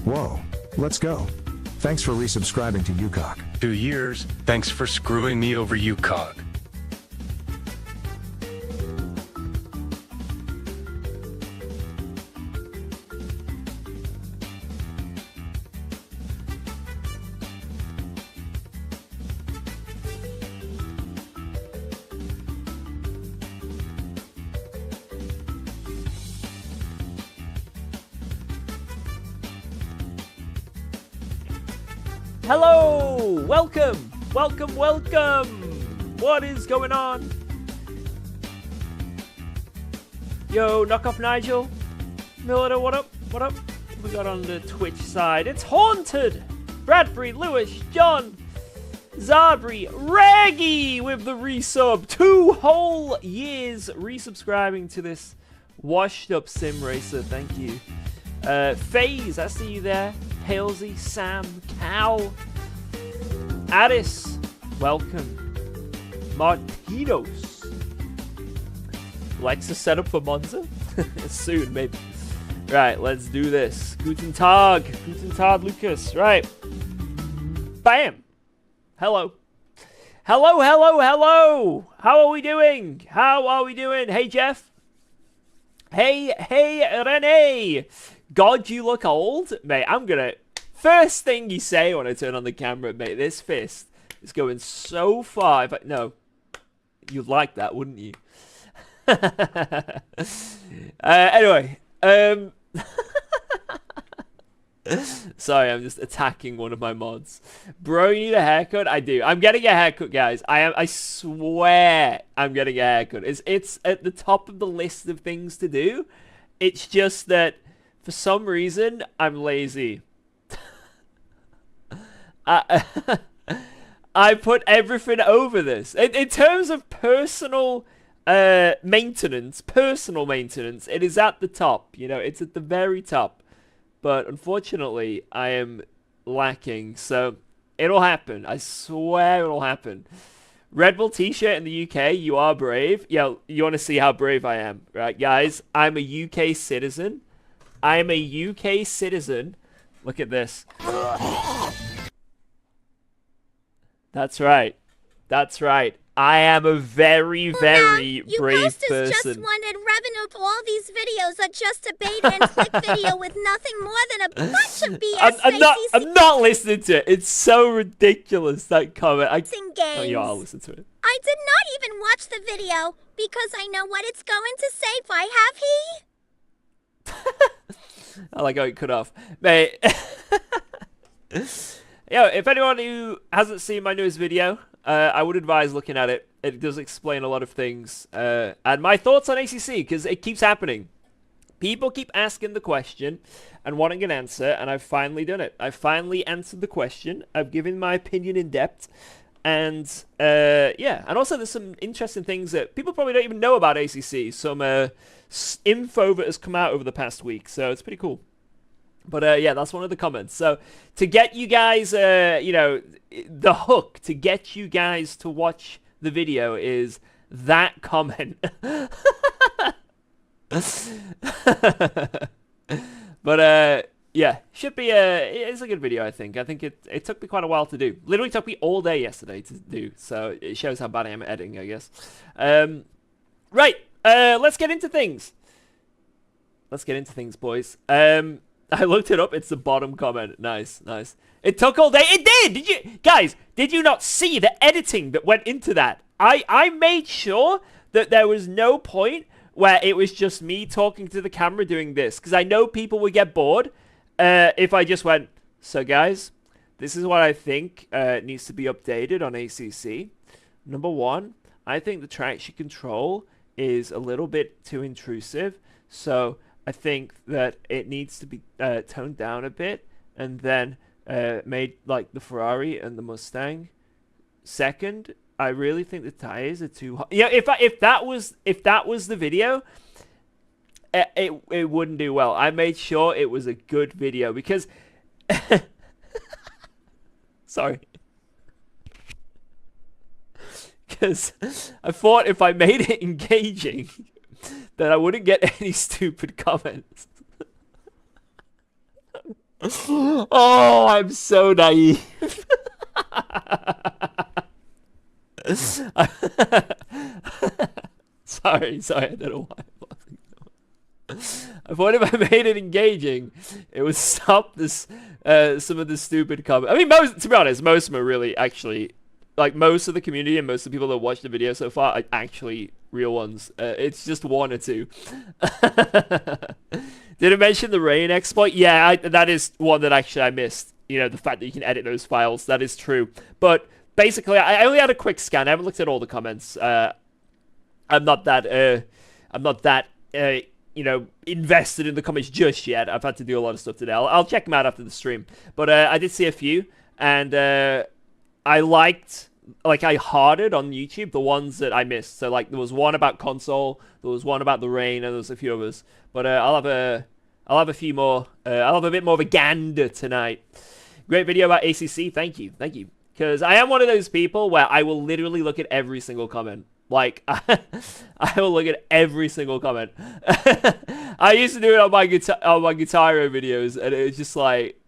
Whoa, let's go. Thanks for resubscribing to UKOG. 2 years. Thanks for screwing me over, UKOG. Hello! Welcome! Welcome, welcome! What is going on? Yo, Knock Off Nigel. Miller, what up? What up? What we got on the Twitch side? It's Haunted! Bradbury, Lewis, John, Zabri, Reggie with the resub. 2 whole years resubscribing to this washed up sim racer. Thank you. FaZe, I see you there. Halsey, Sam, Cal, Addis, welcome. Martinos. Likes a setup for Monza? Soon, maybe. Right, let's do this. Guten Tag. Guten Tag, Lucas. Right. Bam. Hello. Hello, hello, hello. How are we doing? How are we doing? Hey, Jeff. Hey, Renee. God, you look old. Mate, I'm gonna... First thing you say when I turn on the camera, mate, this fist is going so far. If I... No. You'd like that, wouldn't you? Anyway. Sorry, I'm just attacking one of my mods. Bro, you need a haircut? I do. I'm getting a haircut, guys. I swear I'm getting a haircut. It's at the top of the list of things to do. It's just that... For some reason, I'm lazy. I put everything over this. In terms of personal maintenance, it is at the top. You know, it's at the very top. But unfortunately, I am lacking. So, it'll happen. I swear it'll happen. Red Bull t-shirt in the UK, you are brave. Yo, you want to see how brave I am, right, guys? I'm a UK citizen. I am a UK citizen. Look at this. That's right. That's right. I am a very, very brave person. Just wanted revenue for all these videos are just a bait and click video with nothing more than a bunch of BS. I'm not listening to it. It's so ridiculous, that comment. Oh, yeah, I'll listen to it. I did not even watch the video because I know what it's going to say. Why have he? I like how it cut off. Mate. Yo, if anyone who hasn't seen my newest video, I would advise looking at it. It does explain a lot of things. And my thoughts on ACC, because it keeps happening. People keep asking the question and wanting an answer, and I've finally done it. I've finally answered the question. I've given my opinion in depth. And, yeah. And also there's some interesting things that people probably don't even know about ACC. Some info that has come out over the past week. So it's pretty cool. But, yeah, that's one of the comments. So to get you guys, you know, the hook to get you guys to watch the video is that comment. But, yeah, should be it's a good video, I think. I think it took me quite a while to do. Literally took me all day yesterday to do. So it shows how bad I am at editing, I guess. Right, let's get into things. Let's get into things, boys. I looked it up. It's the bottom comment. Nice, nice. It took all day. It did! Did you... Guys, did you not see the editing that went into that? I made sure that there was no point where it was just me talking to the camera doing this. Because I know people would get bored if I just went, so guys, this is what I think needs to be updated on ACC. Number one, I think the traction control is a little bit too intrusive. So... I think that it needs to be toned down a bit and then made like the Ferrari and the Mustang. Second, I really think the tires are too hot. Yeah, if that was the video, it wouldn't do well. I made sure it was a good video because sorry. Because I thought if I made it engaging that I wouldn't get any stupid comments. Oh, I'm so naive. Sorry, I don't know why I'm laughing. I thought if I made it engaging, it would stop this some of the stupid comments. I mean, to be honest, most of them are really actually, like, most of the community and most of the people that watched the video so far are actually real ones. It's just one or two. Did it mention the rain exploit? Yeah, that is one that actually I missed. You know, the fact that you can edit those files, that is true. But basically, I only had a quick scan. I haven't looked at all the comments. I'm not that you know, invested in the comments just yet. I've had to do a lot of stuff today. I'll check them out after the stream. But I did see a few, and I liked, like, I hearted on YouTube the ones that I missed. So, like, there was one about console, there was one about the rain, and there was a few others. But I'll have a few more. I'll have a bit more of a gander tonight. Great video about ACC. Thank you. Because I am one of those people where I will literally look at every single comment. Like, I will look at every single comment. I used to do it on my Guitar Hero videos, and it was just like,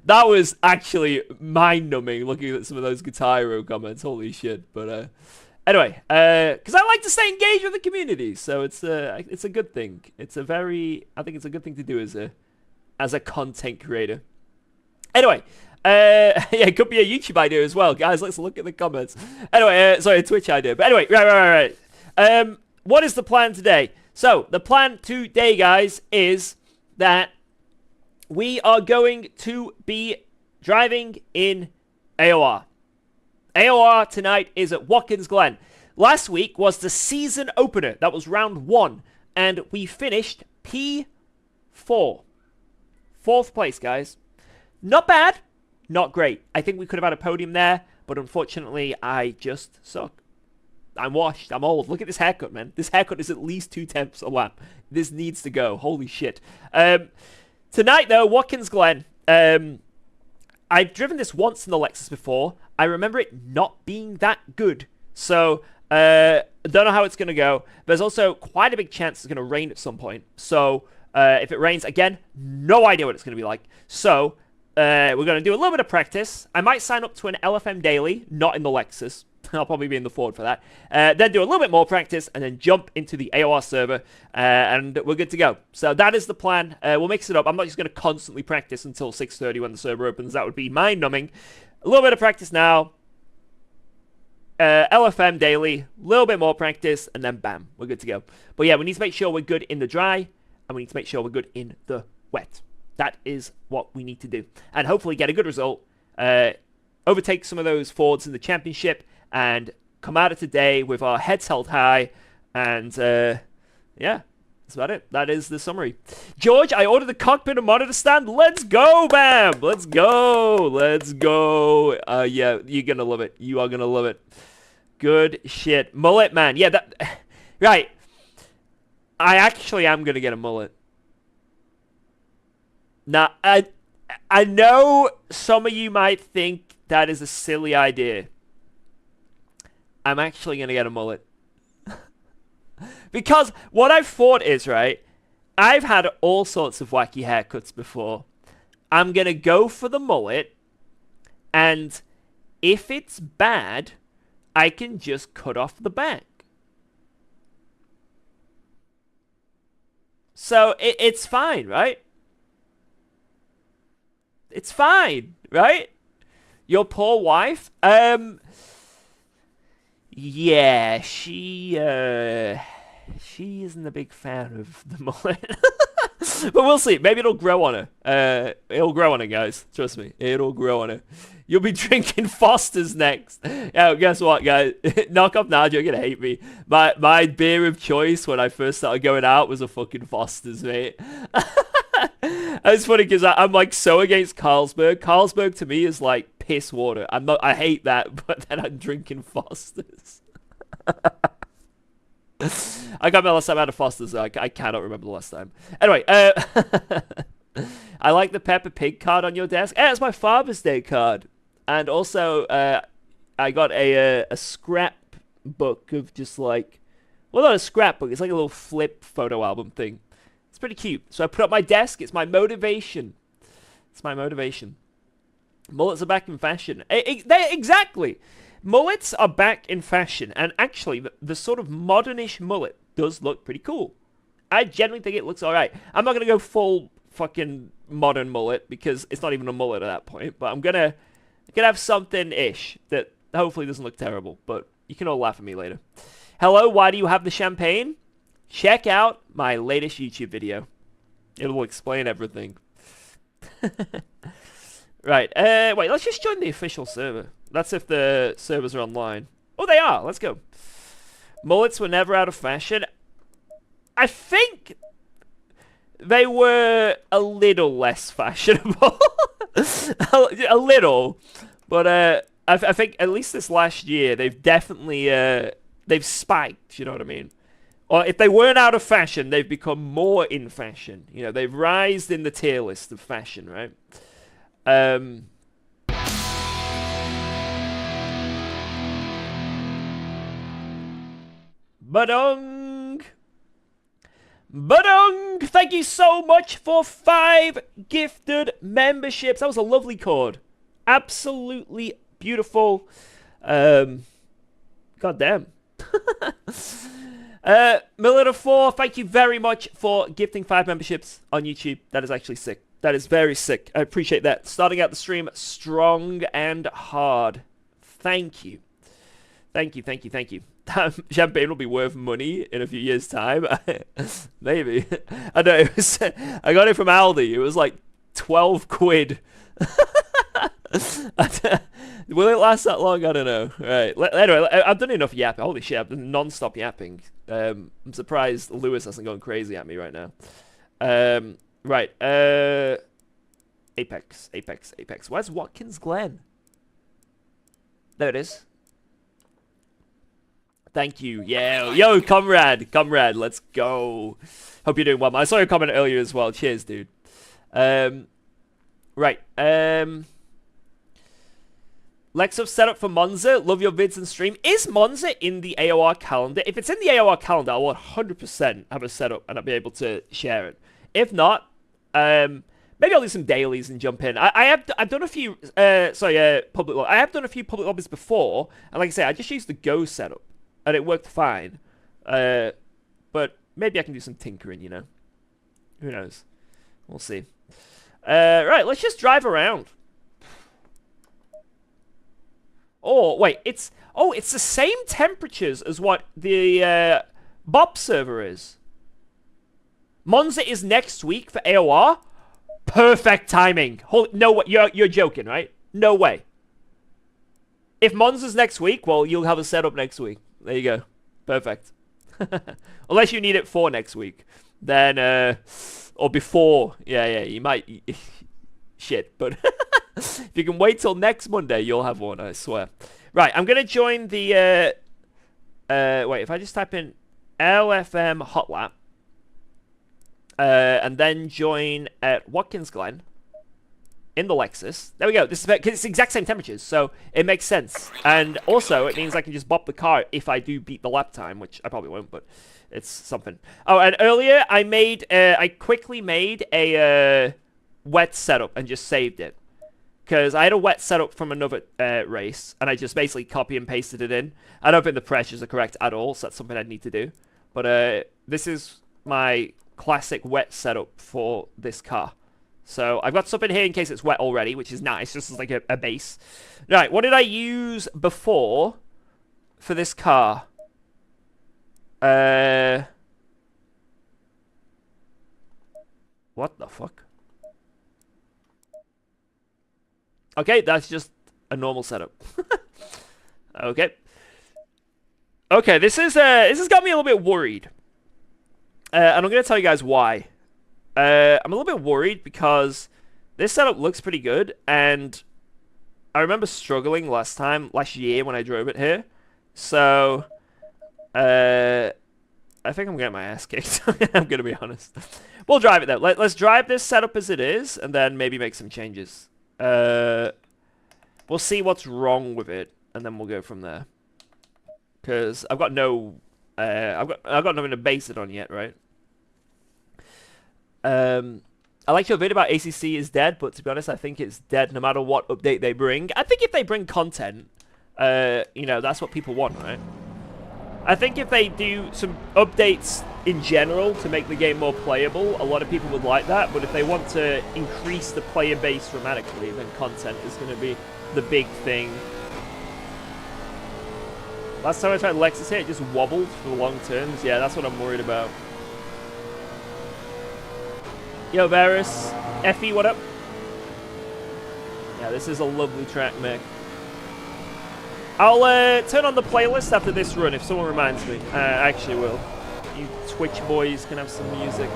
that was actually mind-numbing looking at some of those Guitar Hero comments. Holy shit! But anyway, because I like to stay engaged with the community, so it's a good thing. I think it's a good thing to do as a content creator. Anyway. Yeah, it could be a YouTube idea as well, guys. Let's look at the comments. Anyway, sorry, a Twitch idea. But anyway, right. What is the plan today? So, the plan today, guys, is that we are going to be driving in AOR. AOR tonight is at Watkins Glen. Last week was the season opener. That was round 1. And we finished P4. 4th place, guys. Not bad. Not great. I think we could have had a podium there, but unfortunately, I just suck. I'm washed. I'm old. Look at this haircut, man. This haircut is at least 2/10 a lap. This needs to go. Holy shit. Tonight, though, Watkins Glen. I've driven this once in the Lexus before. I remember it not being that good. So, don't know how it's going to go. There's also quite a big chance it's going to rain at some point. So, if it rains, again, no idea what it's going to be like. So, we're going to do a little bit of practice. I might sign up to an LFM daily, not in the Lexus. I'll probably be in the Ford for that. Then do a little bit more practice, and then jump into the AOR server, and we're good to go. So that is the plan. We'll mix it up. I'm not just going to constantly practice until 6:30 when the server opens. That would be mind-numbing. A little bit of practice now. LFM daily, a little bit more practice, and then bam, we're good to go. But yeah, we need to make sure we're good in the dry, and we need to make sure we're good in the wet. That is what we need to do. And hopefully get a good result. Overtake some of those Fords in the championship. And come out of today with our heads held high. And yeah, that's about it. That is the summary. George, I ordered the cockpit and monitor stand. Let's go, bam! Let's go! Let's go! Yeah, you're going to love it. You are going to love it. Good shit. Mullet, man. Yeah, that... Right. I actually am going to get a mullet. Now, I know some of you might think that is a silly idea. I'm actually going to get a mullet. Because what I've thought is, right, I've had all sorts of wacky haircuts before. I'm going to go for the mullet, and if it's bad, I can just cut off the back. So it's fine, right? It's fine, right? Your poor wife? Yeah, she isn't a big fan of the mullet. But we'll see. Maybe it'll grow on her. It'll grow on her, guys. Trust me. It'll grow on her. You'll be drinking Foster's next. Yeah, guess what, guys? Knock off Nadia, you're gonna hate me. My beer of choice when I first started going out was a fucking Foster's, mate. It's funny because I'm like so against Carlsberg. Carlsberg to me is like piss water. I hate that, but then I'm drinking Foster's. I got my last time out of Foster's. I cannot remember the last time. Anyway, I like the Peppa Pig card on your desk. Yeah, it's my Father's Day card. And also, I got a scrapbook of just like, well, not a scrapbook. It's like a little flip photo album thing. It's pretty cute. So I put up my desk. It's my motivation. It's my motivation. Mullets are back in fashion. Exactly. Mullets are back in fashion. And actually, the sort of modernish mullet does look pretty cool. I genuinely think it looks alright. I'm not going to go full fucking modern mullet because it's not even a mullet at that point. But I'm going to have something-ish that hopefully doesn't look terrible. But you can all laugh at me later. Hello, why do you have the champagne? Check out my latest YouTube video. It will explain everything. Right, wait, let's just join the official server. That's if the servers are online. Oh, they are. Let's go. Mullets were never out of fashion. I think they were a little less fashionable. a little. But I think at least this last year, they've definitely, they've spiked, you know what I mean? Or if they weren't out of fashion, they've become more in fashion. You know, they've rised in the tier list of fashion, right? Badong! Badong! Thank you so much for 5 gifted memberships. That was a lovely chord. Absolutely beautiful. God damn. Militer4, thank you very much for gifting 5 memberships on YouTube. That is actually sick. That is very sick. I appreciate that. Starting out the stream strong and hard. Thank you. Thank you, thank you, thank you. Champagne will be worth money in a few years' time. Maybe. I know. I got it from Aldi. It was like 12 quid. Will it last that long? I don't know. Right. Anyway, I've done enough yapping. Holy shit, I've done non-stop yapping. I'm surprised Lewis hasn't gone crazy at me right now. Right. Apex. Where's Watkins Glen? There it is. Thank you. Yeah. Yo, comrade. Let's go. Hope you're doing well. I saw your comment earlier as well. Cheers, dude. Right. Lexus setup for Monza. Love your vids and stream. Is Monza in the AOR calendar? If it's in the AOR calendar, I'll 100% have a setup and I'll be able to share it. If not, maybe I'll do some dailies and jump in. I've done a few public. I have done a few public lobbies before, and like I say, I just used the Go setup and it worked fine. But maybe I can do some tinkering. You know, who knows? We'll see. Right, let's just drive around. Oh, wait, it's the same temperatures as what the Bob server is. Monza is next week for AOR. Perfect timing. No way, you're joking, right? No way. If Monza's next week, well, you'll have a setup next week. There you go. Perfect. Unless you need it for next week, then or before. Yeah, you might. Shit, but. If you can wait till next Monday, you'll have one, I swear. Right, I'm going to join the... wait, if I just type in LFM hot lap, and then join at Watkins Glen in the Lexus. There we go. This is because it's the exact same temperatures, so it makes sense. And also, it means I can just bop the car if I do beat the lap time, which I probably won't, but it's something. Oh, and earlier, I quickly made a wet setup and just saved it. Because I had a wet setup from another race, and I just basically copy and pasted it in. I don't think the pressures are correct at all, so that's something I'd need to do. But this is my classic wet setup for this car. So I've got something here in case it's wet already, which is nice, just as like a base. Right, what did I use before for this car? What the fuck? Okay, that's just a normal setup. Okay. Okay, this has got me a little bit worried. And I'm going to tell you guys why. I'm a little bit worried because this setup looks pretty good, and I remember struggling last year when I drove it here. So, I think I'm getting my ass kicked. I'm going to be honest. We'll drive it though. Let's drive this setup as it is, and then maybe make some changes. We'll see what's wrong with it, and then we'll go from there. Because I've got no, I've got nothing to base it on yet, right? I like your vid about ACC is dead, but to be honest, I think it's dead no matter what update they bring. I think if they bring content, you know, that's what people want, right? I think if they do some updates in general to make the game more playable, a lot of people would like that. But if they want to increase the player base dramatically, then content is going to be the big thing. Last time I tried Lexus here, it just wobbled for long turns. Yeah, that's what I'm worried about. Yo, Varus. Effie, what up? Yeah, this is a lovely track, Mick. I'll turn on the playlist after this run if someone reminds me. I actually will. You Twitch boys can have some music.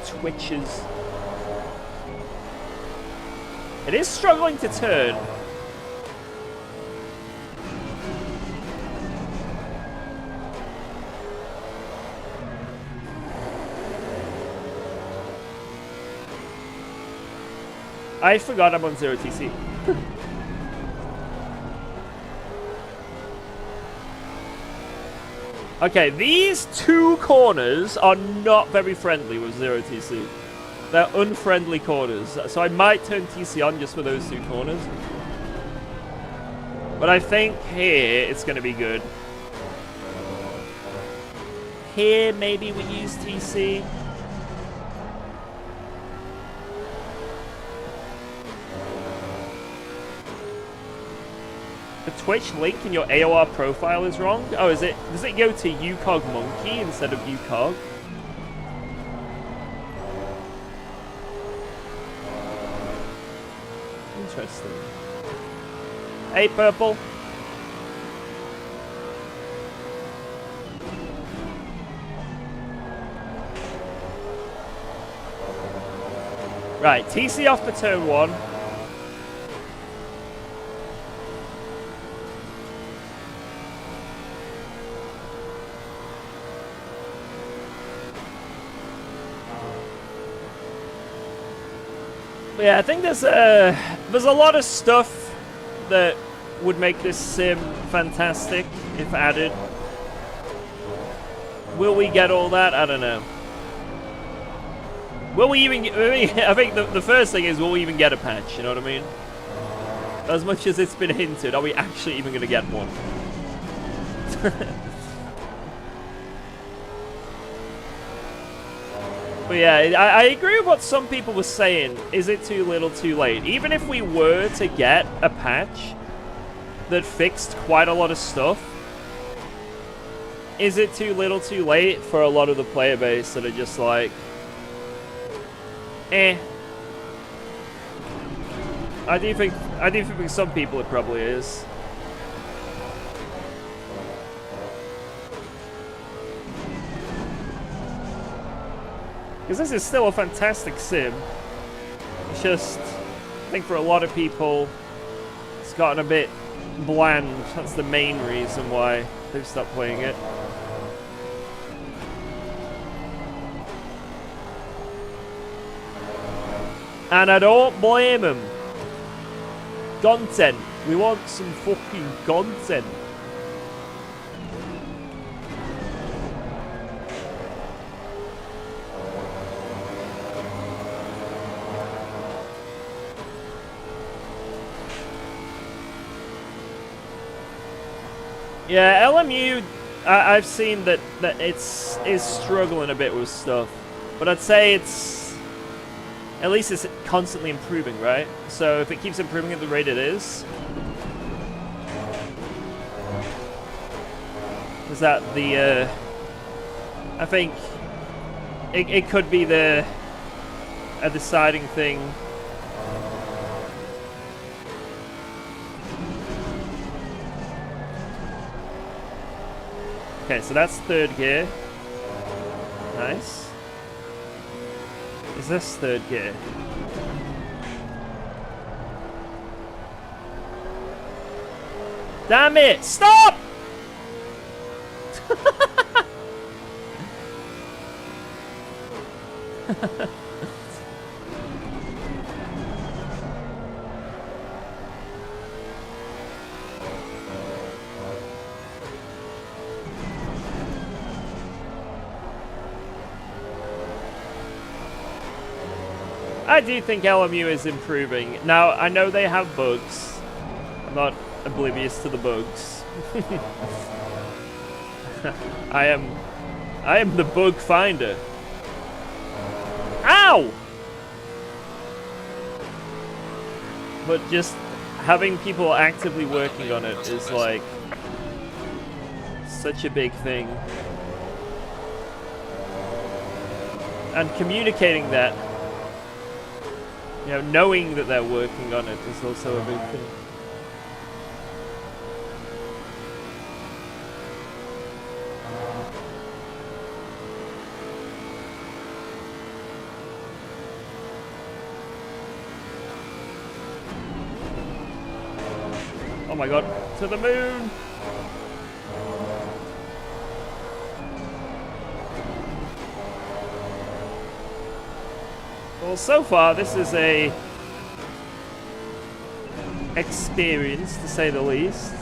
Twitches. It is struggling to turn. I forgot I'm on 0TC. Okay, these two corners are not very friendly with 0TC. They're unfriendly corners, so I might turn TC on just for those two corners. But I think here it's going to be good. Here maybe we use TC. The Twitch link in your AOR profile is wrong. Oh, is it? Does it go to UKOG Monkey instead of UKOG? Interesting. Hey, Purple. Right, TC off for turn 1. Yeah, I think there's a lot of stuff that would make this sim fantastic if added. Will we get all that? I don't know. Will we even get, I think the first thing is, will we even get a patch? You know what I mean? As much as it's been hinted, are we actually even going to get one? But yeah, I agree with what some people were saying. Is it too little too late? Even if we were to get a patch that fixed quite a lot of stuff, is it too little too late for a lot of the player base that are just like, eh? I do think for some people it probably is. Because this is still a fantastic sim. It's just, I think for a lot of people, it's gotten a bit bland. That's the main reason why they've stopped playing it. And I don't blame them. Content. We want some fucking content. Yeah, LMU, I've seen that is struggling a bit with stuff, but I'd say it's, at least it's constantly improving, right? So if it keeps improving at the rate it is that the, I think it could be a deciding thing. Okay, so that's third gear. Nice. Is this third gear? Damn it! Stop! I do think LMU is improving. Now, I know they have bugs. I'm not oblivious to the bugs. I am the bug finder. Ow! But just having people actively working on it is like such a big thing. And communicating that, you know, knowing that they're working on it is also a big thing. Oh my god, to the moon! Well, so far this is a experience, to say the least.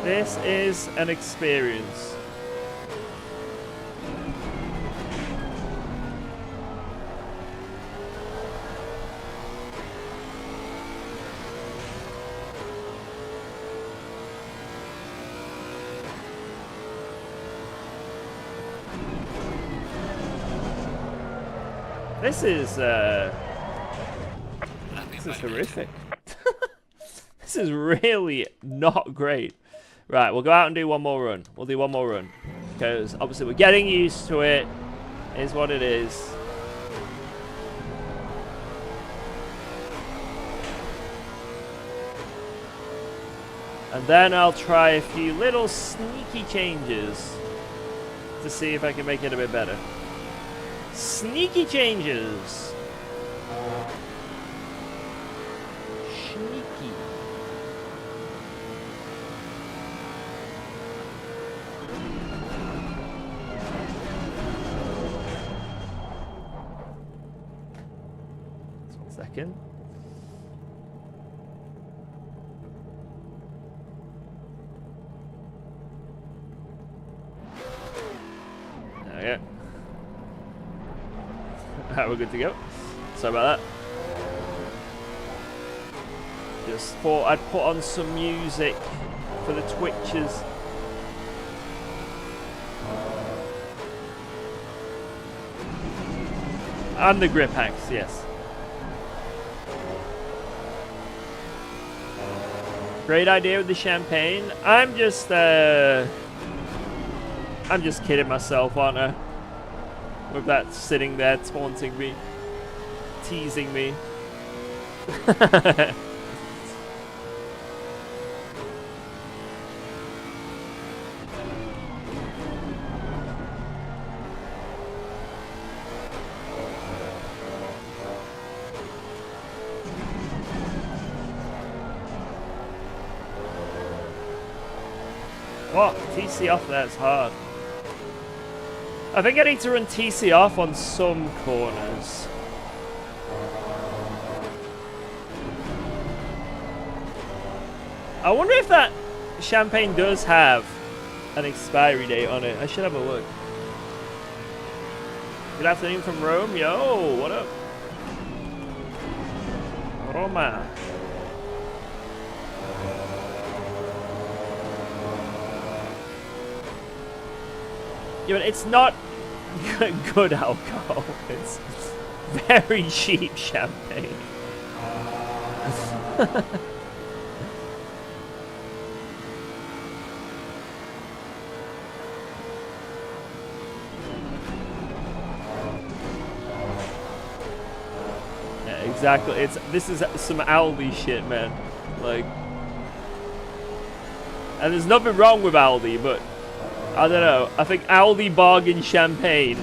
This is an experience. This is horrific. This is really not great. Right, we'll go out and do one more run. We'll do one more run. Because obviously we're getting used to it. It is what it is. And then I'll try a few little sneaky changes to see if I can make it a bit better. Sneaky changes. Sneaky. Just 1 second. There we go. Alright, we're good to go. Sorry about that. Just thought I'd put on some music for the Twitchers. And the grip axe, yes. Great idea with the champagne. I'm just kidding myself, aren't I? With that sitting there taunting me, teasing me. What? TC off there is hard. I think I need to run TC off on some corners. I wonder if that champagne does have an expiry date on it. I should have a look. Good afternoon from Rome. Yo, what up? Roma. Yeah, but it's not good alcohol. It's very cheap champagne. Yeah, exactly. This is some Aldi shit, man. Like, and there's nothing wrong with Aldi, but I don't know. I think Aldi bargain champagne.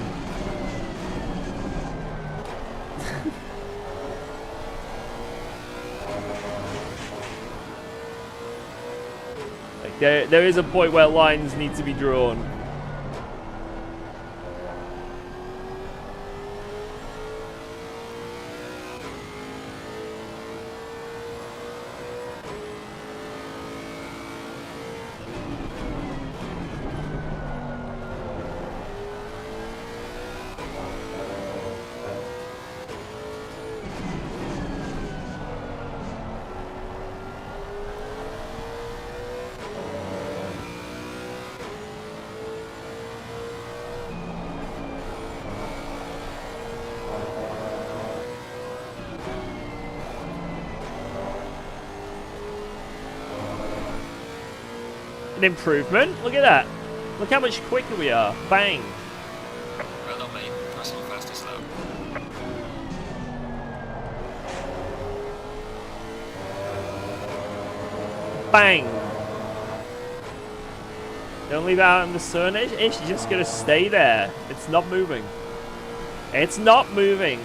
Like there is a point where lines need to be drawn. an improvement. Look at that. Look how much quicker we are. Bang. Well done, mate. Nice and fast and slow. Bang. Don't leave it out in the sun. It's just going to stay there. It's not moving. It's not moving.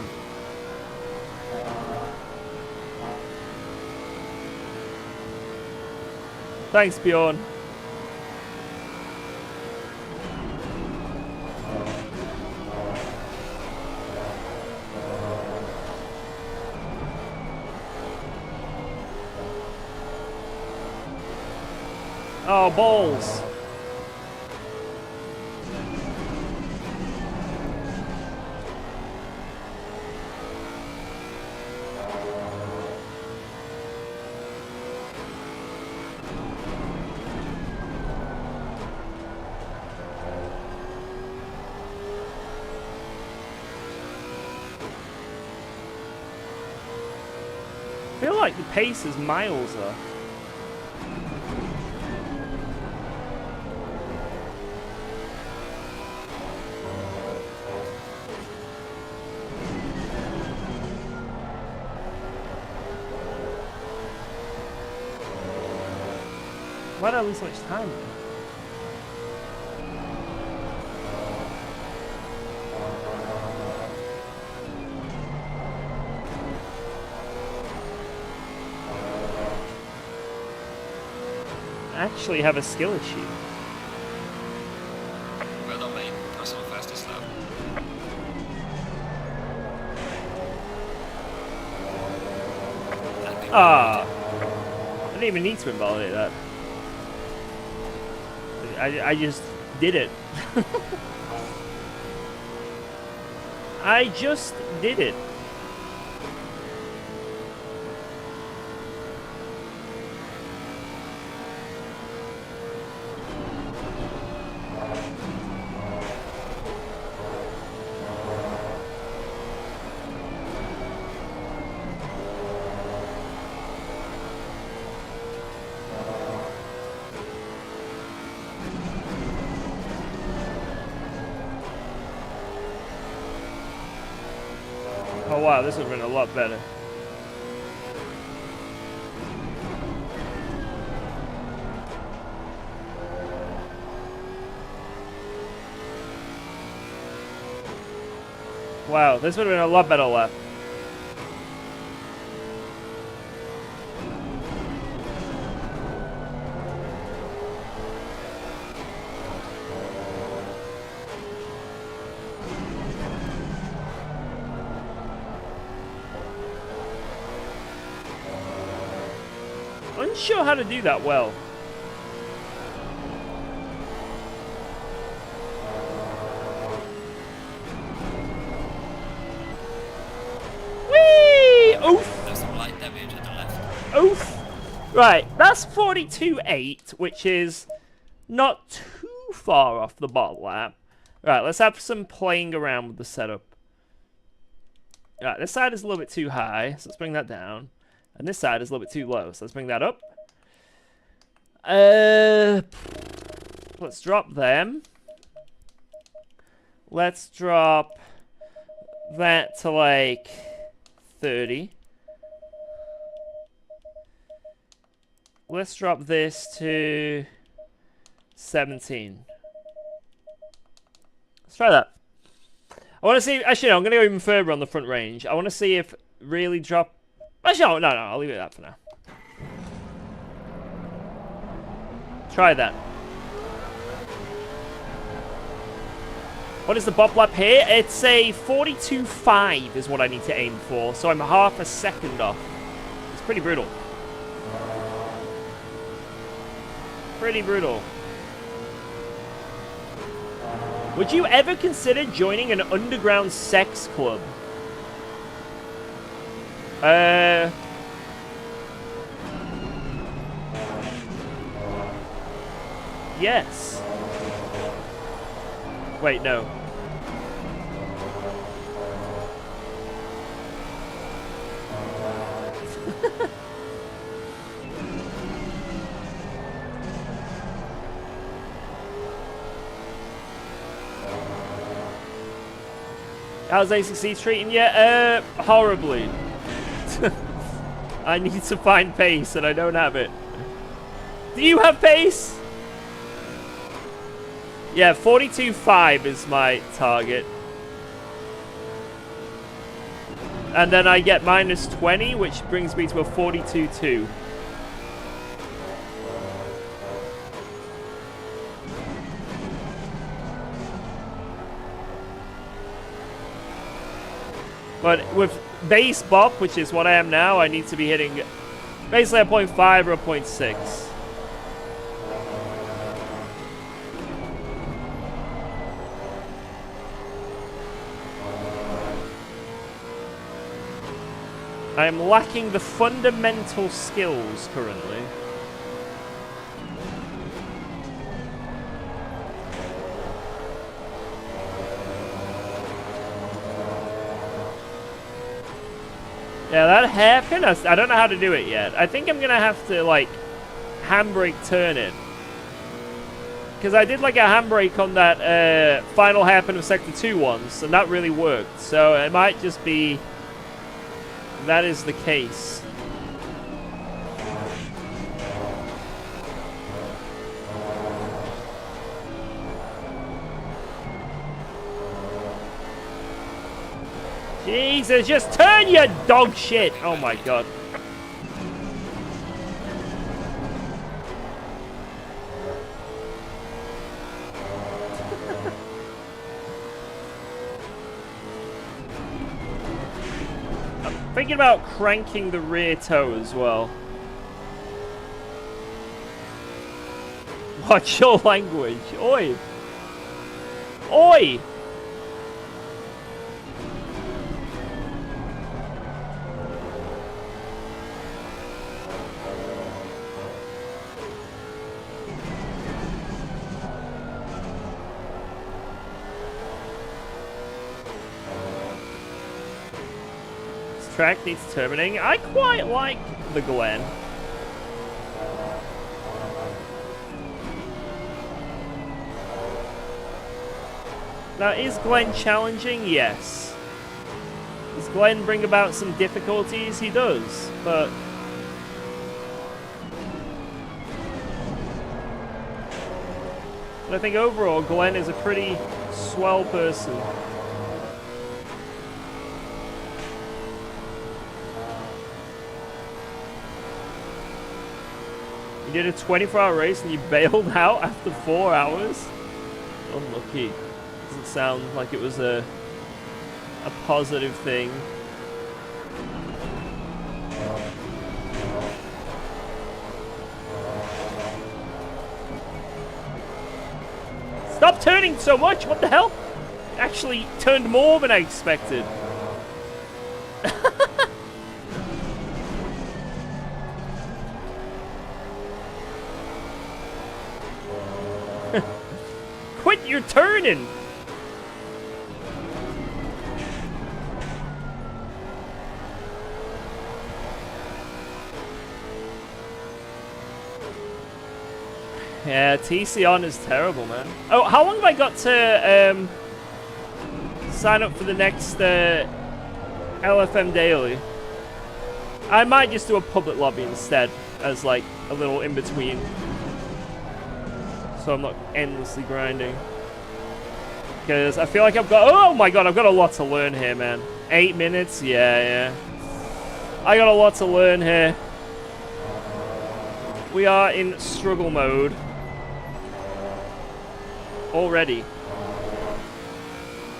Thanks, Bjorn. Oh, balls. I feel like the pace is miles off. Why did I lose so much time? I actually have a skill issue. Well done, mate. Nice and fast and slow. Ah, I didn't even need to invalidate that. I just did it. I just did it. Oh wow, this would have been a lot better. Wow, this would have been a lot better lap. Unsure how to do that well. Whee! Oof! There's some light damage at the left. Oof! Right, that's 42.8, which is not too far off the bottle lap. Right, let's have some playing around with the setup. Right, this side is a little bit too high, so let's bring that down. And this side is a little bit too low, so let's bring that up. Let's drop them. Let's drop that to like 30. Let's drop this to 17. Let's try that. I want to see. Actually, no, I'm going to go even further on the front range. I want to see if really drop. Actually, no, I'll leave it at that for now. Try that. What is the bop lap here? It's a 42.5 is what I need to aim for, so I'm half a second off. It's pretty brutal. Pretty brutal. Would you ever consider joining an underground sex club? Yes. Wait, no. How's ACC treating you? Horribly. I need to find pace and I don't have it. Do you have pace? Yeah, 42.5 is my target. And then I get minus 20, which brings me to a 42.2. But with base bop, which is what I am now, I need to be hitting basically a 0.5 or a 0.6. I am lacking the fundamental skills currently. Yeah, that hairpin, I don't know how to do it yet. I think I'm gonna have to, like, handbrake turn it. Because I did, like, a handbrake on that final hairpin of Sector 2 once, and that really worked. So it might just be that is the case. Jesus, just turn your dog shit! Oh my god. I'm thinking about cranking the rear toe as well. Watch your language. Oi! Oi! Track needs terminating. I quite like the Glen. Now, is Glen challenging? Yes. Does Glen bring about some difficulties? He does, but I think overall Glen is a pretty swell person. You did a 24-hour race and you bailed out after 4 hours? Unlucky. Doesn't sound like it was a positive thing. Stop turning so much! What the hell? It actually turned more than I expected. Quit your turning! Yeah, TC on is terrible, man. Oh, how long have I got to sign up for the next LFM Daily? I might just do a public lobby instead, as like a little in-between. So I'm not endlessly grinding. Because I feel like I've got... Oh my god, I've got a lot to learn here, man. 8 minutes? Yeah. I got a lot to learn here. We are in struggle mode. Already.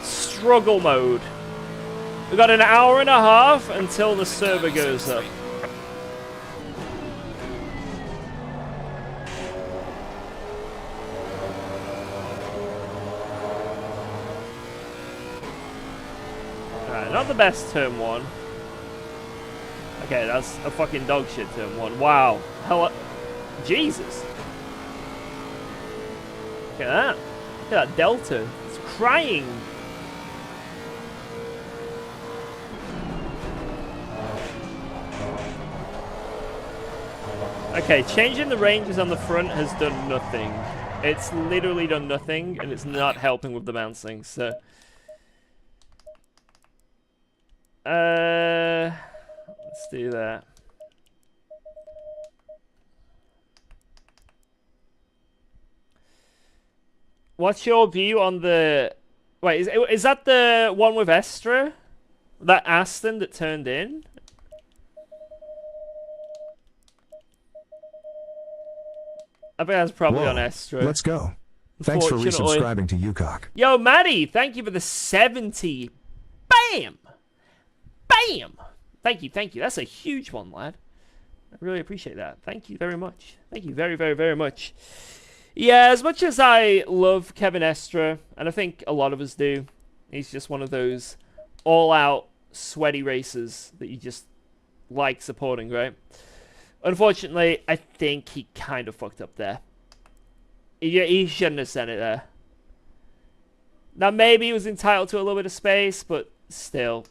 Struggle mode. We've got an hour and a half until the server goes up. Not the best turn one. Okay, that's a fucking dog shit turn one. Wow. Hello. Jesus. Look at that. Look at that delta. It's crying. Okay, changing the ranges on the front has done nothing. It's literally done nothing, and it's not helping with the bouncing, so... let's do that. What's your view on the... Wait, is that the one with Estra? That Aston that turned in? I think that's probably Whoa, on Estra. Let's go. Thanks for resubscribing to UKOG. Yo, Maddie, thank you for the 70. Bam! Bam! Thank you, thank you. That's a huge one, lad. I really appreciate that. Thank you very much. Thank you very, very, very much. Yeah, as much as I love Kevin Estra, and I think a lot of us do, he's just one of those all-out sweaty racers that you just like supporting, right? Unfortunately, I think he kind of fucked up there. He shouldn't have sent it there. Now, maybe he was entitled to a little bit of space, but still,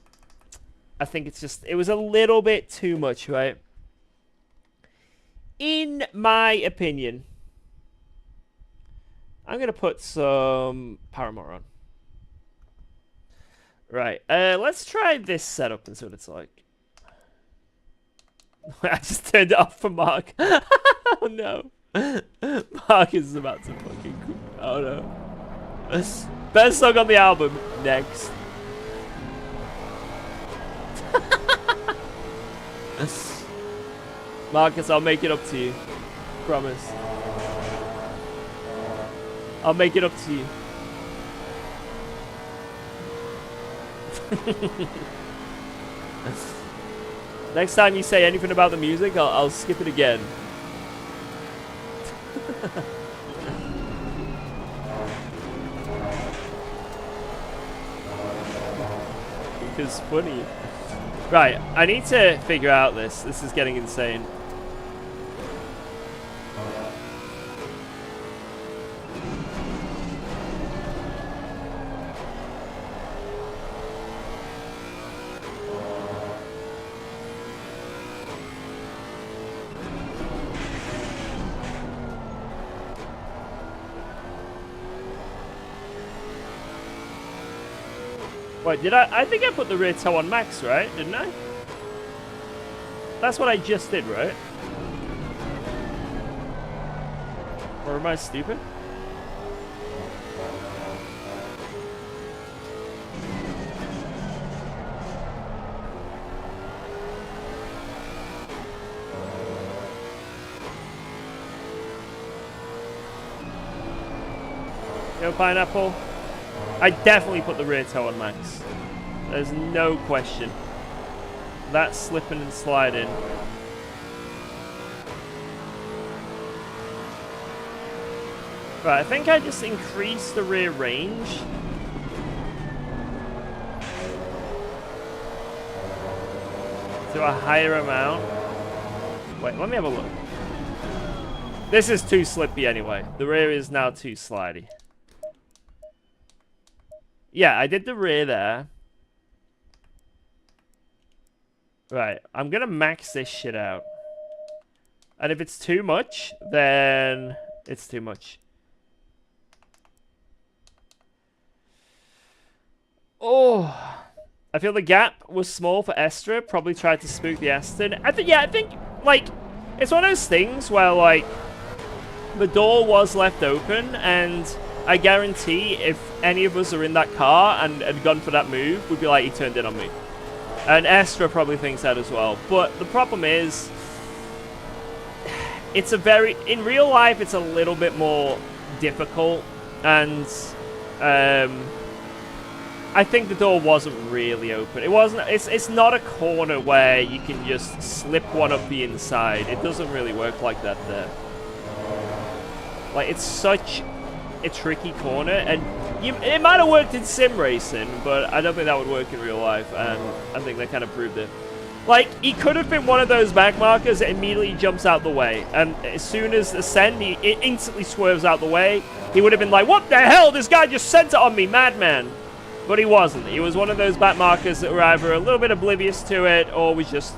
I think it was a little bit too much, right? In my opinion, I'm going to put some Paramore on. Right, let's try this setup and see what it's like. I just turned it off for Mark. Oh no. Mark is about to fucking... Oh no. Best song on the album. Next. Marcus, I'll make it up to you. Promise. I'll make it up to you. Next time you say anything about the music, I'll skip it again. Because funny. Right, I need to figure out this. This is getting insane. Wait, did I think I put the rear toe on max, right? Didn't I? That's what I just did, right? Or am I stupid? Yo, Pineapple. I definitely put the rear toe on max. There's no question. That's slipping and sliding. Right, I think I just increased the rear range. To a higher amount. Wait, let me have a look. This is too slippy anyway. The rear is now too slidey. Yeah, I did the rear there. Right, I'm gonna max this shit out. And if it's too much, then it's too much. Oh, I feel the gap was small for Estra. Probably tried to spook the Aston. I think, like, it's one of those things where, like, the door was left open, and I guarantee if any of us are in that car and had gone for that move, we'd be like, he turned in on me. And Estra probably thinks that as well. But the problem is, it's a very... In real life, it's a little bit more difficult. And I think the door wasn't really open. It wasn't... It's not a corner where you can just slip one up the inside. It doesn't really work like that there. Like, it's such a tricky corner, and it might have worked in sim racing, but I don't think that would work in real life, and I think they kind of proved it. Like, he could have been one of those back markers that immediately jumps out the way, and as soon as Ascend, he instantly swerves out the way. He would have been like, what the hell, this guy just sent it on me, madman. But he wasn't. He was one of those back markers that were either a little bit oblivious to it, or was just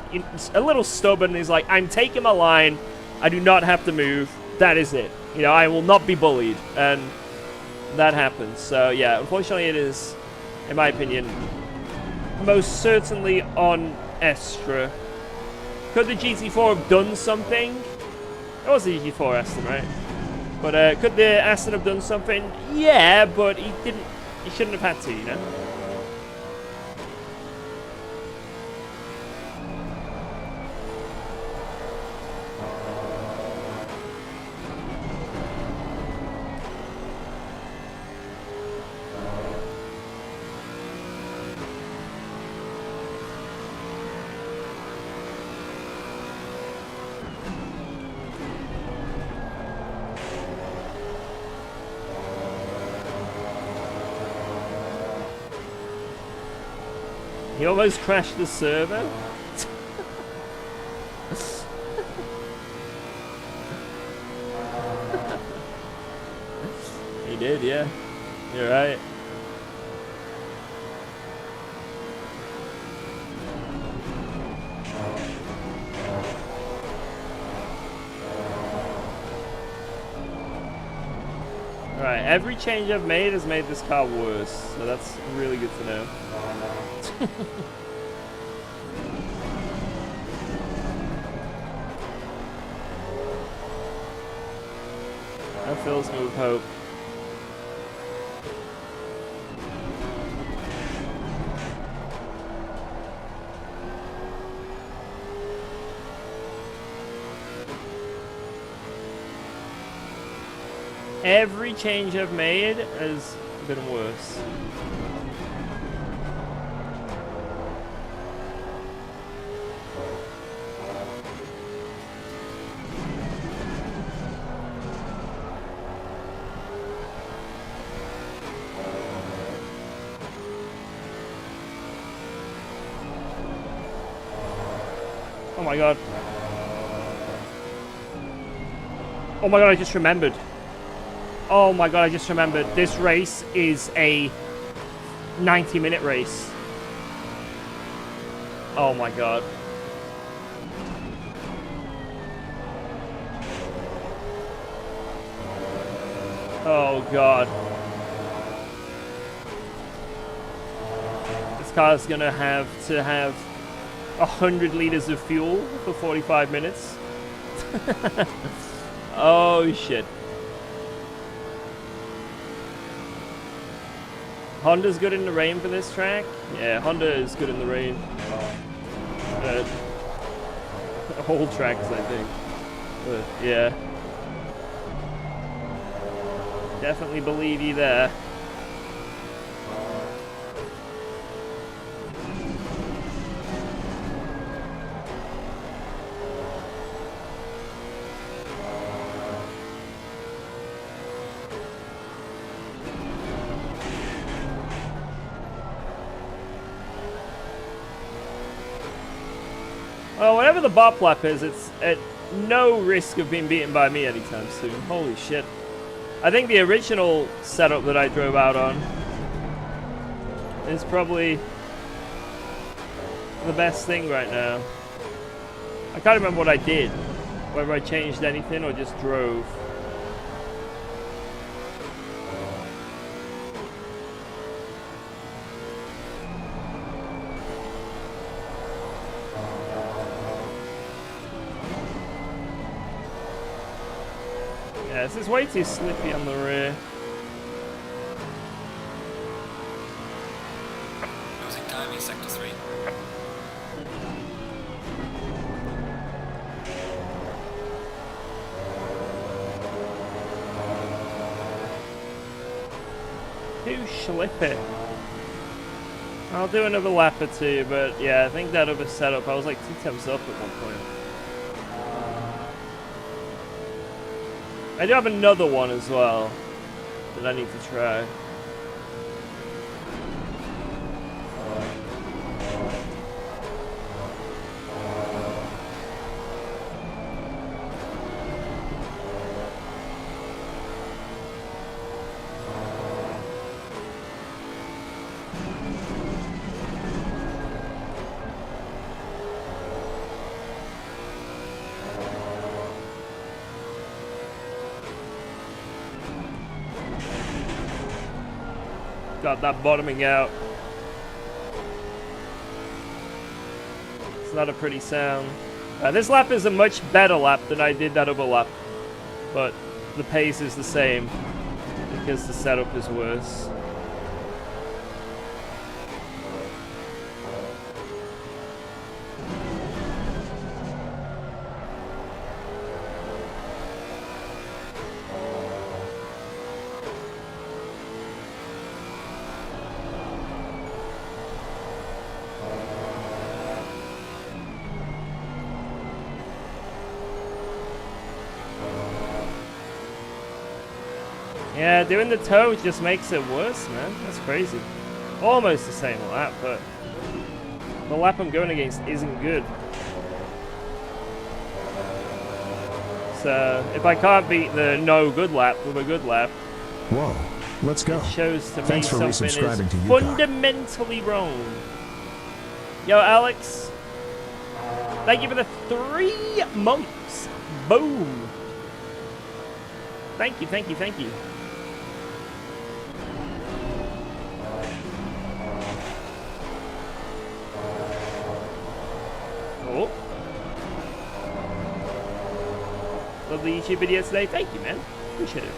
a little stubborn. He's like, I'm taking my line, I do not have to move, that is it. You know, I will not be bullied, and that happens. So yeah, unfortunately it is, in my opinion, most certainly on Estra. Could the GT4 have done something? It was the GT4 Aston, right? But could the Aston have done something? Yeah, but he didn't. He shouldn't have had to, you know? He almost crashed the server. He did, yeah. You're right. Alright, every change I've made has made this car worse, so that's really good to know. That fills me with hope. Every change I've made has been worse. Oh my god. Oh my god, I just remembered. Oh my god, I just remembered. This race is a 90-minute race. Oh my god. Oh god. This car's gonna have to have 100 liters of fuel for 45 minutes. Oh shit. Honda's good in the rain for this track? Yeah, Honda is good in the rain. Whole tracks, I think. But yeah. Definitely believe you there. Well, whatever the bop lap is, it's at no risk of being beaten by me anytime soon. Holy shit. I think the original setup that I drove out on is probably the best thing right now. I can't remember what I did. Whether I changed anything or just drove. Yeah, this is way too slippy on the rear. Losing time in sector 3. Too slippy. I'll do another lap or two, but yeah, I think that other setup, I was like 2 temps up at one point. I do have another one as well that I need to try. got that bottoming out. It's not a pretty sound. This lap is a much better lap than I did that other lap, but the pace is the same because the setup is worse. Yeah, doing the toe just makes it worse, man. That's crazy. Almost the same lap, but the lap I'm going against isn't good. So, if I can't beat the no good lap with a good lap, Whoa, let's go. it shows to Thanks for me something resubscribing is to UKOG. fundamentally wrong. Yo, Alex. Thank you for the 3 months. Boom. Thank you, thank you, thank you. Oh. Love the YouTube video today. Thank you, man. Appreciate it.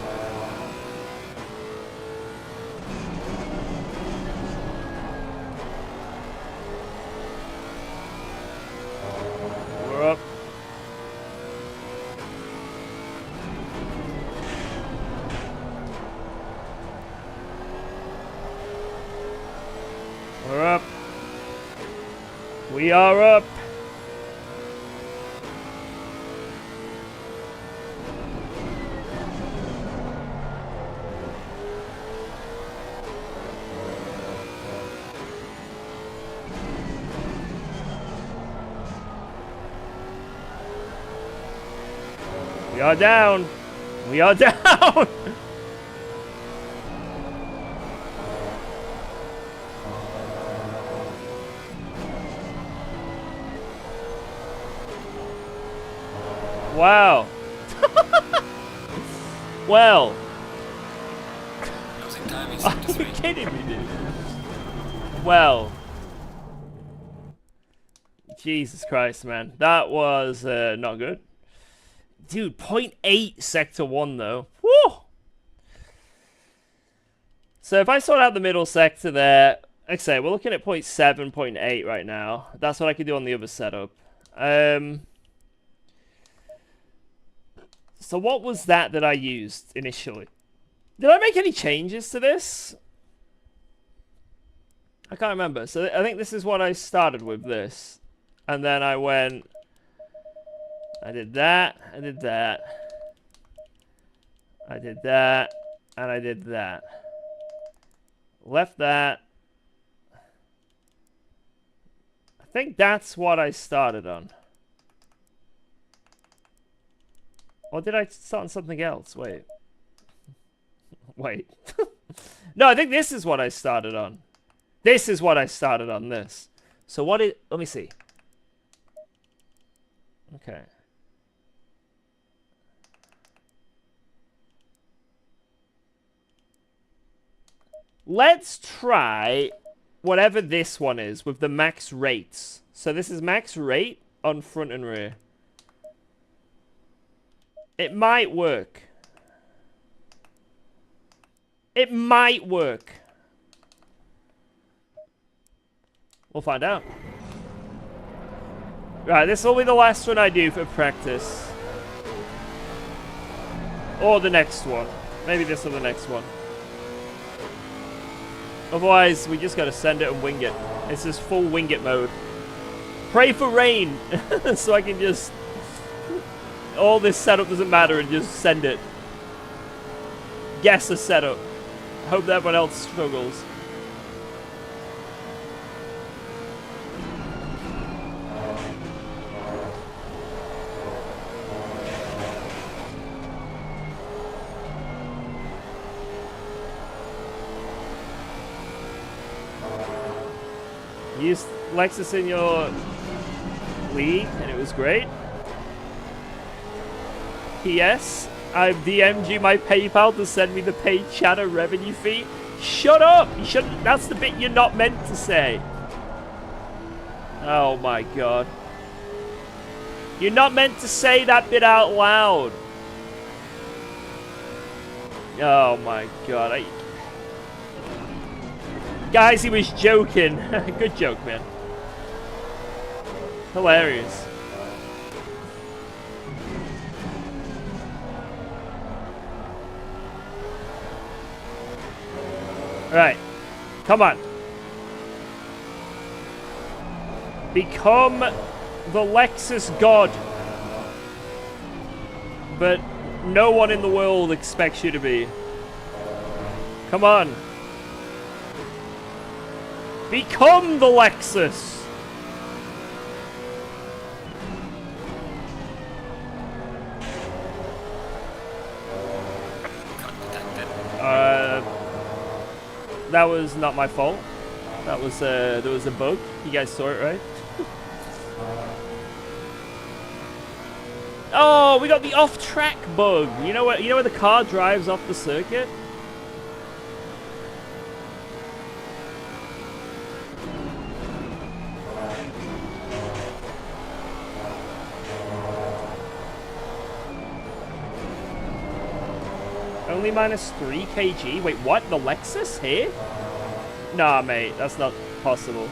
We're up. We're up. We are up. We are down. We are down. Wow. Well. Closing time in Are sector you 3. kidding me, dude? Well. Jesus Christ, man. That was not good. Dude, 0.8 sector 1 though. Woo! So if I sort out the middle sector there, like I say, we're looking at 0.7, 0.8 right now. That's what I could do on the other setup. So what was that I used initially? Did I make any changes to this? I can't remember. So I think this is what I started with, this. And then I went... I did that, I did that. I did that, and I did that. Left that. I think that's what I started on. Or did I start on something else? Wait. Wait. No, I think this is what I started on. This is what I started on, this. So what is... Let me see. Okay. Let's try whatever this one is with the max rates. So this is max rate on front and rear. It might work. It might work. We'll find out. Right, this will be the last one I do for practice. Or the next one. Maybe this or the next one. Otherwise, we just gotta send it and wing it. It's just full wing it mode. Pray for rain, so I can just... All this setup doesn't matter and just send it. Guess a setup. Hope that everyone else struggles. Used Lexus in your league and it was great. P.S. I've DM'd you my PayPal to send me the paid chatter revenue fee. Shut up! You shouldn't. That's the bit you're not meant to say. Oh my god. You're not meant to say that bit out loud. Oh my god. Guys, he was joking. Good joke, man. Hilarious. Alright. Come on. Become the Lexus God. But no one in the world expects you to be. Come on. Become the Lexus. That was not my fault. That was there was a bug. You guys saw it, right? Oh, we got the off-track bug. You know what? You know where the car drives off the circuit? Only minus 3 kg. Wait, what? The Lexus here? Nah, mate, that's not possible.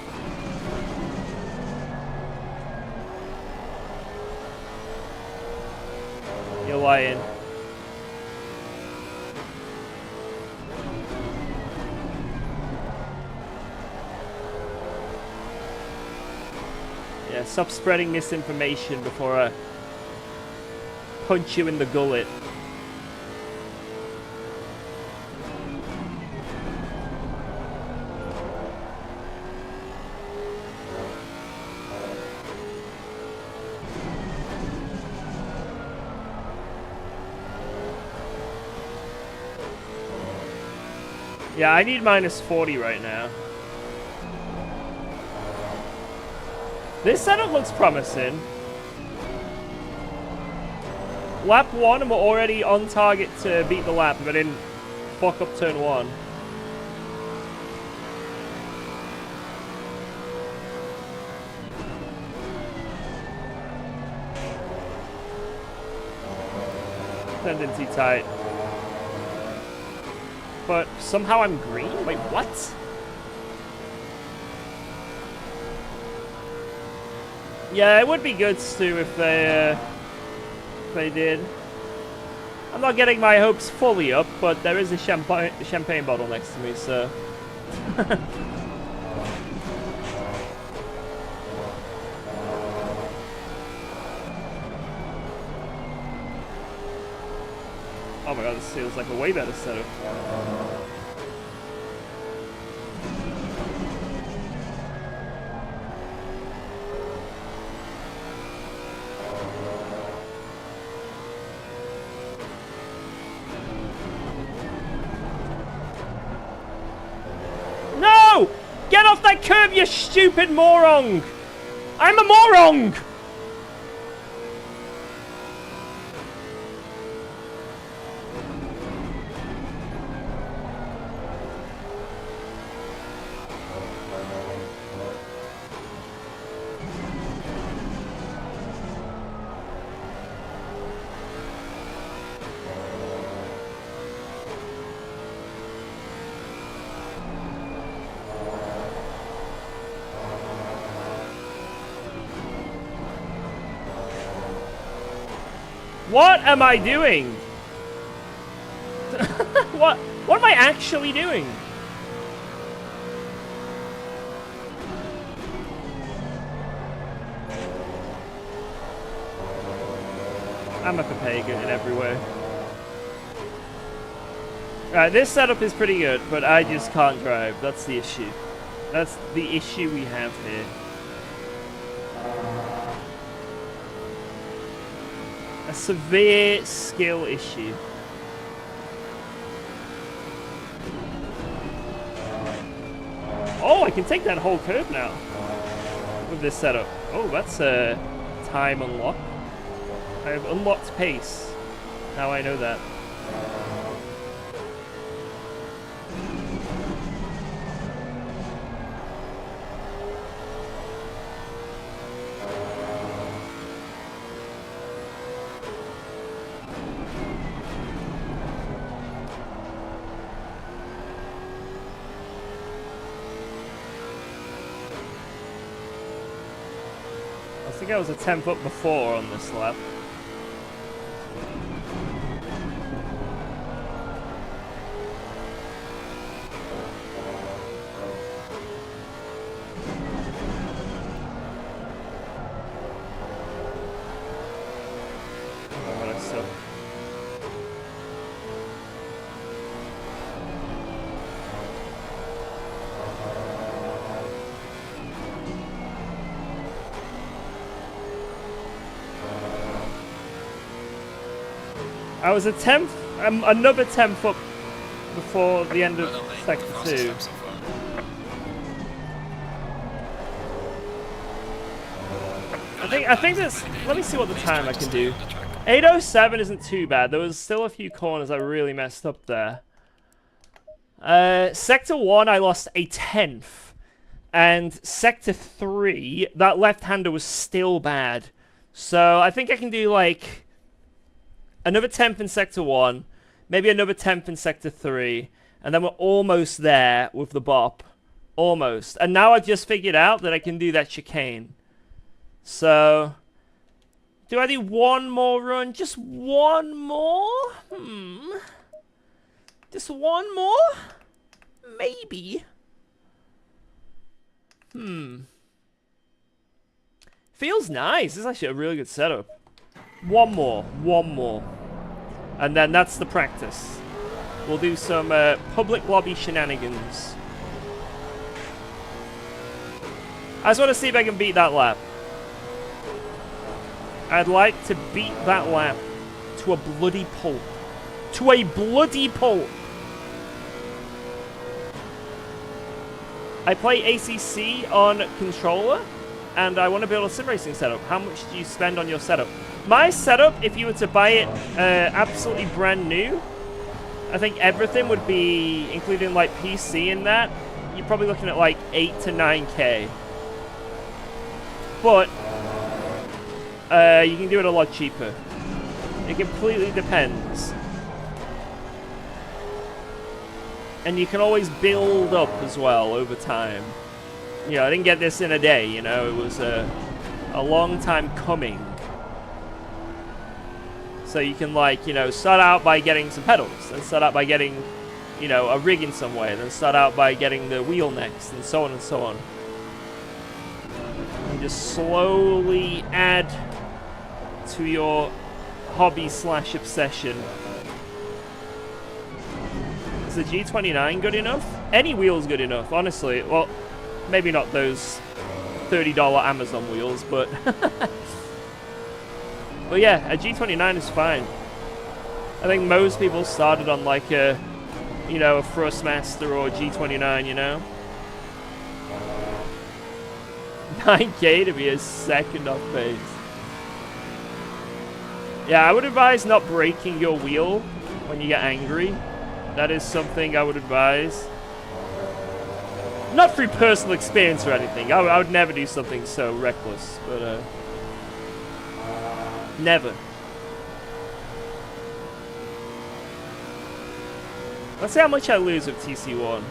You're lying. Yeah, stop spreading misinformation before I punch you in the gullet. Yeah, I need minus 40 right now. This setup looks promising. Lap 1 and we're already on target to beat the lap if I didn't fuck up turn 1. Tendency tight. But somehow I'm green? Wait, what? Yeah, it would be good, Stu, if they did. I'm not getting my hopes fully up, but there is a champagne bottle next to me, so... Oh my god, this feels like a way better setup. No! Get off that curb, you stupid moron! I'm a moron! What am I doing? What am I actually doing? I'm a Papega in every way. Alright, this setup is pretty good, but I just can't drive. That's the issue. That's the issue we have here. A severe skill issue. Oh, I can take that whole curve now with this setup. Oh, that's a time unlock. I have unlocked pace. Now I know that. think I was a 10th up before on this lap. I was a 10th, another 10th up before the end of sector 2. I think that's, let me see what the time I can do. 8:07 isn't too bad. There was still a few corners I really messed up there. Sector 1 I lost a 10th. And Sector 3, that left-hander was still bad. So I think I can do like another 10th in Sector 1, maybe another 10th in Sector 3, and then we're almost there with the bop. Almost. And now I've just figured out that I can do that chicane. So, do I do one more run? Just one more? Just one more? Maybe. Feels nice. This is actually a really good setup. One more. And then that's the practice. We'll do some public lobby shenanigans. I just want to see if I can beat that lap. I'd like to beat that lap to a bloody pulp. To a bloody pulp! I play ACC on controller, and I want to build a sim racing setup. How much do you spend on your setup? My setup, if you were to buy it absolutely brand new, I think everything would be, including like PC in that, you're probably looking at like 8 to 9K. But you can do it a lot cheaper. It completely depends. And you can always build up as well over time. You know, I didn't get this in a day, you know, it was a long time coming. So you can, like, you know, start out by getting some pedals, then start out by getting, you know, a rig in some way, then start out by getting the wheel next, and so on and so on. And just slowly add to your hobby/obsession. Is the G29 good enough? Any wheel's good enough, honestly. Well, maybe not those $30 Amazon wheels, but... But yeah, a G29 is fine. I think most people started on like a, you know, a Thrustmaster or a G29, you know? 9K to be a second off pace. Yeah, I would advise not breaking your wheel when you get angry. That is something I would advise. Not through personal experience or anything. I would never do something so reckless, but never. Let's see how much I lose with TC1.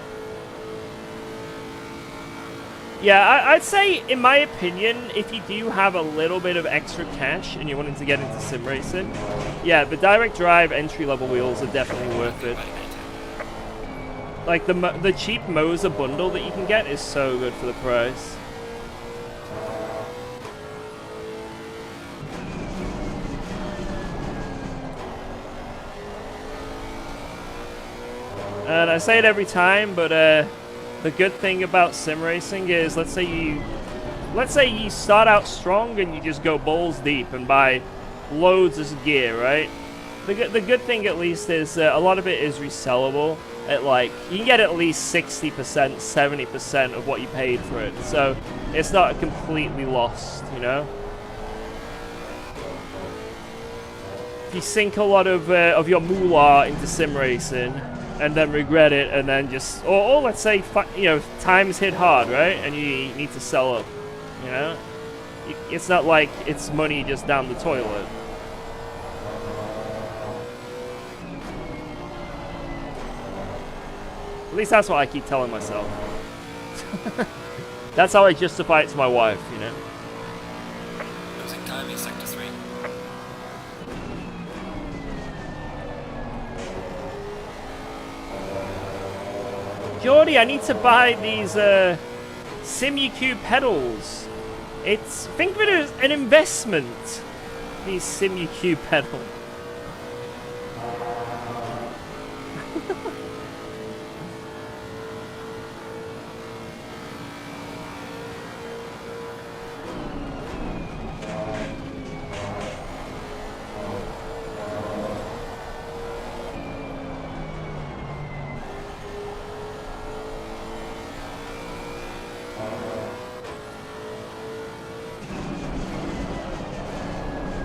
Yeah, I'd say, in my opinion, if you do have a little bit of extra cash and you're wanting to get into sim racing, yeah, the direct drive entry-level wheels are definitely worth it. Like, the cheap Moser bundle that you can get is so good for the price. And I say it every time, but the good thing about sim racing is, let's say you start out strong and you just go balls deep and buy loads of gear, right? The good thing at least is a lot of it is resellable. At like, you can get at least 60%, 70% of what you paid for it, so it's not completely lost, you know. If you sink a lot of your moolah into sim racing and then regret it, and then just, or let's say, you know, times hit hard, right, and you need to sell up, you know. It's not like it's money just down the toilet. At least that's what I keep telling myself. That's how I justify it to my wife, you know. Jordy, I need to buy these SimuQ pedals. Think of it as an investment. These SimuQ pedals.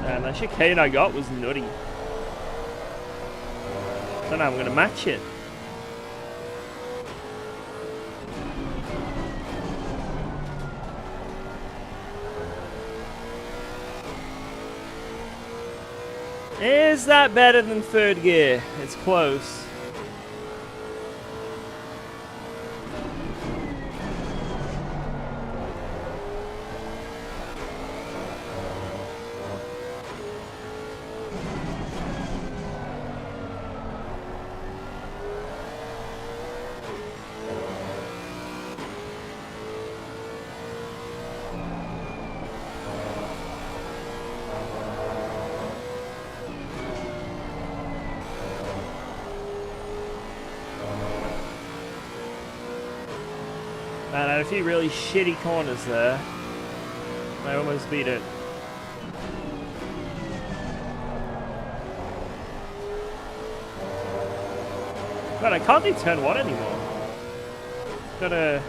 Man, that chicane I got was nutty. Don't know how I'm gonna match it. Is that better than third gear? It's close. Man, I had a few really shitty corners there. I almost beat it. God, I can't do turn 1 anymore. Got a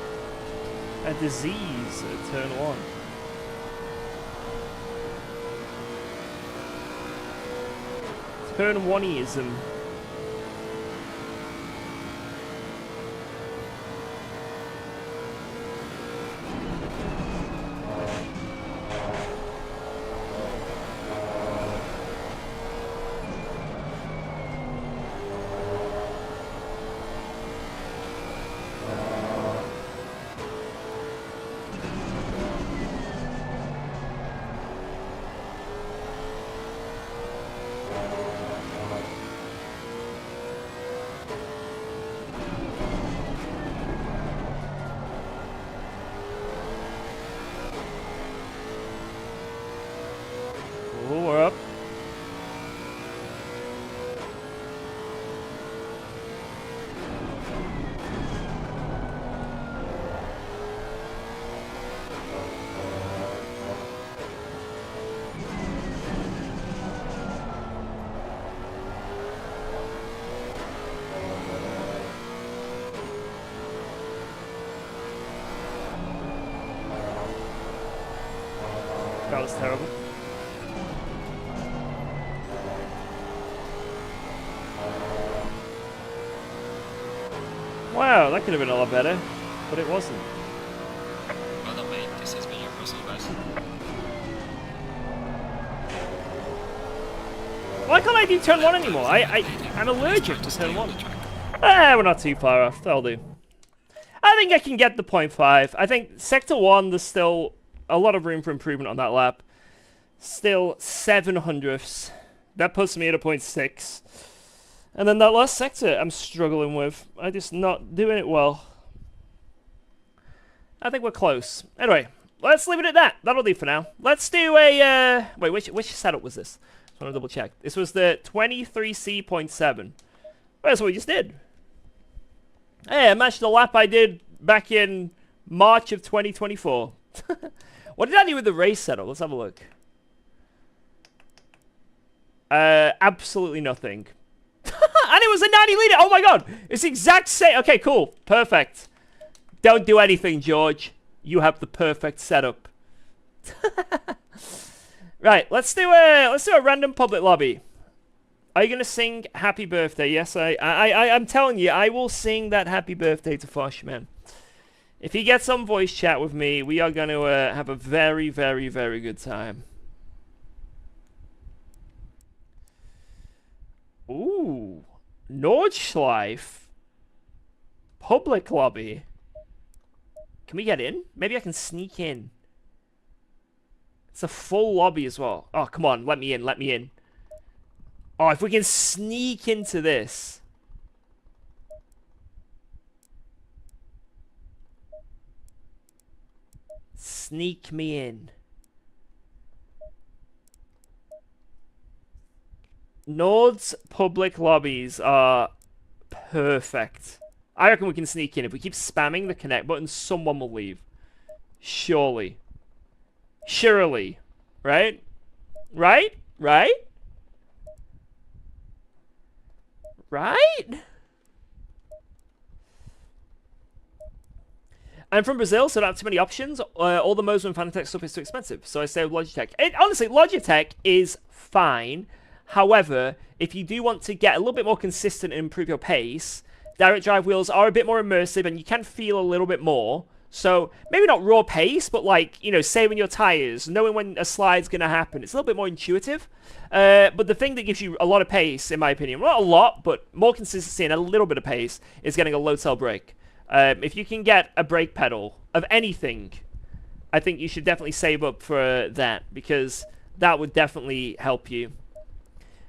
disease at turn 1. Turn 1-ism. Oh, we're up. That was terrible. Wow, that could have been a lot better, but it wasn't. Well done, mate. This has been your personal best. Why can't I do turn 1 anymore? I'm allergic to turn 1. We're not too far off. That'll do. I think I can get the 0.5. I think Sector 1, there's still a lot of room for improvement on that lap. Still 700ths. That puts me at a 0.6. And then that last sector I'm struggling with. I'm just not doing it well. I think we're close. Anyway, let's leave it at that. That'll do for now. Let's do a... wait, which setup was this? I want to double check. This was the 23C.7. Well, that's what we just did. Hey, I matched the lap I did back in March of 2024. What did I do with the race setup? Let's have a look. Absolutely nothing. And it was a 90 litre. Oh my god. It's the exact same. Okay, cool. Perfect. Don't do anything, George. You have the perfect setup. Right, let's do a random public lobby. Are you gonna sing Happy Birthday? Yes, I'm telling you, I will sing that Happy Birthday to Fosh, man. If he gets on voice chat with me, we are going to have a very, very, very good time. Ooh. Nordschleife. Public lobby. Can we get in? Maybe I can sneak in. It's a full lobby as well. Oh, come on. Let me in. Let me in. Oh, if we can sneak into this. Sneak me in. Nord's public lobbies are perfect. I reckon we can sneak in. If we keep spamming the connect button, someone will leave. Surely. Surely. Right? Right? Right? Right? I'm from Brazil, so I don't have too many options. All the Mozo and Fanatec stuff is too expensive, so I stay with Logitech. Honestly, Logitech is fine. However, if you do want to get a little bit more consistent and improve your pace, direct drive wheels are a bit more immersive and you can feel a little bit more. So maybe not raw pace, but like, you know, saving your tires, knowing when a slide's going to happen. It's a little bit more intuitive. But the thing that gives you a lot of pace, in my opinion, not a lot, but more consistency and a little bit of pace, is getting a low-tail brake. If you can get a brake pedal of anything, I think you should definitely save up for that, because that would definitely help you.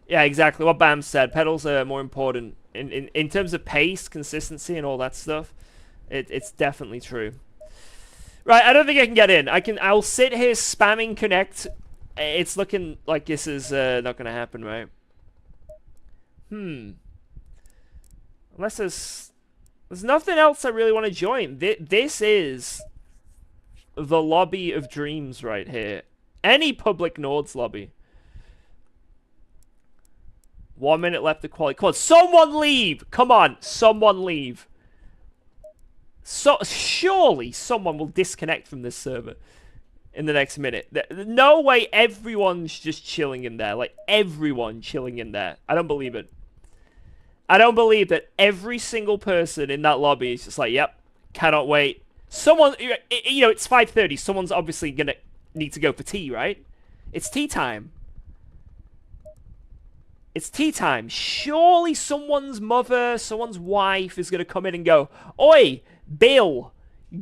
Yeah, exactly what Bam said. Pedals are more important in terms of pace, consistency, and all that stuff. It's definitely true. Right, I don't think I can get in. I'll sit here spamming connect. It's looking like this is not gonna happen, right? Unless there's nothing else I really want to join. This is the lobby of dreams right here. Any public Nords lobby. 1 minute left to quality. Come on, someone leave! Come on, someone leave. So surely someone will disconnect from this server in the next minute. No way everyone's just chilling in there. Like, everyone chilling in there. I don't believe it. I don't believe that every single person in that lobby is just like, yep, cannot wait. Someone, you know, it's 5:30. Someone's obviously going to need to go for tea, right? It's tea time. It's tea time. Surely someone's mother, someone's wife is going to come in and go, oi, Bill,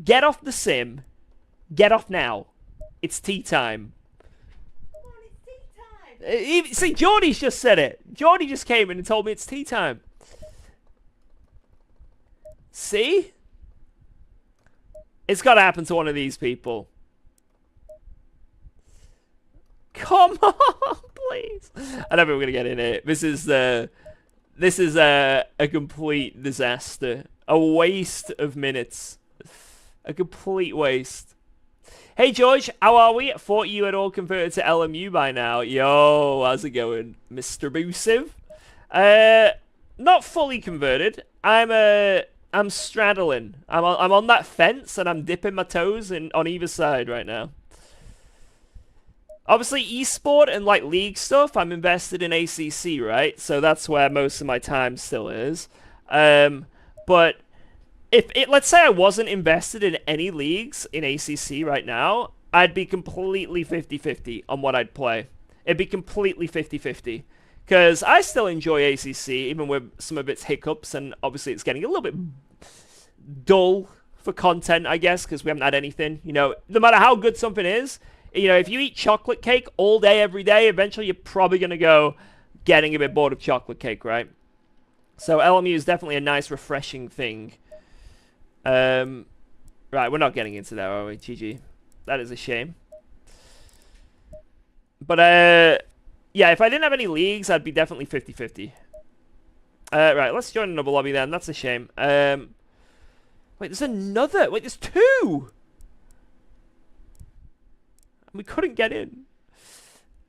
get off the sim. Get off now. It's tea time. Come on, it's tea time. See, Geordie's just said it. Geordie just came in and told me it's tea time. See? It's got to happen to one of these people. Come on, please. I don't think we're gonna get in it. This is a complete disaster. A waste of minutes. A complete waste. Hey George, how are we? Thought you had all converted to LMU by now. Yo, how's it going, Mr. Boosive? Not fully converted. I'm straddling. I'm on that fence and I'm dipping my toes on either side right now. Obviously, esport and like league stuff, I'm invested in ACC, right? So that's where most of my time still is. But let's say I wasn't invested in any leagues in ACC right now, I'd be completely 50-50 on what I'd play. It'd be completely 50-50. Because I still enjoy ACC, even with some of its hiccups, and obviously it's getting a little bit dull for content, I guess, because we haven't had anything. You know, no matter how good something is, you know, if you eat chocolate cake all day, every day, eventually you're probably going to go getting a bit bored of chocolate cake, right? So LMU is definitely a nice, refreshing thing. Right, we're not getting into that, are we? GG. That is a shame. But, yeah, if I didn't have any leagues, I'd be definitely 50-50. Right, let's join another lobby then. That's a shame. Wait, there's another. Wait, there's two! We couldn't get in.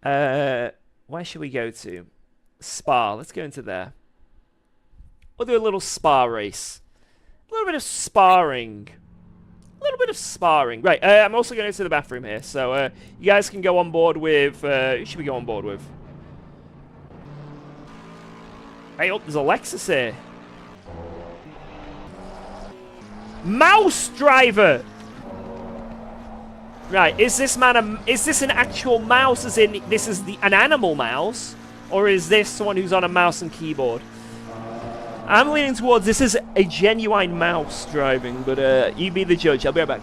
Where should we go to? Spa. Let's go into there. We'll do a little spa race. A little bit of sparring. A little bit of sparring. Right, I'm also going to the bathroom here. So, you guys can go on board with... who should we go on board with? Hey, oh, there's a Lexus here. Mouse driver! Right, is this man is this an actual mouse, as in this is an animal mouse? Or is this someone who's on a mouse and keyboard? I'm leaning towards this is a genuine mouse driving, but you be the judge. I'll be right back.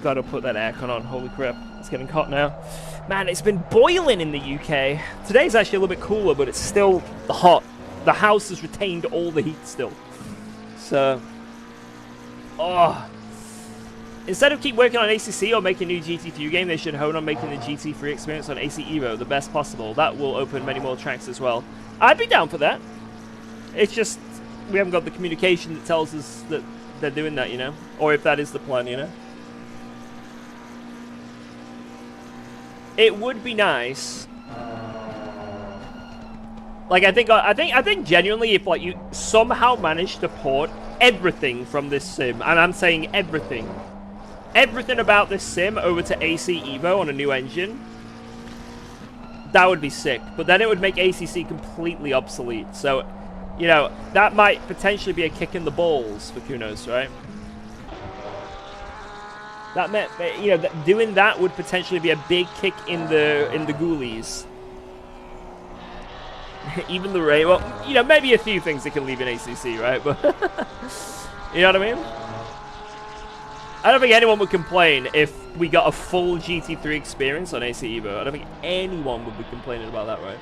Gotta put that aircon on. Holy crap. It's getting hot now. Man, it's been boiling in the UK. Today's actually a little bit cooler, but it's still hot. The house has retained all the heat still. So... Oh... Instead of keep working on ACC or making a new GT3 game, they should hone on making the GT3 experience on AC Evo the best possible. That will open many more tracks as well. I'd be down for that. It's just, we haven't got the communication that tells us that they're doing that, you know? Or if that is the plan, you know? It would be nice. Like, I think genuinely, if like you somehow managed to port everything from this sim, and I'm saying everything about this sim over to AC Evo on a new engine, that would be sick. But then it would make ACC completely obsolete. So, you know, that might potentially be a kick in the balls for Kunos, right? That meant, you know, doing that would potentially be a big kick in the ghoulies. Even the rain, well, you know, maybe a few things they can leave in ACC, right? But you know what I mean? I don't think anyone would complain if we got a full GT3 experience on AC Evo. I don't think anyone would be complaining about that, right?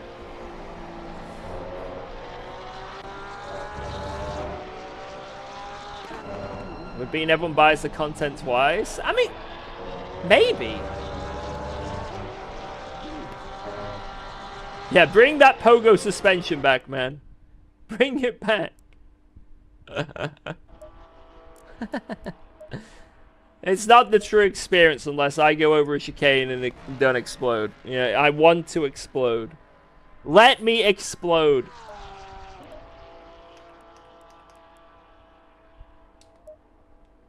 Would being everyone buys the content twice? I mean, maybe. Yeah, bring that pogo suspension back, man. Bring it back. It's not the true experience unless I go over a chicane and it don't explode. Yeah, I want to explode. Let me explode.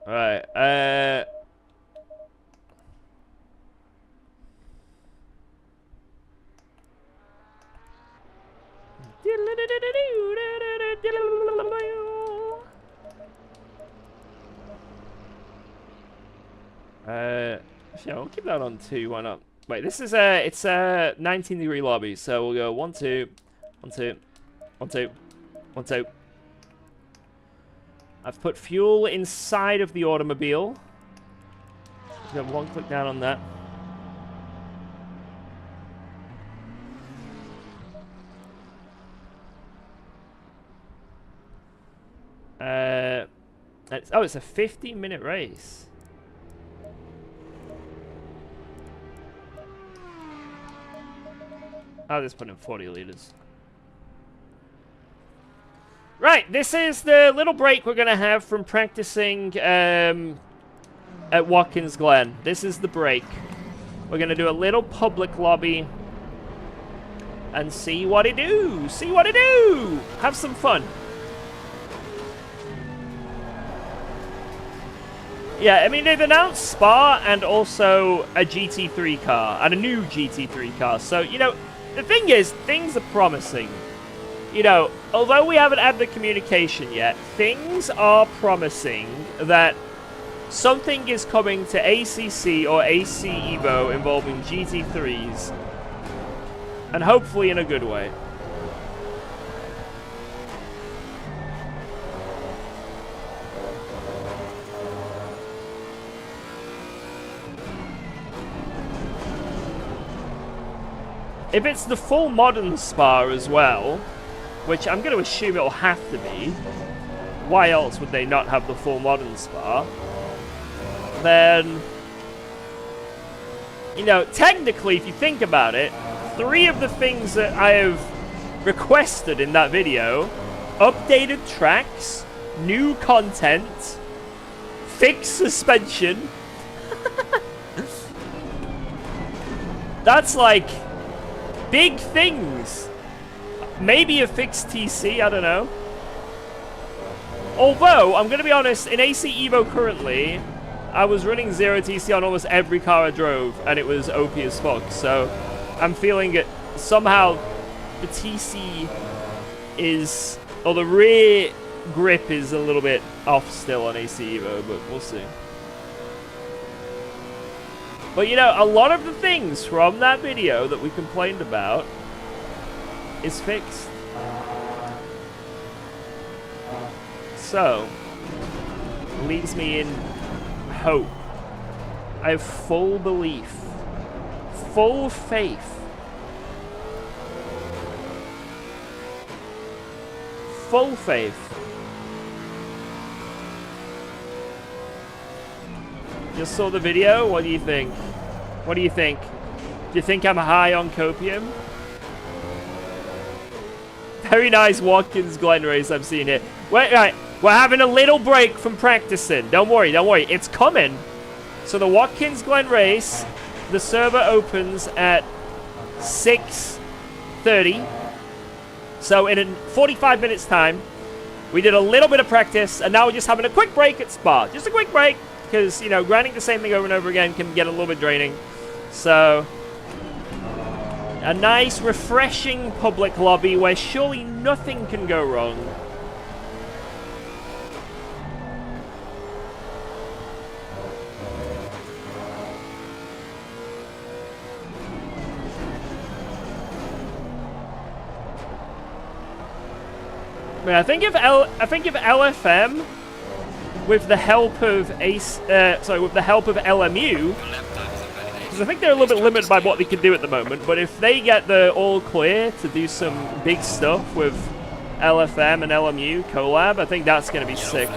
Alright, yeah, we'll keep that on 2, why not? Wait, this is it's a 19-degree lobby, so we'll go 1, 2, 1, 2, 1, 2, 1, 2. I've put fuel inside of the automobile. Just have one click down on that. Oh, it's a 15-minute race. I'll just put in 40 liters. Right, this is the little break we're going to have from practicing at Watkins Glen. This is the break. We're going to do a little public lobby and see what it do. See what it do. Have some fun. Yeah, I mean, they've announced Spa and also a GT3 car and a new GT3 car. So, you know, the thing is, things are promising. You know, although we haven't had the communication yet, things are promising that something is coming to ACC or AC Evo involving GT3s. And hopefully in a good way. If it's the full modern Spa as well, which I'm going to assume it'll have to be, why else would they not have the full modern Spa? Then, you know, technically, if you think about it, 3 of the things that I have requested in that video, updated tracks, new content, fixed suspension, that's like big things. Maybe a fixed TC, I don't know. Although, I'm going to be honest, in AC Evo currently, I was running 0 TC on almost every car I drove, and it was OP as fuck. So, I'm feeling it somehow the TC is, or the rear grip is a little bit off still on AC Evo, but we'll see. But you know, a lot of the things from that video that we complained about is fixed. So, leaves me in hope I have full belief, full faith, full faith. Just saw the video. What do you think? What do you think? Do you think I'm high on copium? Very nice Watkins Glen race I'm seeing here. Wait, right. We're having a little break from practicing. Don't worry, don't worry. It's coming. So the Watkins Glen race, the server opens at 6:30. So in 45 minutes time, we did a little bit of practice, and now we're just having a quick break at Spa. Just a quick break, because, you know, grinding the same thing over and over again can get a little bit draining. So, a nice, refreshing public lobby where surely nothing can go wrong. I think if LFM, with the help of with the help of LMU, because I think they're a little bit limited by what they can do at the moment, but if they get the all clear to do some big stuff with LFM and LMU collab, I think that's going to be sick.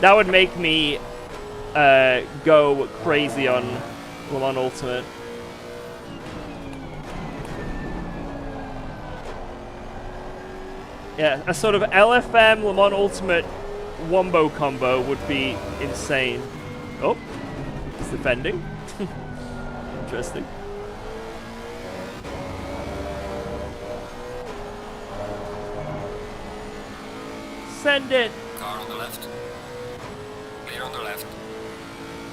That would make me go crazy on Le Mans Ultimate. Yeah, a sort of LFM Le Mans Ultimate wombo combo would be insane. Oh, it's defending. Interesting. Send it. Car on the left. Clear on the left.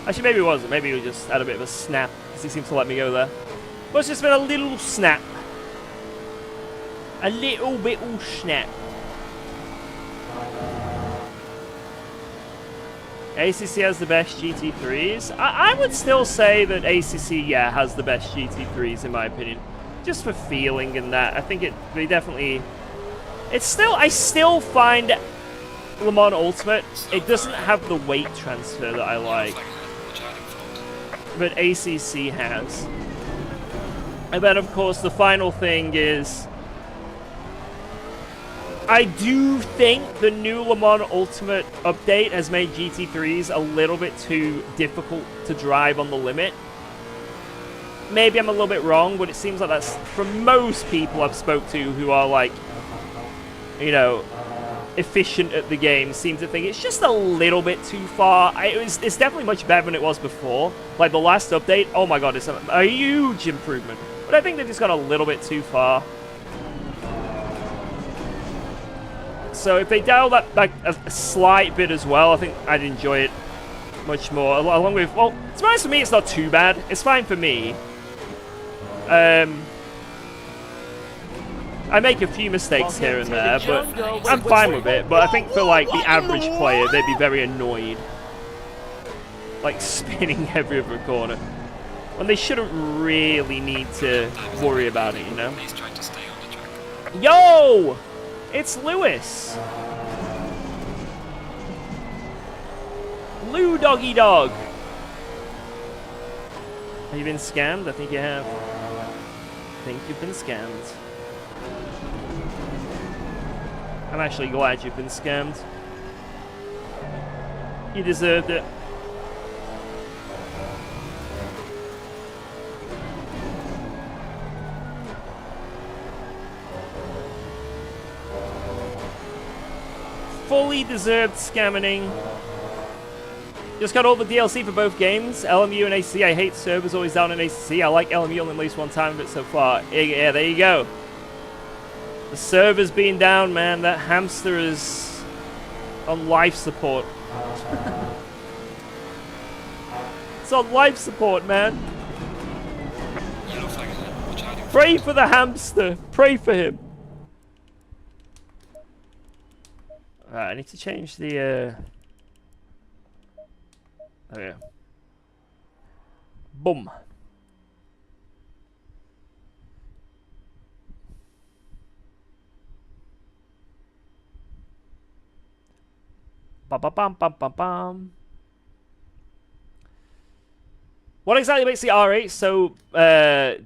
Actually, maybe it wasn't. Maybe he just had a bit of a snap, because he seems to let me go there. Well, it's just been a little snap. A little bit of snap. ACC has the best GT3s. I would still say that ACC, yeah, has the best GT3s in my opinion. Just for feeling and that. I think they definitely... I still find Le Mans Ultimate, it doesn't have the weight transfer that I like. But ACC has. And then, of course, the final thing is... I do think the new Le Mans Ultimate update has made GT3s a little bit too difficult to drive on the limit. Maybe I'm a little bit wrong, but it seems like that's, for most people I've spoke to who are like, you know, efficient at the game, seem to think it's just a little bit too far. It's definitely much better than it was before. Like the last update, oh my god, it's a huge improvement. But I think they've just got a little bit too far. So if they dial that back a slight bit as well, I think I'd enjoy it much more. Along with, well, to be honest, for me, it's not too bad. It's fine for me. I make a few mistakes here and there, but I'm fine with it. But I think for like the average player, they'd be very annoyed, like spinning every other corner, when they shouldn't really need to worry about it, you know? Please try to stay on the track. Yo! It's Lewis! Lou Doggy Dog! Have you been scammed? I think you have. I think you've been scammed. I'm actually glad you've been scammed. You deserved it. Fully deserved scamming. Just got all the DLC for both games, LMU and ACC. I hate servers always down in ACC. I like LMU on at least one time of it so far. Yeah, there you go. The server's been down, man. That hamster is on life support. It's on life support, man. Yellow flag ahead. Watch out. Pray for the hamster. Pray for him. Alright, I need to change the, oh yeah. Boom. Bam, bam, bam, bam, bam, bam. What exactly makes the R8 so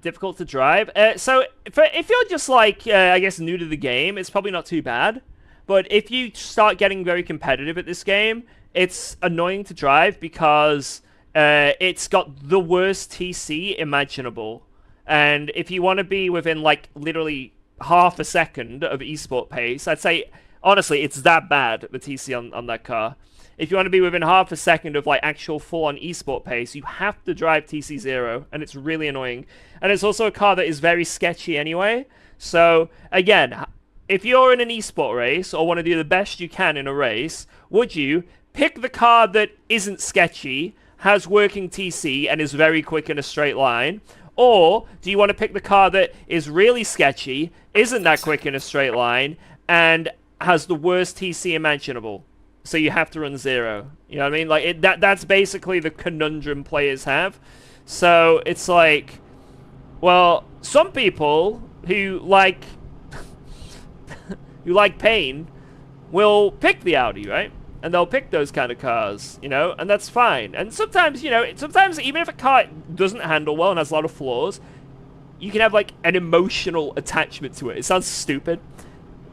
difficult to drive? So if you're just like, I guess, new to the game, it's probably not too bad. But if you start getting very competitive at this game, it's annoying to drive because it's got the worst TC imaginable. And if you want to be within, like, literally half a second of esport pace, I'd say, honestly, it's that bad, the TC on that car. If you want to be within half a second of like actual full-on esport pace, you have to drive TC0, and it's really annoying. And it's also a car that is very sketchy anyway. So again, if you're in an esport race or want to do the best you can in a race, would you pick the car that isn't sketchy, has working TC, and is very quick in a straight line? Or do you want to pick the car that is really sketchy, isn't that quick in a straight line, and has the worst TC imaginable? So you have to run 0. You know what I mean? Like that's basically the conundrum players have. So it's like, well, some people who like pain will pick the Audi, right? And they'll pick those kind of cars, you know, and that's fine. And sometimes, you know, sometimes even if a car doesn't handle well and has a lot of flaws, you can have like an emotional attachment to it. It sounds stupid.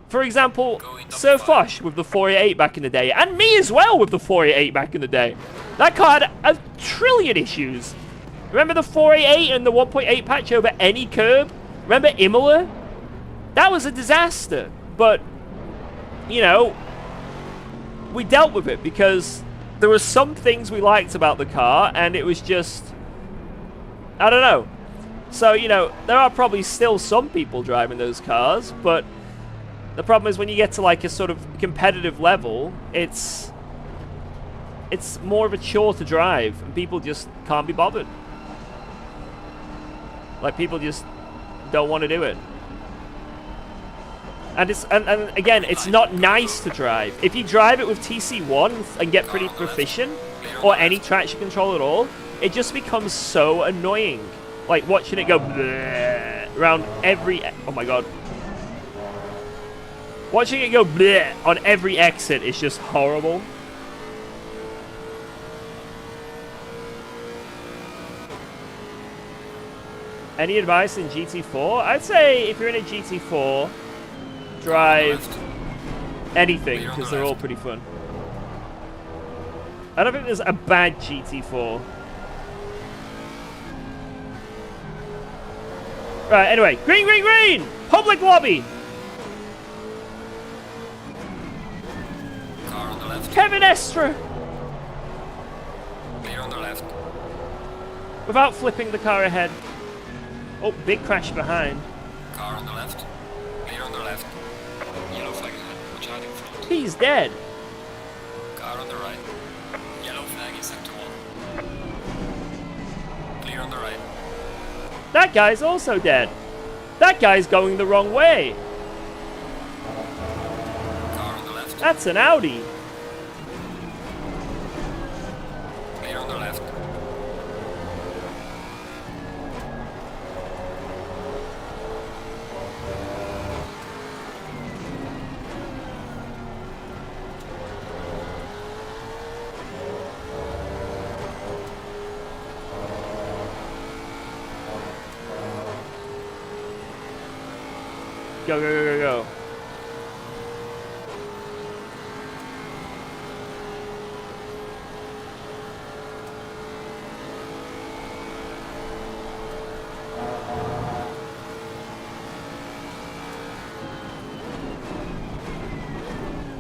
For example, Sir Fosh with the 488 back in the day, and me as well with the 488 back in the day. That car had a trillion issues. Remember the 488 and the 1.8 patch over any curb? Remember Imola? That was a disaster. But, you know, we dealt with it because there were some things we liked about the car, and it was just, I don't know. So, you know, there are probably still some people driving those cars, but the problem is when you get to like a sort of competitive level, it's more of a chore to drive, and people just can't be bothered. Like, people just don't want to do it. And it's and again, it's not nice to drive. If you drive it with TC1 and get pretty proficient, or any traction control at all, it just becomes so annoying. Like watching it go bleh around every, oh my god. Watching it go bleh on every exit is just horrible. Any advice in GT4? I'd say if you're in a GT4, drive anything, because they're all pretty fun. I don't think there's a bad GT4. Right, anyway. Green, green, green! Public lobby! Car on the left. Kevin Estra! Clear on the left. Without flipping the car ahead. Oh, big crash behind. Car on the left. Clear on the left. Yellow flag ahead. Watch out in front. He's dead. Car on the right. Yellow flag in sector 1. Clear on the right. That guy's also dead. That guy's going the wrong way. Car on the left. That's an Audi. Clear on the left. Go, go, go, go, go.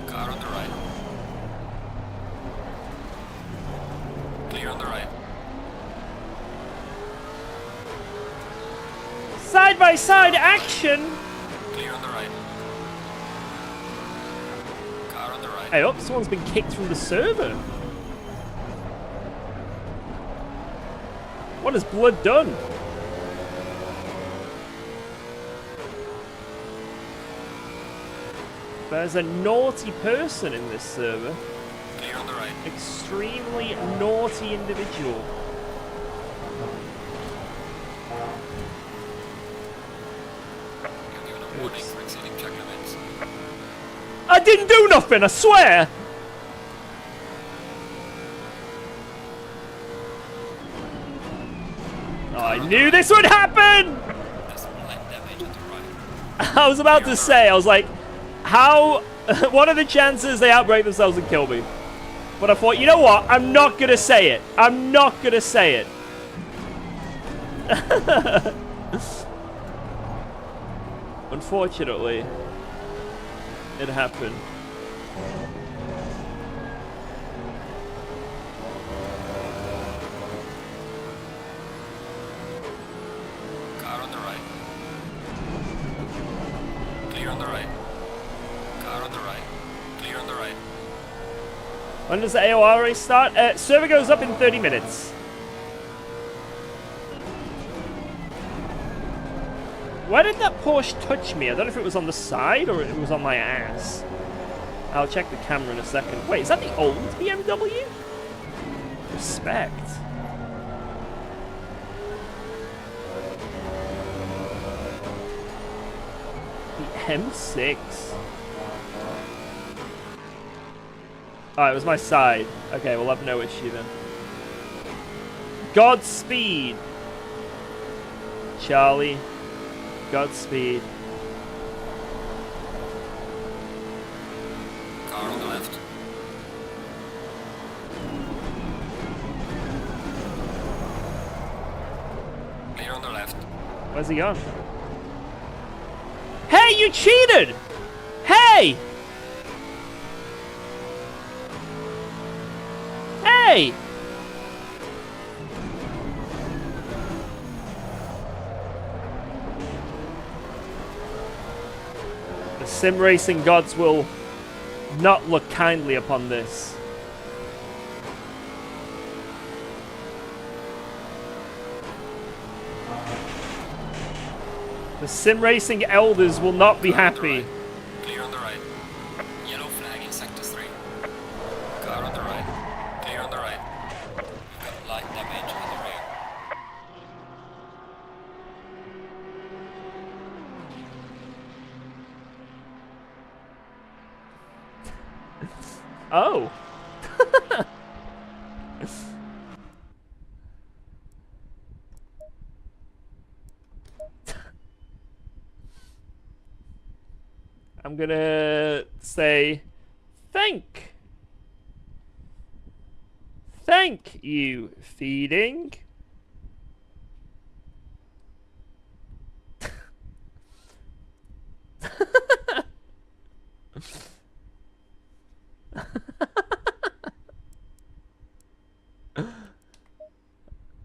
Car on the right. Clear on the right. Side by side action. Clear on the right. Car on the right. Hey, oh, someone's been kicked from the server. What has Blood done? There's a naughty person in this server. Clear on the right. Extremely naughty individual. You're given a warning for exceeding track limits. I didn't do nothing, I swear! I knew this would happen! There's some light damage on the right. I was about to say, I was like, how... what are the chances they outbreak themselves and kill me? But I thought, you know what? I'm not gonna say it. I'm not gonna say it. Unfortunately, it happened. Car on the right. Clear on the right. Car on the right. Clear on the right. When does the AOR race start? Server goes up in 30 minutes. Where did that Porsche touch me? I don't know if it was on the side or it was on my ass. I'll check the camera in a second. Wait, is that the old BMW? Respect. The M6. Oh, it was my side. Okay, we'll have no issue then. Godspeed, Charlie. Godspeed. Car on the left. Clear on the left. Where's he gone? Hey, you cheated! Hey! Hey! The sim racing gods will not look kindly upon this. The sim racing elders will not be happy. Clear on the right. Yellow flag in sector 3. Car on the right. Clear on the right. We've got light damage on the rear. Oh. I'm gonna say thank you, feeding.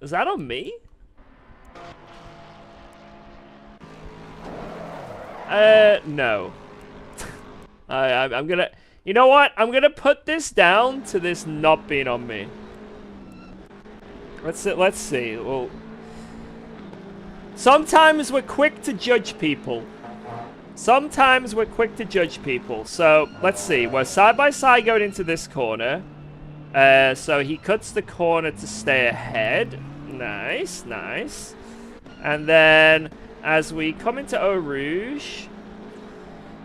Is that on me? No. I'm gonna... You know what? I'm gonna put this down to this not being on me. Let's see. Well, sometimes we're quick to judge people. Sometimes we're quick to judge people. So, let's see. We're side by side going into this corner. So he cuts the corner to stay ahead. Nice, nice. And then, as we come into Eau Rouge,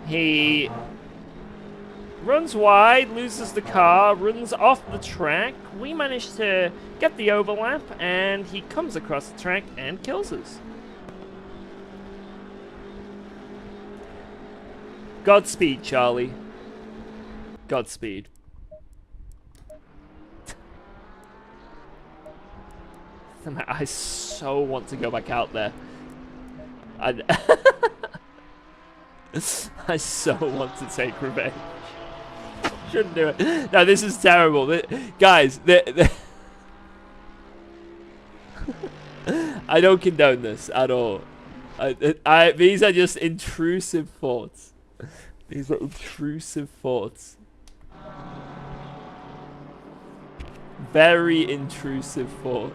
he runs wide, loses the car, runs off the track. We manage to get the overlap, and he comes across the track and kills us. Godspeed, Charlie. Godspeed. I so want to go back out there. I so want to take revenge. Shouldn't do it. No, this is terrible. Guys, I don't condone this at all. These are just intrusive thoughts. These are intrusive thoughts. Very intrusive thoughts.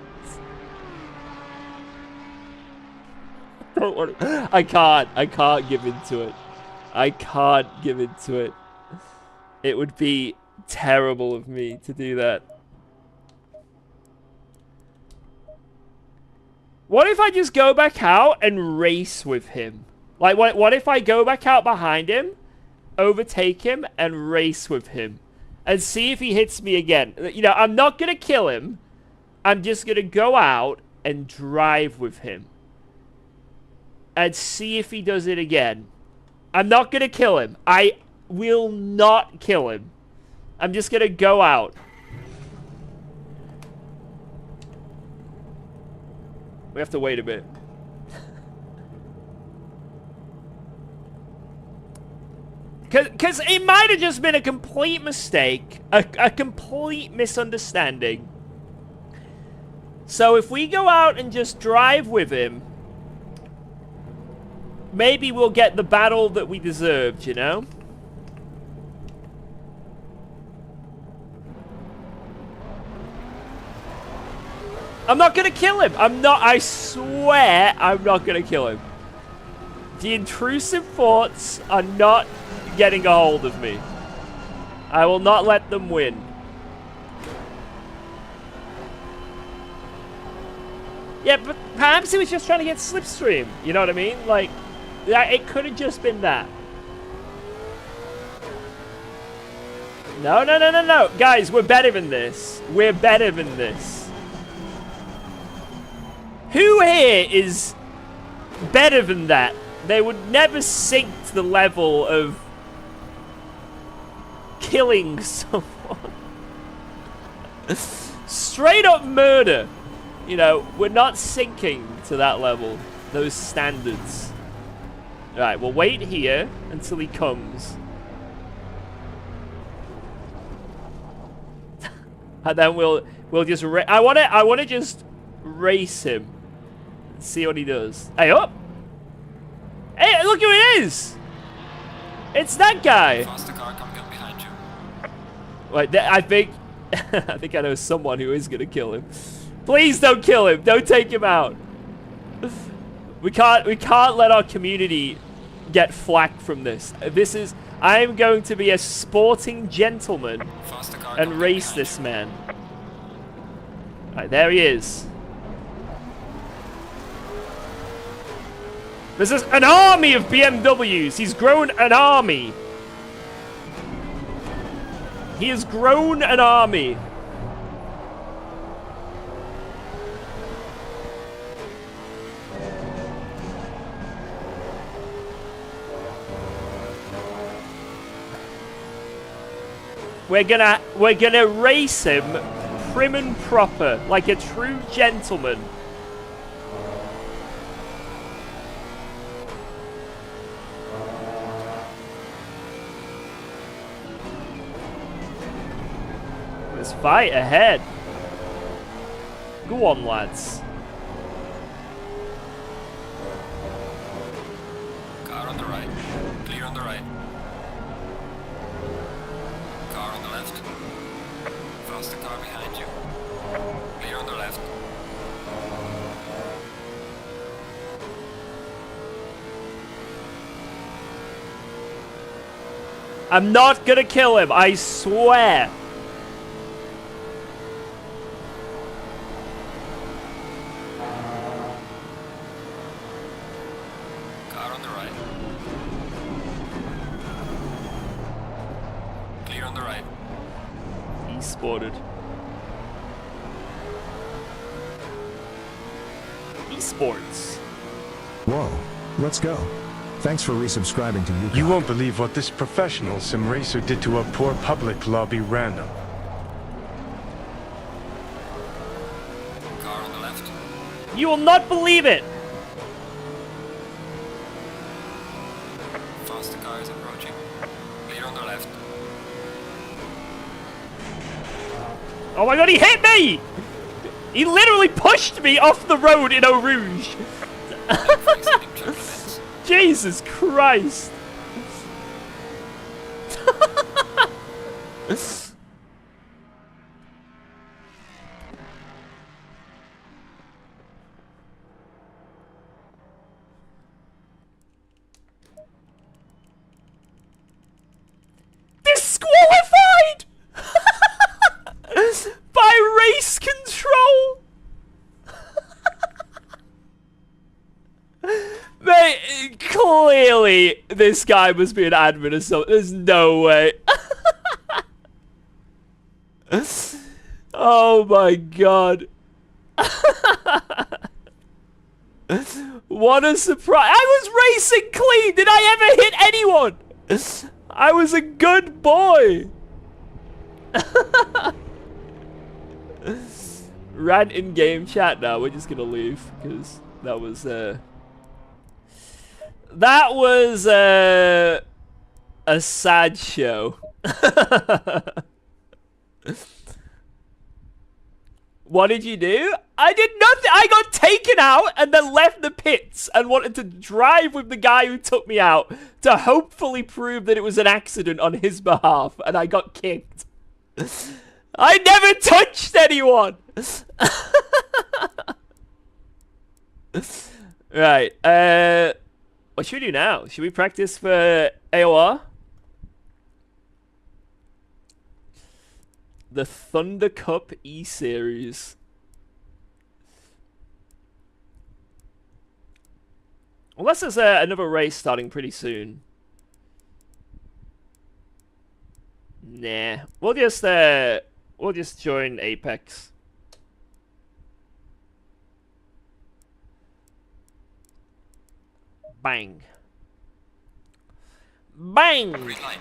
I can't give into it. I can't give into it. It would be terrible of me to do that. What if I just go back out and race with him? Like, what if I go back out behind him, overtake him, and race with him? And see if he hits me again. You know, I'm not going to kill him. I'm just going to go out and drive with him and see if he does it again. I'm not gonna kill him. I will not kill him. I'm just gonna go out. We have to wait a bit. Because it might have just been a complete mistake. A complete misunderstanding. So if we go out and just drive with him, maybe we'll get the battle that we deserved, you know? I'm not gonna kill him. I'm not, I swear I'm not gonna kill him. The intrusive thoughts are not getting a hold of me. I will not let them win. Yeah, but perhaps he was just trying to get slipstream. You know what I mean? Like, it could have just been that. No, no, no, no, no. Guys, we're better than this. We're better than this. Who here is better than that? They would never sink to the level of killing someone. Straight up murder. You know, we're not sinking to that level. Those standards. Alright, we'll wait here until he comes. And then we'll just I wanna just race him. See what he does. Hey, up! Hey, look who it is! It's that guy! Faster car coming up behind you. Wait, I think... I think I know someone who is gonna kill him. Please don't kill him! Don't take him out! We can't let our community get flack from this. This is... I am going to be a sporting gentleman and race this man. Alright, there he is. This is an army of BMWs. He's grown an army. He has grown an army. We're gonna race him prim and proper, like a true gentleman. There's fight ahead. Go on, lads. Car on the right. Clear on the right. Car on the left. Faster car behind you. Clear on the left. I'm not gonna kill him, I swear. Car on the right. Clear on the right. He spotted. Esports. Whoa, let's go. Thanks for resubscribing to UKOG. You won't believe what this professional sim racer did to a poor public lobby random. Car on the left. You will not believe it. Faster car is approaching. Clear on the left. Oh my god, he hit me! He literally pushed me off the road in Eau Rouge. Jesus Christ. Disqualified! By race control! Mate, clearly this guy must be an admin or something. There's no way. Oh my god. What a surprise. I was racing clean. Did I ever hit anyone? I was a good boy. Rant in game chat now. We're just gonna leave because that was a sad show. What did you do? I did nothing. I got taken out and then left the pits and wanted to drive with the guy who took me out to hopefully prove that it was an accident on his behalf, and I got kicked. I never touched anyone. Right. What should we do now? Should we practice for AOR? The Thunder Cup E-Series. Unless there's another race starting pretty soon. Nah. We'll just join Apex. Bang. Bang! Green light.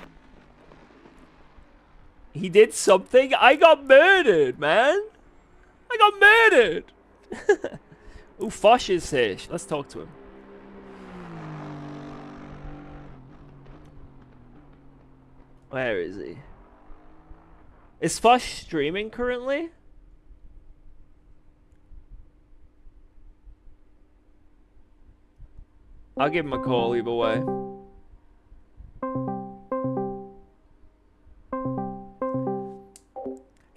He did something? I got murdered, man. I got murdered. Ooh, Fosh is here. Let's talk to him. Where is he? Is Fosh streaming currently? I'll give him a call either way.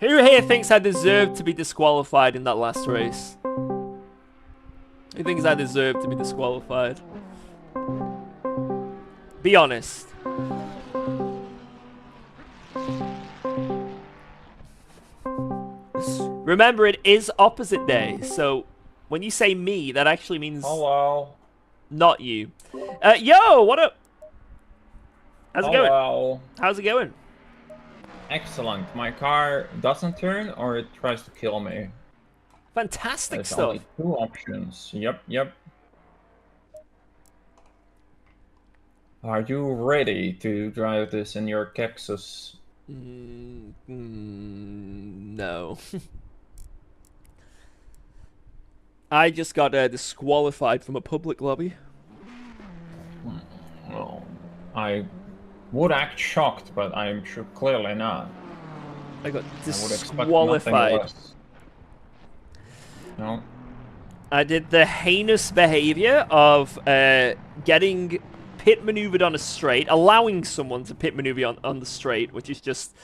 Who here thinks I deserved to be disqualified in that last race? Who thinks I deserved to be disqualified? Be honest. Remember, it is opposite day, so when you say me, that actually means Hello. not you. Yo, what up? How's it going? Hello. How's it going? Excellent. My car doesn't turn or it tries to kill me. Fantastic There's stuff. only two options. Yep. Are you ready to drive this in your Kexus? No. I just got disqualified from a public lobby. Well, I would act shocked, but I'm sure clearly not. I got I would expect nothing disqualified. less. No. I did the heinous behavior of getting pit maneuvered on a straight, allowing someone to pit maneuver on the straight, which is just,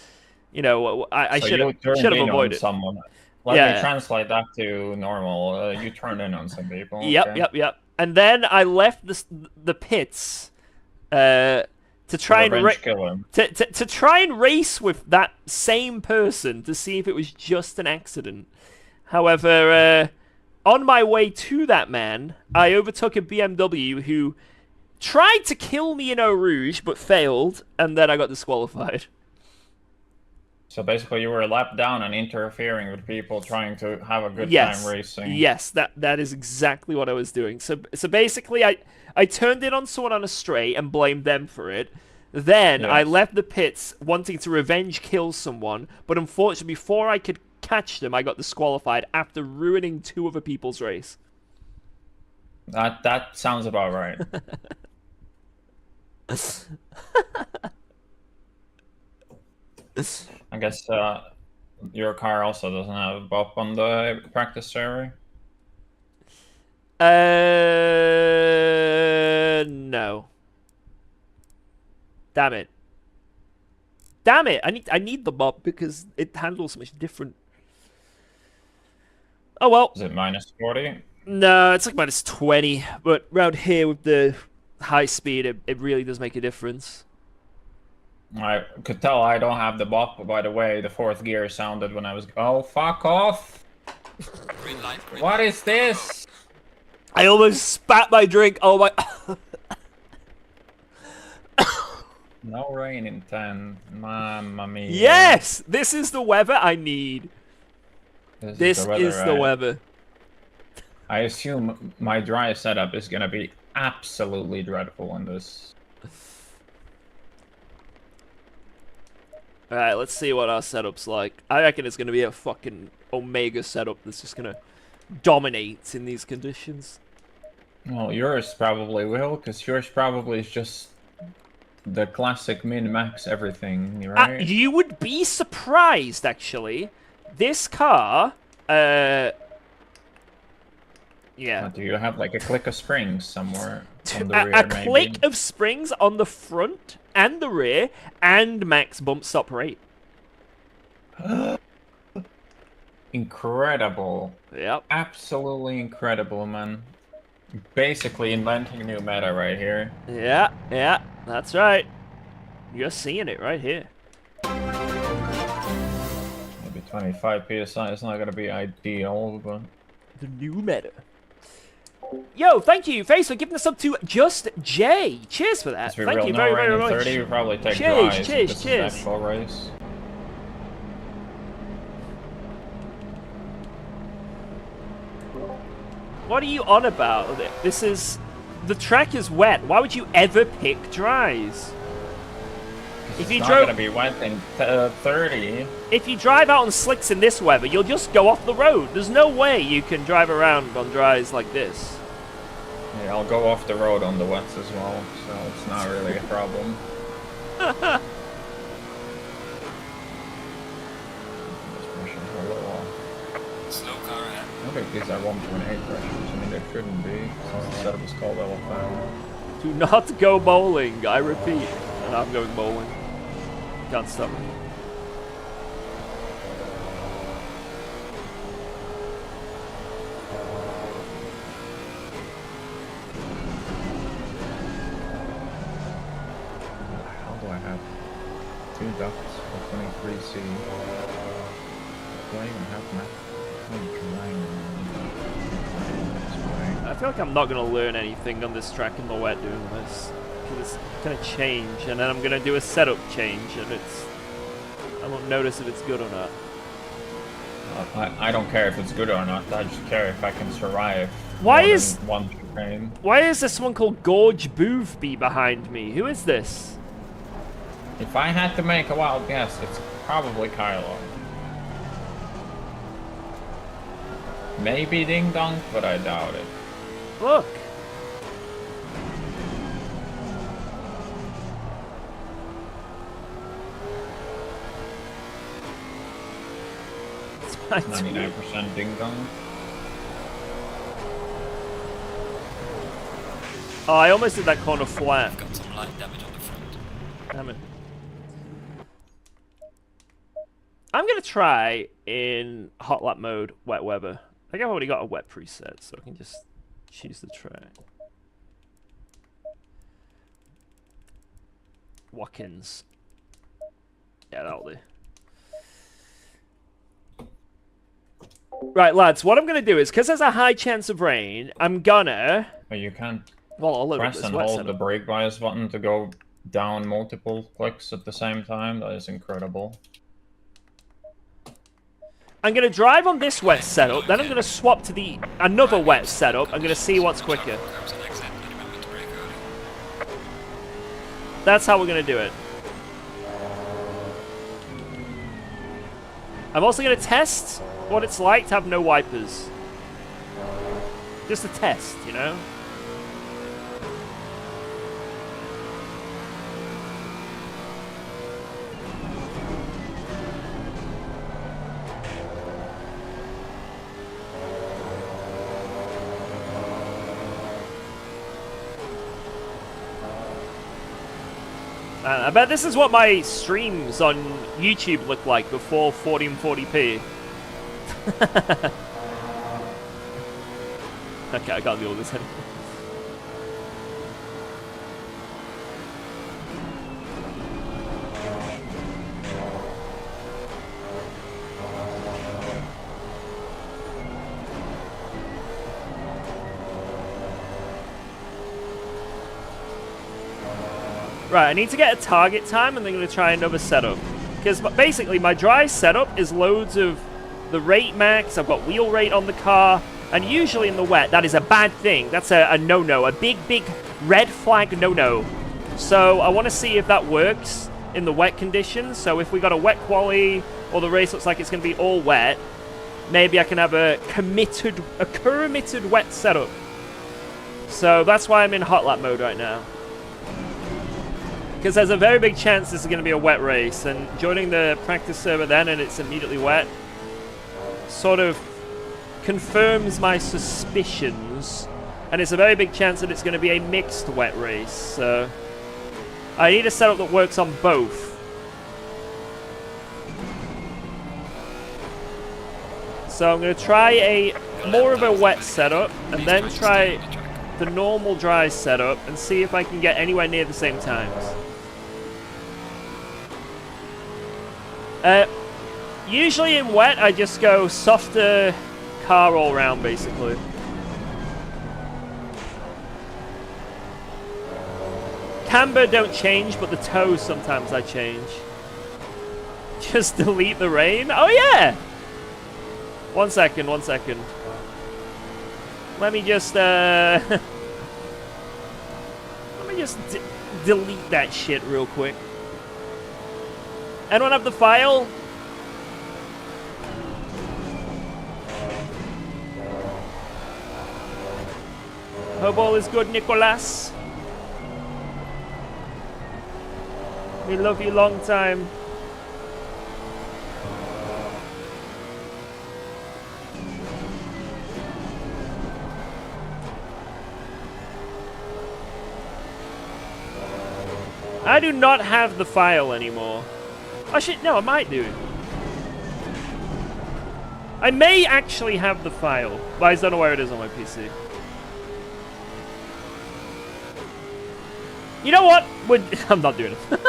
you know, I So should you have turned in on avoided. someone. Let Yeah. me translate that to normal. You turned in on some people. Yep, okay? yep. And then I left the pits to try and Revenge killer. to try and race with that same person to see if it was just an accident. However, on my way to that man, I overtook a BMW who tried to kill me in Eau Rouge but failed, and then I got disqualified. So basically, you were lapped down and interfering with people trying to have a good Yes, time racing. yes, that is exactly what I was doing. So basically, I turned in on someone on a straight and blamed them for it. Then I Yes. left the pits wanting to revenge kill someone, but unfortunately, before I could catch them, I got disqualified after ruining two other people's race. That sounds about right. I guess your car also doesn't have a bop on the practice server. No. Damn it. Damn it! I need the bop because it handles so much different. Oh well. Is it minus 40? No, it's like minus 20. But around here with the high speed, it really does make a difference. I could tell I don't have the bop. By the way, the fourth gear sounded when I was. Oh, fuck off! Green light. Green What light. is this? I almost spat my drink. Oh my. No rain in 10. Mamma mia. Yes! This is the weather I need. This weather, is the right? weather. I assume my dry setup is gonna be absolutely dreadful on this. Alright, let's see what our setup's like. I reckon it's gonna be a fucking Omega setup that's just gonna dominate in these conditions. Well, yours probably will, because yours probably is just the classic min-max everything, right? You would be surprised, actually. This car, yeah. Do you have like a click of springs somewhere on the rear, A maybe? click of springs on the front and the rear, and max bump stop rate. Incredible. Yep. Absolutely incredible, man. Basically inventing a new meta right here. Yeah, yeah, that's right. You're seeing it right here. Maybe 25 PSI is not going to be ideal, but... The new meta. Yo, thank you, Face, for giving us up to Just J. Cheers for that. Thank you very, very much. 30, we probably take Cheers, drives cheers, if this cheers. is actual race. What are you on about? This is... The track is wet. Why would you ever pick dries? If you It's not drove... going to be wet in 30. If you drive out on slicks in this weather, you'll just go off the road. There's no way you can drive around on dries like this. Yeah, I'll go off the road on the wets as well, so it's not really a problem. Just pushing for a little while. Slow car ahead. I don't think these are 1.8 pressures. I mean, they shouldn't be, since the setup is called LFM. Do not go bowling, I repeat. And I'm going bowling. Can't stop me. How do I have 2 ducts for 23C? Do I even have math? I feel like I'm not going to learn anything on this track in the wet doing this. Because it's going to change, and then I'm going to do a setup change, and I won't notice if it's good or not. I don't care if it's good or not, I just care if I can survive. Why more is- than one chicane. Why is this one called Gorge Boothby behind me? Who is this? If I had to make a wild guess, it's probably Kylo. Maybe Ding Dong, but I doubt it. Look. It's my tweet. 99% Ding Dong. Oh, I almost did that corner flat. Got some light damage on the front. Damn it. I'm gonna try in hot lap mode, wet weather. I think I've already got a wet preset, so I can just choose the track. Watkins. Yeah, that'll do. Right, lads, what I'm gonna do is, because there's a high chance of rain, I'm gonna... But you can't Well, I'll load up press this and wet hold the setup. brake bias button to go down multiple clicks at the same time. That is incredible. I'm gonna drive on this wet setup, then I'm gonna swap to the another wet setup. I'm gonna see what's quicker. Curbs and exit, and remember to brake early. That's how we're gonna do it. I'm also gonna test what it's like to have no wipers. Just a test, you know? I bet this is what my streams on YouTube look like before 1440p. Okay, I can't do all this anymore. Right, I need to get a target time and then I'm going to try another setup. Because basically my dry setup is loads of the rate max, I've got wheel rate on the car, And usually in the wet, that is a bad thing. That's a no-no, a big, big red flag no-no. So I want to see if that works in the wet conditions. So if we got a wet quali, or the race looks like it's going to be all wet, maybe I can have a committed wet setup. So that's why I'm in hot lap mode right now. Because there's a very big chance this is going to be a wet race, and joining the practice server then and it's immediately wet sort of confirms my suspicions, and it's a very big chance that it's going to be a mixed wet race. So I need a setup that works on both. So I'm going to try a more of a wet setup, and then try the normal dry setup, and see if I can get anywhere near the same times. Usually in wet, I just go softer car all round, basically. Camber don't change, but the toes sometimes I change. Just delete the rain? Oh yeah! 1 second, 1 second. Let me just, delete that shit real quick. Anyone have the file? Hope all is good, Nicholas. We love you long time. I do not have the file anymore. Oh shit, no, I might do. I may actually have the file, but I just don't know where it is on my PC. You know what? I'm not doing it.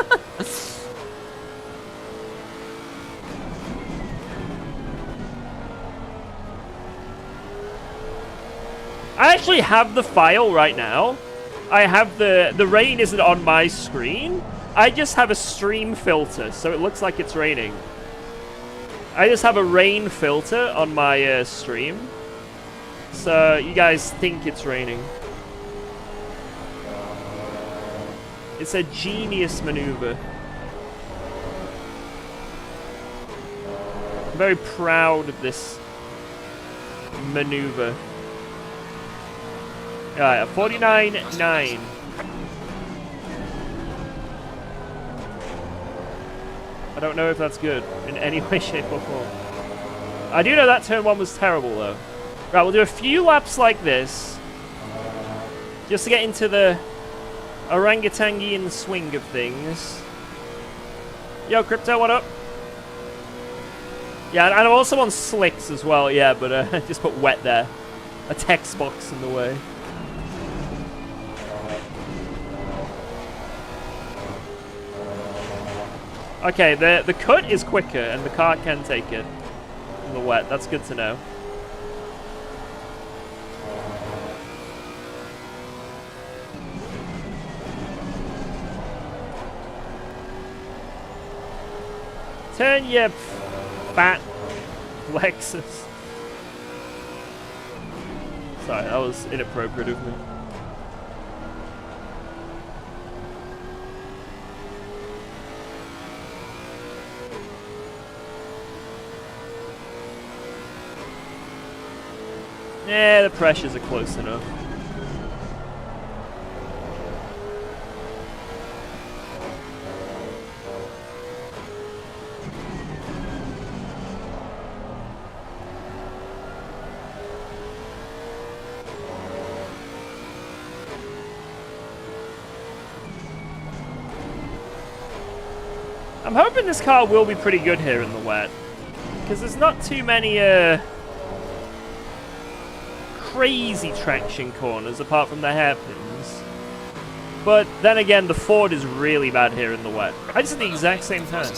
I actually have the file right now. I have the rain isn't on my screen. I just have a stream filter, so it looks like it's raining. I just have a rain filter on my stream, so you guys think it's raining. It's a genius maneuver. I'm very proud of this maneuver. Alright, 49.9. I don't know if that's good in any way, shape, or form. I do know that turn 1 was terrible, though. Right, we'll do a few laps like this, just to get into the orangutangian swing of things. Yo, Crypto, what up? Yeah, and I'm also on slicks as well, yeah, but I just put wet there. A text box in the way. Okay, the cut is quicker, and the car can take it in the wet. That's good to know. Turn your fat Lexus. Sorry, that was inappropriate of me. Yeah, the pressures are close enough. I'm hoping this car will be pretty good here in the wet, because there's not too many crazy traction corners apart from the hairpins. But then again, the Ford is really bad here in the wet. I just at the exact same time.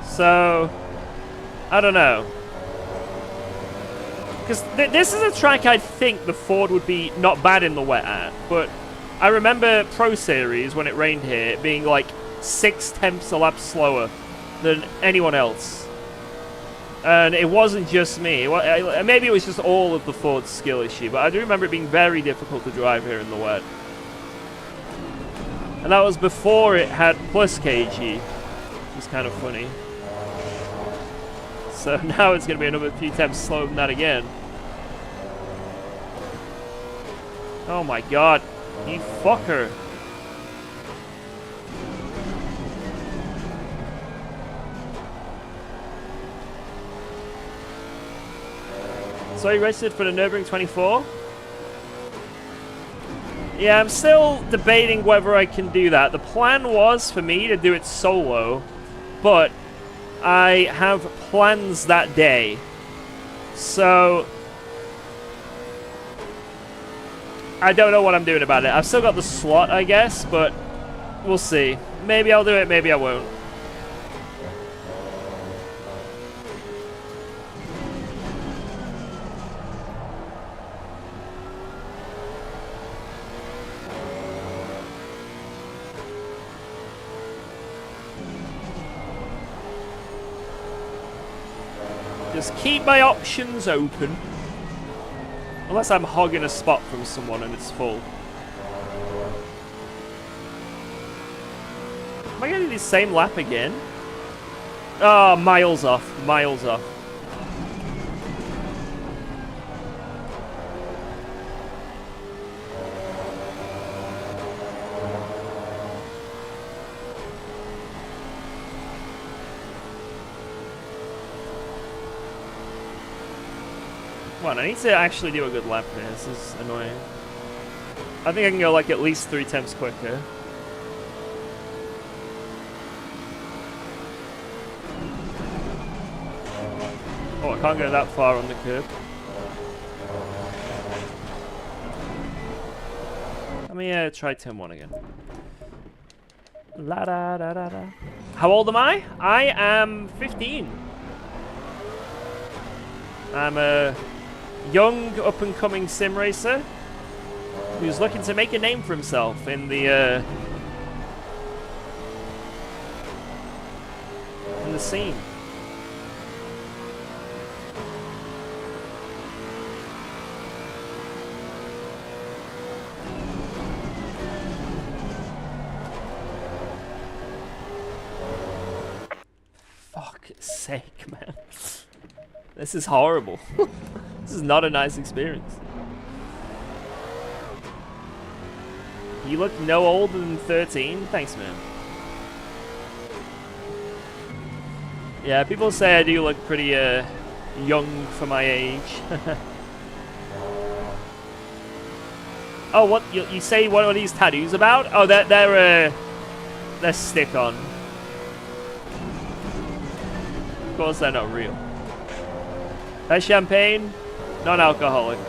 So, I don't know. Because this is a track I think the Ford would be not bad in the wet at, but I remember Pro Series, when it rained here, it being like 6 tenths a lap slower than anyone else. And it wasn't just me. Maybe it was just all of the Ford's skill issue, but I do remember it being very difficult to drive here in the wet. And that was before it had plus kg, which is kind of funny. So now it's going to be another few temps slower than that again. Oh my god, you fucker. So you registered for the Nürburgring 24? Yeah, I'm still debating whether I can do that. The plan was for me to do it solo, but I have plans that day. So I don't know what I'm doing about it. I've still got the slot, I guess, but we'll see. Maybe I'll do it, maybe I won't. Just keep my options open. Unless I'm hogging a spot from someone and it's full. Am I going to do the same lap again? Oh, miles off. Miles off. Come on, I need to actually do a good lap here. This is annoying. I think I can go like at least 3 temps quicker. Oh, I can't go that far on the curb. Let me try turn 1 again. La da da da da. How old am I? I am 15. I'm a young, up-and-coming sim racer who's looking to make a name for himself in the scene. Fuck's sake, man. This is horrible. This is not a nice experience. You look no older than 13. Thanks, man. Yeah, people say I do look pretty young for my age. Oh, what you say? What are these tattoos about? Oh, they're stick-on. Of course, they're not real. That champagne, non-alcoholic.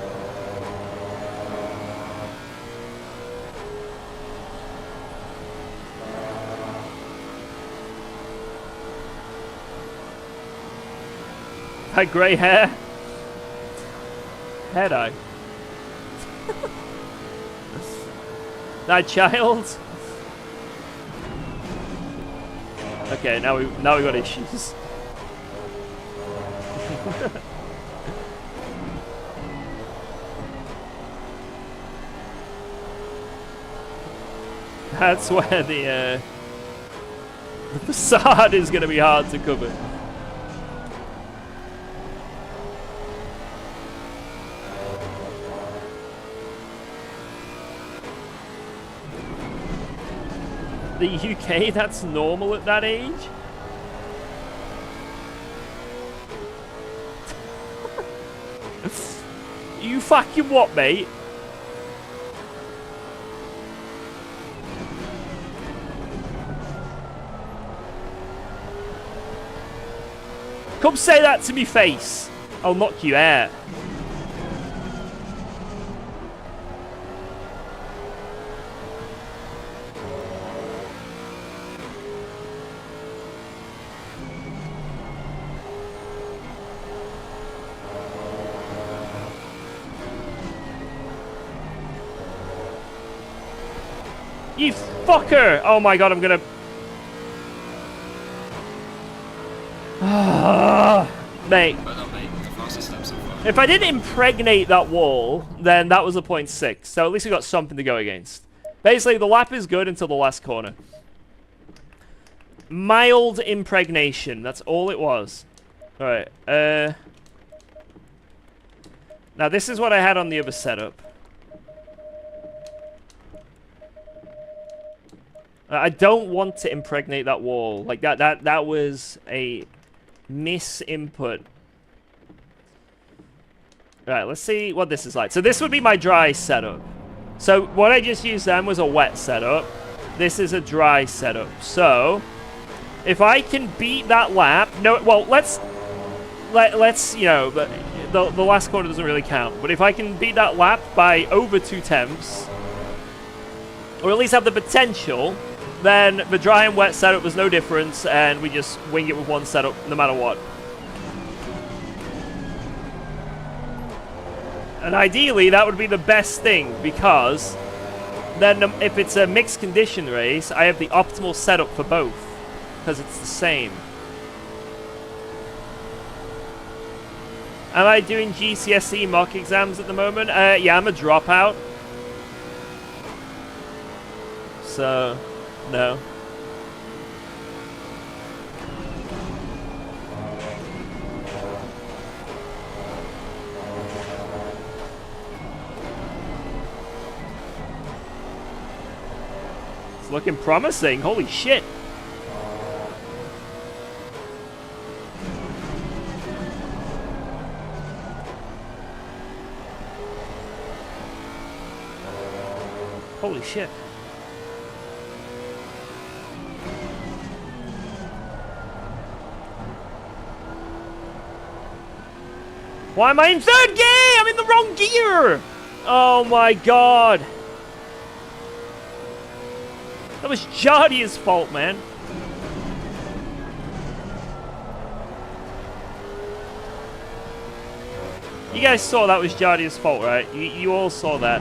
That grey hair. Hair dye. That child. Okay, now we got issues. That's where the facade is going to be hard to cover. The UK, that's normal at that age? You fucking what, mate? Come say that to me face. I'll knock you out. You fucker! Oh my god, I'm gonna... Mate, But I made the fastest lap so far. if I didn't impregnate that wall, then that was a 0.6. So at least we got something to go against. Basically, the lap is good until the last corner. Mild impregnation. That's all it was. Alright. Now, this is what I had on the other setup. I don't want to impregnate that wall. Like, that was a misinput. Alright, let's see what this is like. So this would be my dry setup. So what I just used then was a wet setup. This is a dry setup. So if I can beat that lap, no, well, let's you know, the last corner doesn't really count. But if I can beat that lap by over 2/10, or at least have the potential, then the dry and wet setup was no difference, and we just wing it with one setup no matter what. And ideally, that would be the best thing, because then if it's a mixed condition race, I have the optimal setup for both, because it's the same. Am I doing GCSE mock exams at the moment? Yeah, I'm a dropout. So, no. It's looking promising. Holy shit. Holy shit. Why am I in third gear? I'm in the wrong gear! Oh my god. That was Jardia's fault, man. You guys saw that was Jardia's fault, right? You all saw that.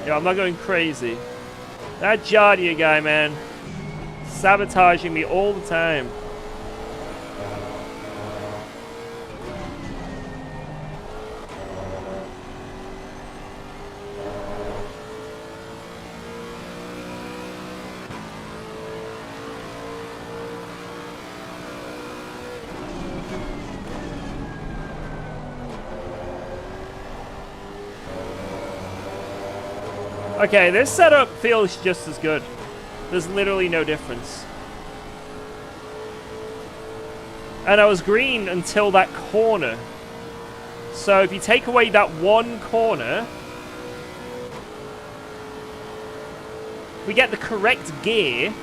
Yo, I'm not going crazy. That Jardia guy, man. Sabotaging me all the time. Okay, this setup feels just as good. There's literally no difference. And I was green until that corner. So if you take away that one corner, if we get the correct gear,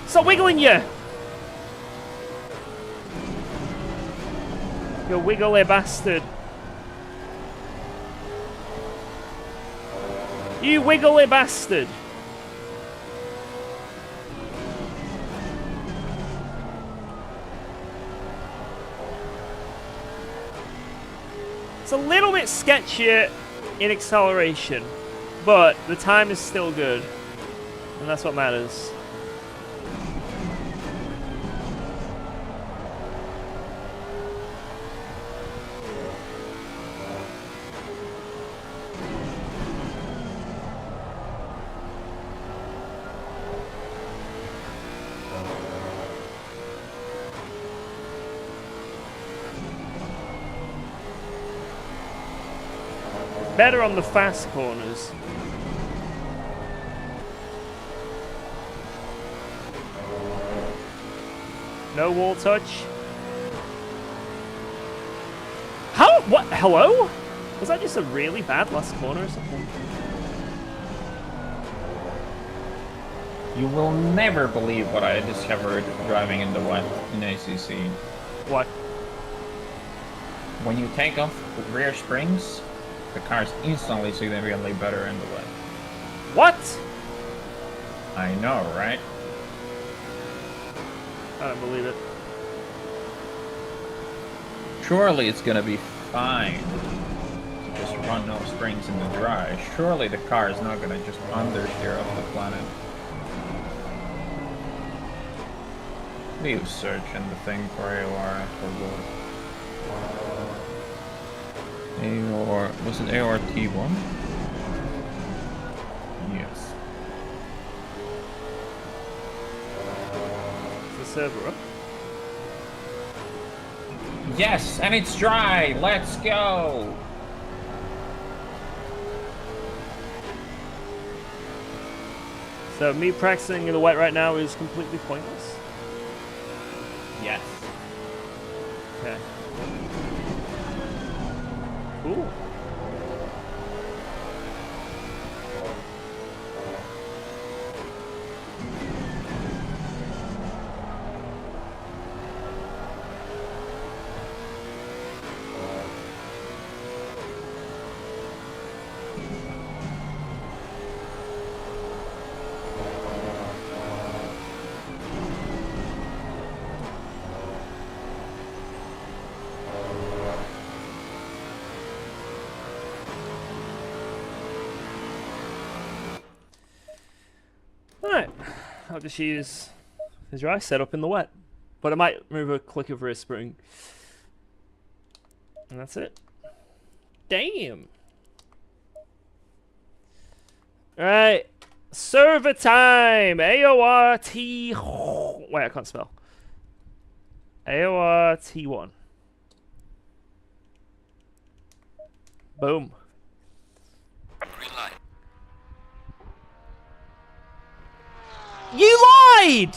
stop wiggling you! You wiggly bastard. You wiggly bastard. It's a little bit sketchier in acceleration, but the time is still good. And that's what matters. Better on the fast corners. No wall touch. How? What? Hello? Was that just a really bad last corner or something? You will never believe what I discovered driving in the wet in ACC. What? When you take off the rear springs, the car is instantly significantly better in the wet. What? I know, right? I don't believe it. Surely it's gonna be fine to just run no springs in the dry. Surely the car is not gonna just understeer off the planet. Leave search and the thing for AOR afterward. AOR, was it AOR T1? Yes. Is the server up? Yes, and it's dry! Let's go! So me practicing in the wet right now is completely pointless? Yes. Okay. Cool. Alright, I'll just use the dry setup in the wet. But I might remove a clicker for a spring. And that's it. Damn! Alright, server time! AOR T... Wait, I can't spell. AOR T1. Boom. Green light. You lied!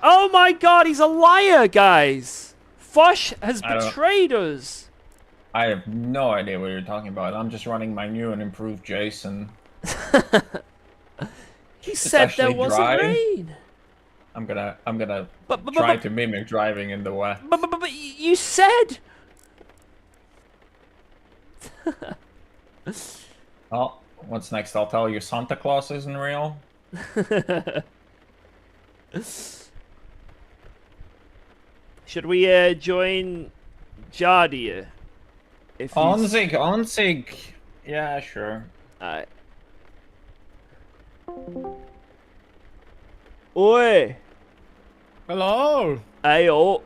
Oh my god, he's a liar, guys! Fosh has betrayed us! I have no idea what you're talking about. I'm just running my new and improved Jason. He said there wasn't dry. rain! I'm gonna But try to mimic driving in the wet. But you said... Oh, what's next? I'll tell you Santa Claus isn't real. Should we join Jardia? If he's... Onzig. Yeah, sure. Alright. Oi! Hello! Ayo!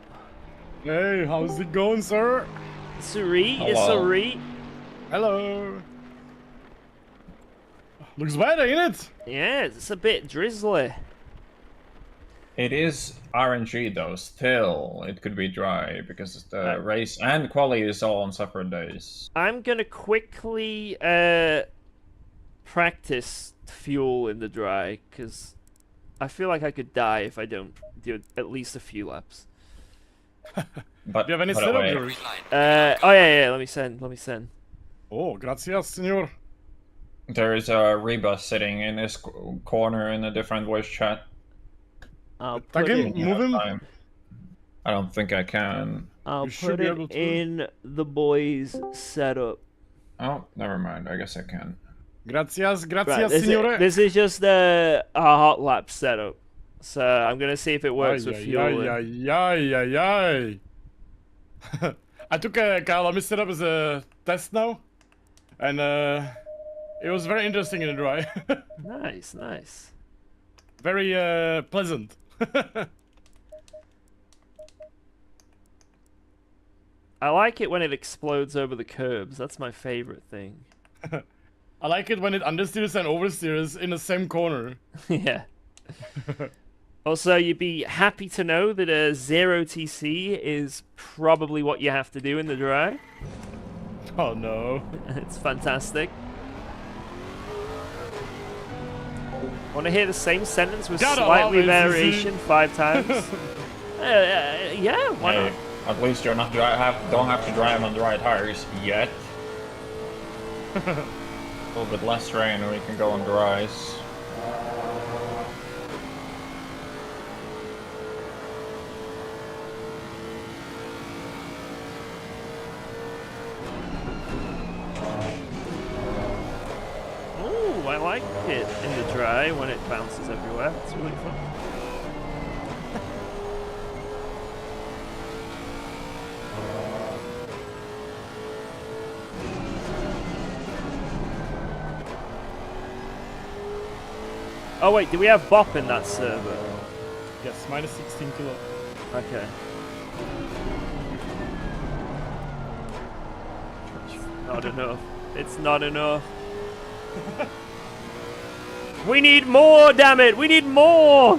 Hey, how's it going, sir? Suri, it's Hello. Suri. Hello! Looks wet, ain't it? Yeah, it's a bit drizzly. It is RNG though. Still, it could be dry because the race and quali is all on separate days. I'm gonna quickly practice fuel in the dry, because I feel like I could die if I don't do at least a few laps. But Do you have any by the setup, way, George? Oh yeah, let me send. Oh, gracias, senor. there is a Reba sitting in this corner in a different voice chat. I'll Tag put him, it, move him. I don't think I can. I'll You should put be it able to. in the boys' setup. Oh, never mind. I guess I can. Gracias, Right, gracias, signore. this is just a hot lap setup. So I'm gonna see if it works with fuel. Ay. I took Kyle, let me set up as a test now. And it was very interesting in the dry. Nice. Very pleasant. I like it when it explodes over the curbs. That's my favorite thing. I like it when it understeers and oversteers in the same corner. Yeah. Also, you'd be happy to know that a 0 TC is probably what you have to do in the dry. Oh no. It's fantastic. Want to hear the same sentence with Gotta slightly love it, variation 5 times? Yeah, why not? Hey, at least you're not don't have to drive on dry tires yet. A little bit less rain and we can go on dries. Ooh, I like it in the dry when it bounces everywhere. It's really fun. Oh wait, do we have Bop in that server? Yes, minus 16 kilo. Okay. Not enough. It's not enough. We need more, damn it! We need more!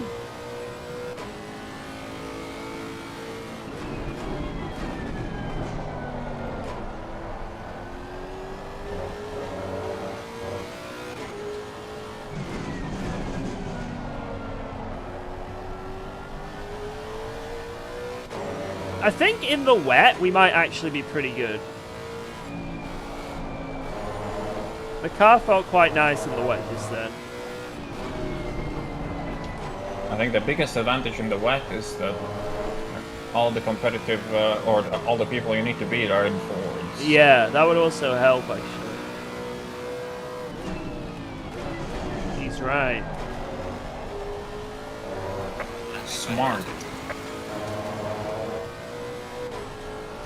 I think in the wet, we might actually be pretty good. The car felt quite nice in the wet just then. I think the biggest advantage in the wet is that all the competitive, or all the people you need to beat are in Fords. Yeah, that would also help, actually. He's right. Smart.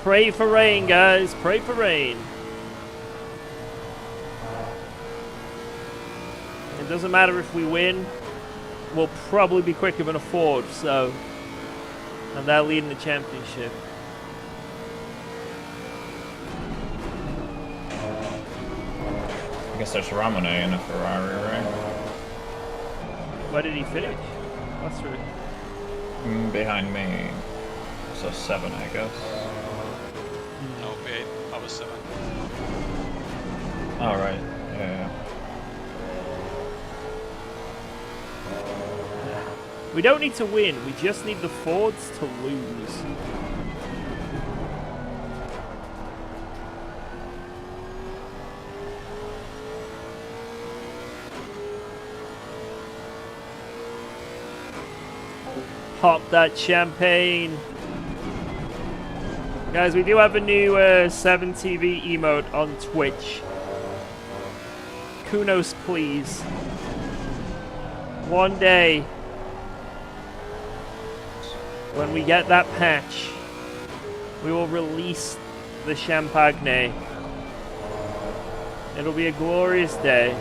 Pray for rain, guys. Pray for rain. It doesn't matter if we win. We'll probably be quicker than a Ford, so... And they're leading the championship. I guess there's Ramone in a Ferrari, right? Where did he finish? That's right. Behind me. So 7, I guess. No, P8. I was 7. Alright, yeah. We don't need to win, we just need the Fords to lose. Pop that champagne. Guys, we do have a new 7TV emote on Twitch. Kunos, please. One day, when we get that patch, we will release the Champagne. It'll be a glorious day.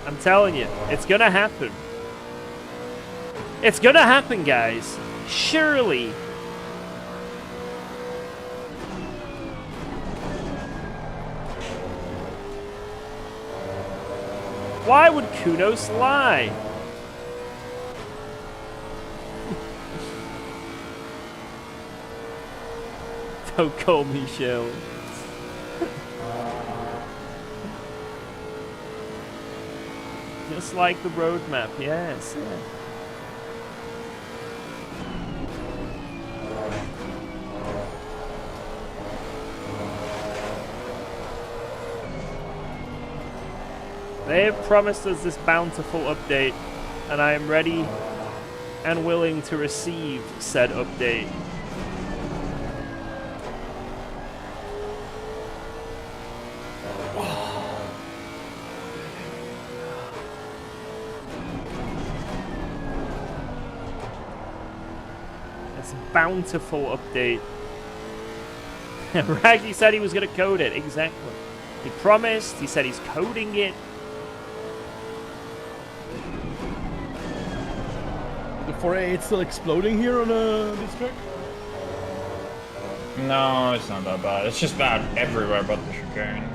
I'm telling you, it's gonna happen. It's gonna happen, guys. Surely. Why would Kunos lie? Don't call me Shell. Just like the roadmap, yes. Yeah. They have promised us this bountiful update, and I am ready and willing to receive said update. It's a bountiful update. Raggy said he was going to code it, exactly. He promised, he said he's coding it. The 4A8 still exploding here on this track? No, it's not that bad. It's just bad everywhere but the chicane.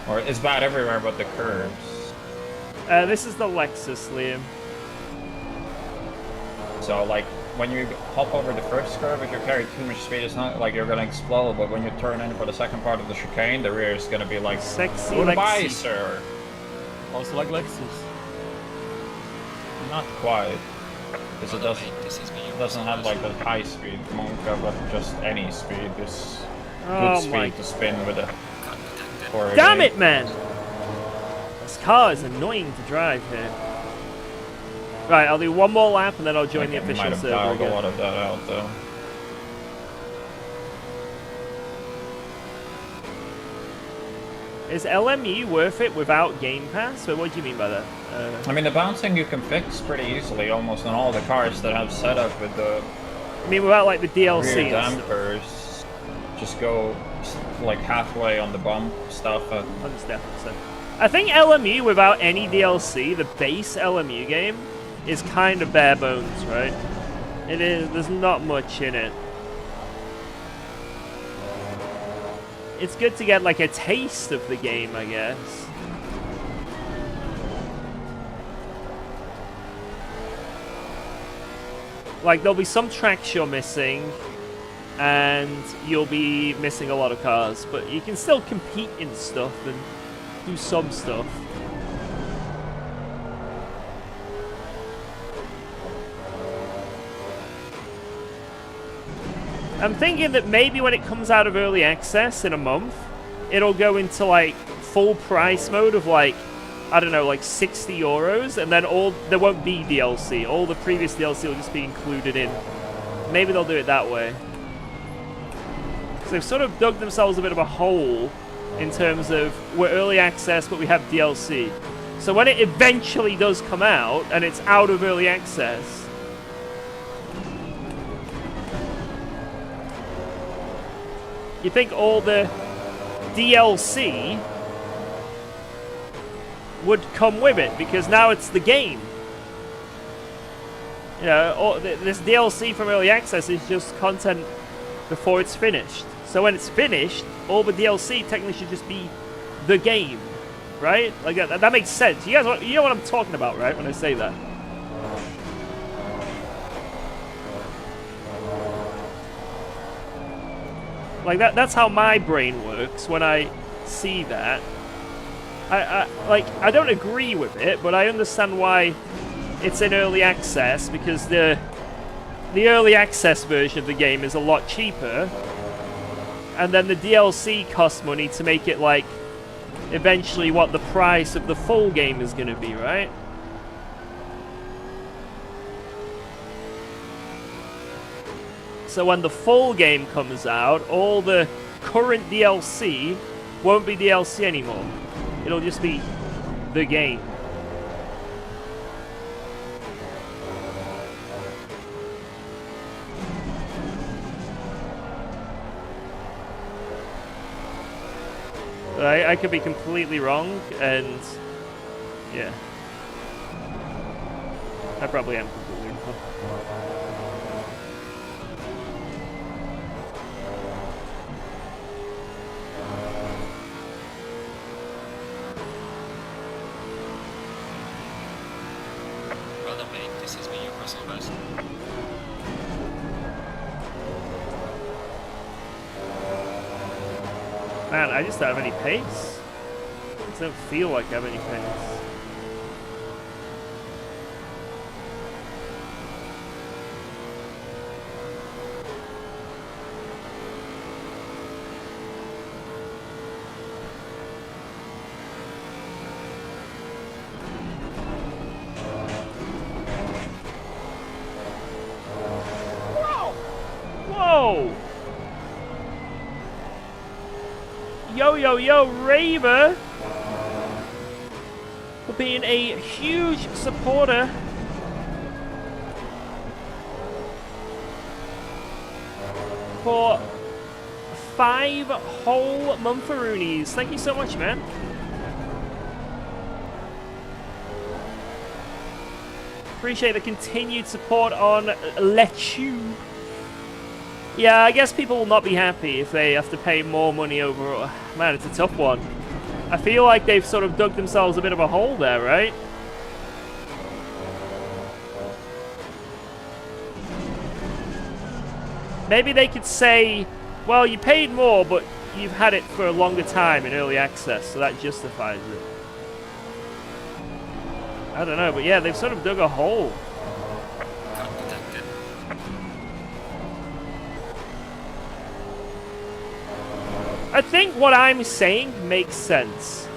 Or it's bad everywhere but the curves. This is the Lexus, Liam. So, like, when you hop over the first curve, if you carry too much speed, it's not like you're gonna explode, but when you turn in for the second part of the chicane, the rear is gonna be like, Sexy goodbye, Lexi. sir. Also like Lexus. Not quite. Because it This is me. doesn't have like the high speed Monka, but just any speed. This Oh good my- speed to spin with a Got detected. 488. Damn it, man! This car is annoying to drive here. Right, I'll do one more lap and then I'll join the Like, I might official have server dialed a lot again. of that out though. Is LME worth it without Game Pass? So what do you mean by that? I mean, the bouncing you can fix pretty easily almost on all the cars that have set up with the I mean without like the DLC rear and stuff. dampers. Just go like halfway on the bomb stuff. 100%. I think LMU without any DLC, the base LMU game, is kind of bare bones, right? It is. There's not much in it. It's good to get like a taste of the game, I guess. Like there'll be some tracks you're missing, and you'll be missing a lot of cars, but you can still compete in stuff and do some stuff. I'm thinking that maybe when it comes out of early access in a month, it'll go into like full price mode of like, I don't know, like 60 euros, and then there won't be DLC. All the previous DLC will just be included in. Maybe they'll do it that way. So they've sort of dug themselves a bit of a hole in terms of we're early access, but we have DLC. So when it eventually does come out, and it's out of early access, you think all the DLC would come with it, because now it's the game. You know, this DLC from early access is just content before it's finished. So when it's finished, all the DLC technically should just be the game, right? Like that makes sense. You guys, you know what I'm talking about, right? When I say that. Like that's how my brain works when I see that. I don't agree with it, but I understand why it's in early access, because the early access version of the game is a lot cheaper, and then the DLC costs money to make it like eventually what the price of the full game is going to be, right? So when the full game comes out, all the current DLC won't be DLC anymore. It'll just be the game. I could be completely wrong, and yeah. I probably am completely wrong. Brother mate, this is me, your personal best. Man, I just don't have any pace. I just don't feel like I have any pace. Whoa! Yo, Raver, for being a huge supporter. For 5 whole month-a-roonies. Thank you so much, man. Appreciate the continued support on Let You. Yeah, I guess people will not be happy if they have to pay more money over... Man, it's a tough one. I feel like they've sort of dug themselves a bit of a hole there, right? Maybe they could say, well, you paid more, but you've had it for a longer time in early access, so that justifies it. I don't know, but yeah, they've sort of dug a hole. Got detected. I think what I'm saying makes sense.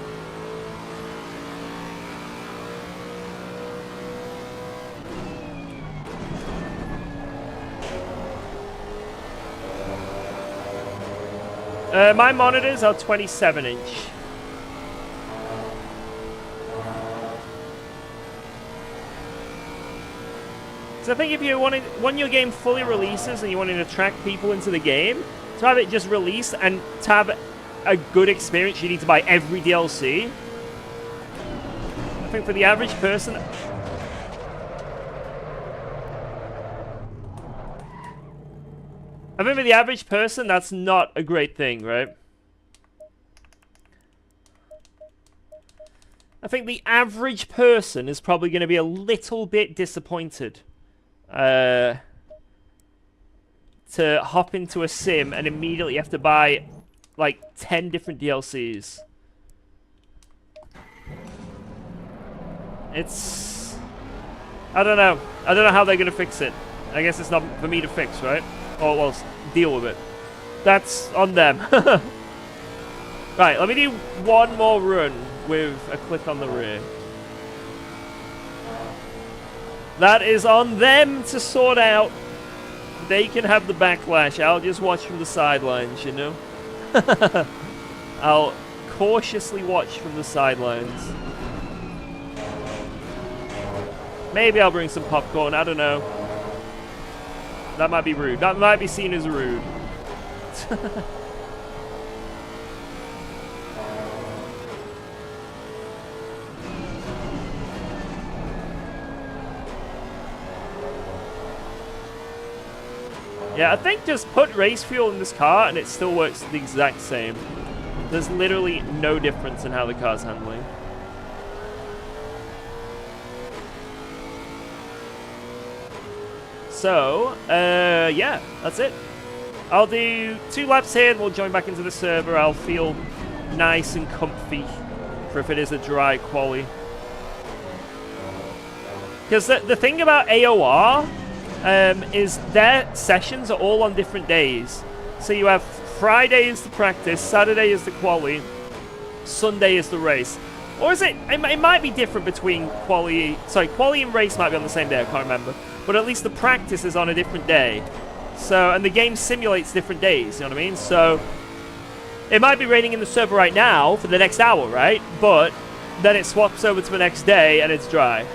My monitors are 27-inch. So I think if you when your game fully releases and you want to attract people into the game, to have it just released and to have a good experience, you need to buy every DLC. I think for the average person... I think for the average person, that's not a great thing, right? I think the average person is probably going to be a little bit disappointed to hop into a sim and immediately have to buy like 10 different DLCs. It's... I don't know. I don't know how they're going to fix it. I guess it's not for me to fix, right? Or, well, deal with it. That's on them. Right, let me do one more run with a click on the rear. That is on them to sort out. They can have the backlash. I'll just watch from the sidelines, you know? I'll cautiously watch from the sidelines. Maybe I'll bring some popcorn, I don't know. That might be rude. That might be seen as rude. Yeah, I think just put race fuel in this car and it still works the exact same. There's literally no difference in how the car's handling. So, yeah, that's it. I'll do 2 laps here and we'll join back into the server. I'll feel nice and comfy for if it is a dry quali. Because the thing about AOR is their sessions are all on different days. So you have Friday is the practice, Saturday is the quali, Sunday is the race. Or is it? It might be different between quali. Sorry, quali and race might be on the same day. I can't remember. But at least the practice is on a different day. So, and the game simulates different days. You know what I mean? So, it might be raining in the server right now for the next hour, right? But then it swaps over to the next day and it's dry.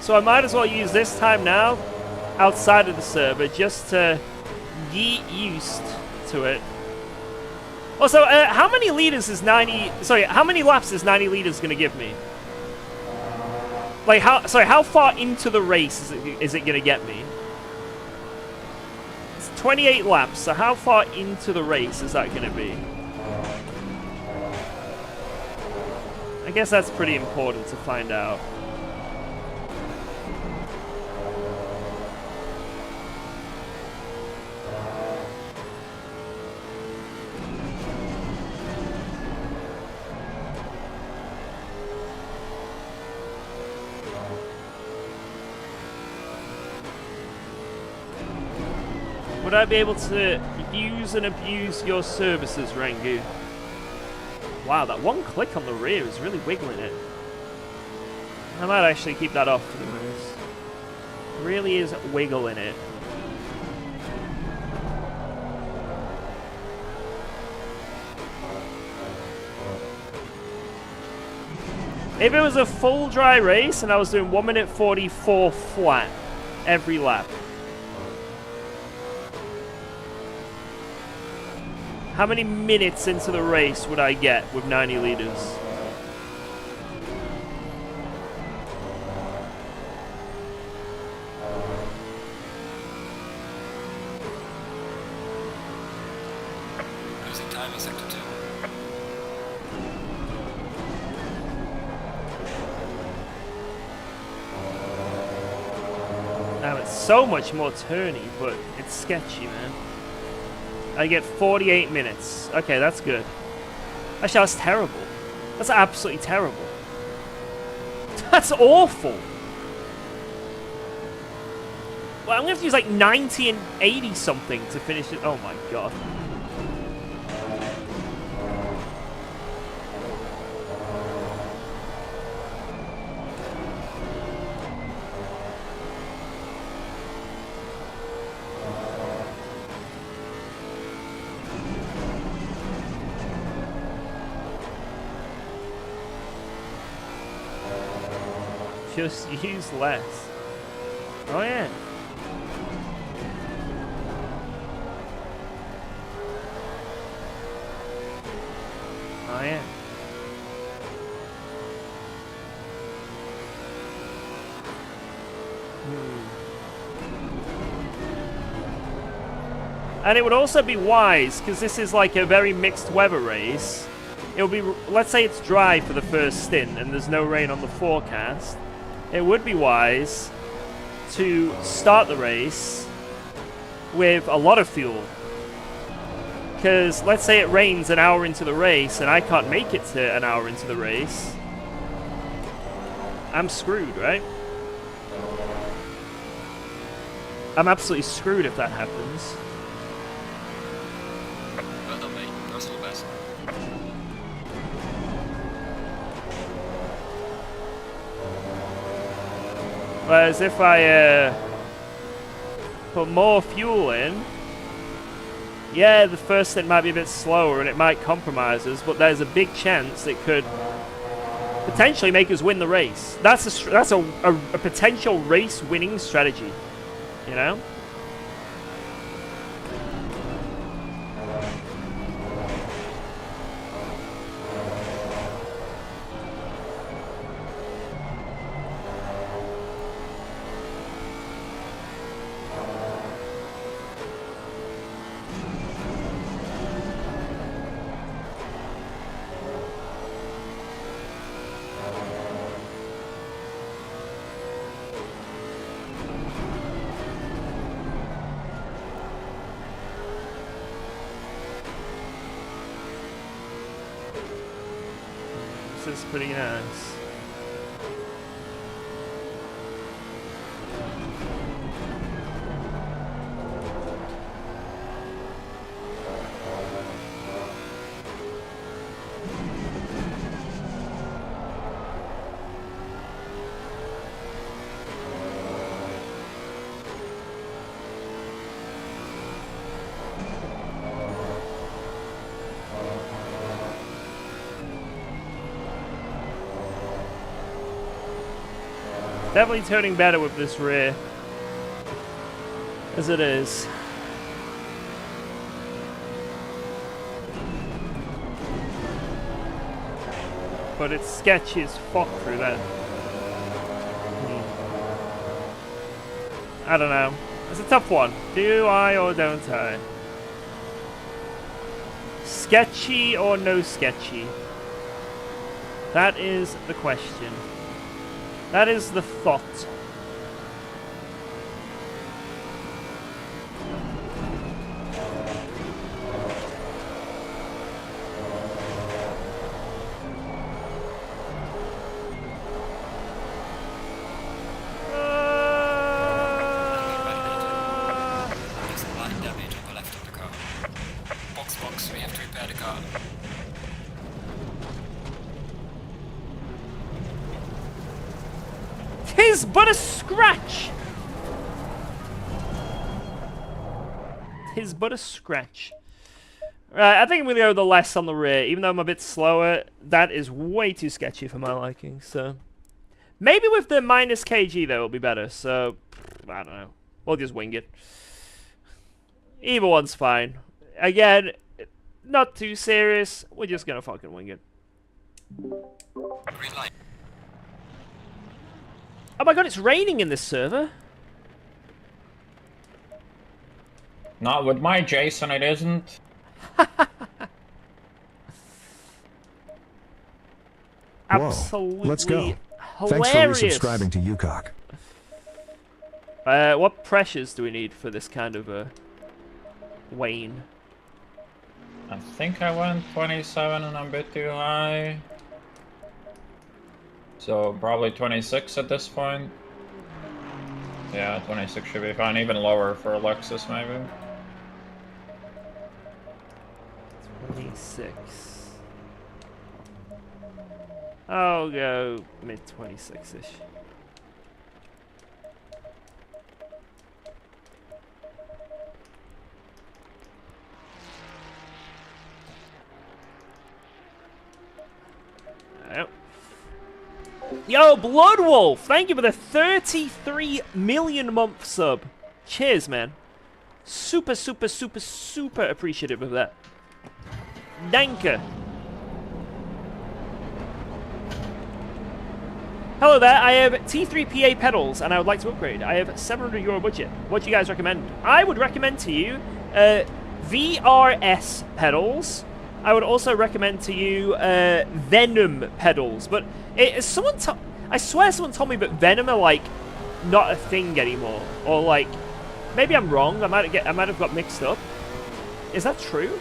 So I might as well use this time now outside of the server just to get used to it. Also, how many liters is 90... Sorry, how many laps is 90 liters going to give me? Like, how far into the race is it going to get me? It's 28 laps, so how far into the race is that going to be? I guess that's pretty important to find out. Would I be able to use and abuse your services, Rangu? Wow, that one click on the rear is really wiggling it. I might actually keep that off for the race. Really is wiggling it. If it was a full dry race and I was doing 1 minute 44 flat every lap, how many minutes into the race would I get with 90 liters? Losing time in sector 2. Now it's so much more turny, but it's sketchy, man. I get 48 minutes. Okay, that's good. Actually, that's terrible. That's absolutely terrible. That's awful. Well, I'm going to have to use like 90 and 80 something to finish it. Oh my god. Just use less. Oh yeah. Oh yeah. And it would also be wise, because this is like a very mixed weather race. It'll be, let's say it's dry for the first stint and there's no rain on the forecast. It would be wise to start the race with a lot of fuel. Because let's say it rains an hour into the race and I can't make it to an hour into the race. I'm screwed, right? I'm absolutely screwed if that happens. Well done, mate. Personal best. Whereas if I put more fuel in, yeah, the first stint might be a bit slower and it might compromise us, but there's a big chance it could potentially make us win the race. That's a potential race-winning strategy, you know? This is pretty nice. Definitely turning better with this rear, as it is. But it's sketchy as fuck through that. I don't know. It's a tough one. Do I or don't I? Sketchy or no sketchy? That is the question. That is the thought. There's some line damage on the left of the car. Box, we have to repair the car. Tis but a scratch! Tis but a scratch. Right, I think I'm going to go the less on the rear. Even though I'm a bit slower, that is way too sketchy for my liking, so... Maybe with the minus kg, though, it'll be better, so... I don't know. We'll just wing it. Either one's fine. Again, not too serious. We're just going to fucking wing it. Green light. Oh my god, it's raining in this server. Not with my Jason, it isn't. Absolutely let's go. hilarious. Thanks for resubscribing to UKOG. What pressures do we need for this kind of a wane? I think I went 27 and I'm a bit too high. So probably 26 at this point. Yeah, 26 should be fine. Even lower for a Lexus, maybe. 26. I'll go mid 26-ish. Yo, Yo, Bloodwolf, thank you for the 33 million month sub. Cheers, man. Super, super, super, super appreciative of that. Danke. Hello there, I have T3PA pedals and I would like to upgrade. I have €700 budget. What do you guys recommend? I would recommend to you VRS pedals. I would also recommend to you Venom pedals. But I swear someone told me that Venom are like not a thing anymore. Or like, maybe I'm wrong. I might have got mixed up. Is that true?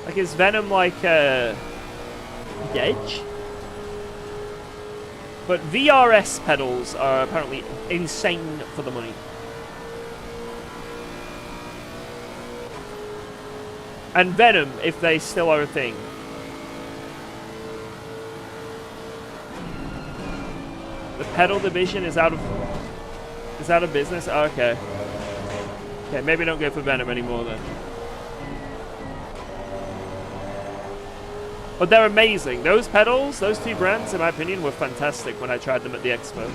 Like, is Venom like dead? But VRS pedals are apparently insane for the money. And Venom, if they still are a thing. The pedal division is out of business? Oh, okay. Okay, maybe don't go for Venom anymore then. But they're amazing. Those pedals, those two brands, in my opinion, were fantastic when I tried them at the expo.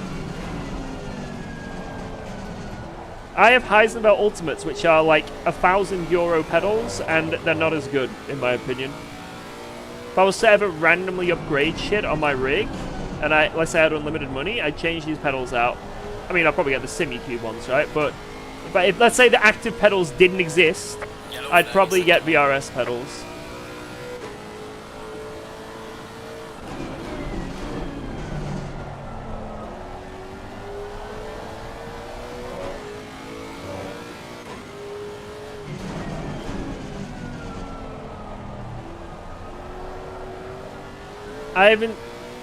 I have Heisenberg Ultimates, which are like €1,000 pedals, and they're not as good, in my opinion. If I was to ever randomly upgrade shit on my rig, and let's say I had unlimited money, I'd change these pedals out. I mean, I'll probably get the Simi-Cube ones, right? But if let's say the active pedals didn't exist, I'd probably get VRS pedals.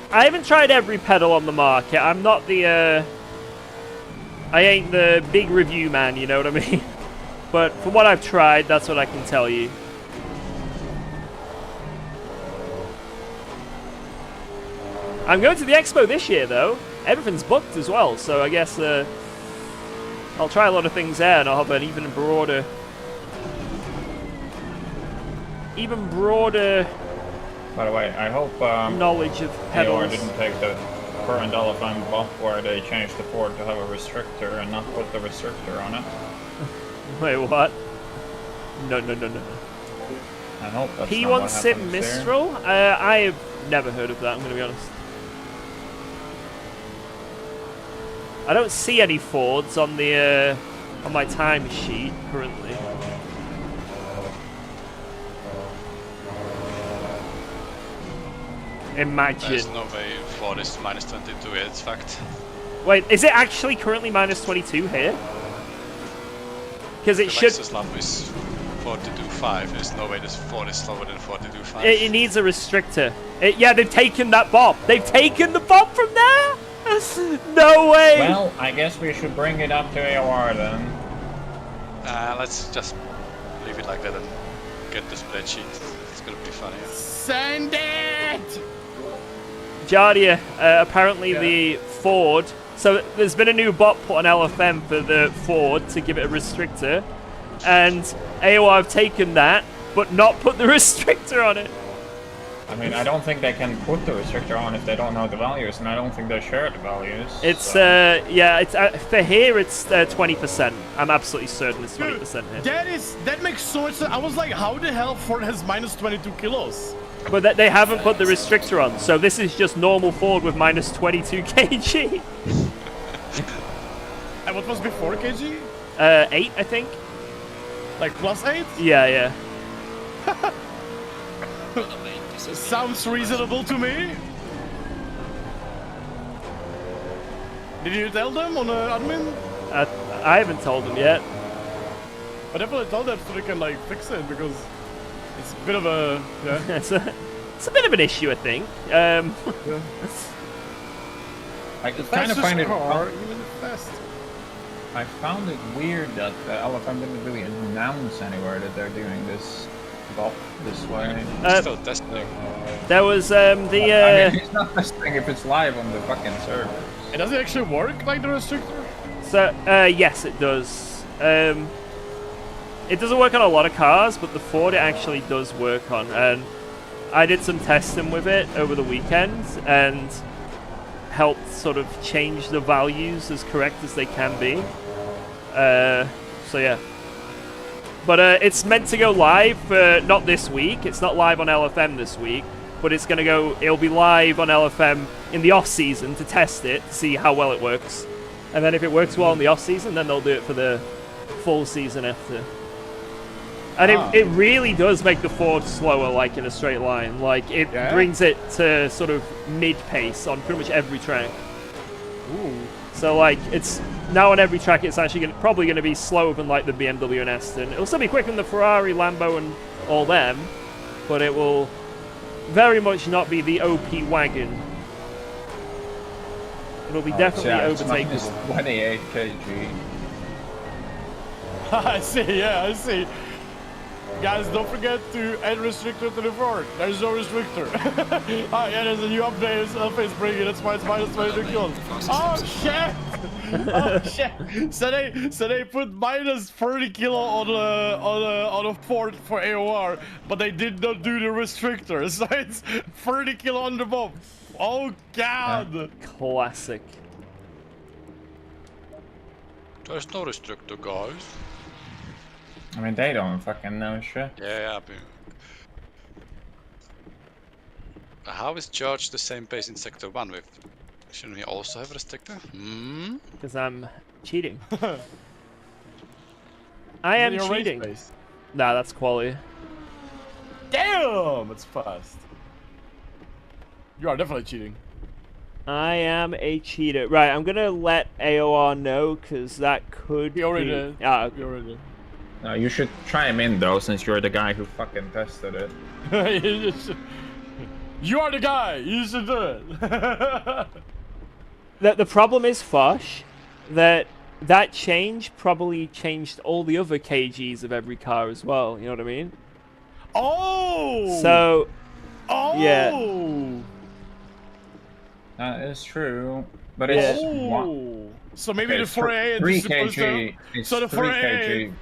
I haven't tried every pedal on the market. I'm not the I ain't the big review man, you know what I mean? But from what I've tried, that's what I can tell you. I'm going to the expo this year though. Everything's booked as well, so I guess I'll try a lot of things there and I'll have an even broader By the way, I hope knowledge of pedals. AOR didn't take the current LFM buff where they changed the Ford to have a restrictor and not put the restrictor on it. Wait, what? No. I hope that's P1 not what Sim happens Mistral? I have never heard of that, I'm going to be honest. I don't see any Fords on the on my time sheet currently. Imagine. There's no way Ford is minus 22 yet, it's fact. Wait, is it actually currently minus 22 here? Because it should. The Lexus lap is 42.5. There's no way this Ford is slower than 42.5. It needs a restrictor. Yeah, they've taken that bob. They've taken the bob from there? No way! Well, I guess we should bring it up to AOR then. Let's just leave it like that and get the spreadsheet. It's gonna be funny. Send it! Jardia, apparently the Ford. So there's been a new bot put on LFM for the Ford to give it a restrictor, and AOR have taken that, but not put the restrictor on it. I mean, I don't think they can put the restrictor on if they don't know the values, and I don't think they share the values. It's so. yeah, it's for here it's 20%. I'm absolutely certain it's 20% here. That makes so much sense. I was like, how the hell Ford has minus 22 kilos? But they haven't put the restrictor on, so this is just normal Ford with minus 22 kg. And what was before kg? 8, I think. Like plus 8? Yeah. Sounds reasonable to me. Did you tell them on admin? I haven't told them yet. I definitely told them so they can like fix it because it's a bit of a it's a bit of an issue, I think. Yeah. I kind of find it. Even fast. I found it weird that LFM didn't really announce anywhere that they're doing this bop this way. Still testing. There was I mean, it's not testing if it's live on the fucking server. And does it actually work like the restrictor? So yes, it does. It doesn't work on a lot of cars, but the Ford it actually does work on. And I did some testing with it over the weekend, and helped sort of change the values as correct as they can be. So yeah. But it's meant to go live not this week. It's not live on LFM this week, but it's gonna go. It'll be live on LFM in the off season to test it, to see how well it works. And then if it works well in the off season, then they'll do it for the full season after. And it really does make the Ford slower, like in a straight line. Like it brings it to sort of mid pace on pretty much every track. Ooh. So like it's now on every track, it's actually probably going to be slower than like the BMW and Aston. It'll still be quicker than the Ferrari, Lambo, and all them, but it will very much not be the OP wagon. It'll be definitely overtaken. 28 kg. I see, yeah, I see. Guys, don't forget to add restrictor to the Ford. There's no restrictor. Yeah, there's a new update. It's bringing. That's why it's minus 22 kills. Oh shit! Oh shit! So they put minus 30 kilo on a Ford for AOR, but they did not do the restrictor. So it's 30 kilo on the bomb. Oh god! Classic. There's no restrictor, guys. I mean, they don't fucking know shit. Yeah, but how is George the same pace in Sector 1 with... Shouldn't he also have restrictor? Because I'm cheating. I am cheating. Nah, that's quality. Damn, it's fast. You are definitely cheating. I am a cheater. Right, I'm gonna let AOR know, because that could He already did. Ah, He already did. No, you should try him in though, since you're the guy who fucking tested it. You are the guy. You should do it. The problem is, Fosh, that change probably changed all the other kgs of every car as well. You know what I mean? Oh. So. Oh. Yeah. That is true, but it's one. So maybe Okay, the 4A 3 is supposed kg. to. It's So the 3 4A. kg.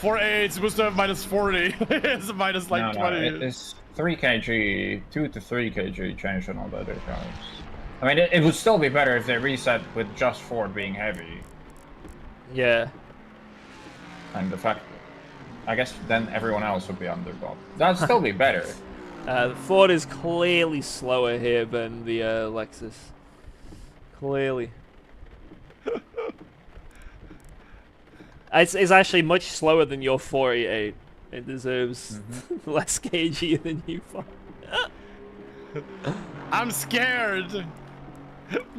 4A is supposed to have minus 40. It's minus like 20. No, it is 3 kg, 2 to 3 kg change on all the other cars. I mean, it would still be better if they reset with just Ford being heavy. Yeah. And the fact, I guess then everyone else would be underbought. That'd still be better. The Ford is clearly slower here than the Lexus. Clearly. It's actually much slower than your 488. It deserves less kg than you. I'm scared.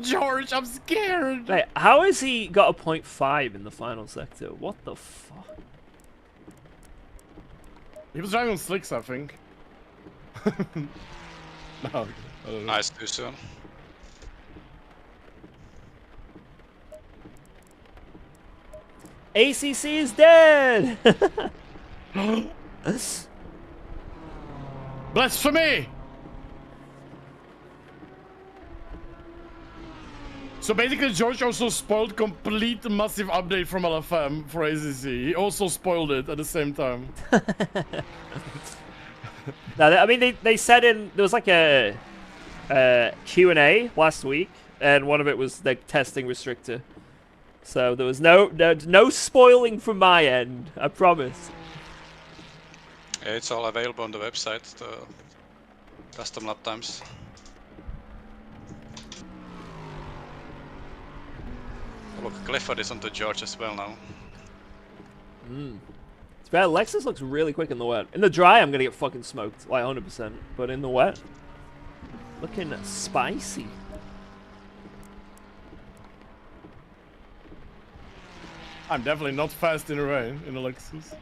George, I'm scared. Wait, how has he got a 0.5 in the final sector? What the fuck? He was driving on slicks, I think. No, I don't know. Nice, too soon. ACC is dead! Blasphemy! So basically, George also spoiled complete massive update from LFM for ACC. He also spoiled it at the same time. No, I mean, they said there was like a Q&A last week, and one of it was the testing restrictor. So there was no spoiling from my end, I promise. Yeah, it's all available on the website, the custom lap times. Oh, look, Clifford is onto George as well now. It's bad. Lexus looks really quick in the wet. In the dry, I'm gonna get fucking smoked, like 100%. But in the wet, looking spicy. I'm definitely not fast in the rain in the Lexus.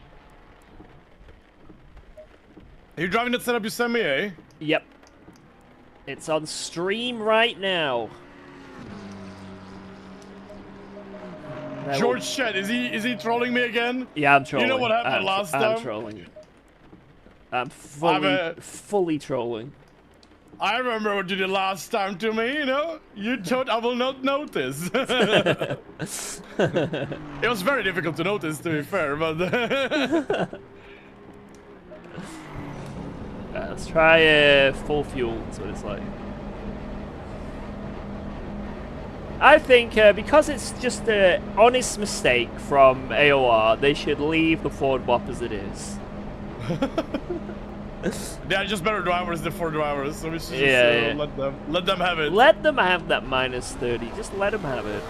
Are you driving that setup you sent me, eh? Yep. It's on stream right now. George Shed, is he trolling me again? Yeah, I'm trolling. You know what happened last time? I'm trolling. I'm fully trolling. I remember what you did last time to me, you know? You thought I will not notice. It was very difficult to notice, to be fair, but... Let's try full fuel, that's what it's like. I think because it's just an honest mistake from AOR, they should leave the Ford Bop as it is. They are just better drivers than 4 drivers, so we should just Yeah. let them have it. Let them have that -30. Just let them have it.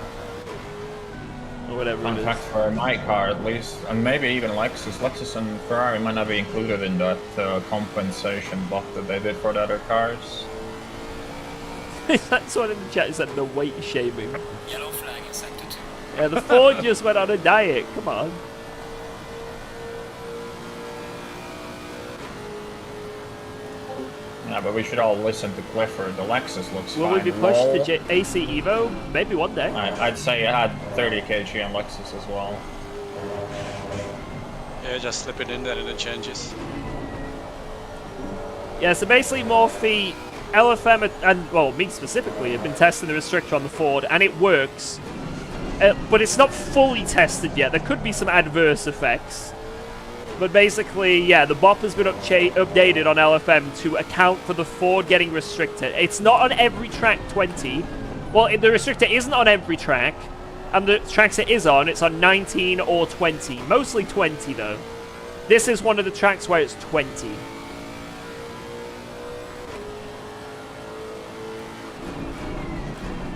Or whatever Fun it fact is. for my car, at least, and maybe even Lexus. Lexus and Ferrari might not be included in that compensation block that they did for the other cars. That's what in the chat said, the weight shaming. Yellow flag in sector 2. Yeah, the Ford just went on a diet. Come on. Yeah, but we should all listen to Clifford. The Lexus looks Will fine. we be pushed Lol. to AC Evo? Maybe one day. I'd say I had 30 kg on Lexus as well. Yeah, just slip it in there and it changes. Yeah, so basically Morphe, LFM, and, well, me specifically, have been testing the restrictor on the Ford, and it works. But it's not fully tested yet. There could be some adverse effects. But basically, yeah, the BOP has been updated on LFM to account for the Ford getting restricted. It's not on every track 20. Well, the restrictor isn't on every track. And the tracks it is on, it's on 19 or 20. Mostly 20, though. This is one of the tracks where it's 20.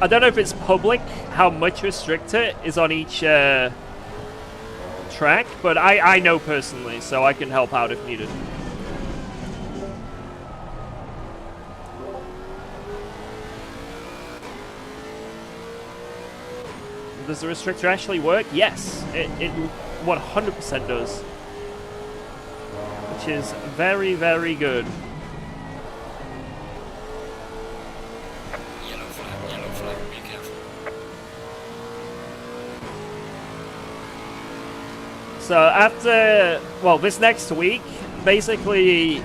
I don't know if it's public how much restrictor is on each track, but I know personally, so I can help out if needed. Does the restrictor actually work? Yes, it 100% does. Which is very, very good. Yellow flag, be careful. So after, well, this next week, basically,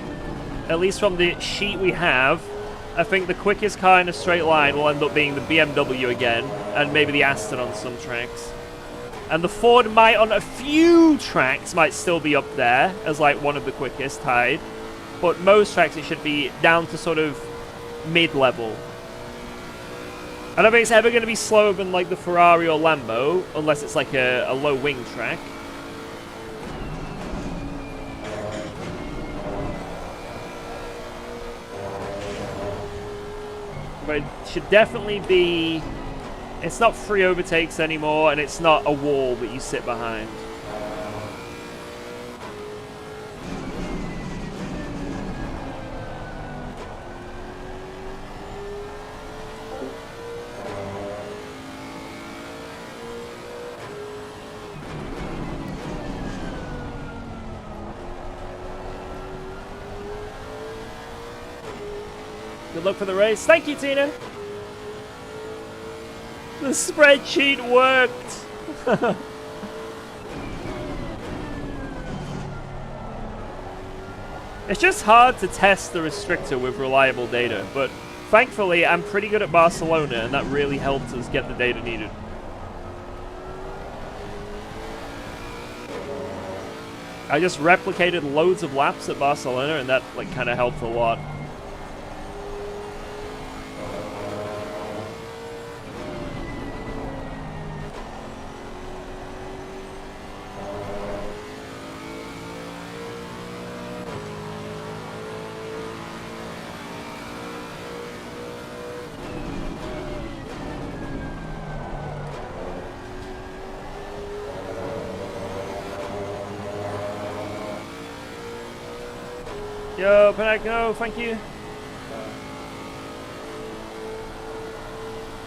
at least from the sheet we have, I think the quickest car in a straight line will end up being the BMW again, and maybe the Aston on some tracks. And the Ford might, on a few tracks, might still be up there as like one of the quickest, tied. But most tracks it should be down to sort of mid-level. I don't think it's ever going to be slower than like the Ferrari or Lambo, unless it's like a low-wing track. But it should definitely be... It's not free overtakes anymore, and it's not a wall that you sit behind. Good luck for the race. Thank you, Tina. The spreadsheet worked. It's just hard to test the restrictor with reliable data, but thankfully I'm pretty good at Barcelona, and that really helped us get the data needed. I just replicated loads of laps at Barcelona, and that like kind of helped a lot. Yo, Panagno, thank you.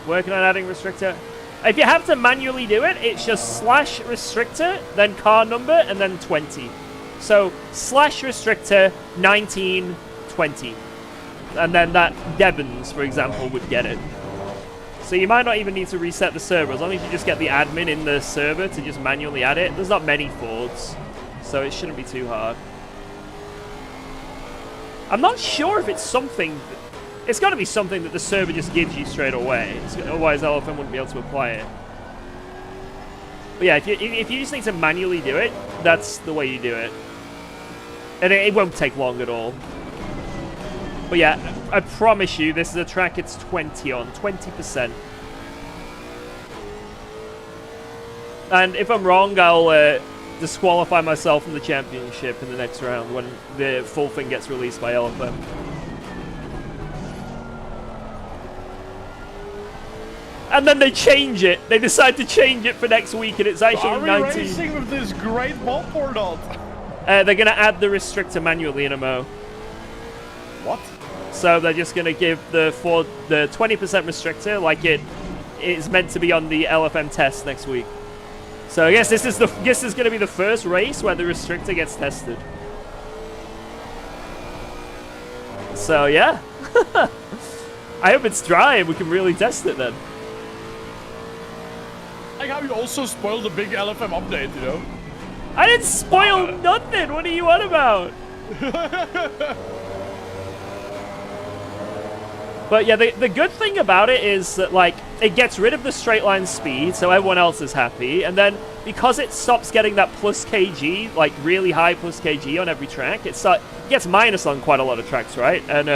Working on adding restrictor. If you have to manually do it, it's just slash restrictor, then car number, and then 20. So slash restrictor 1920. And then that Devons, for example, would get it. So you might not even need to reset the server, as long as you just get the admin in the server to just manually add it. There's not many Fords, so it shouldn't be too hard. I'm not sure if it's something... It's got to be something that the server just gives you straight away. Otherwise, LFM wouldn't be able to apply it. But yeah, if you just need to manually do it, that's the way you do it. And it won't take long at all. But yeah, I promise you, this is a track it's 20 on. 20%. And if I'm wrong, I'll disqualify myself from the championship in the next round when the full thing gets released by LFM. And then they change it. They decide to change it for next week, and it's actually Are we 19. racing with this great ball or not? They're going to add the restrictor manually in a mo. What? So they're just going to give the 20% restrictor like it is meant to be on the LFM test next week. So I guess this is going to be the first race where the restrictor gets tested. So yeah. I hope it's dry and we can really test it then. Like how you also spoiled the big LFM update, you know? I didn't spoil nothing. What are you on about? But yeah, the good thing about it is that, like, it gets rid of the straight line speed, so everyone else is happy. And then because it stops getting that plus kg, like really high plus kg on every track, it gets minus on quite a lot of tracks, right? And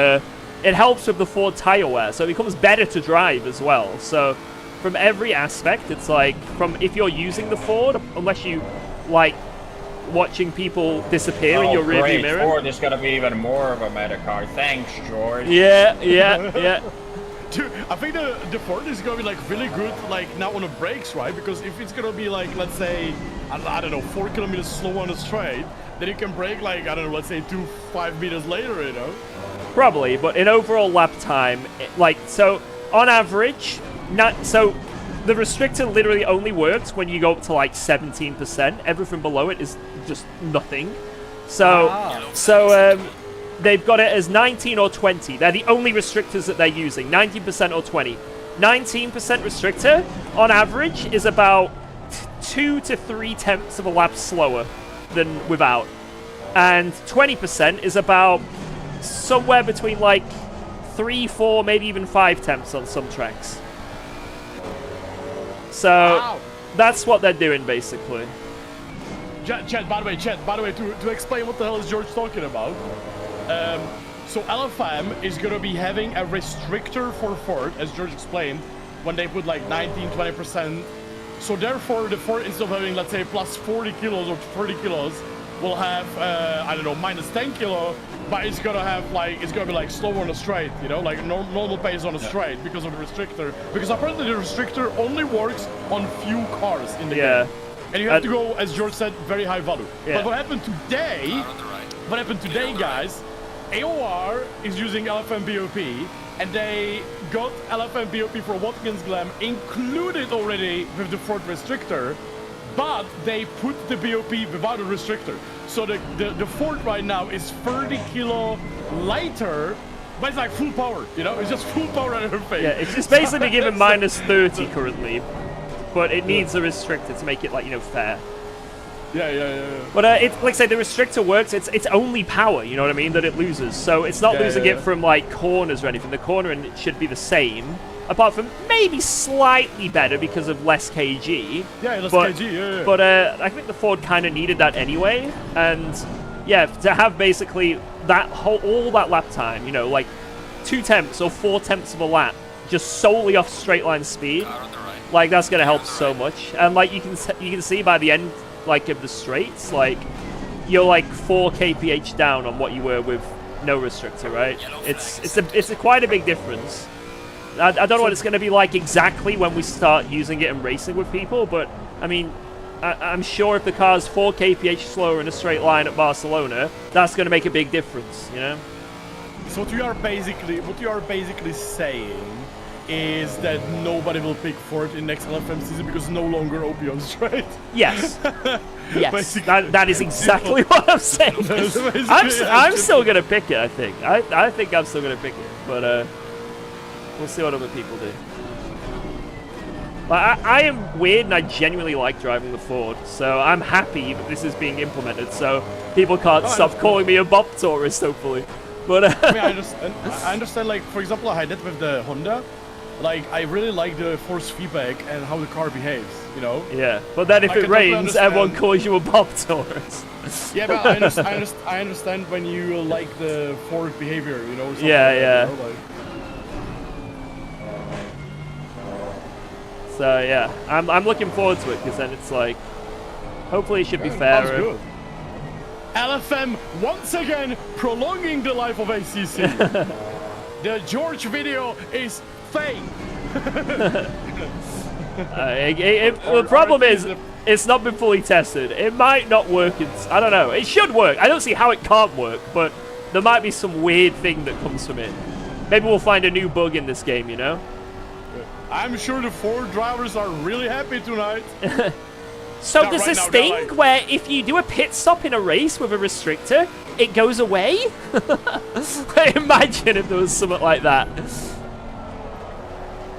it helps with the Ford tire wear, so it becomes better to drive as well. So from every aspect, it's like, from if you're using the Ford, unless you like watching people disappear in your rearview mirror. Ford is gonna be even more of a meta car. Thanks, George. Yeah. Dude, I think the Ford is gonna be like really good, like now on the brakes, right? Because if it's gonna be like, let's say, I don't know, 4 kilometers slow on the straight, then you can brake like, I don't know, let's say 5 meters later, you know? Probably, but in overall lap time, so on average, the restrictor literally only works when you go up to like 17%. Everything below it is just nothing. So they've got it as 19 or 20. They're the only restrictors that they're using, 19% or 20. 19% restrictor, on average, is about 2 to 3 tenths of a lap slower than without. And 20% is about somewhere between like 3, 4, maybe even 5 tenths on some tracks. So that's what they're doing basically. Chat, by the way, to explain what the hell is George talking about. So LFM is gonna be having a restrictor for Ford, as George explained, when they put like 19, 20%. So therefore, the Ford, instead of having, let's say, plus 40 kilos or 30 kilos, will have, I don't know, minus 10 kilo, but it's gonna have like, it's gonna be like slower on the straight, you know, like normal pace on the straight because of the restrictor. Because apparently the restrictor only works on few cars in the game. And you have to go, as George said, very high value. But what happened today, guys, AOR is using LFM BOP, and they got LFM BOP for Watkins Glen included already with the Ford restrictor, but they put the BOP without a restrictor. So the Ford right now is 30 kilo lighter, but it's like full power, you know? It's just full power on everything. Yeah, it's just basically given minus 30 currently, but it needs a restrictor to make it, like, you know, fair. Yeah. But like I say, the restrictor works. It's only power, you know what I mean, that it loses. So it's not losing it from like corners or anything. The cornering should be the same, apart from maybe slightly better because of less kg. Yeah, less kg. Yeah. But I think the Ford kind of needed that anyway, and yeah, to have basically that all that lap time, you know, like 2 tenths or 4 tenths of a lap, just solely off straight line speed, like that's gonna help so much. And like you can see by the end, like, of the straights, like you're like 4 kph down on what you were with no restrictor, right? It's quite a big difference. I don't know what it's going to be like exactly when we start using it and racing with people, but I mean, I'm sure if the car's 4 kph slower in a straight line at Barcelona, that's going to make a big difference, you know? So what you are basically saying is that nobody will pick Ford in next LFM season because no longer OP on straight. Yes. Yes. That is exactly what I'm saying. I'm still gonna pick it. I think. I think I'm still gonna pick it, but we'll see what other people do. But I am weird, and I genuinely like driving the Ford, so I'm happy that this is being implemented. So people can't stop calling me a Bob tourist, hopefully. But I mean, I understand. Like, for example, I did with the Honda. Like, I really like the force feedback and how the car behaves, you know? Yeah, but then if it rains, everyone calls you a Bob tourist. Yeah, but I understand when you like the Ford behavior, you know? Yeah. You know, like... So yeah, I'm looking forward to it because then it's like, hopefully it should be Sounds fairer. good. LFM once again prolonging the life of ACC. The George video is fake. The problem is, it's not been fully tested. It might not work. I don't know. It should work. I don't see how it can't work, but there might be some weird thing that comes from it. Maybe we'll find a new bug in this game, you know? I'm sure the Ford drivers are really happy tonight. So Not does right this now, thing they're like- where if you do a pit stop in a race with a restrictor, it goes away? Imagine if there was something like that.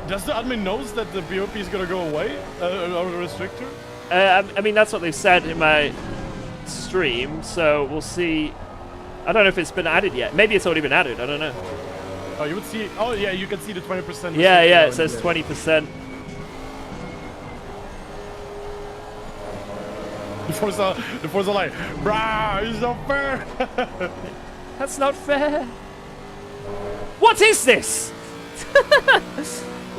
Does the admin knows that the BOP is gonna go away? Or the restrictor? I mean, that's what they've said in my stream, so we'll see. I don't know if it's been added yet. Maybe it's already been added. I don't know. Oh, you would see. Oh, yeah, you can see the 20%. Yeah, yeah, it says 20%. The Forza like, brah, it's not fair. That's not fair. What is this?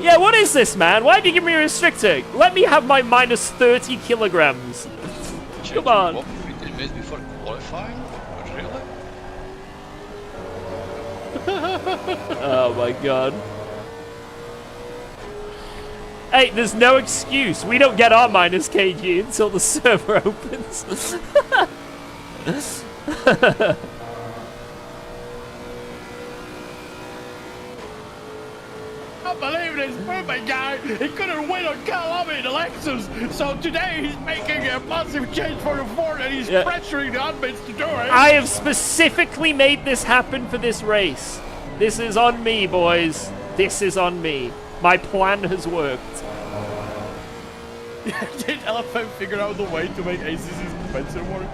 Yeah, what is this, man? Why have you given me a restrictor? Let me have my minus 30 kilograms. Come on. What we did before qualifying? Really? Oh my god. Hey, there's no excuse. We don't get our minus kg until the server opens. I believe this perfect guy. He couldn't win on Kalami in the Lexus, so today he's making a massive change for the Ford, and he's pressuring the admins to do it. I have specifically made this happen for this race. This is on me, boys. This is on me. My plan has worked. Did LFM figure out the way to make ACC's compensator work?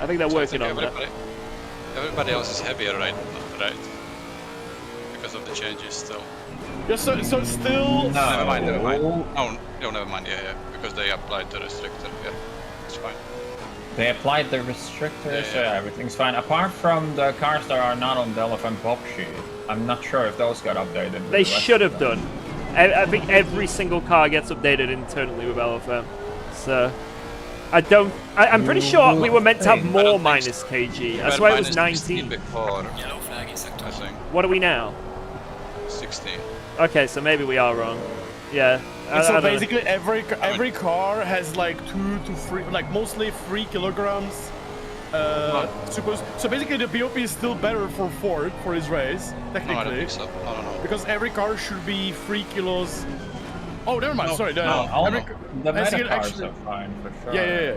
I think they're working on that. Everybody else is heavier, right? Because of the changes still. Yeah, so still... No, never mind, never mind. Oh, no, never mind, yeah. Because they applied the restrictor, yeah. It's fine. They applied the restrictors, so everything's fine. Apart from the cars that are not on the LFM Bob sheet, I'm not sure if those got updated. They should have done. I think every single car gets updated internally with LFM. So, I'm pretty sure we were meant to have more minus kg. I swear it was 19. Yellow flag in sector 3. What are we now? 16. Okay, so maybe we are wrong. Yeah. So basically, every car has like 2 to 3, like mostly 3 kilograms. So basically, the BOP is still better for Ford for his race, technically. No, I don't think so. No. Because every car should be 3 kilos. Oh, never mind. Sorry. The meta cars are fine for sure. Yeah.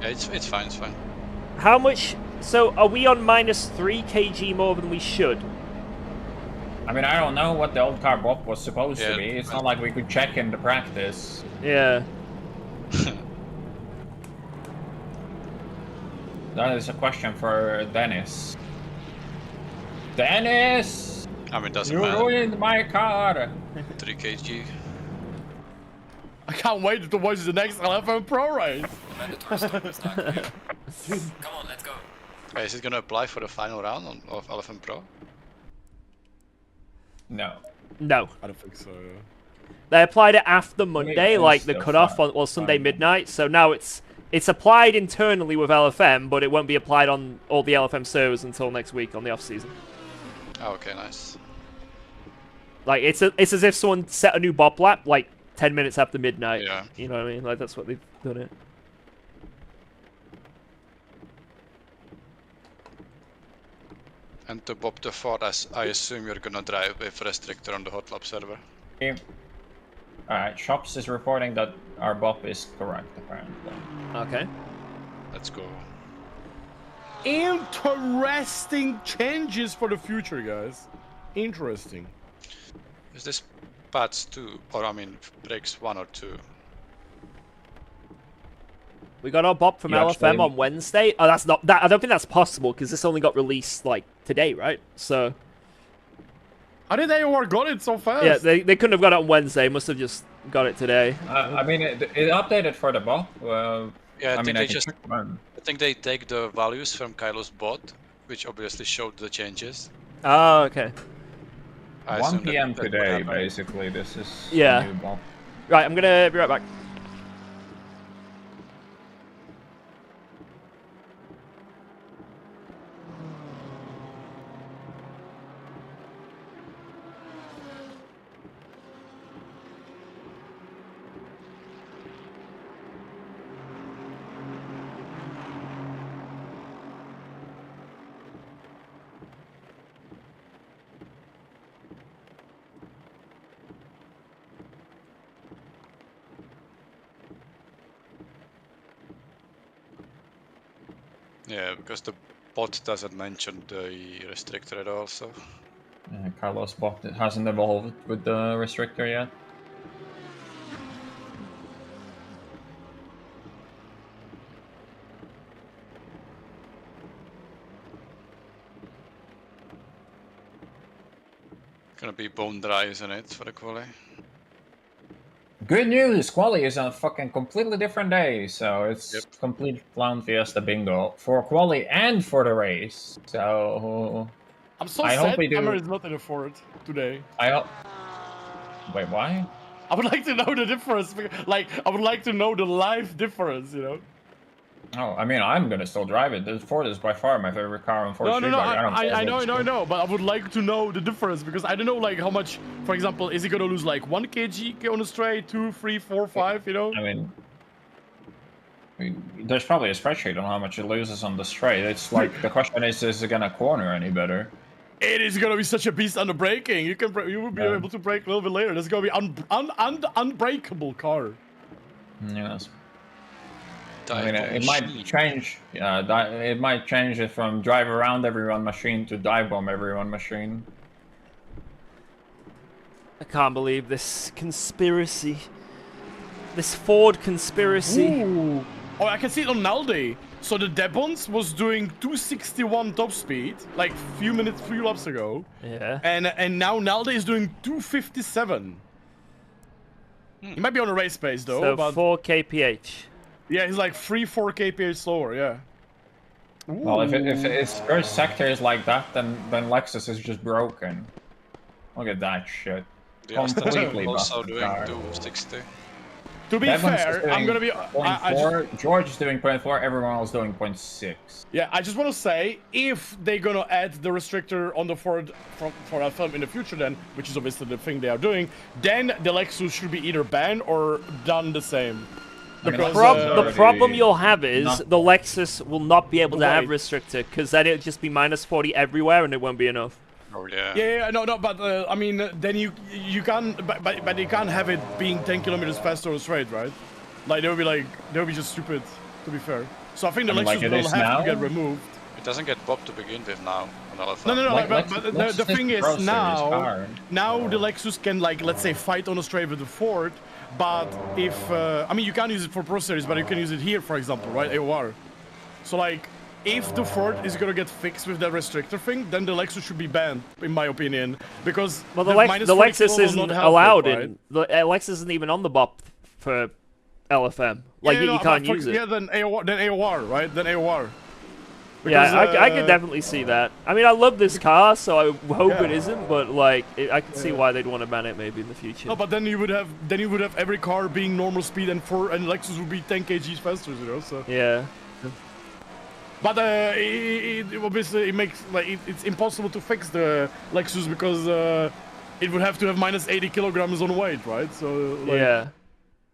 Yeah, it's fine, it's fine. How much? So are we on minus 3 kg more than we should? I mean, I don't know what the old car Bob was supposed to be. It's not like we could check in the practice. Yeah. That is a question for Dennis. Dennis! I mean, it doesn't You matter. ruined my car! 3 kg. I can't wait to watch the next LFM Pro race. The mandatory stop is not clear. Come on, let's go. Is it gonna apply for the final round of LFM Pro? No. No. I don't think so. They applied it after Monday, it's like the still cutoff fine. on Sunday midnight. So now it's applied internally with LFM, but it won't be applied on all the LFM servers until next week on the off season. Oh, okay, nice. Like it's as if someone set a new bop lap like 10 minutes after midnight. Yeah. You know what I mean? Like that's what they've done it. And to Bob the Ford, I assume you're gonna drive with restrictor on the hot lap server. Alright, Shops is reporting that our Bob is correct, apparently. Okay. Let's go. Interesting changes for the future, guys. Interesting. Is this pads 2, or I mean brakes 1 or 2? We got our bop from LFM on Wednesday. Oh, that's not that. I don't think that's possible because this only got released like today, right? So. How did AOR got it so fast? Yeah, they couldn't have got it on Wednesday. Must have just got it today. I mean, it updated for the Bob. Yeah, I think they take the values from Kylo's bot, which obviously showed the changes. Oh, okay. I 1 assume p.m. that would today, happen. basically. This is Yeah. the new bump. Right, I'm gonna be right back. Yeah, because the bot doesn't mention the restrictor at all, so... Carlos bot hasn't evolved with the restrictor yet. Gonna be bone dry, isn't it, for the quali? Good news! Quali is on a fucking completely different day, so it's Yep. complete Clown Fiesta bingo for Quali and for the race. So I'm so I hope sad we do. Hammer is not in the Ford today. I hope. Wait, why? I would like to know the difference. Like, I would like to know the live difference, you know? Oh, I mean, I'm gonna still drive it. The Ford is by far my favorite car on Ford No, Street no, no, Bike. don't care I if know, it's I good. know, but I would like to know the difference because I don't know, like, how much, for example, is he gonna lose, like, 1 kg on the straight, 2, 3, 4, 5, you know? I mean, there's probably a spreadsheet on how much it loses on the straight. It's like the question is it gonna corner any better? It is gonna be such a beast under braking. You will be able to brake a little bit later. That's gonna be unbreakable car. Yes. I Dive mean, bomb it might machine. change. It might change it from drive around everyone machine to dive bomb everyone machine. I can't believe this conspiracy. This Ford conspiracy. Ooh. Oh, I can see it on Naldi. So the Debons was doing 261 top speed, like few laps ago. Yeah. And now Naldi is doing 257. He might be on a race pace though, So but 4 kph. yeah, he's like 3-4 kph slower, yeah. Well, if Ooh. its first sector is like that, then Lexus is just broken. Look at that shit. The Completely Assetto also busted doing car. 260. To be Devon's is fair, doing I'm gonna be. 0.4. George is doing 0.4. Everyone else doing 0.6. Yeah, I just want to say, if they're gonna add the restrictor on the Ford for that film in the future, then, which is obviously the thing they are doing, then the Lexus should be either banned or done the same. Because, The problem you'll have is not- the Lexus will not be able to have Right. restrictor because then it'll just be -40 everywhere and it won't be enough. Oh yeah. Yeah, no, but I mean, then you can't, but you can't have it being 10 kilometers faster on straight, right? Like they would be just stupid, to be fair. So I think the I mean, Lexus like it will is have now? to get removed. It doesn't get Bob to begin with now. No, Like, but Lexus the thing the is Pro Series car. now the Lexus can, like, let's say, fight on a straight with the Ford, but if I mean, you can't use it for Pro Series, but you can use it here, for example, right? AOR. So like, if the Ford is gonna get fixed with that restrictor thing, then the Lexus should be banned, in my opinion, because Well, the the -40 Lexus kilo will isn't not help allowed it, right? in. The Lexus isn't even on the BOP for LFM. Like Yeah, you no, can't but use it. Yeah, then AOR, right? Then AOR. Yeah, I could definitely see that. I mean, I love this car, so I hope Yeah. it isn't. But like, I can see why they'd want to ban it maybe in the future. No, but then you would have every car being normal speed, and Lexus would be 10 kgs faster, you know. So. Yeah. But obviously it makes it's impossible to fix the Lexus because it would have to have -80 kilograms on weight, right? So like, Yeah.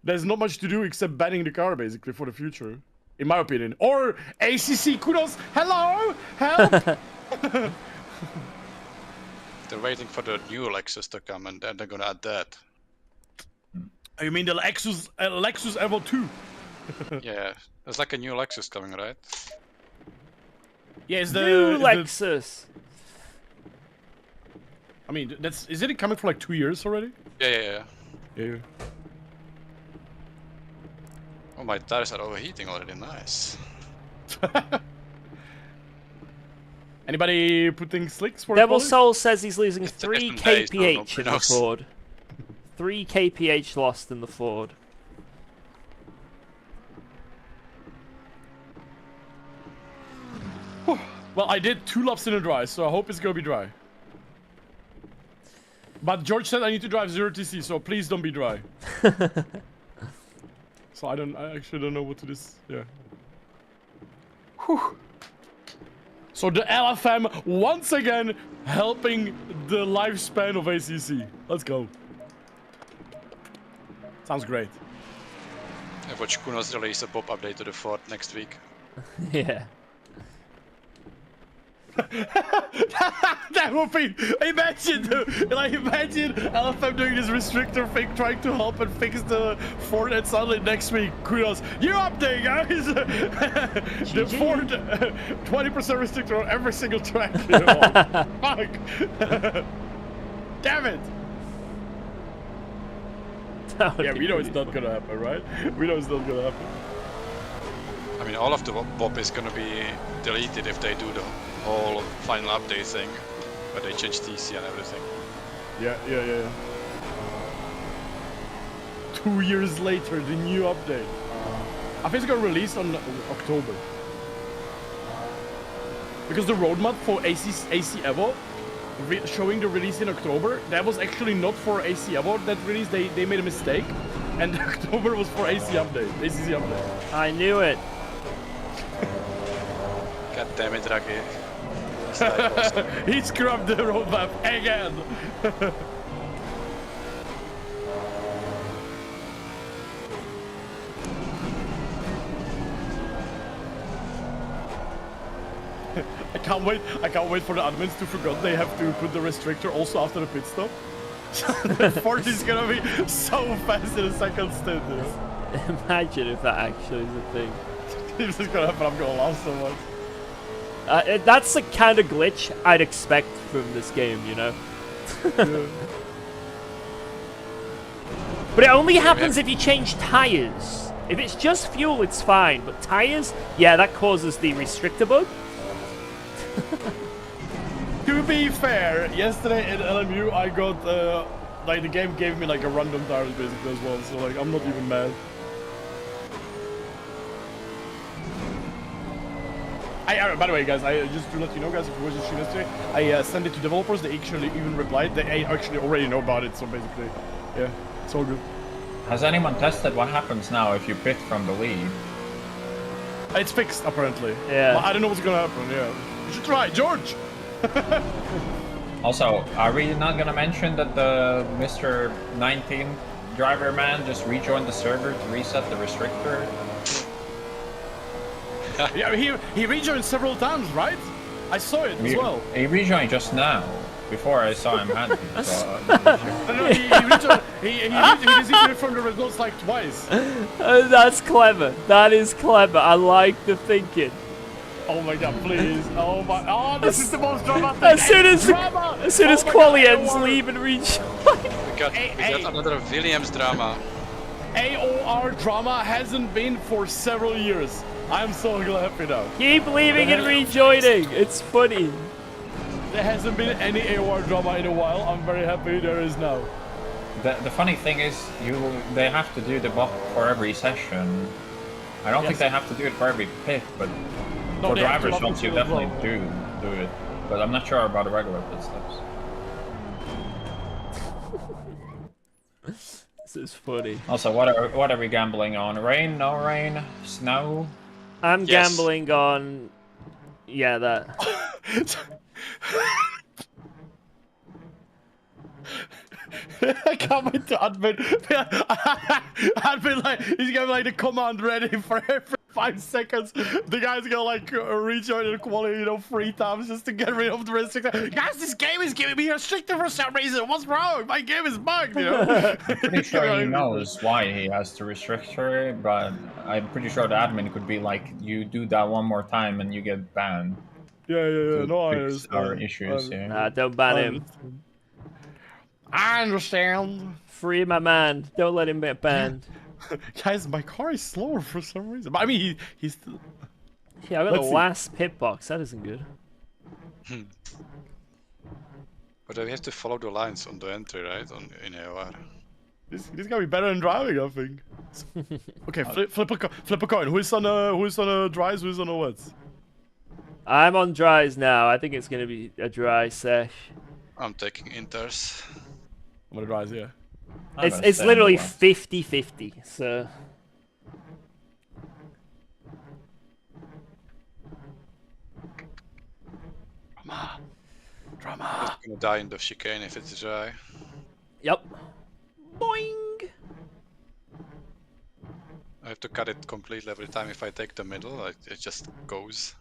there's not much to do except banning the car basically for the future, in my opinion. Or ACC kudos, hello, help. They're waiting for the new Lexus to come and then they're gonna add that. You mean the Lexus Evo 2? Yeah, there's like a new Lexus coming, right? Yeah, it's New the Lexus. I mean, is it coming for like 2 years already? Yeah. Yeah. Oh, my tires are overheating already, nice. Anybody putting slicks for Devil quality? Soul says he's losing It's 3 different days, no, kph nobody in the knows. Ford. 3 kph lost in the Ford. Well, I did 2 laps in a dry, so I hope it's gonna be dry. But George said I need to drive 0TC, so please don't be dry. So I actually don't know what to do. Yeah. Whew. So the LFM once again helping the lifespan of ACC. Let's go. Sounds great. I watch Kunos release a pop update to the Ford next week. Yeah. That would be, imagine LFM doing this restrictor thing, trying to help and fix the Ford, and suddenly next week, kudos, new update, guys! The Ford 20% restrictor on every single track. You know? Fuck! Damn it! Yeah, we know it's not gonna happen, right? We know it's not gonna happen. I mean, all of the pop is gonna be deleted if they do the whole final update thing, where they change TC and everything. Yeah. 2 years later, the new update. I think it's gonna release on October. Because the roadmap for AC Evo, showing the release in October, that was actually not for AC Evo, that release, they made a mistake. And October was for AC update, ACC update. I knew it. God damn it, Raki. He scrubbed the roadmap again! I can't wait for the admins to forget they have to put the restrictor also after the pit stop. The Ford is gonna be so fast in a second stint, you know? Imagine if that actually is a thing. If this is gonna happen, I'm gonna laugh so much. That's the kind of glitch I'd expect from this game, you know? Yeah. But it only happens if you change tires. If it's just fuel, it's fine. But tires, yeah, that causes the restrictor bug. To be fair, yesterday in LMU, I got, like, the game gave me, like, a random tires basically as well. So, like, I'm not even mad. By the way, guys, just to let you know, guys, if you watched the stream yesterday, I sent it to developers. They actually even replied. They actually already know about it. So basically, yeah, it's all good. Has anyone tested what happens now if you pit from the lead? It's fixed apparently. Yeah. But I don't know what's gonna happen. Yeah, you should try, George. Also, are we not gonna mention that the Mr. 19 driver man just rejoined the server to reset the restrictor? Yeah, he rejoined several times, right? I saw it as well. He rejoined just now, before I saw him had it. So, No, he rejoined. He disappeared from the results like twice. That's clever. That is clever. I like the thinking. Oh my god, please. Oh my. Oh, this is the most dramatic. As soon as quali ends, AOR. leave and rejoin. We got another Williams drama. AOR drama hasn't been for several years. I'm so happy now. Keep leaving and rejoining. It's funny. There hasn't been any AOR drama in a while. I'm very happy there is now. the funny thing is, they have to do the buff for every session. I don't think they have to do it for every pit, but for drivers, once you definitely do it. But I'm not sure about the regular pit stops. This is funny. Also, what are we gambling on? Rain? No rain? Snow? I'm gambling on... Yeah, that. I can't wait to admit. Admit, like, he's gonna be like the command ready for every 5 seconds. The guy's gonna like rejoin the quality, you know, 3 times just to get rid of the restrictor. Guys, this game is giving me a restrictor for some reason. What's wrong? My game is bugged, you know? Pretty sure he knows why he has to restrict her, but I'm pretty sure the admin could be like, you do that one more time and you get banned. Yeah. No, I fix our issues here. Nah, don't ban him. I understand. Free my man. Don't let him get banned. Guys, my car is slower for some reason. But I mean, he's still... Yeah, I got the last pit box. That isn't good. But we have to follow the lines on the entry, right? In AOR. This gonna be better than driving, I think. Okay, flip a coin. Who's on a dries? Who's on a wets? I'm on dries now. I think it's gonna be a dry sesh. I'm taking inters. I'm gonna rise here. It's literally 50-50, so... Drama. I'm gonna die in the chicane if it's dry. Yep. Boing! I have to cut it completely every time. If I take the middle, it just goes.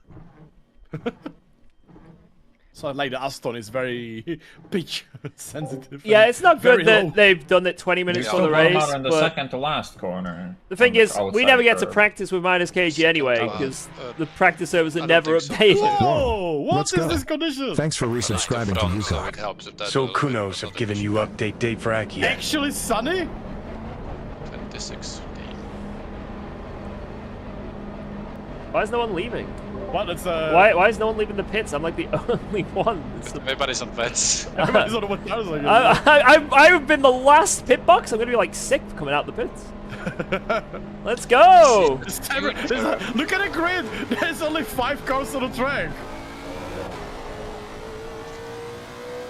So like the Aston is very pitch sensitive. Yeah, it's not good that low. they've done it 20 minutes for the race. In the But second to last corner. the thing is, we never get to curve. practice with minus KG anyway, because the practice servers are never think so. updated. Whoa! What Let's is go. this condition? Thanks for resubscribing to Front, so UKOG. it helps if that So little bit, Kunos but have not given you update date for Aki. Actually sunny? 26. Why is no one leaving? What? It's Why is no one leaving the pits? I'm like the only one. Everybody's on vets. Everybody's on 1,000. I've been the last pit box. I'm gonna be like sick coming out the pits. Let's go! Look at the grid! There's only 5 cars on the track.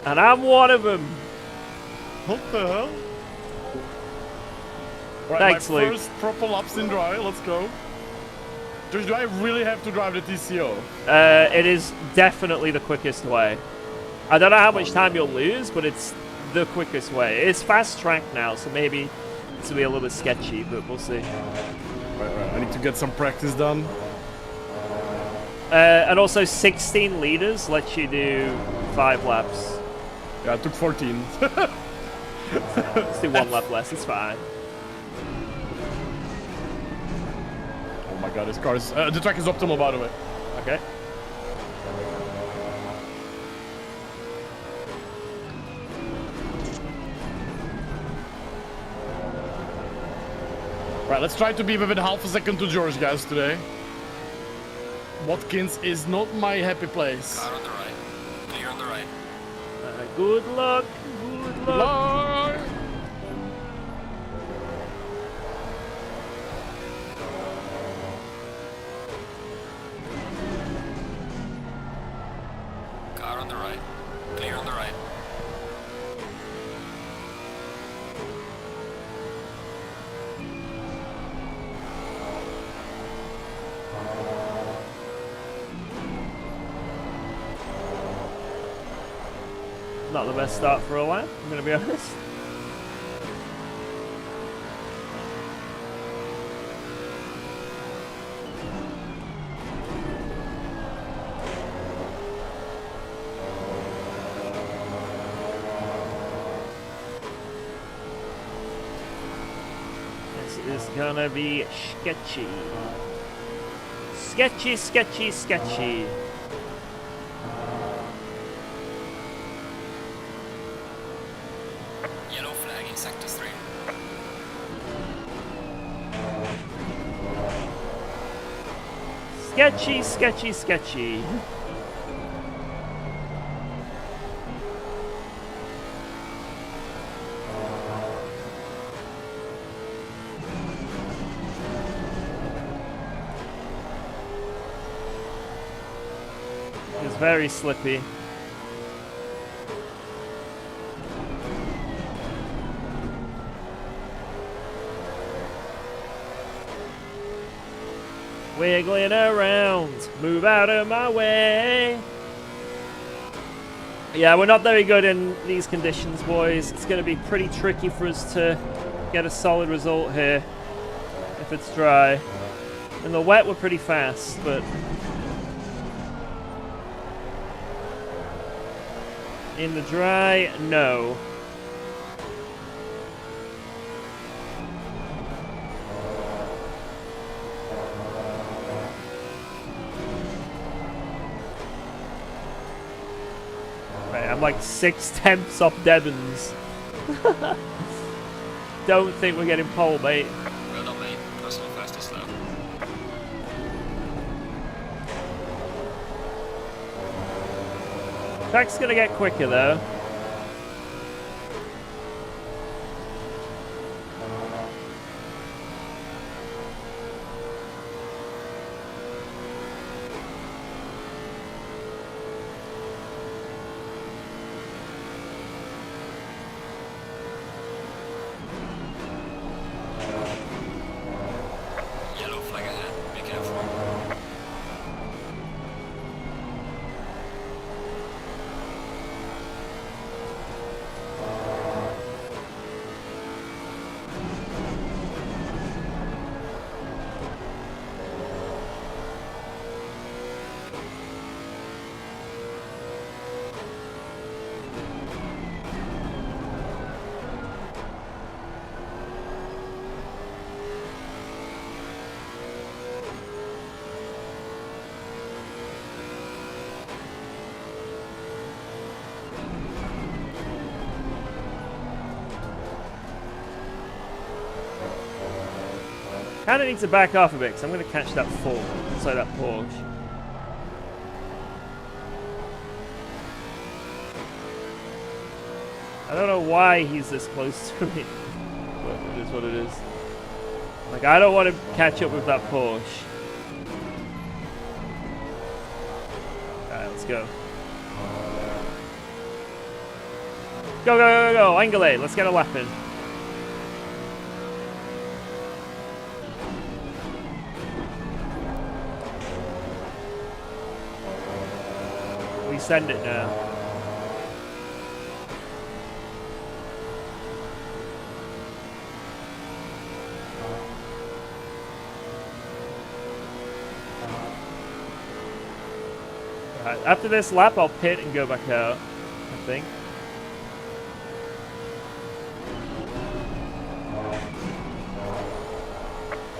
And I'm one of them. What the hell? Right, Thanks, my Luke. first proper laps in dry. Let's go. Do I really have to drive the TCO? It is definitely the quickest way. I don't know how much time you'll lose, but it's the quickest way. It's fast track now, so maybe this will be a little bit sketchy, but we'll see. Right. I need to get some practice done. And also 16 liters lets you do 5 laps. Yeah, I took 14. Let's do 1 lap less, it's fine. Oh my god, this car is... the track is optimal, by the way. Okay. Right, let's try to be within half a second to George, guys, today. Watkins is not my happy place. Car on the right. Clear on the right. Good luck, good luck. Car on the right. Clear on the right. Not the best start for a lap, I'm gonna be honest. This is gonna be sketchy. Sketchy, sketchy, sketchy. Yellow flag in sector 3. Sketchy, sketchy, sketchy. It's very slippy. Wiggling around, move out of my way. Yeah, we're not very good in these conditions, boys. It's going to be pretty tricky for us to get a solid result here if it's dry. In the wet, we're pretty fast, but in the dry, no. I'm like 6/10 off Devon's. Don't think we're getting pole, mate. Well done, mate. Personal fastest lap. Track's gonna get quicker though. Kind of need to back off a bit because I'm going to catch that Ford. Sorry, that Porsche. I don't know why he's this close to me, but it is what it is. Like, I don't want to catch up with that Porsche. Alright, let's go. Go, go, go, go, Angele, let's get a lap in. We send it now. Right, after this lap, I'll pit and go back out, I think.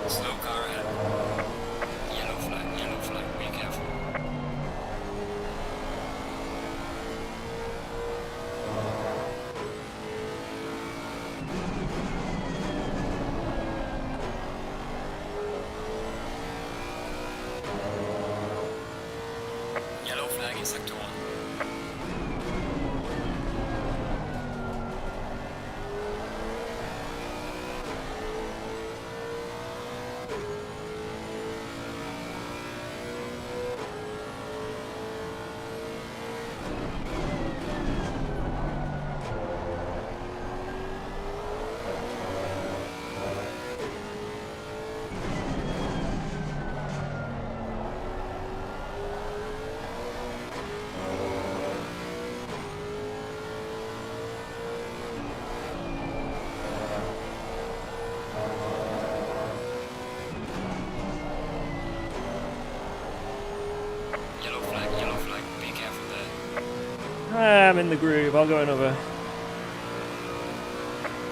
Slow car ahead. Yellow flag, be careful. Yellow flag in sector 1. Yellow flag, be careful there. I'm in the groove, I'll go another.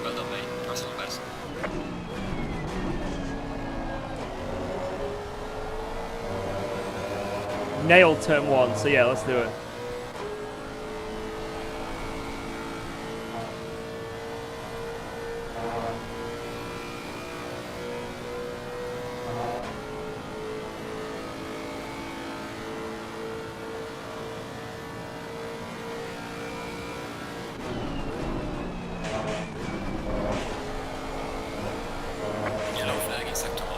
Well done, mate. Personal best. Nailed turn 1, so yeah, let's do it. Yellow flag in sector 1.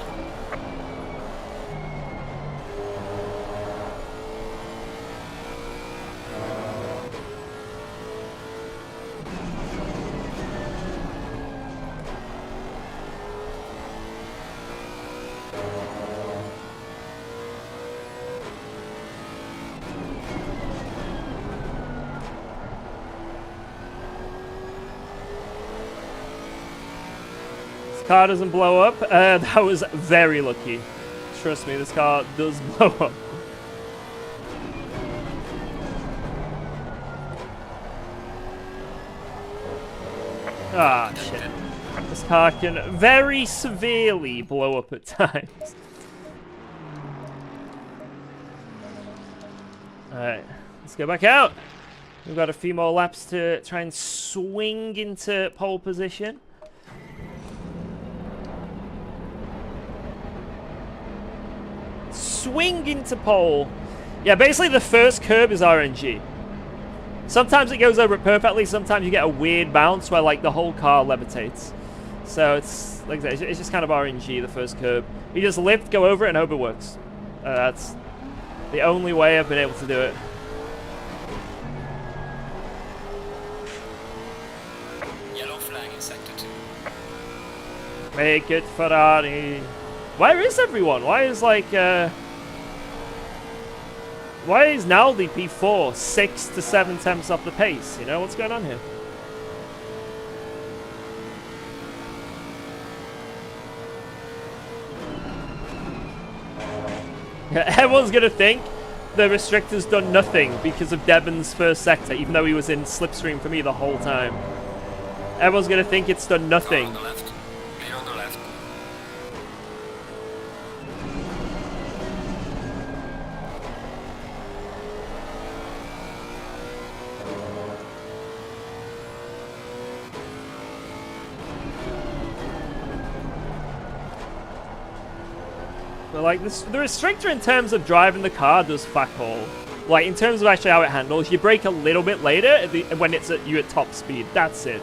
This car doesn't blow up. That was very lucky. Trust me, this car does blow up. Ah, shit. This car can very severely blow up at times. Alright, let's go back out. We've got a few more laps to try and swing into pole position. Swing into pole. Yeah, basically the first curb is RNG. Sometimes it goes over it perfectly, sometimes you get a weird bounce where like the whole car levitates. So it's like that, it's just kind of RNG, the first curb. You just lift, go over it, and hope it works. That's the only way I've been able to do it. Yellow flag in sector 2. Make it Ferrari. Where is everyone? Why is like why is Naldi P4 6 to 7 tenths off the pace? You know, what's going on here? Yeah, everyone's gonna think the restrictor's done nothing because of Devon's first sector, even though he was in slipstream for me the whole time. Everyone's gonna think it's done nothing. On the left. Clear on the left. But like this, the restrictor in terms of driving the car does fuck all. Like in terms of actually how it handles, you brake a little bit later when it's at top speed. That's it.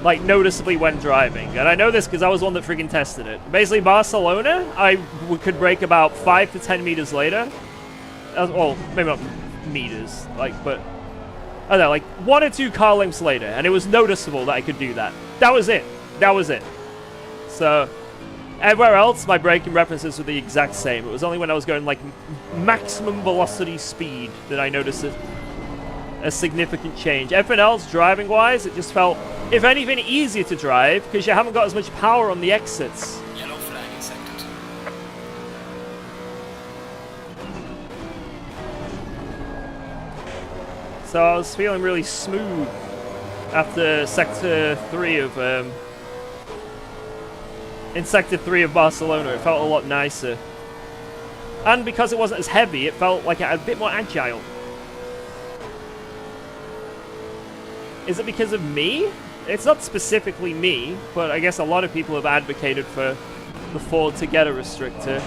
Like noticeably when driving, and I know this because I was one that freaking tested it. Basically, Barcelona, I could brake about 5 to 10 meters later. Well, maybe not meters, like, but I don't know, like 1 or 2 car lengths later, and it was noticeable that I could do that. That was it. That was it. So everywhere else, my braking references were the exact same. It was only when I was going like maximum velocity speed that I noticed a significant change. Everything else, driving-wise, it just felt, if anything, easier to drive because you haven't got as much power on the exits. Yellow flag in sector 2. So I was feeling really smooth after Sector 3 of, in Sector 3 of Barcelona. It felt a lot nicer. And because it wasn't as heavy, it felt like it had a bit more agile. Is it because of me? It's not specifically me, but I guess a lot of people have advocated for the Ford to get a restrictor,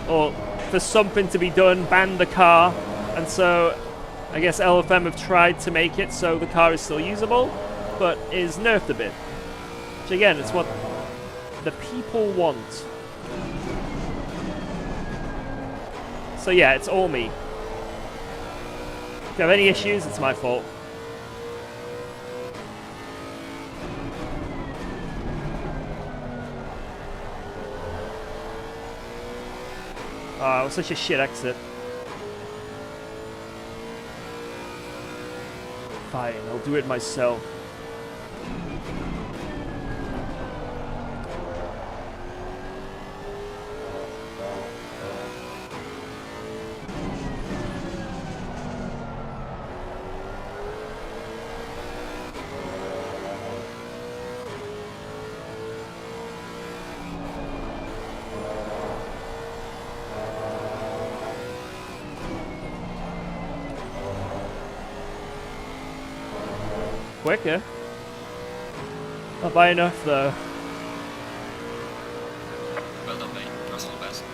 or for something to be done, ban the car, and so I guess LFM have tried to make it so the car is still usable, but is nerfed a bit. Which again, it's what the people want. So yeah, it's all me. If you have any issues, it's my fault. Oh, it was such a shit exit. Fine, I'll do it myself. Quicker. Not by enough though. Well done, mate. Personal best.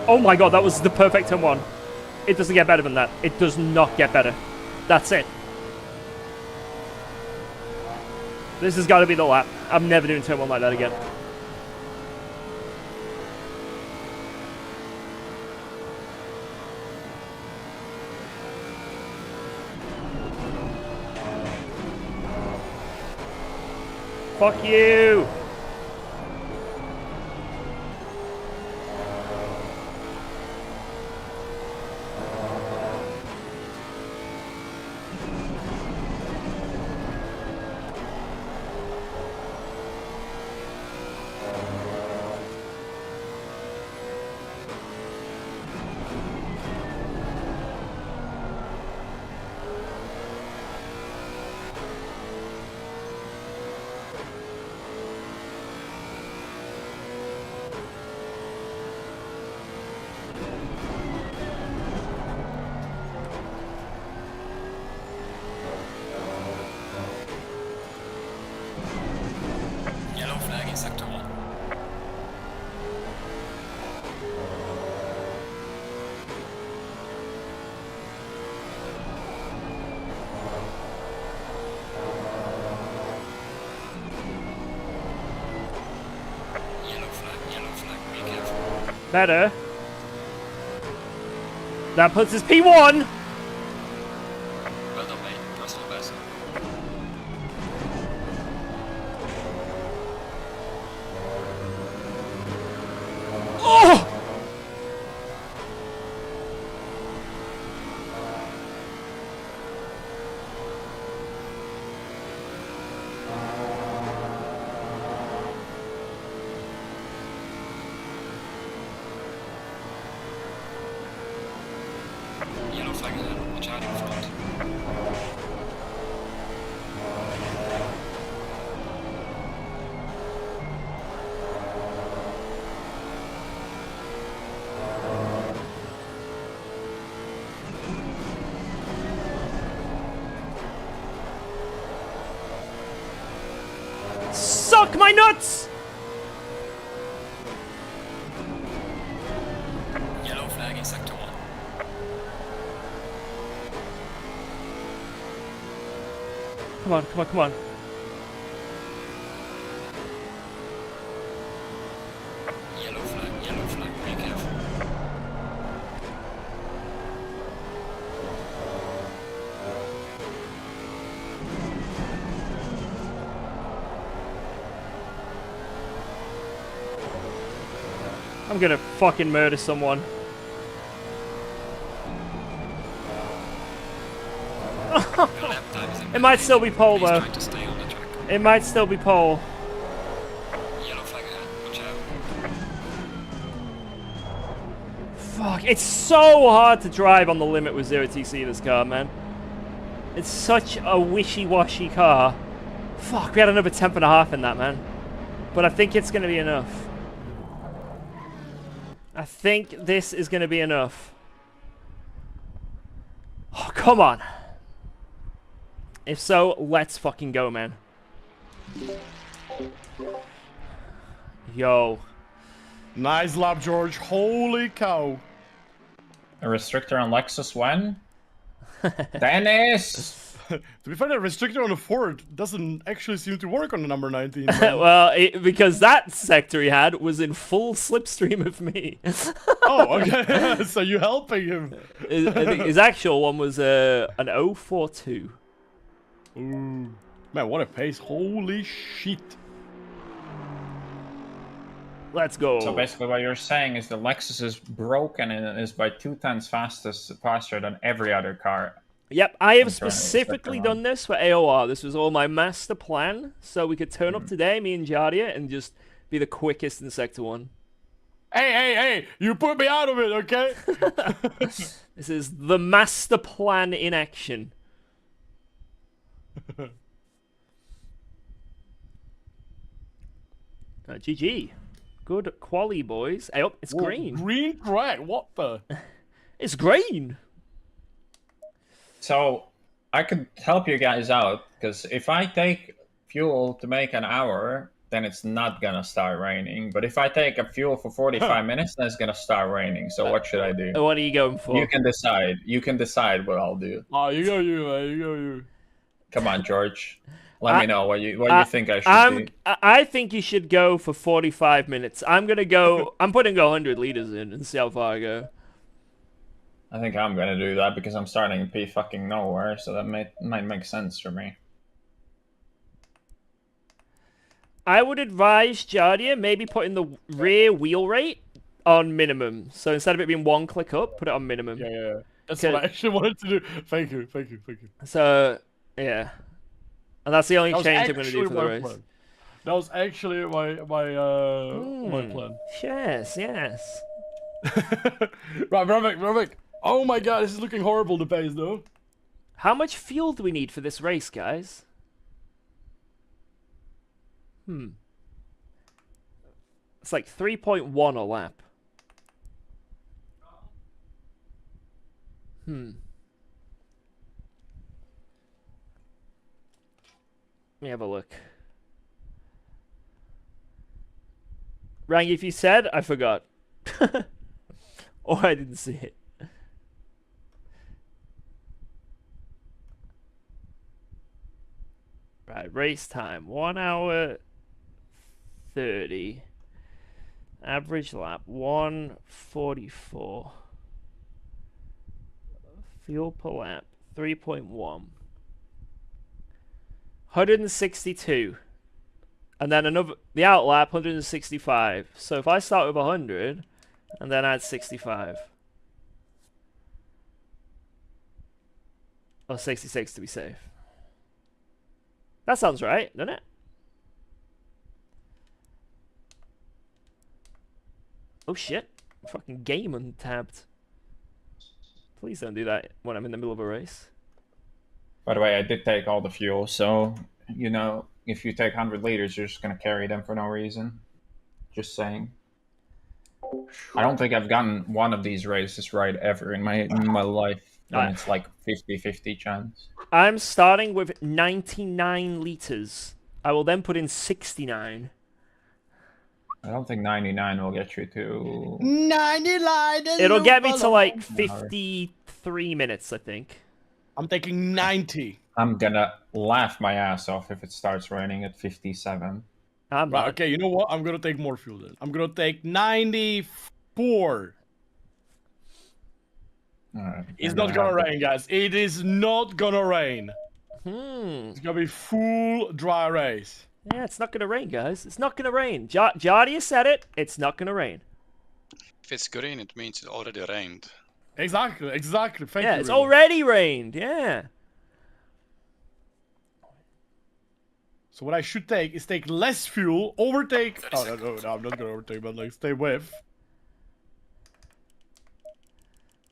Oh my god, that was the perfect turn 1. It doesn't get better than that. It does not get better. That's it. This has got to be the lap. I'm never doing turn 1 like that again. Fuck you! Yellow flag in sector 1. Yellow flag, be careful. Better. That puts us P1! Well done, mate. Personal best. Oh! Yellow flag ahead. Watch out in front. Suck my nuts! Yellow flag in sector 1. Come on, come on, come on. Yellow flag, be careful. I'm gonna fucking murder someone. It might still be pole though. Trying to stay on the track. It might still be pole. Yellow flag ahead, watch out. Fuck, it's so hard to drive on the limit with 0TC this car, man. It's such a wishy-washy car. Fuck, we had another 10.5 in that, man. But I think it's gonna be enough. I think this is gonna be enough. Oh, come on. If so, let's fucking go, man. Yo. Nice lap, George. Holy cow. A restrictor on Lexus when? Dennis! To be fair, the restrictor on the Ford doesn't actually seem to work on the number 19. Well, because that sector he had was in full slipstream of me. Oh, okay. So you're helping him. I think his actual one was an 042. Ooh. Man, what a pace. Holy shit. Let's go. So basically what you're saying is the Lexus is broken and is by 2/10 faster than every other car. Yep, I have specifically done this for AOR. This was all my master plan, so we could turn up today, me and Jardia, and just be the quickest in Sector 1. Hey, you put me out of it, okay? This is the master plan in action. GG. Good quali, boys. Hey, oh, it's Whoa, green. Green track, what the? It's green. So I could help you guys out, because if I take fuel to make an hour, then it's not gonna start raining. But if I take a fuel for 45 minutes, then it's gonna start raining. So what should I do? What are you going for? You can decide. You can decide what I'll do. Oh, you go you, man. You go you. Come on, George. Let me know what you think I should do. I think you should go for 45 minutes. I'm gonna go. I'm putting 100 liters in and see how far I go. I think I'm gonna do that because I'm starting to be fucking nowhere, so that might make sense for me. I would advise Jardia maybe putting the rear wheel rate on minimum. So instead of it being one click up, put it on minimum. Yeah. That's what I actually wanted to do. Thank you. So, yeah. And that's the only change I'm going to do for the race. Plan. That was actually my plan. Yes. Right, Romic. Oh my god, this is looking horrible, the pace, though. How much fuel do we need for this race, guys? It's like 3.1 a lap. Let me have a look. Rangi, if you said, I forgot. Or I didn't see it. Right, race time. 1 hour 30. Average lap 144. Fuel per lap 3.1. 162. And then another the out lap 165. So if I start with 100 and then add 65. Or 66 to be safe. That sounds right, doesn't it? Oh shit. Fucking game untabbed. Please don't do that when I'm in the middle of a race. By the way, I did take all the fuel, so, you know, if you take 100 liters, you're just going to carry them for no reason. Just saying. I don't think I've gotten one of these races right ever in my life. And it's like 50-50 chance. I'm starting with 99 liters. I will then put in 69. I don't think 99 will get you to... 99. It'll get me to like 53 minutes, I think. I'm taking 90. I'm gonna laugh my ass off if it starts raining at 57. I'm Right, not. okay, you know what? I'm gonna take more fuel then. I'm gonna take 94. Alright. It's not gonna rain, guys. It is not gonna rain. It's gonna be full dry race. Yeah, it's not gonna rain, guys. It's not gonna rain. Jardia said it. It's not gonna rain. If it's green, it means it already rained. Exactly. Thank you. Yeah, it's really. already rained. Yeah. So what I should take is take less fuel, overtake... Oh, no, I'm not gonna overtake, but like, stay with.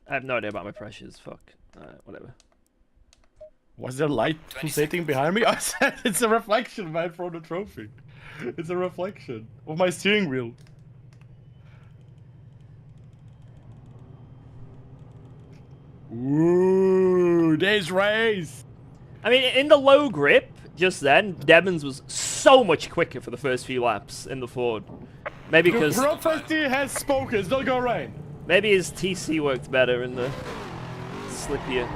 I have no idea about my pressures. Fuck. Whatever. Was there light pulsating behind me? I said it's a reflection, man, from the trophy. It's a reflection of my steering wheel. Ooh, this race! I mean, in the low grip, just then, Devon's was so much quicker for the first few laps in the Ford. Maybe because... Prophecy has spoken, it's not gonna rain. Maybe his TC worked better in the slippier.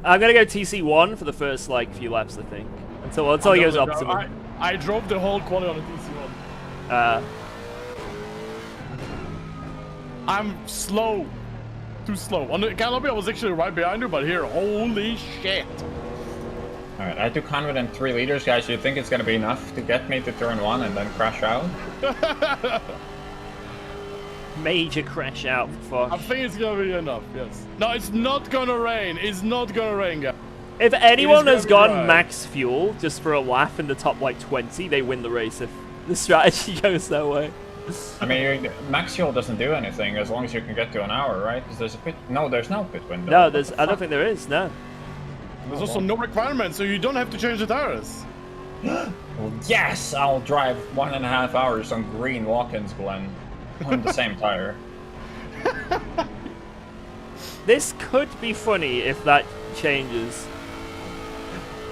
I'm gonna go TC1 for the first, like, few laps, I think. Until he goes optimal. I drove the whole quality on the TC1. I'm slow. Too slow. On the canopy, I was actually right behind you, but here, holy shit. Alright, I took 103 liters, guys. You think it's gonna be enough to get me to turn 1 and then crash out? Major crash out, fuck. I think it's gonna be enough, yes. No, it's not gonna rain. It's not gonna rain, guys. If anyone has gone max fuel just for a laugh in the top, like, 20, they win the race if the strategy goes that way. I mean, max fuel doesn't do anything as long as you can get to an hour, right? Because there's a pit... No, there's no pit window. No, I don't think there is, no. There's also no requirement, so you don't have to change the tires. Well, yes! I'll drive 1.5 hours on green Watkins Glen on the same tire. This could be funny if that changes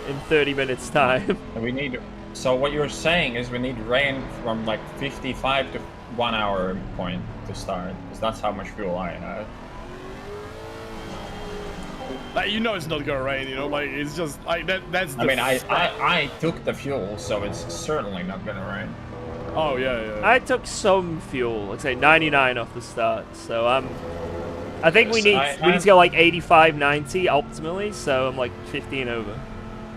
in 30 minutes time. We need... So what you're saying is we need rain from like 55 to 1 hour point to start, because that's how much fuel I have. Like, you know it's not gonna rain, you know, like, it's just, like, that's the... I mean, I took the fuel, so it's certainly not gonna rain. Oh, yeah. I took some fuel, let's say 99 off the start, so I think we need to go like 85, 90 optimally, so I'm like 15 over.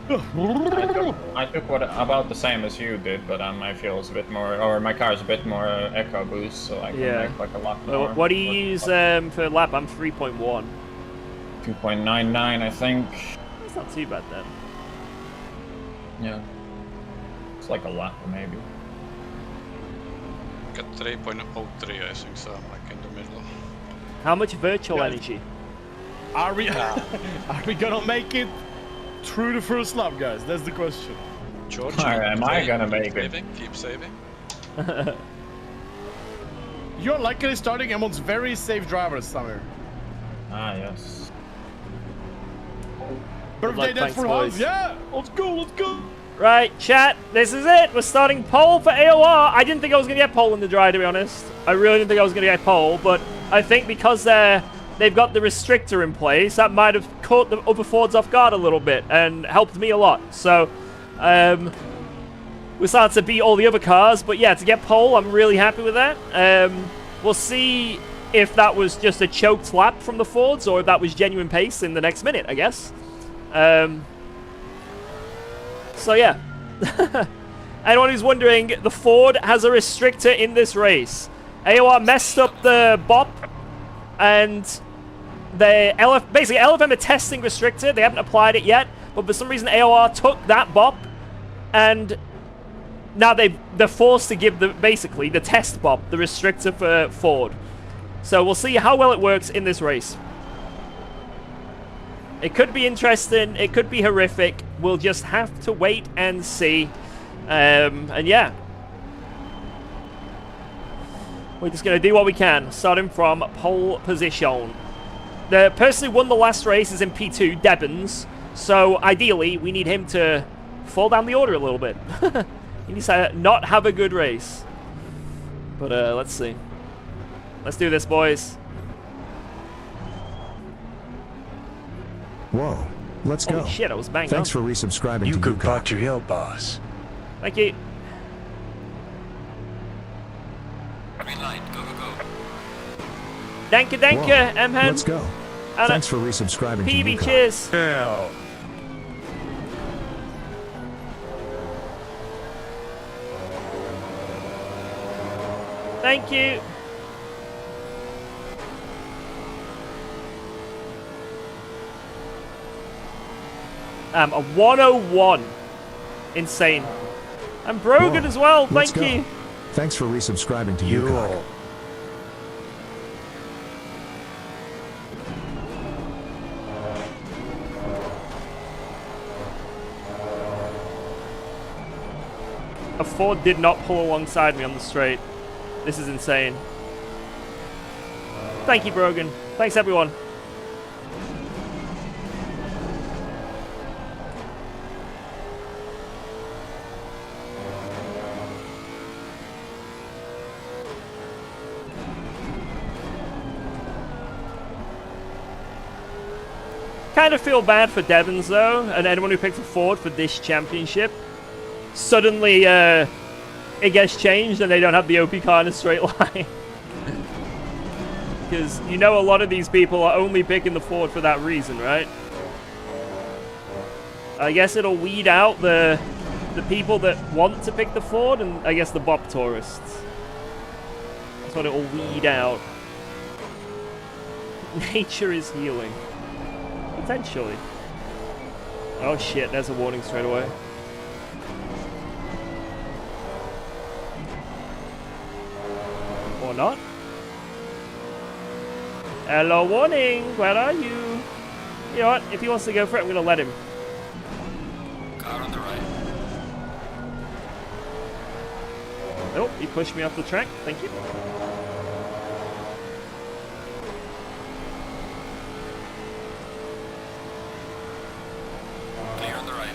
I took about the same as you did, but my fuel is a bit more, or my car is a bit more eco boost, so I can make like a lot more. What do you use for lap? I'm 3.1. 2.99, I think. That's not too bad then. Yeah. It's like a lap, maybe. Got 3.03, I think, so I'm like in the middle. How much virtual energy? Are we gonna make it through the first lap, guys? That's the question. George, am I gonna make it? Keep saving. You're likely starting amongst very safe drivers, Samir. Ah, yes. Birthday dance for Hans, yeah! Let's go! Right, chat, this is it. We're starting pole for AOR. I didn't think I was going to get pole in the dry, to be honest. I really didn't think I was going to get pole, but I think because they've got the restrictor in place, that might have caught the other Fords off guard a little bit and helped me a lot. So, we're starting to beat all the other cars, but yeah, to get pole, I'm really happy with that. We'll see if that was just a choked lap from the Fords or if that was genuine pace in the next minute, I guess. So yeah, anyone who's wondering, the Ford has a restrictor in this race. AOR messed up the bop, and basically LFM are testing restrictor. They haven't applied it yet, but for some reason AOR took that bop, and now they're forced to give basically the test bop, the restrictor for Ford. So we'll see how well it works in this race. It could be interesting. It could be horrific. We'll just have to wait and see. And yeah. We're just going to do what we can. Starting from pole position. The person who won the last race is in P2, Debbins. So ideally, we need him to fall down the order a little bit. He needs to not have a good race. But let's see. Let's do this, boys. Whoa, let's go. Holy shit, I was banged Thanks on. for resubscribing You to could UKOG. butt your hill, boss. Thank you. Green light, go, go, go. Danke, danke, Whoa, M-Hen. let's go. And Thanks for resubscribing to PB, UKOG. cheers. Hell. Thank you. A 101. Insane. And Brogan Whoa, as well. let's Thank go. you. Thanks for resubscribing to You UKOG. all. A Ford did not pull alongside me on the straight. This is insane. Thank you, Brogan. Thanks, everyone. Kind of feel bad for Devons, though, and anyone who picked a Ford for this championship. Suddenly, it gets changed and they don't have the OP car in a straight line. Because you know a lot of these people are only picking the Ford for that reason, right? I guess it'll weed out the people that want to pick the Ford and I guess the Bop tourists. That's what it'll weed out. Nature is healing. Potentially. Oh shit, there's a warning straight away. Or not? Hello, warning! Where are you? You know what? If he wants to go for it, I'm gonna let him. Car on the right. Oh, he pushed me off the track. Thank you. Clear on the right.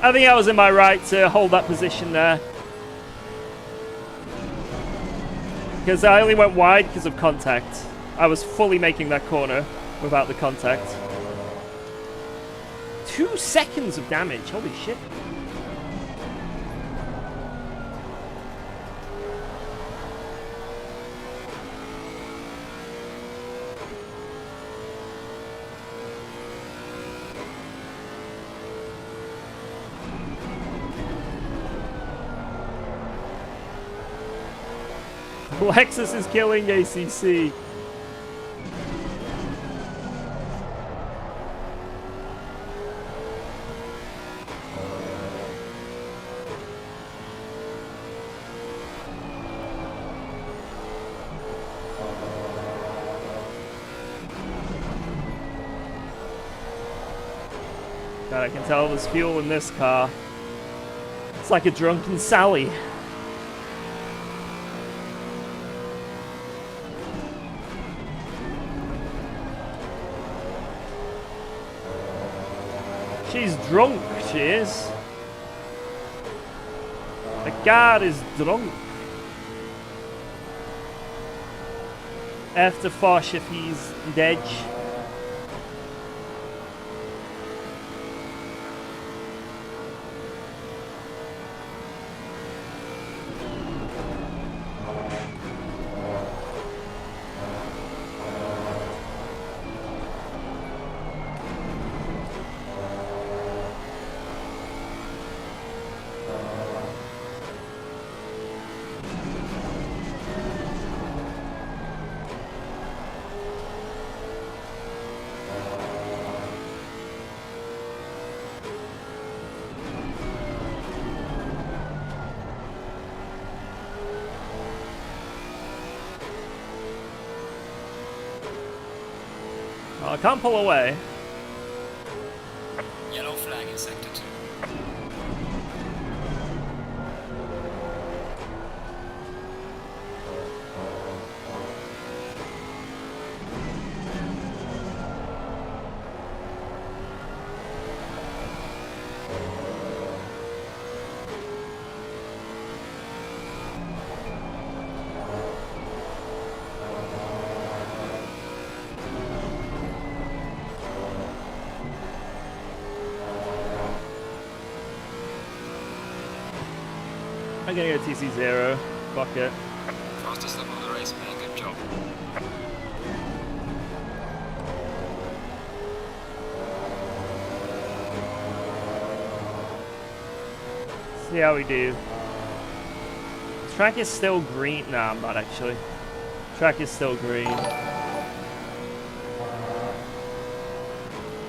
I think I was in my right to hold that position there. Because I only went wide because of contact. I was fully making that corner without the contact. 2 seconds of damage, holy shit. Lexus is killing ACC. God, I can tell there's fuel in this car. It's like a drunken Sally. She's drunk, she is. The car is drunk. After Fosh if he's dead. Oh, I can't pull away. Yellow flag in sector 2. I'm gonna go TC0. Fuck it. Fastest lap of the race, man. Good job. See how we do. Track is still green. Nah, I'm not actually. Track is still green.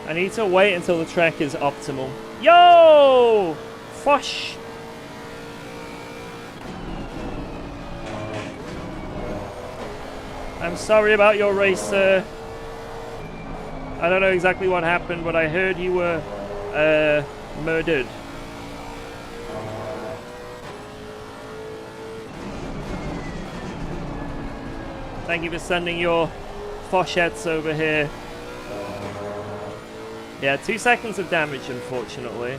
I need to wait until the track is optimal. Yo! Fosh! I'm sorry about your race, sir. I don't know exactly what happened, but I heard you were murdered. Thank you for sending your foshettes over here. Yeah, 2 seconds of damage, unfortunately.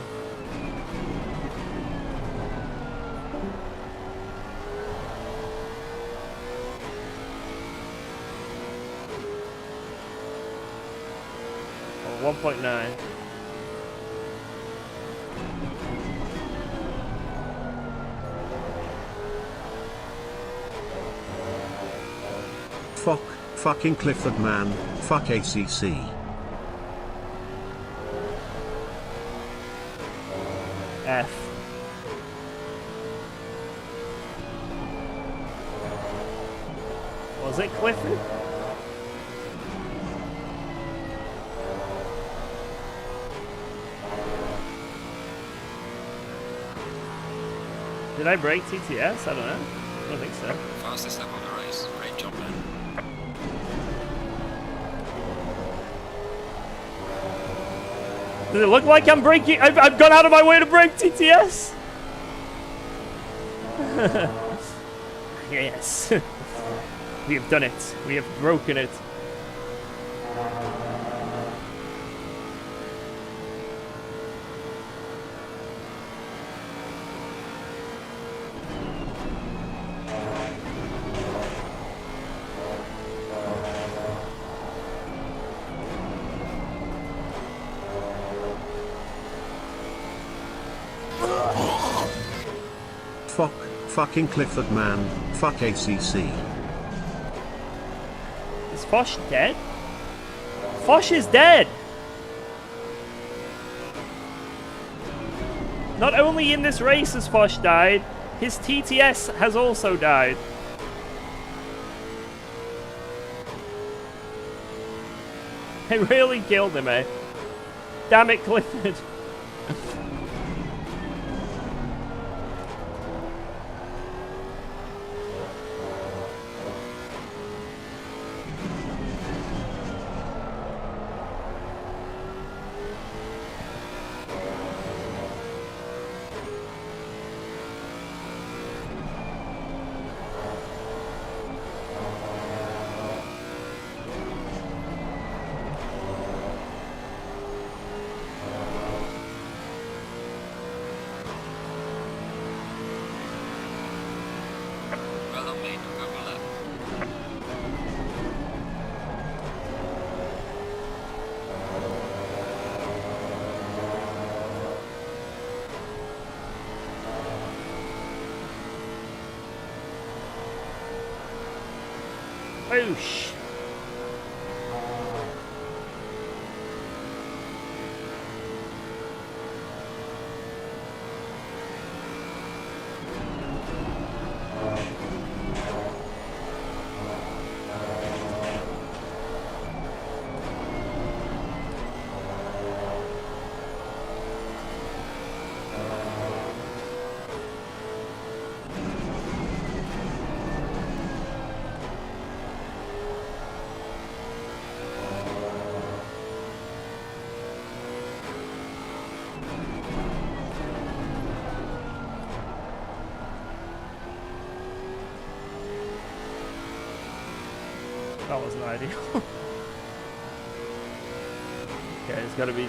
Oh, 1.9. Fucking Clifford man, fuck ACC. F. Was it Clifford? Did I break TTS? I don't know. I don't think so. Fastest lap of the race. Great job, man. Does it look like I'm breaking? I've gone out of my way to break TTS? Yes. We have done it. We have broken it. Fucking Clifford man, fuck ACC. Is Fosh dead? Fosh is dead! Not only in this race has Fosh died, his TTS has also died. I really killed him, eh? Damn it, Clifford. Well done, mate. Good lap. Boosh. That wasn't ideal. Okay, it's gotta be...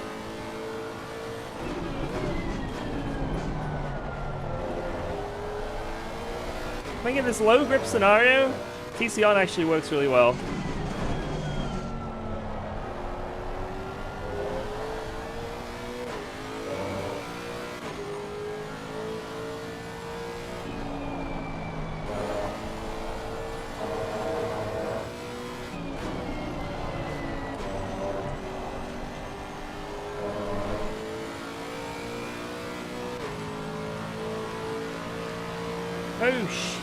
I think in this low grip scenario, TC on actually works really well. Whoosh.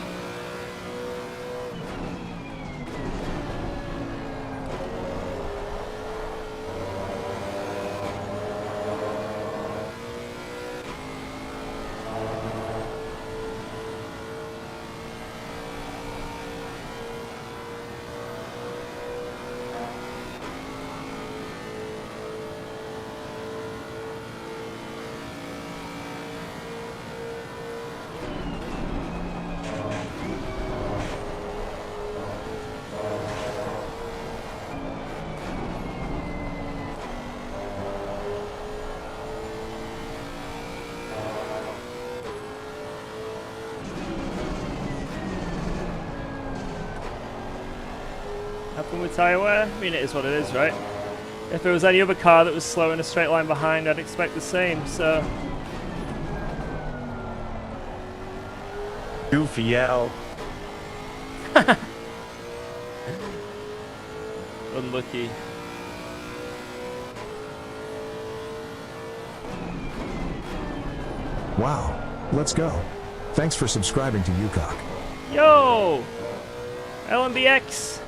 Happen with tyre wear? I mean, it is what it is, right? If there was any other car that was slow in a straight line behind, I'd expect the same, so... Goofy L. Unlucky. Wow. Let's go. Thanks for subscribing to UKOG. Yo! LMBX!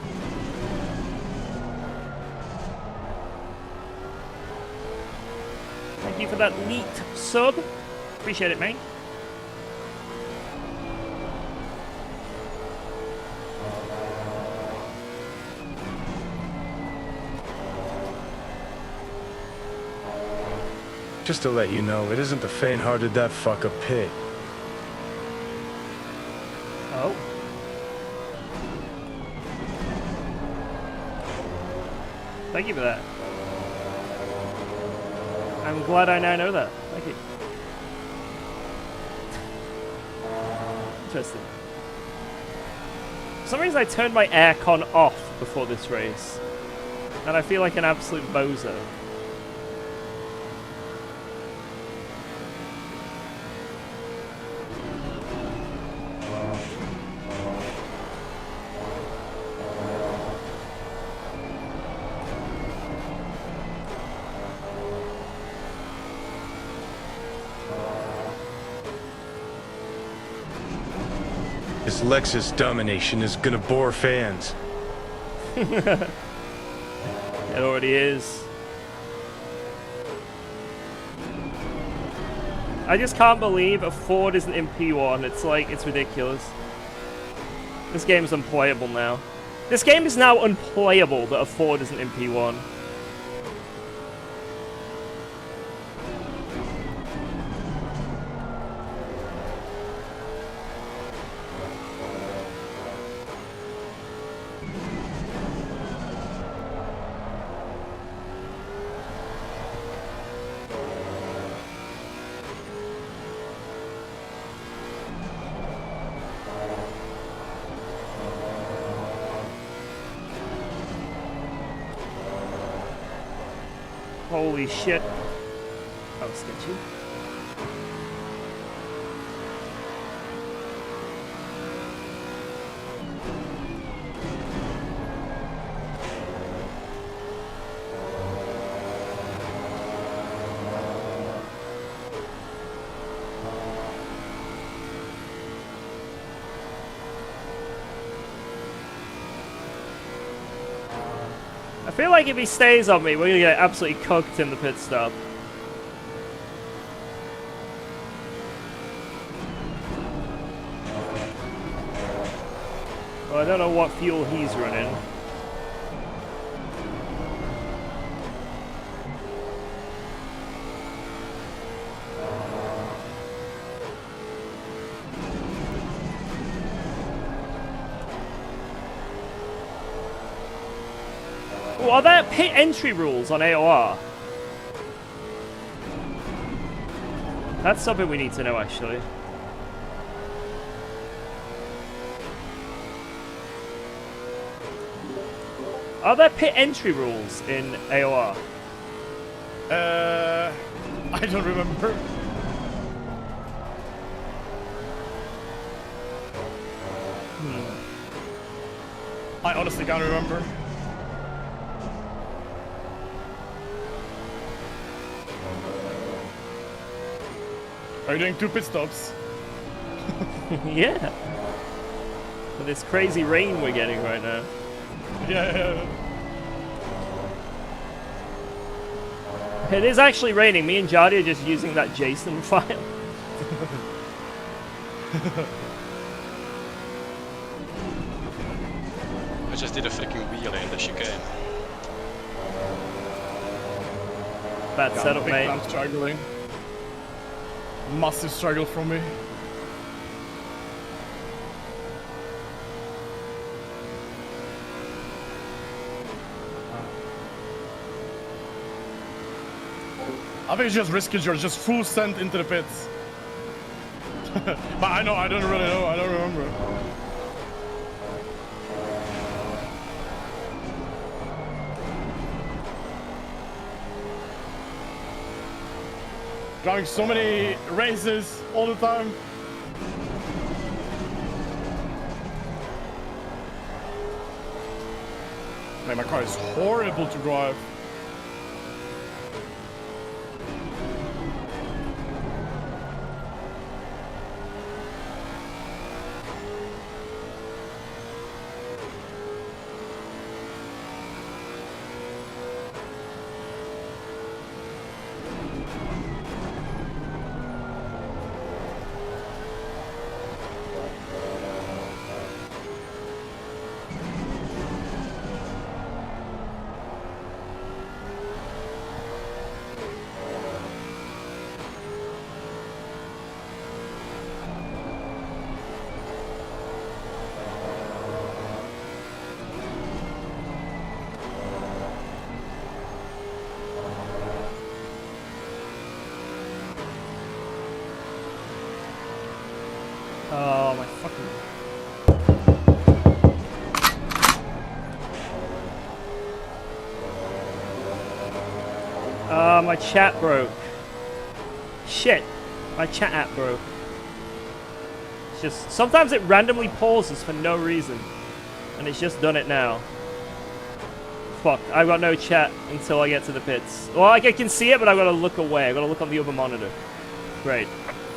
Thank you for that neat sub. Appreciate it, mate. Just to let you know, it isn't the faint-hearted that fuck a pit. Oh. Thank you for that. I'm glad I now know that. Thank you. Interesting. For some reason I turned my aircon off before this race. And I feel like an absolute bozo. This Lexus domination is gonna bore fans. It already is. I just can't believe a Ford isn't in P1. It's like, it's ridiculous. This game is unplayable now. This game is now unplayable that a Ford isn't in P1. Holy shit. That was sketchy. I feel like if he stays on me, we're gonna get absolutely cooked in the pit stop. Well, I don't know what fuel he's running. Oh, are there pit entry rules on AOR? That's something we need to know, actually. Are there pit entry rules in AOR? I don't remember. I honestly can't remember. Are you doing 2 pit stops? Yeah. With this crazy rain we're getting right now. Yeah. It is actually raining. Me and Jardy are just using that JSON file. I just did a freaking wheelie in the chicane. Bad setup, mate. I'm struggling. Massive struggle from me. I think it's just risky, George. Just full send into the pits. But I don't really know. I don't remember. Driving so many races all the time. Man, my car is horrible to drive. Oh my fucking... my chat broke. Shit. My chat app broke. It's just... Sometimes it randomly pauses for no reason. And it's just done it now. Fuck. I've got no chat until I get to the pits. Well, like, I can see it, but I've got to look away. I've got to look on the other monitor. Great.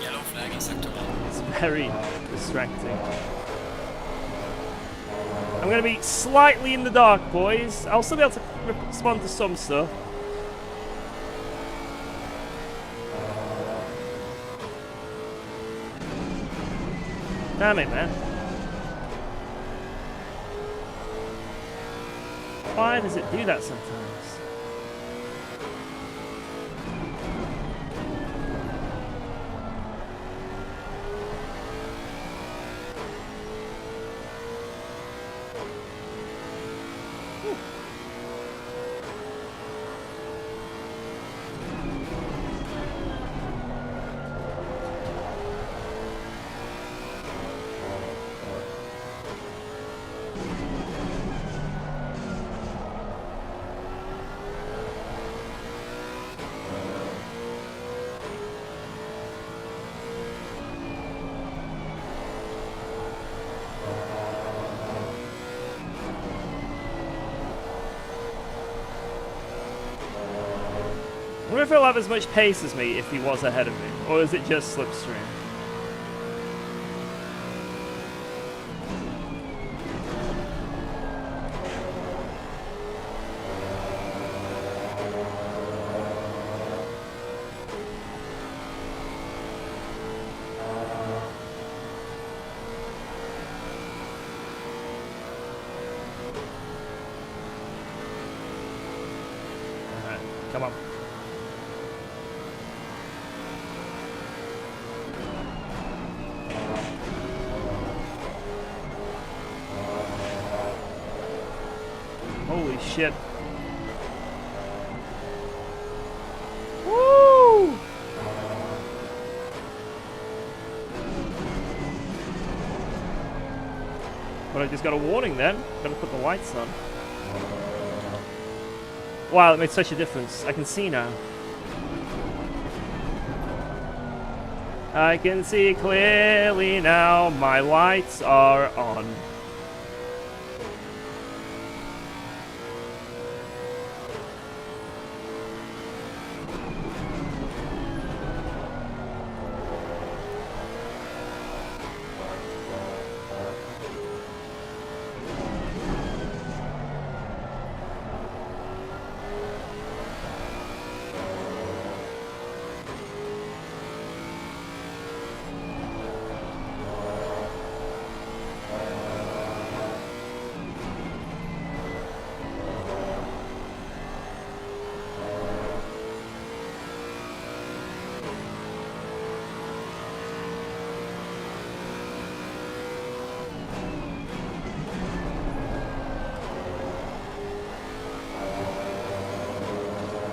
Yellow flag in sector 1. It's very distracting. I'm going to be slightly in the dark, boys. I'll still be able to respond to some stuff. Damn it, man. Why does it do that sometimes? I wonder if he'll have as much pace as me if he was ahead of me, or is it just slipstream? Alright, come on. Holy shit. Woo! But I just got a warning then. Gotta put the lights on. Wow, that made such a difference. I can see now. I can see clearly now. My lights are on.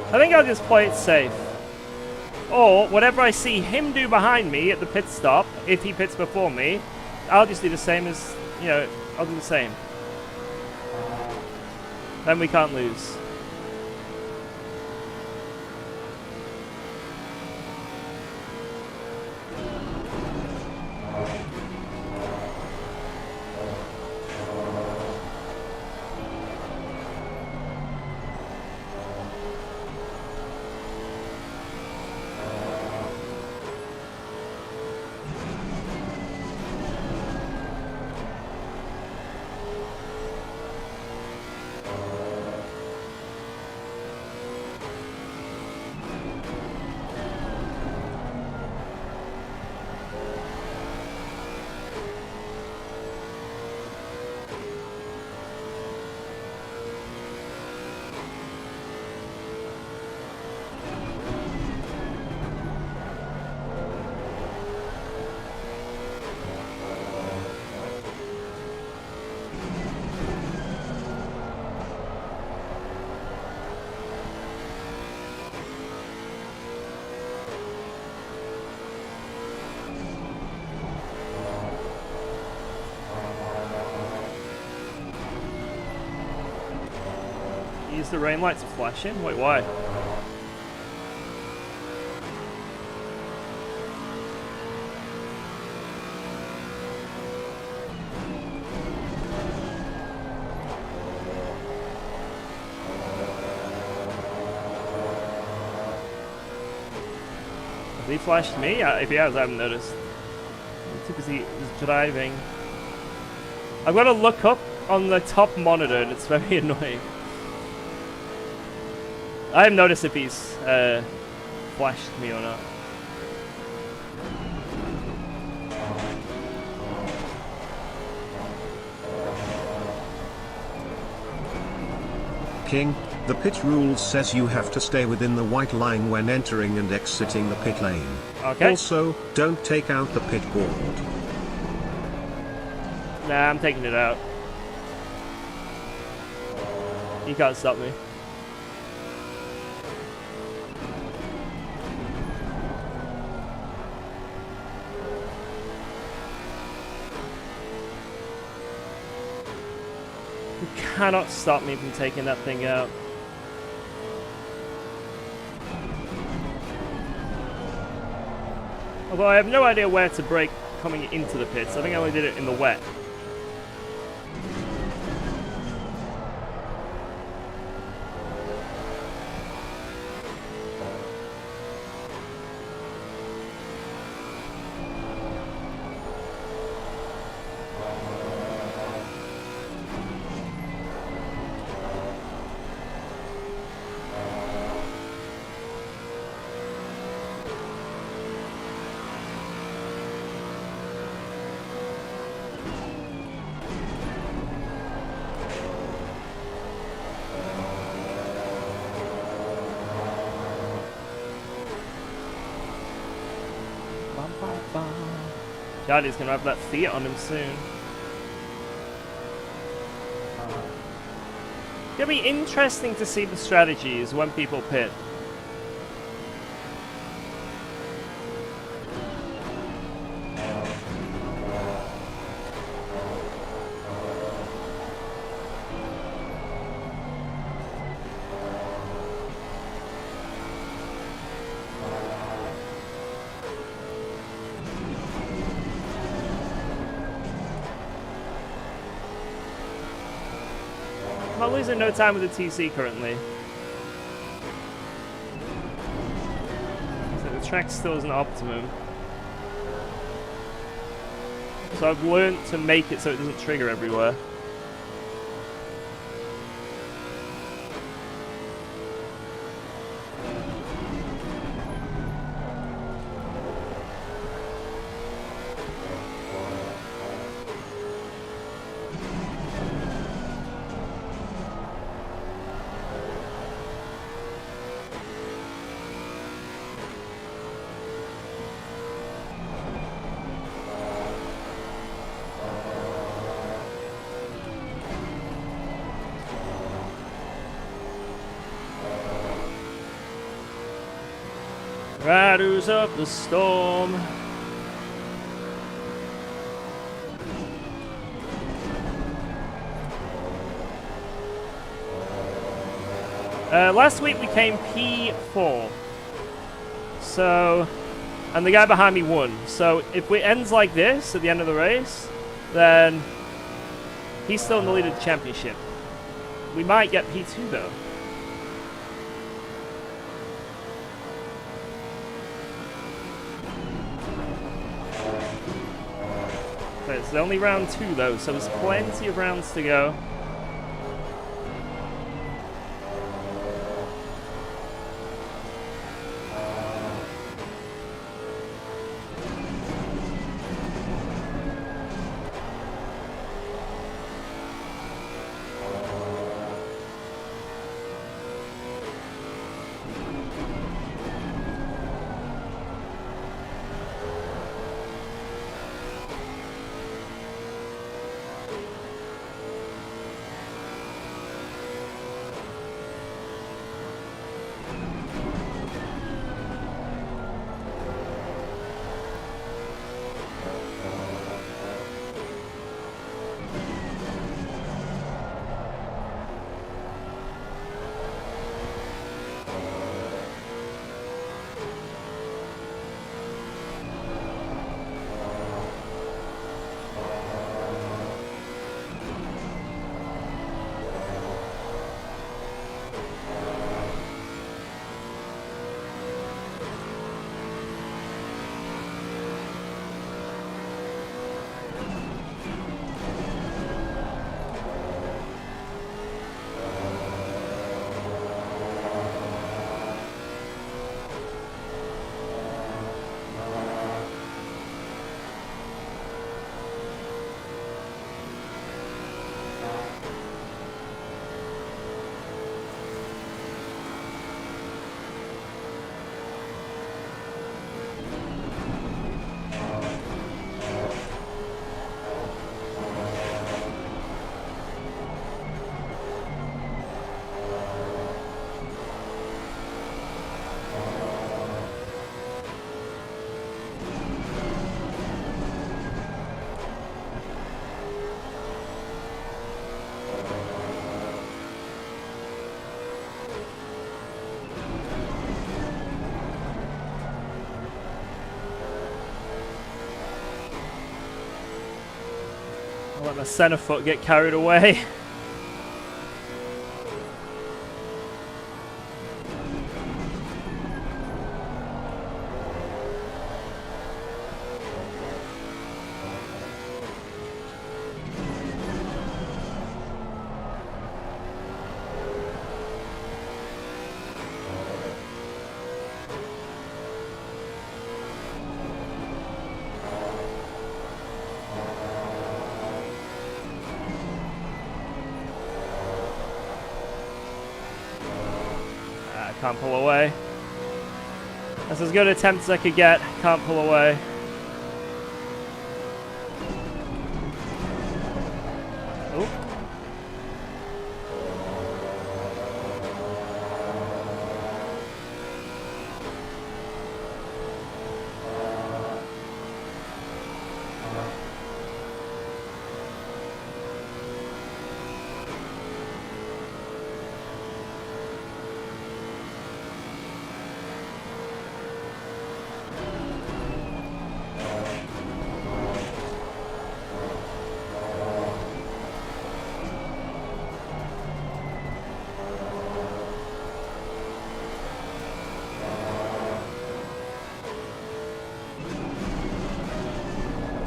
I think I'll just play it safe. Or, whatever I see him do behind me at the pit stop, if he pits before me, I'll just do the same as, you know, I'll do the same. Then we can't lose. Use the rain lights flashing? Wait, why? Has he flashed me? If he has, I haven't noticed. Because he was driving. I've got to look up on the top monitor and it's very annoying. I haven't noticed if he's flashed me or not. King, the pit rules says you have to stay within the white line when entering and exiting the pit lane. Okay. Also, don't take out the pit board. Nah, I'm taking it out. You can't stop me. You cannot stop me from taking that thing out. Although I have no idea where to brake coming into the pits. I think I only did it in the wet. Charlie's gonna have that Fiat on him soon. It's gonna be interesting to see the strategies when people pit. losing no time with the TC currently. So the track still isn't optimum. So I've learned to make it so it doesn't trigger everywhere. Riders of the storm. Last week we came P4. So, and the guy behind me won. So if it ends like this at the end of the race, then he's still in the lead of the championship. We might get P2 though. It's only round 2 though, so there's plenty of rounds to go. I'll let my center foot get carried away. Can't pull away. That's as good an attempt as I could get. Can't pull away. Oh.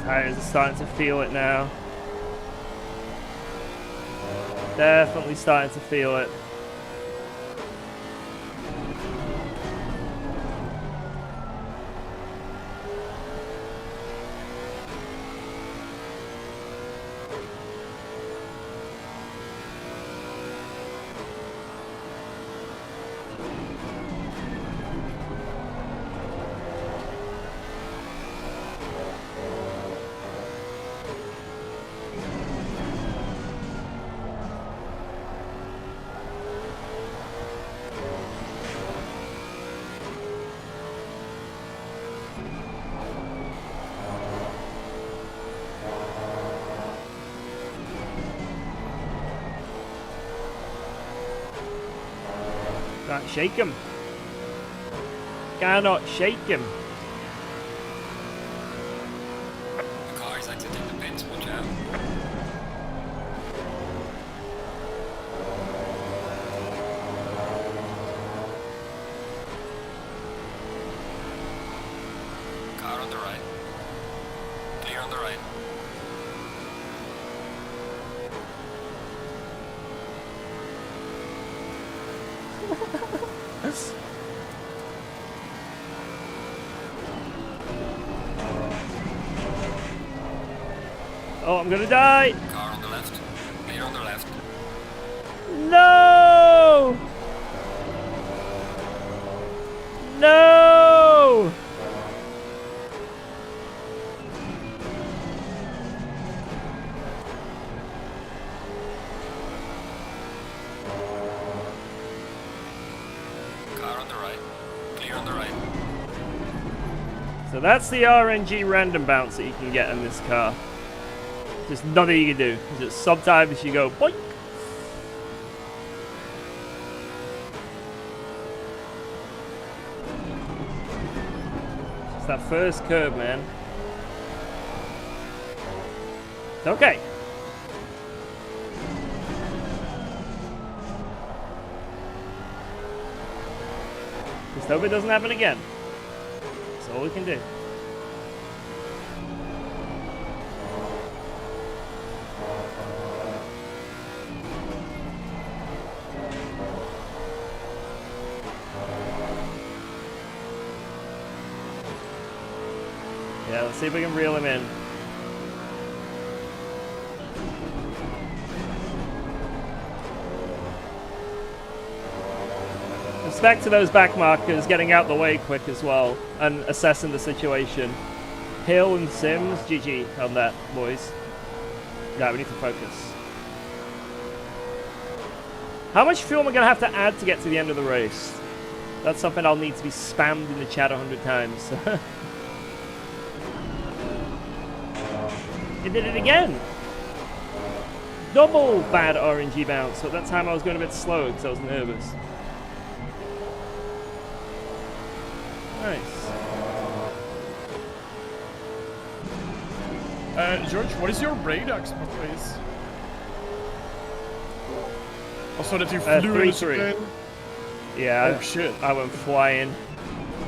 Tires are starting to feel it now. Definitely starting to feel it. Can't shake him. Cannot shake him. The car is exiting the pits, watch out. Car on the right. Clear on the right. Oh, I'm gonna die! Car on the left. Clear on the left. No! No! Car on the right. Clear on the right. So that's the RNG random bounce that you can get in this car. There's nothing you can do. Just sometimes you go boink. It's that first curve, man. It's okay. Just hope it doesn't happen again. That's all we can do. Yeah, let's see if we can reel him in. Respect to those back markers getting out the way quick as well and assessing the situation. Hill and Sims, GG on that, boys. Yeah, we need to focus. How much fuel am I going to have to add to get to the end of the race? That's something I'll need to be spammed in the chat 100 times. It did it again. Double bad RNG bounce. So at that time I was going a bit slow because I was nervous. Nice. George, what is your brake axe, please? Also that you flew 3-3. Yeah. Oh shit. I went flying.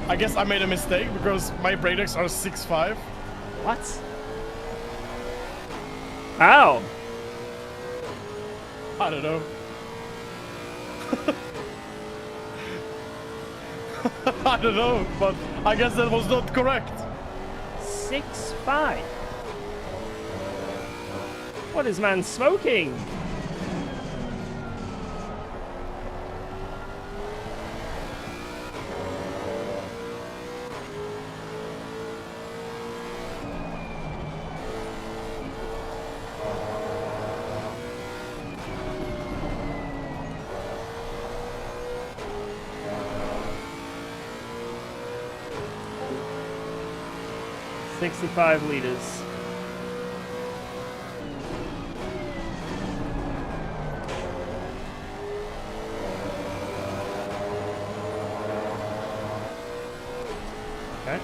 I guess I made a mistake because my brake decks are 6.5. What? How? I don't know. I don't know, but I guess that was not correct. 6.5. What is man smoking? $65 liters. Okay.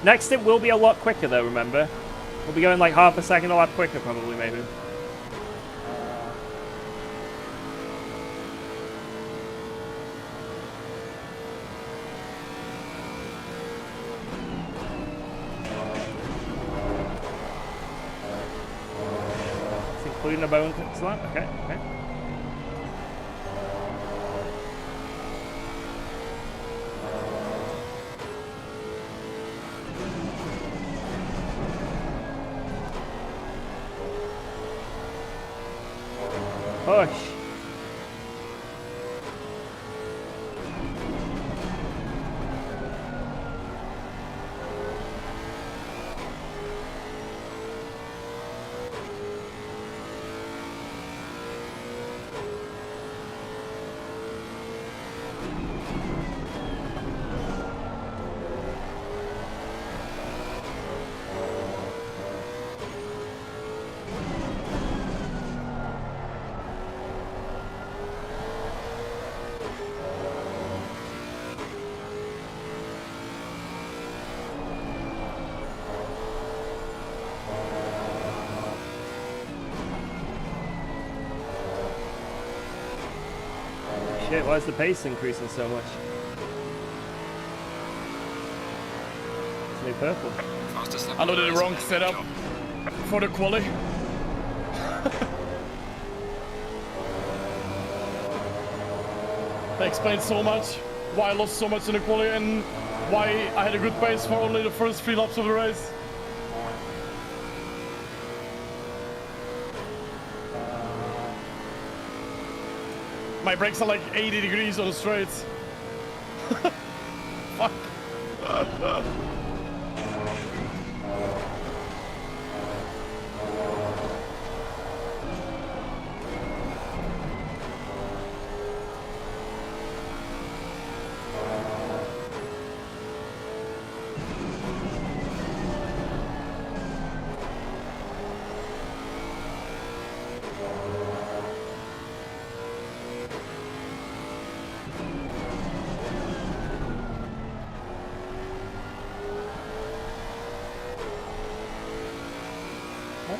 Next it will be a lot quicker though, remember? We'll be going like half a second a lot quicker probably, maybe. including a bone slap. Okay, okay. Push. Shit, why is the pace increasing so much? It's new purple. I loaded the wrong setup for the quali. That explains so much why I lost so much in the quali and why I had a good pace for only the first 3 laps of the race. My brakes are like 80 degrees on the straights. Fuck.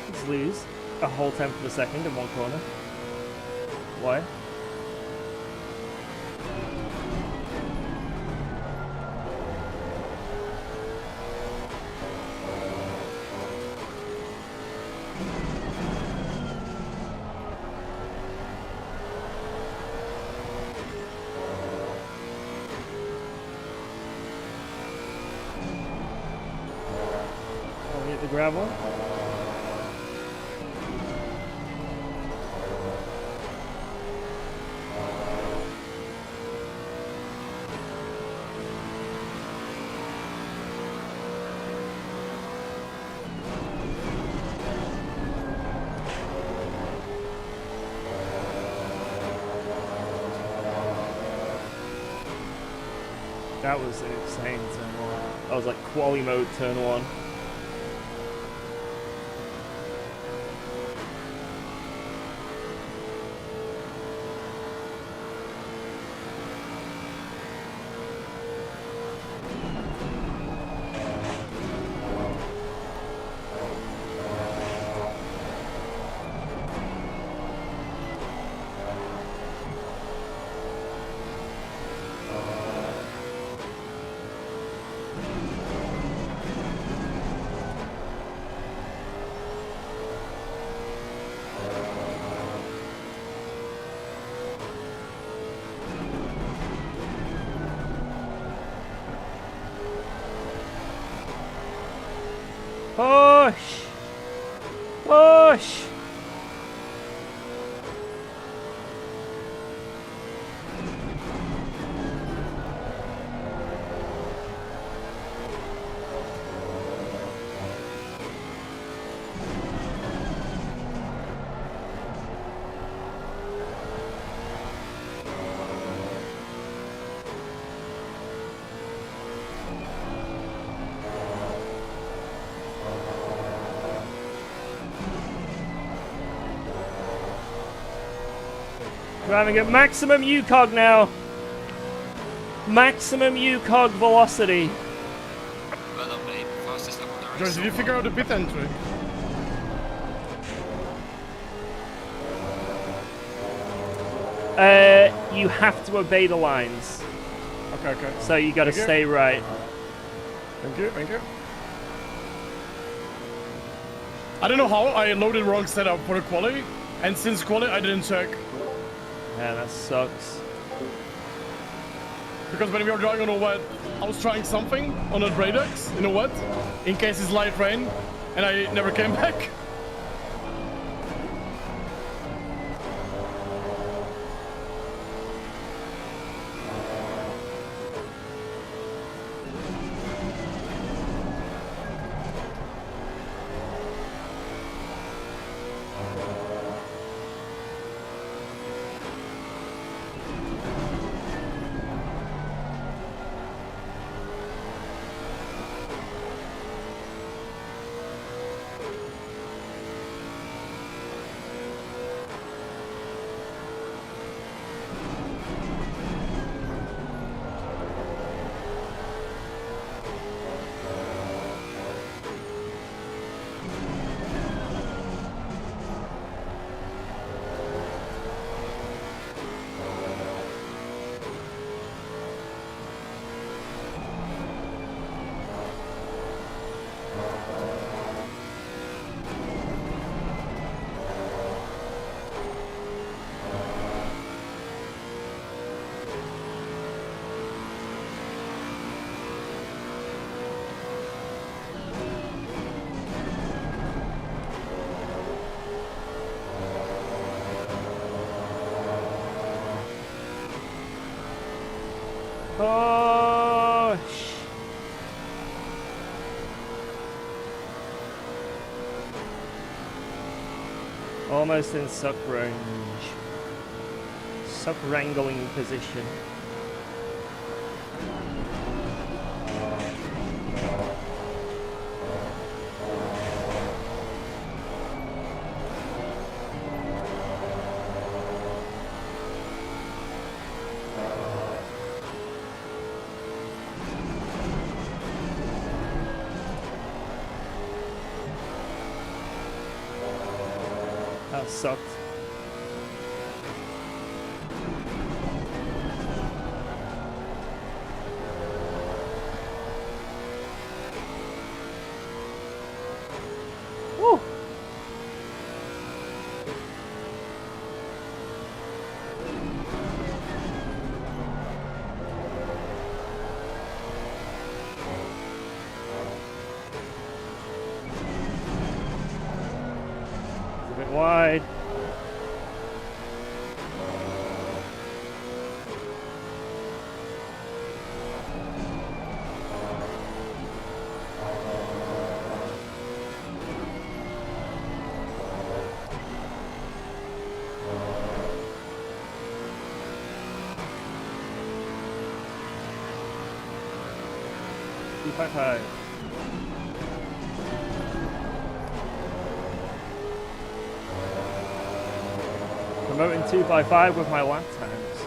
Let's lose a whole tenth of a second in one corner. Why? Oh, hit the gravel. That was an insane turn one. That was like quali mode turn one. Push! Push! Driving at maximum UKOG now. Maximum UKOG velocity. Well done, mate. Fastest lap of the race. Joyce, did you figure out the pit entry? You have to obey the lines. Okay, okay. So you gotta stay right. Thank you, thank you. I don't know how I loaded wrong setup for the quali, And since quality, I didn't check. Yeah, that sucks. Because when we were driving on a wet, I was trying something on a Bradex in a wet, in case it's light rain, and I never came back. Oh, almost in suck range. Suck wrangling position. That sucked. Woo! It's a bit wide. High. Promoting 2x5 with my lap times.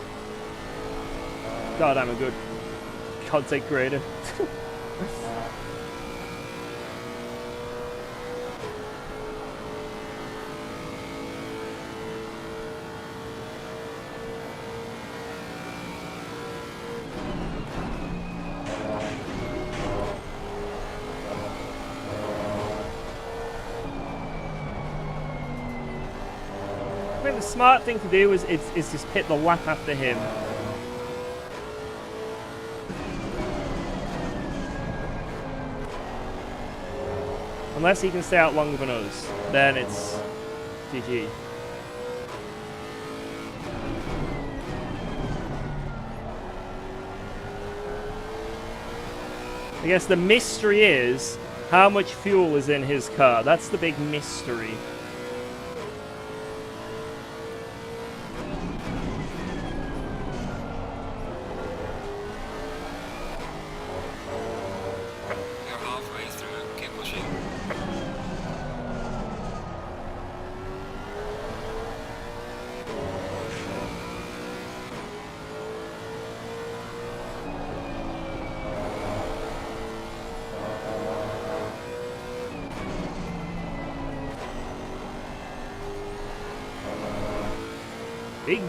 God, I'm a good content creator. I think the smart thing to do is just hit the lap after him. Unless he can stay out longer than us, then it's GG. I guess the mystery is how much fuel is in his car. That's the big mystery.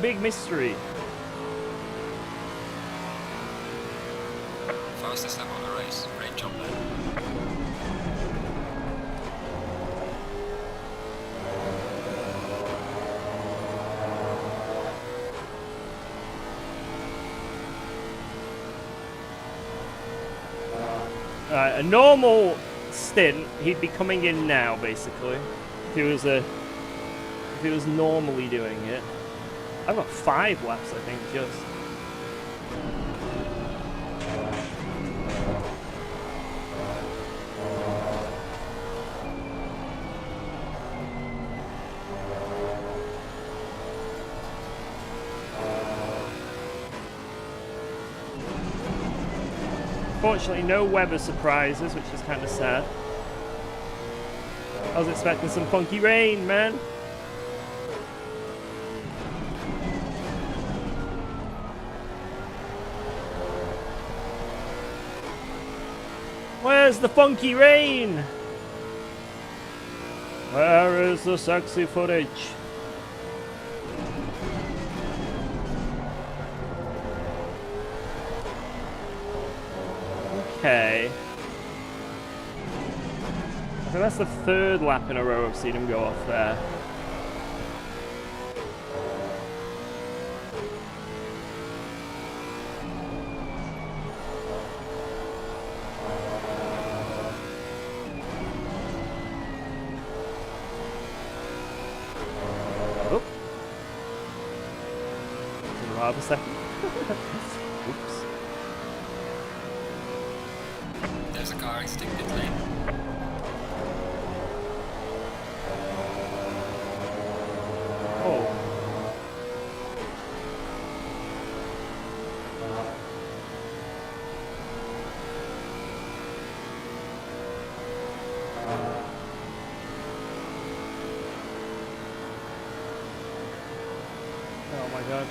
Big mystery. Fastest lap on the race. Great job there. A normal stint, he'd be coming in now, basically. If he was normally doing it. I've got 5 laps, I think, just. Unfortunately, no weather surprises, which is kind of sad. I was expecting some funky rain, man. Where's the funky rain? Where is the sexy footage? Okay. I think that's the 3rd lap in a row I've seen him go off there. Oh. Rather second. Oops. There's a car exiting pit lane. Oh. Oh my god.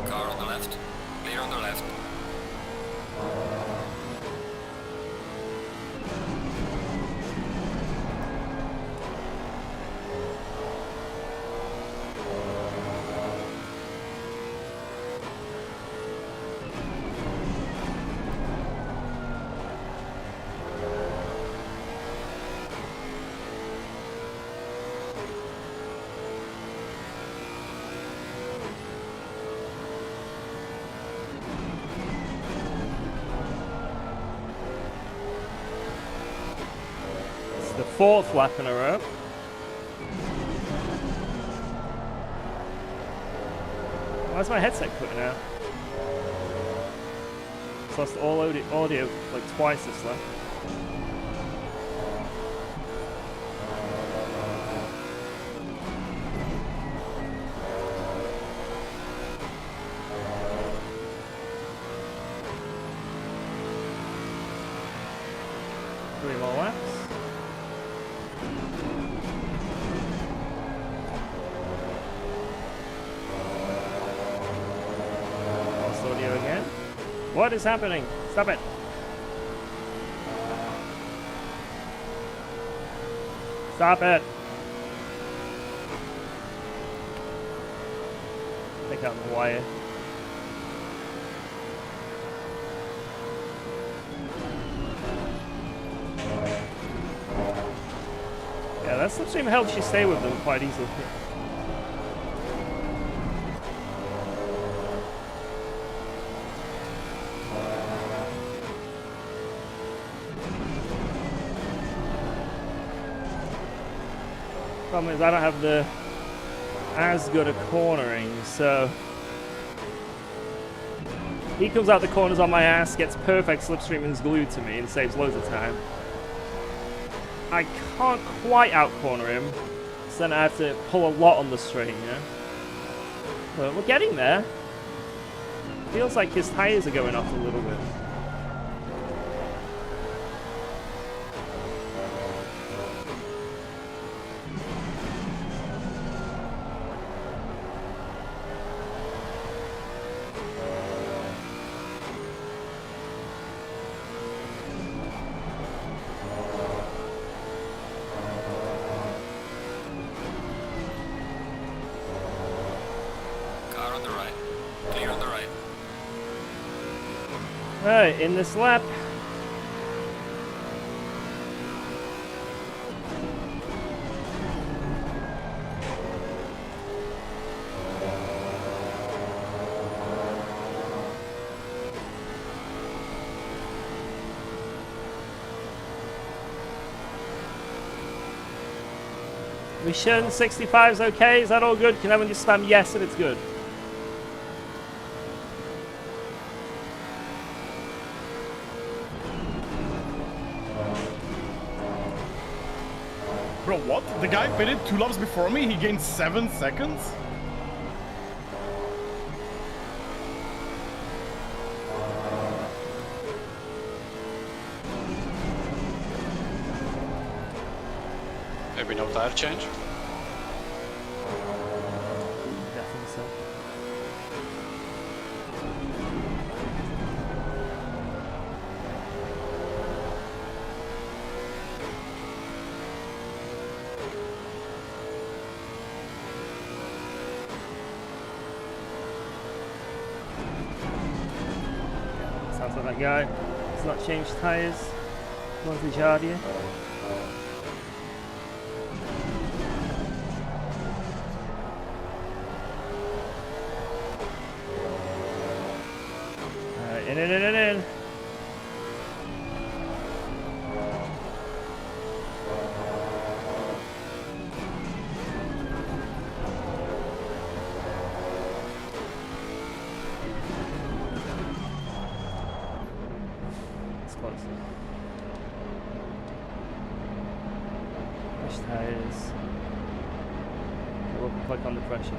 Car on the left. Clear on the left. It's the 4th lap in a row. Why's my headset cutting out? It's lost all audio like twice this lap. Three more laps. Lost audio again. What is happening? Stop it. Stop it. Take out the wire. Yeah, that slipstream helps you stay with them quite easily. Problem is I don't have the as good a cornering, so he comes out the corners on my ass, gets perfect slipstream and is glued to me and saves loads of time. I can't quite out-corner him, so then I have to pull a lot on the straight, you know? But we're getting there. Feels like his tires are going off a little bit. Car on the right. Clear on the right. Alright, in this lap. Mission 65 is okay. Is that all good? Can everyone just spam yes if it's good? Bro, what? The guy pitted 2 laps before me, he gained 7 seconds? Maybe no tire change? Definitely so. Sounds like that guy has not changed tyres. What's the yard here? In. It's close. Fresh tires. We'll click on the freshest.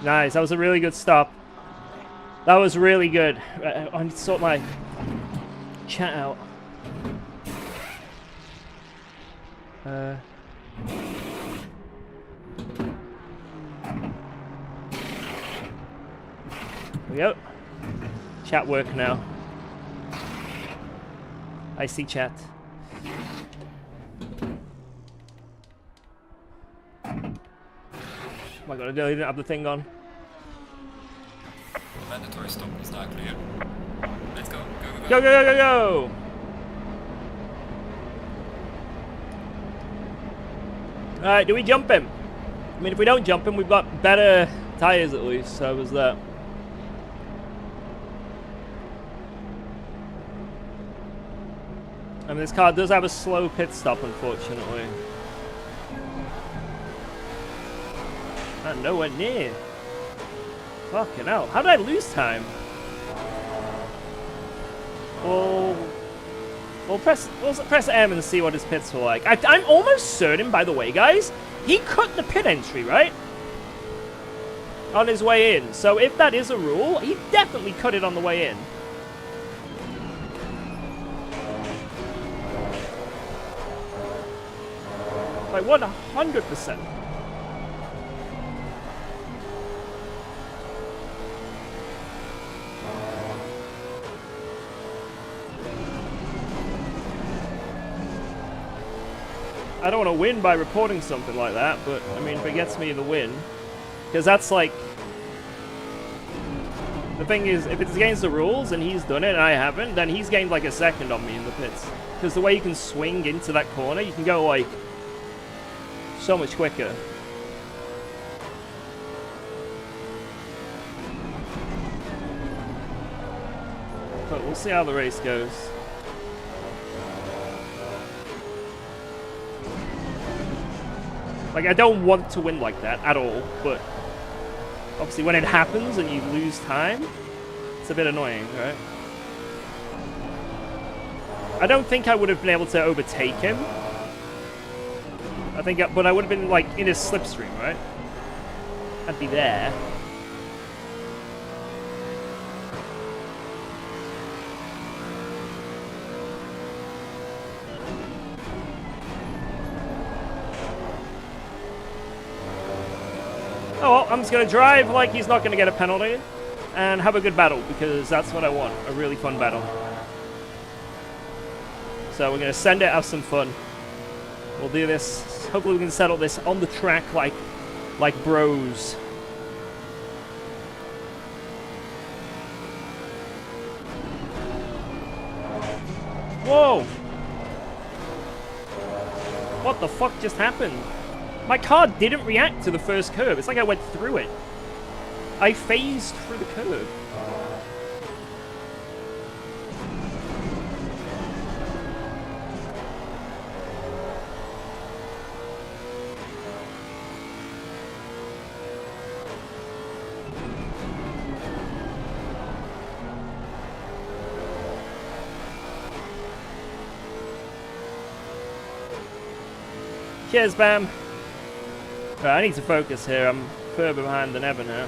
Nice, that was a really good stop. That was really good. I need to sort my chat out. There we go. Chat work now. I see chat. Oh my god, I didn't have the thing on. Mandatory stop is now clear. Let's go. Go, go, go, go, go! Alright, do we jump him? I mean, if we don't jump him, we've got better tyres at least, so was that. I mean, this car does have a slow pit stop, unfortunately. Nowhere near. Fucking hell. How did I lose time? We'll press M and see what his pits were like. I'm almost certain, by the way, guys, he cut the pit entry, right? On his way in. So if that is a rule, he definitely cut it on the way in. Like 100%. I don't want to win by reporting something like that, but I mean, if it gets me the win, because that's like, the thing is, if it's against the rules and he's done it and I haven't, then he's gained like a second on me in the pits. Because the way you can swing into that corner, you can go like so much quicker. But we'll see how the race goes. Like, I don't want to win like that at all, but obviously when it happens and you lose time, it's a bit annoying, right? I don't think I would have been able to overtake him. But I would have been, like, in his slipstream, right? I'd be there. Oh, well, I'm just going to drive like he's not going to get a penalty and have a good battle, because that's what I want, a really fun battle. So we're going to send it, have some fun. We'll do this. Hopefully we can settle this on the track like bros. Whoa! What the fuck just happened? My car didn't react to the first curve. It's like I went through it. I phased through the curve. Cheers, Bam. Right, I need to focus here. I'm further behind than ever now.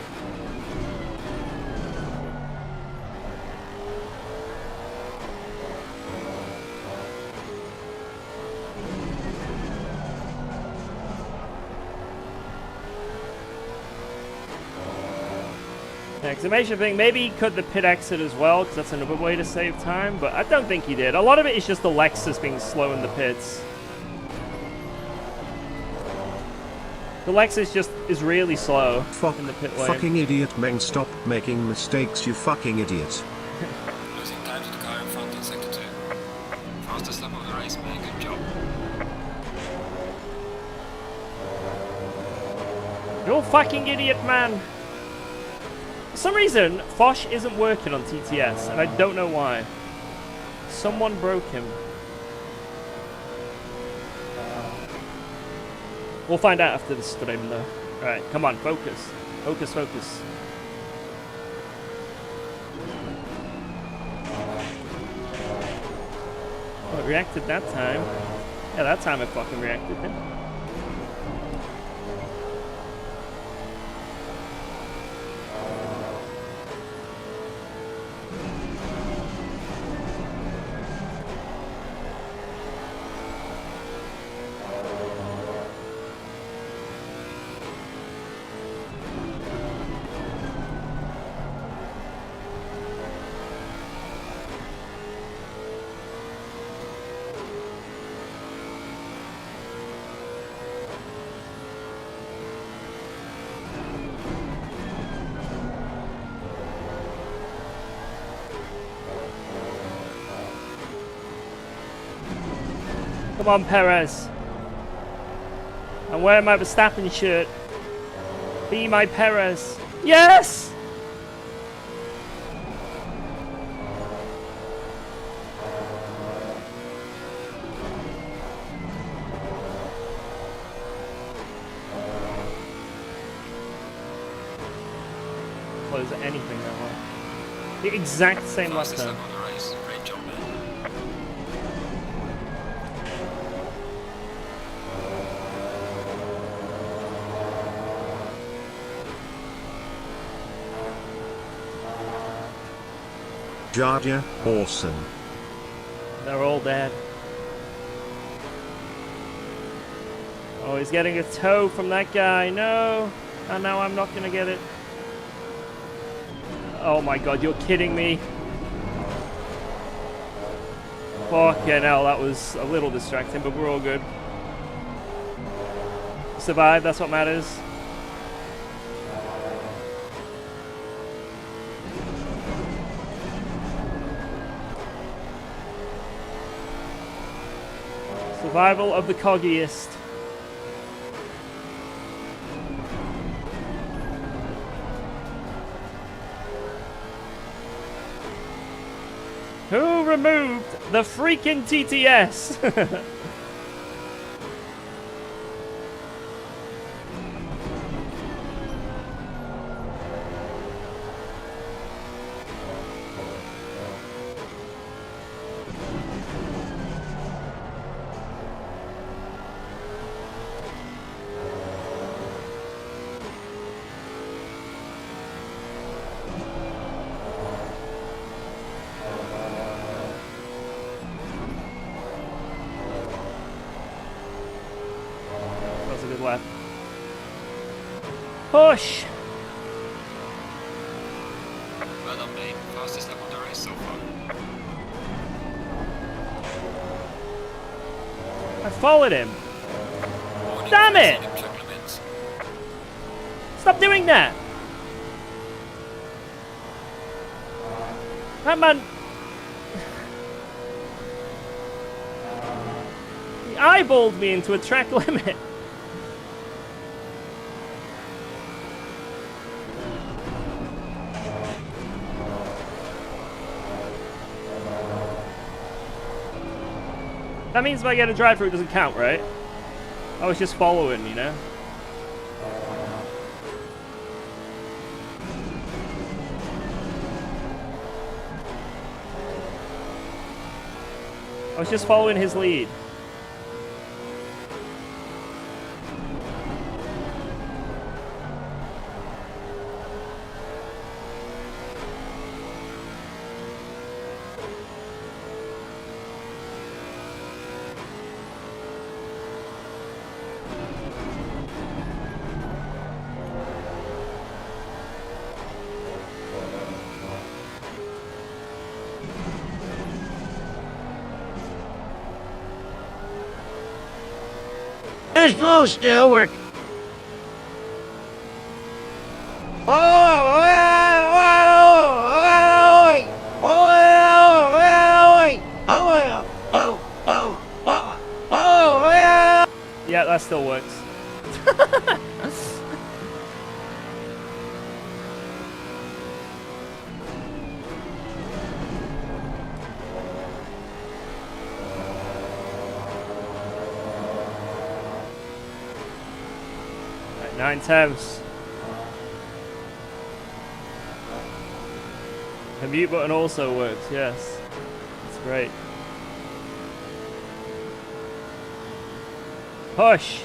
Exclamation thing, maybe he cut the pit exit as well, because that's another way to save time, but I don't think he did. A lot of it is just the Lexus being slow in the pits. The Lexus just is really slow in the pit lane. Fucking idiot, man, stop making mistakes, you fucking idiot. Losing time to the car in front in sector 2. Fastest lap of the race, man. Good job. You're a fucking idiot, man. For some reason, Foch isn't working on TTS, and I don't know why. Someone broke him. We'll find out after the stream, though. Alright, come on, focus. Focus, focus. Oh, it reacted that time. Yeah, that time it fucking reacted, then. Come on, Perez. I'm wearing my Verstappen shirt. Be my Perez. Yes! Well, is there anything that way? The exact same last time. Great job, man. Jardia, awesome. They're all dead. Oh, he's getting a tow from that guy. No. And now I'm not going to get it. Oh my god, you're kidding me. Fucking hell, that was a little distracting, but we're all good. Survive, that's what matters. Survival of the coggiest. Who removed the freaking TTS? Left. Push! Well done, mate. Fastest lap of the race so far. I followed him. Warning, Damn it! track limits. Stop doing that! That man... He eyeballed me into a track limit. That means if I get a drive-through, it doesn't count, right? I was just following, you know? I was just following his lead. This will still work. Yeah, that still works. Right, 9 tenths. The mute button also works, yes. That's great. Push!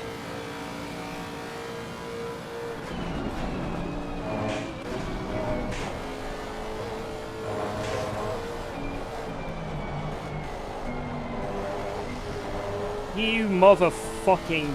You motherfucking...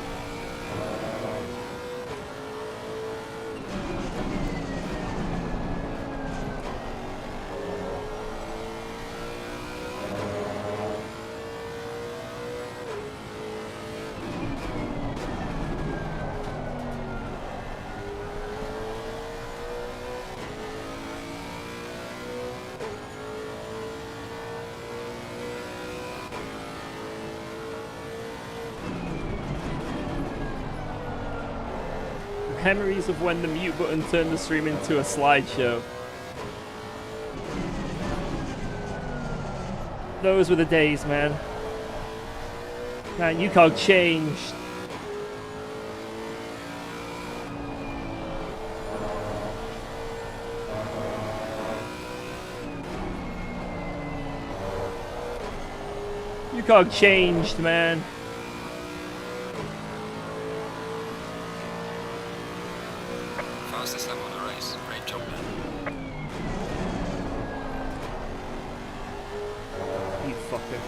Memories of when the mute button turned the stream into a slideshow. Those were the days, man. Man, UKOG changed. UKOG changed, man. Fastest lap of the race. Great job, man. You fucker.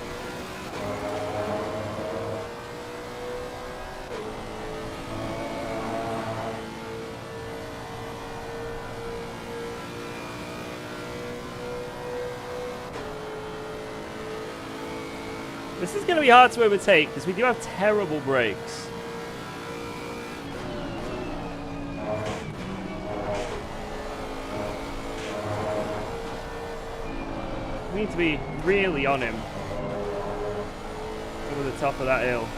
This is going to be hard to overtake because we do have terrible brakes. We need to be really on him over the top of that hill.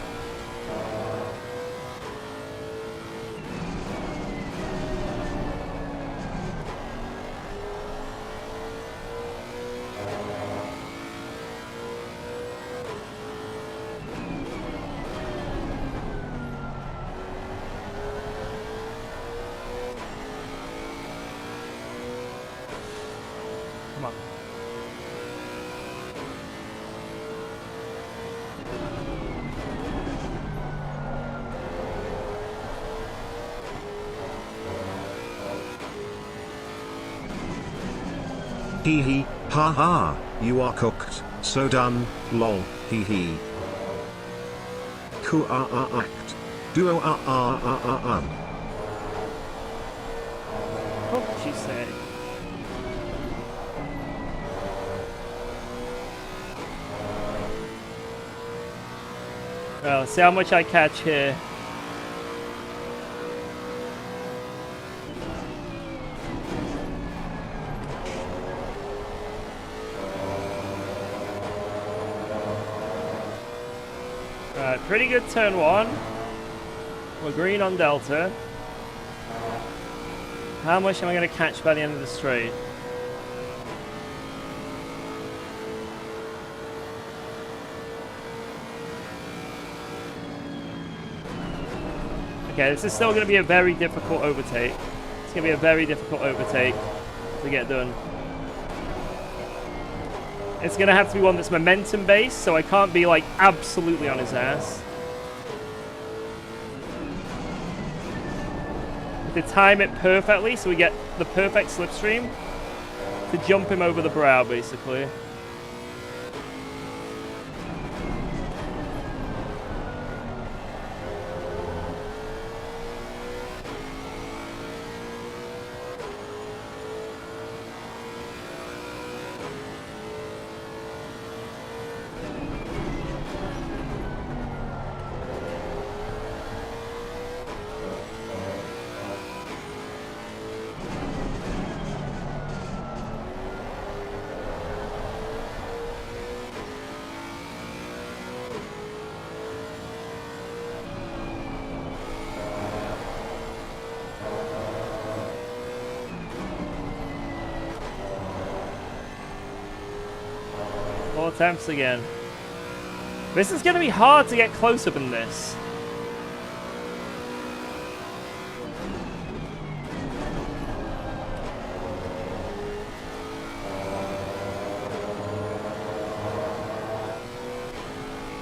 Come on. Hee hee, ha ha, you are cooked, so done, lol, hee hee. Act. Duo What did she say? Well, see how much I catch here. Right, pretty good turn one. We're green on Delta. How much am I going to catch by the end of the straight? Okay, this is still going to be a very difficult overtake. It's going to be a very difficult overtake to get done. It's going to have to be one that's momentum based, so I can't be like absolutely on his ass. To time it perfectly so we get the perfect slipstream to jump him over the brow, basically. 4 attempts again. This is going to be hard to get close up in this.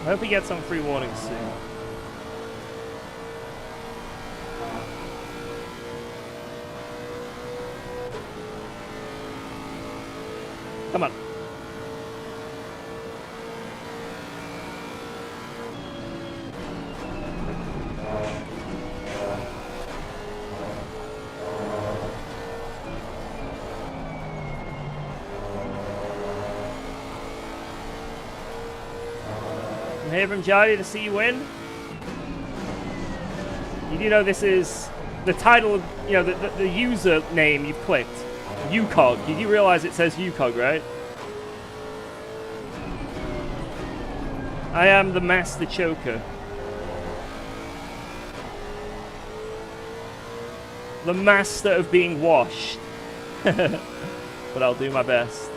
I hope he gets some free warnings soon. Come on. I'm here from Johnny to see you win. You do know this is the title of, you know, the user name you've clicked. UKOG. You do realize it says UKOG, right? I am the master choker. The master of being washed. But I'll do my best.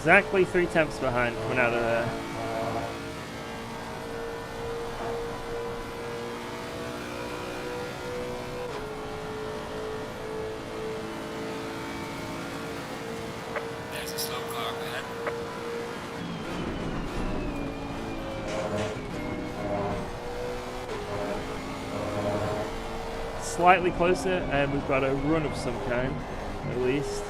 Exactly 3 temps behind coming out of there. There's a slow car up ahead. Slightly closer, and we've got a run of some kind, at least.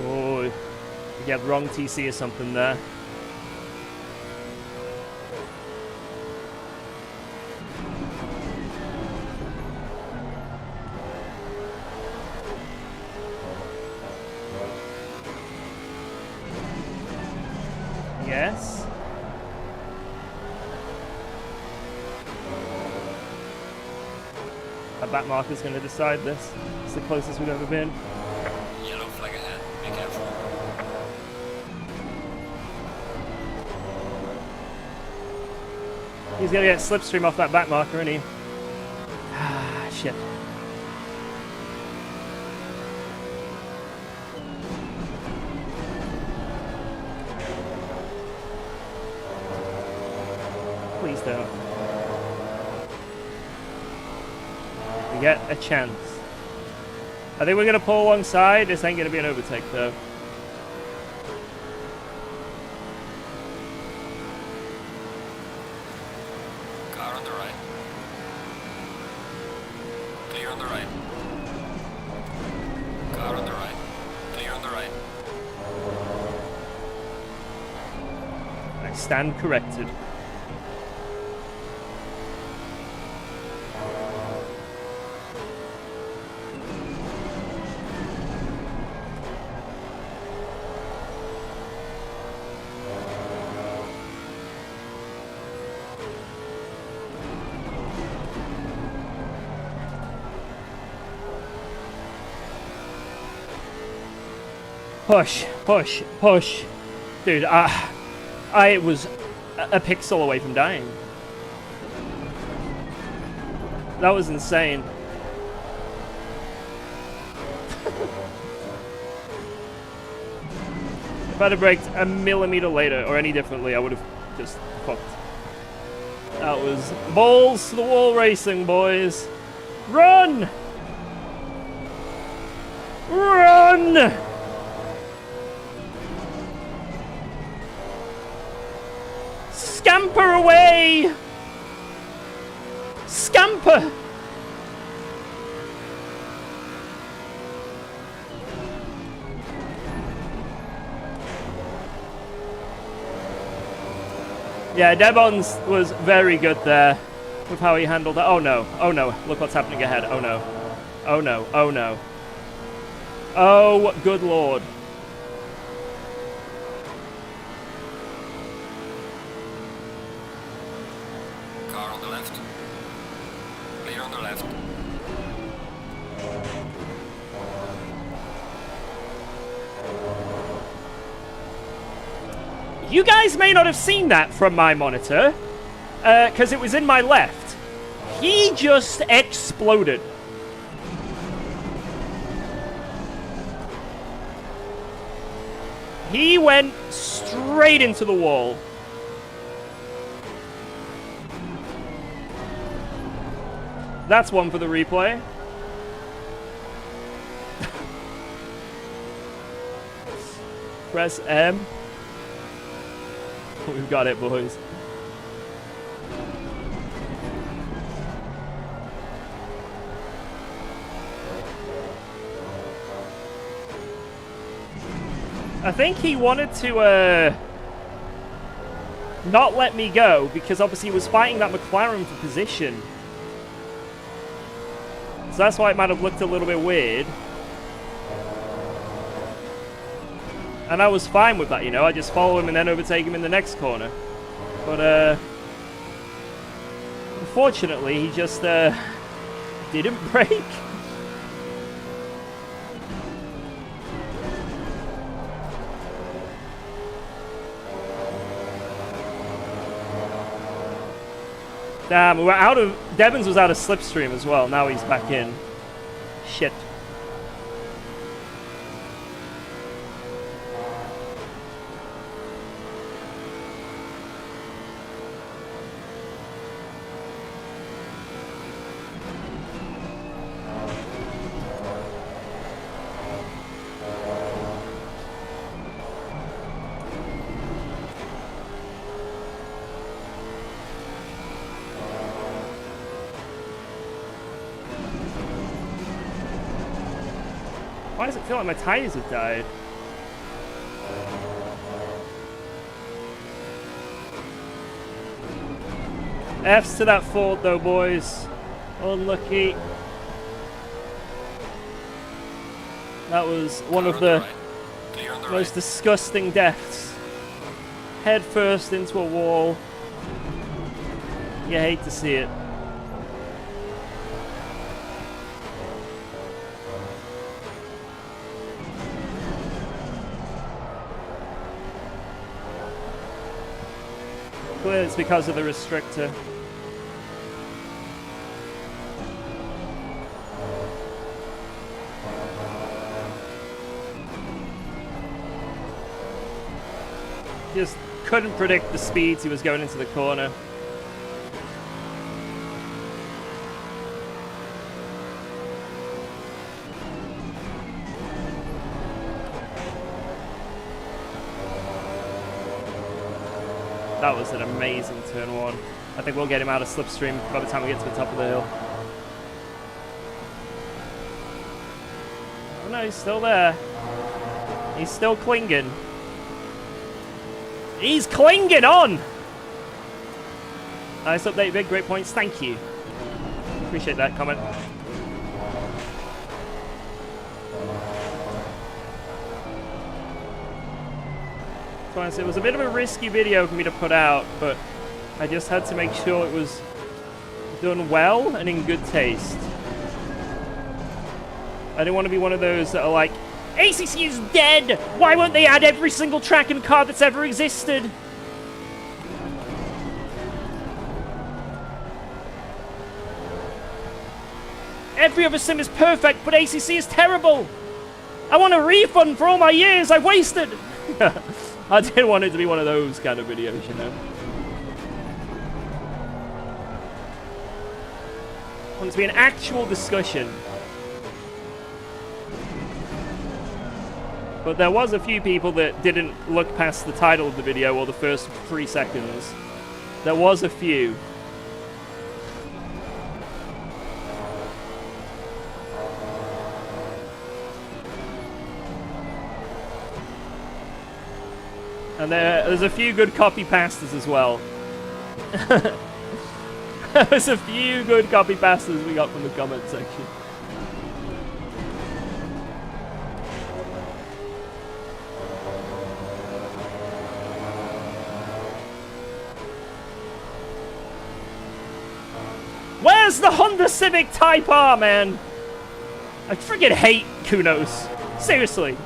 Oh, you get wrong TC or something there. Yes. That back marker's going to decide this. It's the closest we've ever been. Yellow flag ahead. Be careful. He's going to get slipstream off that back marker, isn't he? Ah, shit. Please don't. We get a chance. I think we're going to pull alongside. This ain't going to be an overtake, though. Car on the right. Clear on the right. Car on the right. Clear on the right. I stand corrected. Push, push, push. Dude, I was a pixel away from dying. That was insane. If I'd have braked a millimeter later or any differently, I would have just fucked. That was balls to the wall racing, boys. Run! Run! Scamper away! Scamper! Yeah, Debons was very good there with how he handled that. Oh no, oh no, look what's happening ahead. Oh no, oh no, oh no. Oh, good lord. Car on the left. Clear on the left. You guys may not have seen that from my monitor, because it was in my left. He just exploded. He went straight into the wall. That's one for the replay. Press M. We've got it, boys. I think he wanted to not let me go because obviously he was fighting that McLaren for position. So that's why it might have looked a little bit weird. And I was fine with that, you know. I just follow him and then overtake him in the next corner. But, unfortunately, he just, didn't brake. Damn, we're out of... Devons was out of slipstream as well. Now he's back in. Shit. Why does it feel like my tires have died? F's to that Ford though, boys. Unlucky. That was one of the most disgusting deaths. Head first into a wall. You hate to see it. Clearly it's because of the restrictor. Just couldn't predict the speeds he was going into the corner. That was an amazing turn one. I think we'll get him out of slipstream by the time we get to the top of the hill. Oh no, he's still there. He's still clinging. He's clinging on! Nice update, Big. Great points. Thank you. Appreciate that comment. It was a bit of a risky video for me to put out, but I just had to make sure it was done well and in good taste. I didn't want to be one of those that are like, ACC is dead! Why won't they add every single track and car that's ever existed? Every other sim is perfect, but ACC is terrible! I want a refund for all my years I wasted! I didn't want it to be one of those kind of videos, you know. want it to be an actual discussion. But there was a few people that didn't look past the title of the video or the first 3 seconds. There was a few. And there's a few good copy pastas as well. There's a few good copy pastas we got from the comment section. Where's the Honda Civic Type R, man? I freaking hate Kunos. Seriously.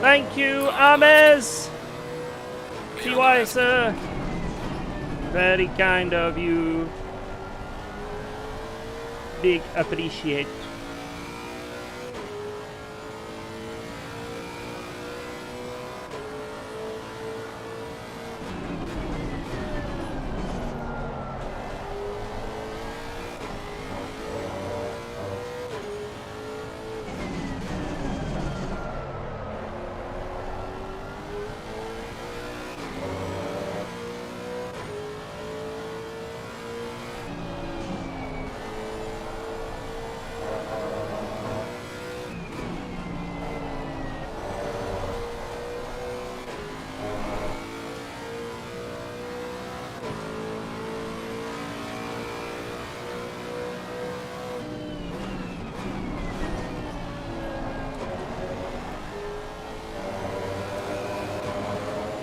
Thank you, Ames! TY, sir. Very kind of you. Big appreciate.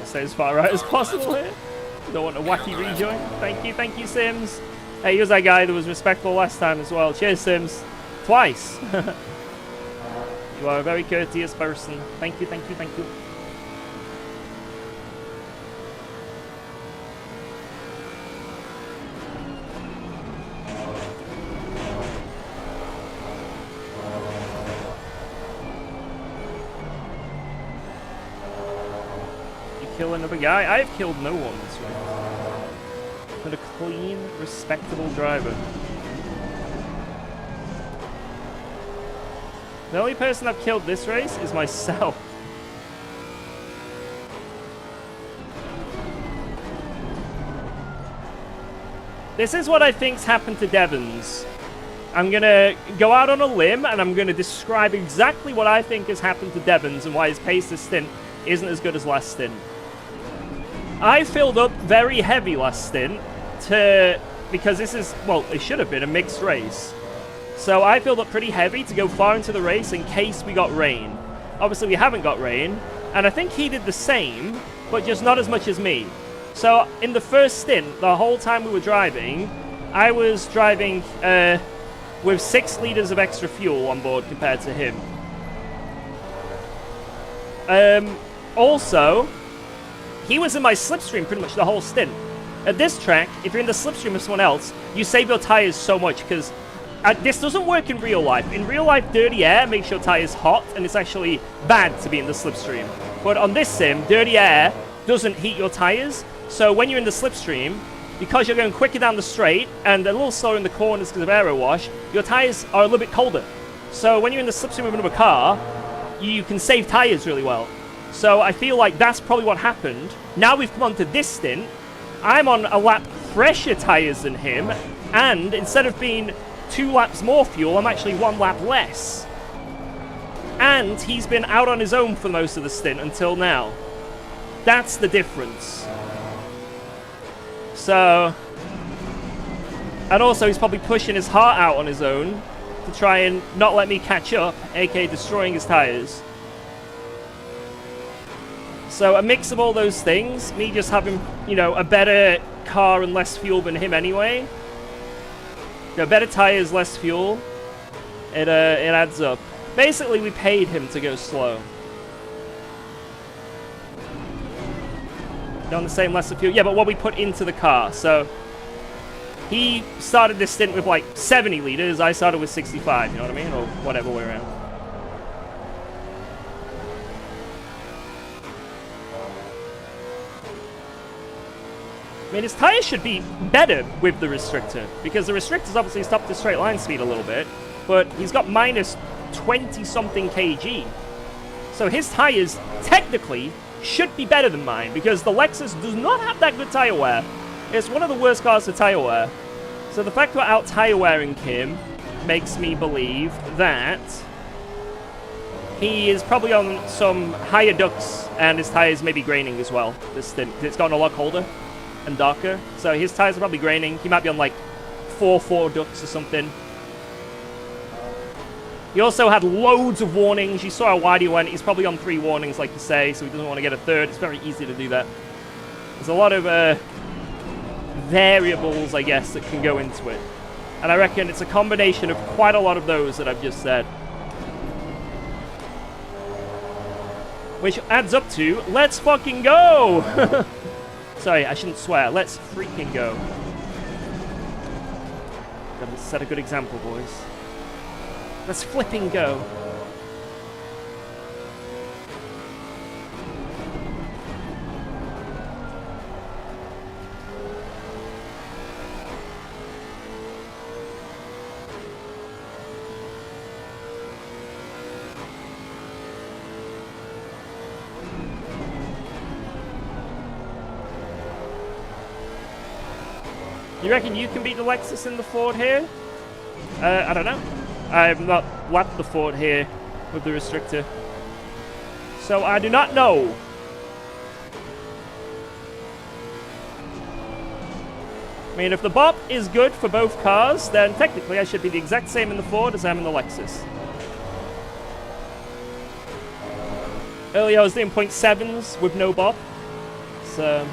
Stay as far right as possible here. Don't want a wacky rejoin. Thank you, Sims. Hey, he was that guy that was respectful last time as well. Cheers, Sims. Twice. You are a very courteous person. Thank you. Kill another guy? I've killed no one this race. But a clean, respectable driver. The only person I've killed this race is myself. This is what I think's happened to Devons. I'm gonna go out on a limb and I'm gonna describe exactly what I think has happened to Devons and why his pace this stint isn't as good as last stint. I filled up very heavy last stint because this is, well, it should have been a mixed race. So I filled up pretty heavy to go far into the race in case we got rain. Obviously we haven't got rain, and I think he did the same, but just not as much as me. So in the first stint, the whole time we were driving, I was driving with 6 liters of extra fuel on board compared to him. Also, he was in my slipstream pretty much the whole stint. At this track, if you're in the slipstream of someone else, you save your tires so much because this doesn't work in real life. In real life, dirty air makes your tires hot and it's actually bad to be in the slipstream. But on this sim, dirty air doesn't heat your tires. So when you're in the slipstream, because you're going quicker down the straight and a little slower in the corners because of aero wash, your tires are a little bit colder. So when you're in the slipstream of another car, you can save tires really well. So I feel like that's probably what happened. Now we've come on to this stint. I'm on a lap fresher tires than him, and instead of being 2 laps more fuel, I'm actually 1 lap less. And he's been out on his own for most of the stint until now. That's the difference. So, and also he's probably pushing his heart out on his own to try and not let me catch up, aka destroying his tires. So a mix of all those things, me just having, you know, a better car and less fuel than him anyway, better tires, less fuel. It adds up. Basically, we paid him to go slow. On the same lesser fuel. Yeah, but what we put into the car. So he started this stint with like 70 liters. I started with 65. You know what I mean, or whatever way around. I mean, his tires should be better with the restrictor, because the restrictor's obviously stopped his straight line speed a little bit, but he's got minus 20-something kg. So his tires, technically, should be better than mine, because the Lexus does not have that good tire wear. It's one of the worst cars for tire wear. So the fact we're out tire wearing him makes me believe that he is probably on some higher ducts, and his tires may be graining as well this stint. It's gotten a lot colder and darker, so his tires are probably graining. He might be on like 4 ducts or something. He also had loads of warnings. You saw how wide he went. He's probably on 3 warnings, like you say, so he doesn't want to get a third. It's very easy to do that. There's a lot of variables, I guess, that can go into it. And I reckon it's a combination of quite a lot of those that I've just said. Which adds up to, let's fucking go! Sorry, I shouldn't swear. Let's freaking go. Gotta set a good example, boys. Let's flipping go. You reckon you can beat the Lexus in the Ford here? I don't know. I have not lapped the Ford here with the restrictor, so I do not know. I mean, if the bop is good for both cars, then technically I should be the exact same in the Ford as I am in the Lexus. Earlier I was doing 0.7s with no bop, so...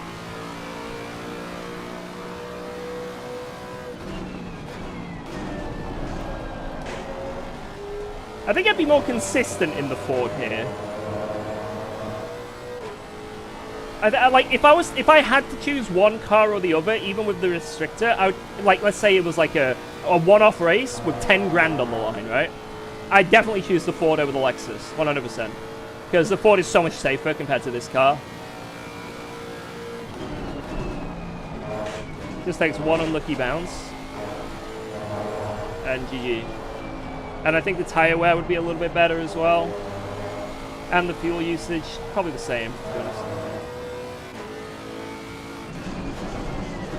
I think I'd be more consistent in the Ford here. Like if I had to choose one car or the other, even with the restrictor, I would, like, let's say it was like a one-off race with 10 grand on the line, right? I'd definitely choose the Ford over the Lexus, 100%, because the Ford is so much safer compared to this car. Just takes one unlucky bounce, and GG. And I think the tire wear would be a little bit better as well. And the fuel usage, probably the same, to be honest.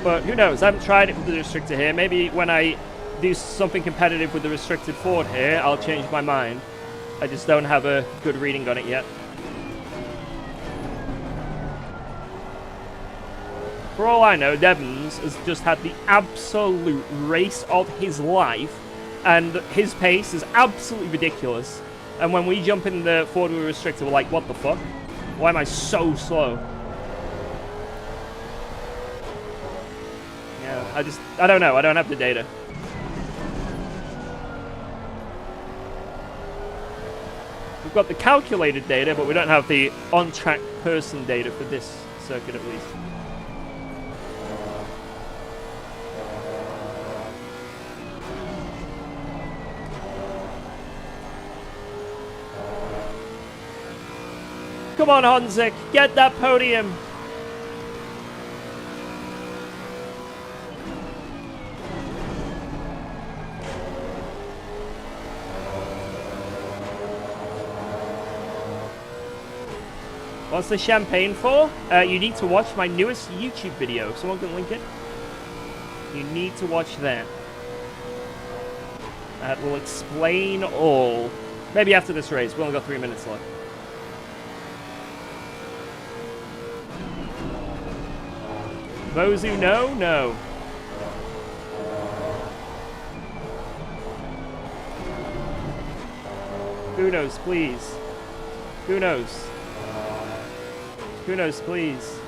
But who knows? I haven't tried it with the restrictor here. Maybe when I do something competitive with the restricted Ford here, I'll change my mind. I just don't have a good reading on it yet. For all I know, Devons has just had the absolute race of his life. And his pace is absolutely ridiculous. And when we jump in the Ford with a restrictor, we're like, what the fuck? Why am I so slow? Yeah, I don't know. I don't have the data. We've got the calculated data, but we don't have the on-track person data for this circuit at least. Come on, Honzik, get that podium. What's the champagne for? You need to watch my newest YouTube video. Someone can link it. You need to watch that. That will explain all. Maybe after this race. We've only got 3 minutes left. Those who know, know. Who knows, please? Who knows? Who knows, please?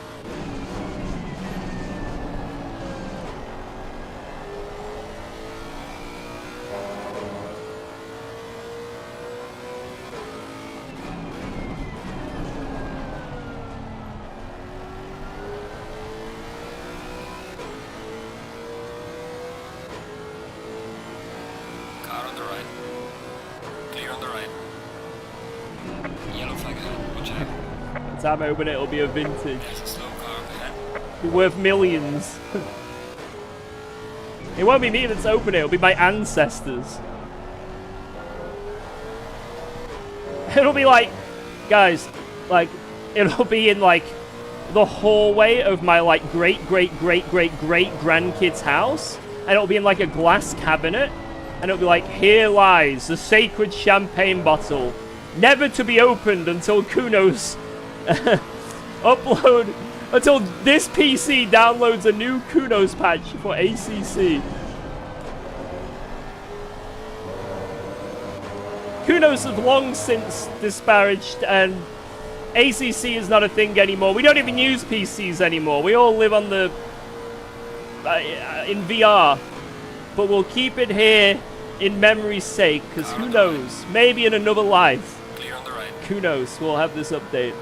Yellow flag ahead. Watch out. By the time I open it, it'll be a vintage. There's a slow car up ahead. Be worth millions. It won't be me that's opening it, it'll be my ancestors. It'll be like, guys, like, it'll be in like the hallway of my like great grandkid's house, and it'll be in like a glass cabinet, and it'll be like, here lies the sacred champagne bottle, never to be opened until Kunos upload, until this PC downloads a new Kunos patch for ACC. Kunos have long since disparaged, and ACC is not a thing anymore. We don't even use PCs anymore. We all live on the in VR, but we'll keep it here in memory's sake, because who knows? Maybe in another life, Clear on the right. who knows? We'll have this update.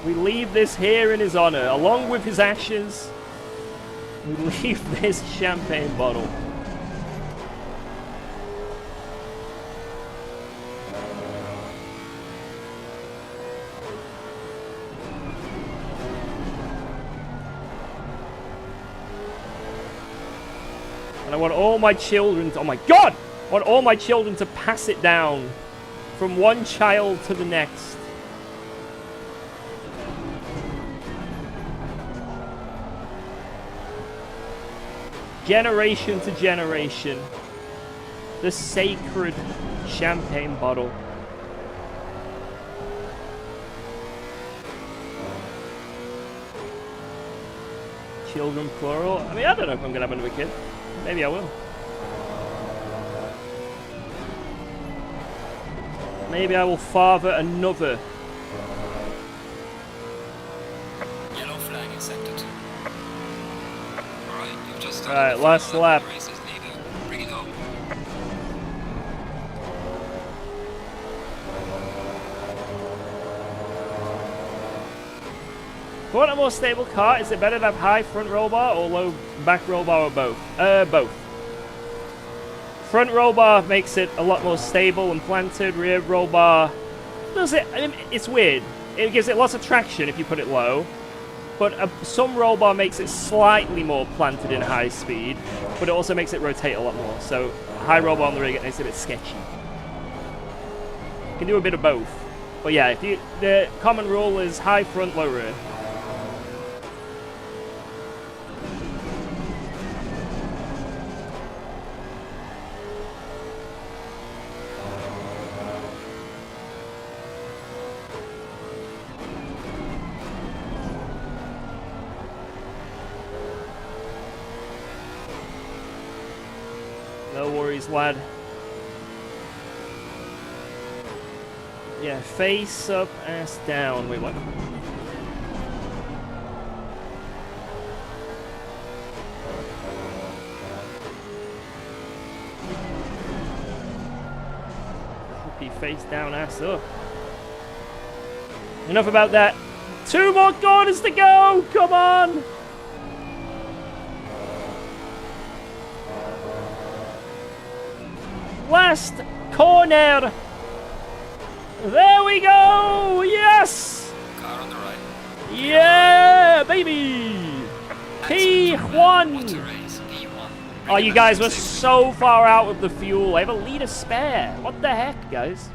We leave this here in his honor, along with his ashes. We leave this champagne bottle. And I want all my children to, oh my God! I want all my children to pass it down from one child to the next. Generation to generation. The sacred champagne bottle. Children plural. I mean, I don't know if I'm gonna have another kid. Maybe I will. Maybe I will father another. Yellow flag in sector 2. Alright, you've just started. Alright, last lap. Race is legal. Bring it home. If you want a more stable car, is it better to have high front roll bar or low back roll bar, or both? Both. Front roll bar makes it a lot more stable and planted. Rear roll bar does it. I mean, it's weird. It gives it lots of traction if you put it low, but some roll bar makes it slightly more planted in high speed, but it also makes it rotate a lot more. So high roll bar on the rear makes it a bit sketchy. You can do a bit of both, but yeah, if you, the common rule is high front, low rear. No worries, lad. Yeah, face up, ass down. Wait, what? Be face down, ass up. Enough about that. 2 more corners to go! Come on! Last corner. There we go. Yes. Car on the right. Yeah, baby. P1. Oh, you guys were so far out with the fuel. I have a liter spare. What the heck, guys?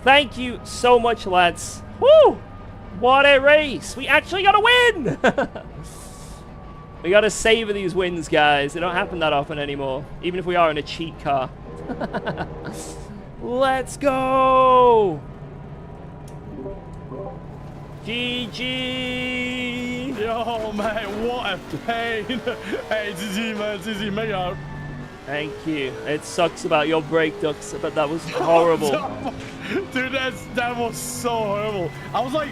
Thank you so much, lads. Woo! What a race. We actually got a win. We gotta savor these wins, guys. They don't happen that often anymore, even if we are in a cheat car. Let's go! GG! Yo, man, what a pain. Hey, GG, man. GG, make out. Thank you. It sucks about your brake ducts, but that was horrible. Dude, that was so horrible. I was like,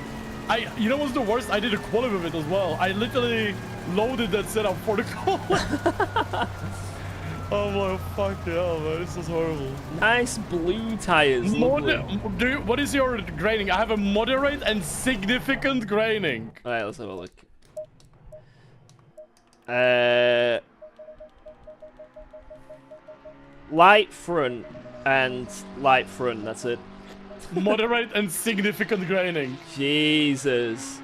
you know what's the worst? I did a quali with it as well. I literally loaded that setup for the call. Oh my fucking hell, man. This is horrible. Nice blue tires. What is your graining? I have a moderate and significant graining. Alright, let's have a look. Light front and light front, that's it. Moderate and significant graining. Jesus.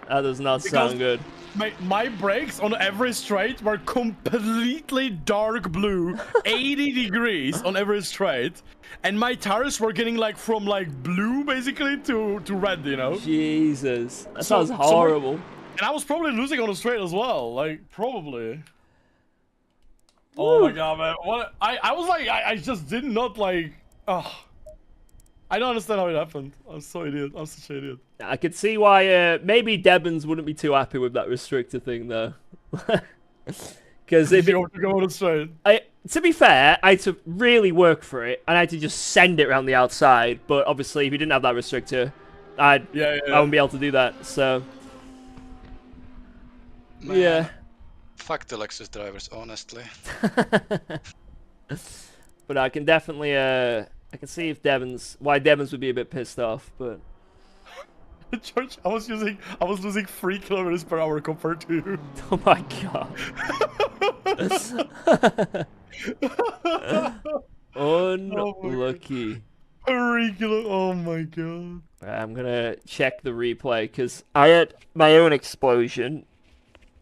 That does not sound good. My brakes on every straight were completely dark blue, 80 degrees on every straight, and my tires were getting like from like blue basically to red, you know? Jesus, that sounds horrible. And I was probably losing on the straight as well, like probably. Woo. Oh my god, man! What I was like, I just did not like. Oh, I don't understand how it happened. I'm so idiot. I'm such an idiot. I could see why maybe Debbins wouldn't be too happy with that restrictor thing though. Because if you go on the straight. To be fair, I had to really work for it, and I had to just send it around the outside. But obviously, if you didn't have that restrictor, I wouldn't be able to do that. So, Man, yeah. Fuck the Lexus drivers, honestly. But I can definitely, I can see if why Devons would be a bit pissed off. But George, I was losing 3 kilometers per hour compared to you. Oh my god. Unlucky. Oh my god. I'm gonna check the replay because I had my own explosion.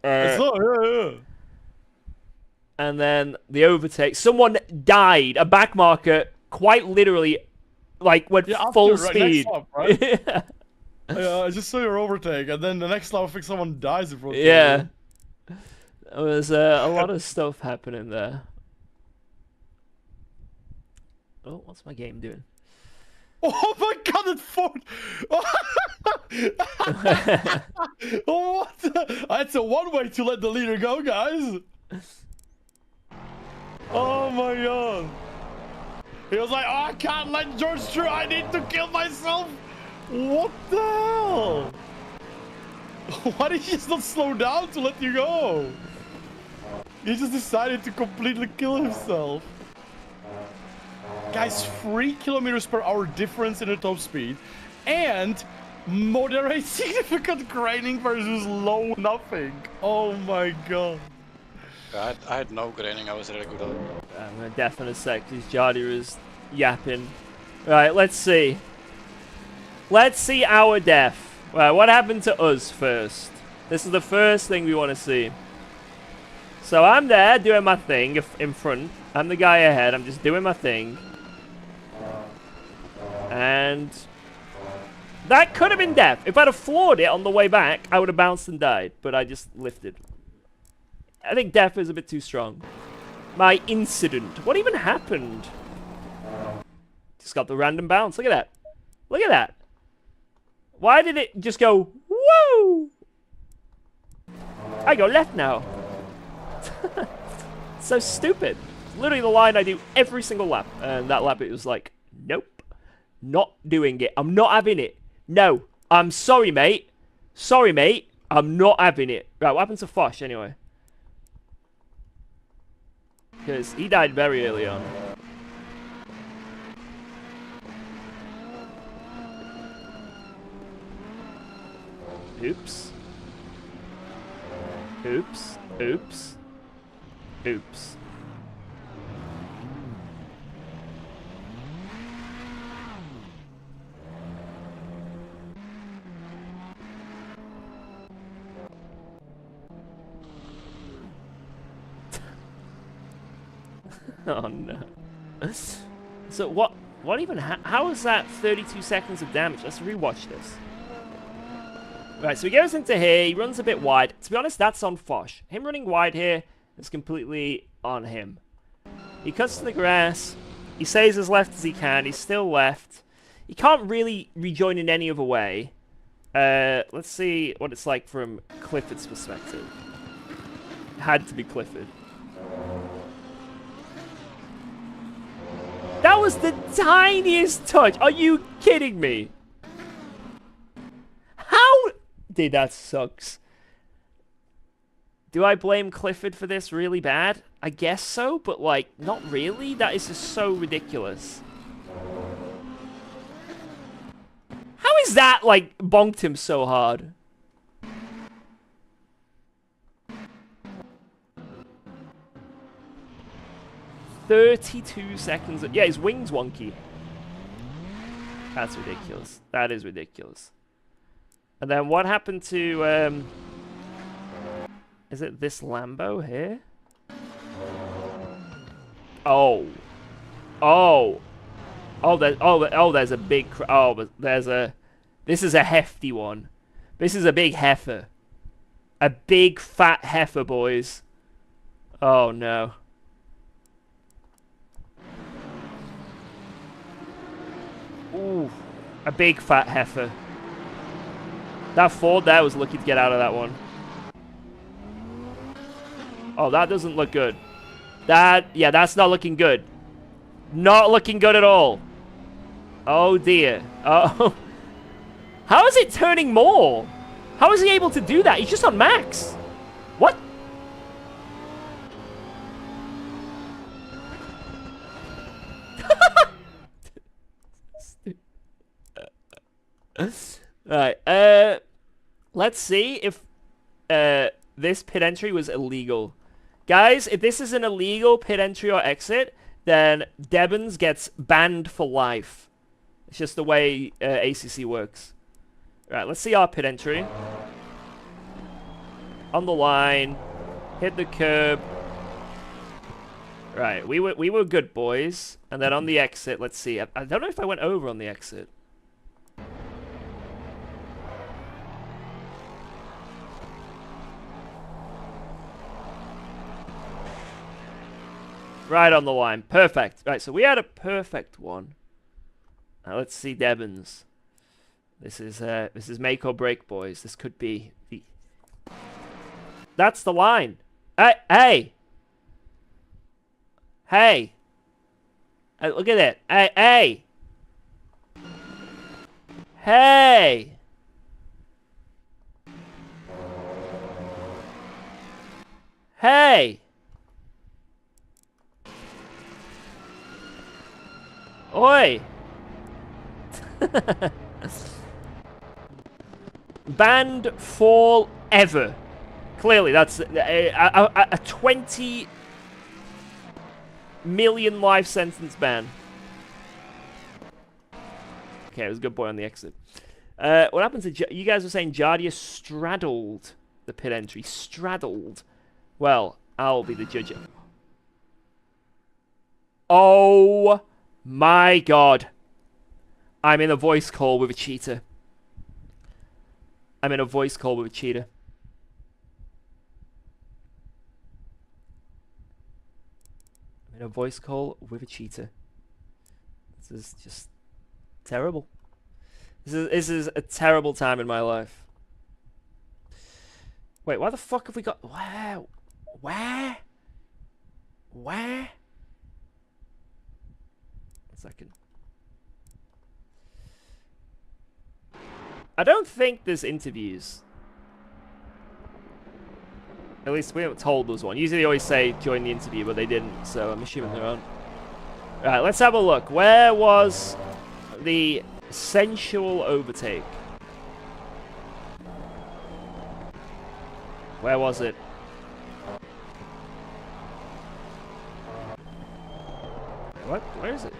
Yeah. And then the overtake. Someone died. A backmarker, quite literally, like went full speed. Next lap, right? Yeah, I just saw your overtake, and then the next lap, I think someone dies in front of you. Yeah. There was a lot of stuff happening there. Oh, what's my game doing? Oh my god, it fought! Oh, what? That's a one-way to let the leader go, guys. Oh my god. He was like, oh, I can't let George through. I need to kill myself. What the hell? Why did he just not slow down to let you go? He just decided to completely kill himself. Guys, 3 kilometers per hour difference in the top speed, and moderate significant graining versus low nothing. Oh my god. I had no graining, I was really good at it. I'm gonna deafen in a sec because Jardy is yapping. Right, let's see. Let's see our death. Right, what happened to us first? This is the first thing we want to see. So I'm there doing my thing in front. I'm the guy ahead. I'm just doing my thing. And that could have been death. If I'd have floored it on the way back, I would have bounced and died. But I just lifted. I think death is a bit too strong. My incident. What even happened? Just got the random bounce. Look at that. Look at that. Why did it just go, woo? I go left now. So stupid. Literally the line I do every single lap. And that lap it was like, nope. Not doing it. I'm not having it. No. I'm sorry, mate. Sorry, mate. I'm not having it. Right, what happened to Fosh anyway? Because he died very early on. Oops. Oops. Oops. Oops. Oh no. So what even how is that 32 seconds of damage? Let's rewatch this. Right, so he goes into here, he runs a bit wide. To be honest, that's on Fosh. Him running wide here is completely on him. He cuts to the grass, he stays as left as he can, he's still left. He can't really rejoin in any other way. Let's see what it's like from Clifford's perspective. It had to be Clifford. That was the tiniest touch. Are you kidding me? How? Dude, that sucks. Do I blame Clifford for this really bad? I guess so, but like, not really. That is just so ridiculous. How is that, like, bonked him so hard? $32 seconds. Yeah, his wing's wonky. That's ridiculous. That is ridiculous. And then what happened to, is it this Lambo here? Oh. Oh. There's a big... but there's a... This is a hefty one. This is a big heifer. A big fat heifer, boys. Oh, no. Ooh. A big fat heifer. That Ford there was lucky to get out of that one. Oh, that doesn't look good. Yeah, that's not looking good. Not looking good at all. Oh, dear. Oh. How is it turning more? How is he able to do that? He's just on max. What? Alright, let's see if this pit entry was illegal. Guys, if this is an illegal pit entry or exit, then Debbins gets banned for life. It's just the way ACC works. Right, let's see our pit entry. On the line. Hit the curb. Right, we were good, boys. And then on the exit, let's see. I don't know if I went over on the exit. Right on the line. Perfect. Right, so we had a perfect one. Now let's see Debbins. This is make or break, boys. This could be the... That's the line. Hey! Hey! Look at it. Hey! Hey! Hey! Oi! Banned forever. Clearly, that's a 20 million life sentence ban. Okay, it was a good boy on the exit. What happened to... You guys were saying Jardia straddled the pit entry. Straddled. Well, I'll be the judge. Oh my god. I'm in a voice call with a cheater. I'm in a voice call with a cheater. I'm in a voice call with a cheater. This is just terrible. This is a terrible time in my life. Wait, why the fuck have we got... Wow. Where? Where? 1 second. I don't think there's interviews. At least we weren't told there's one. Usually they always say join the interview, but they didn't, so I'm assuming they're on. Alright, let's have a look. Where was the sensual overtake? Where was it? What? Where is it?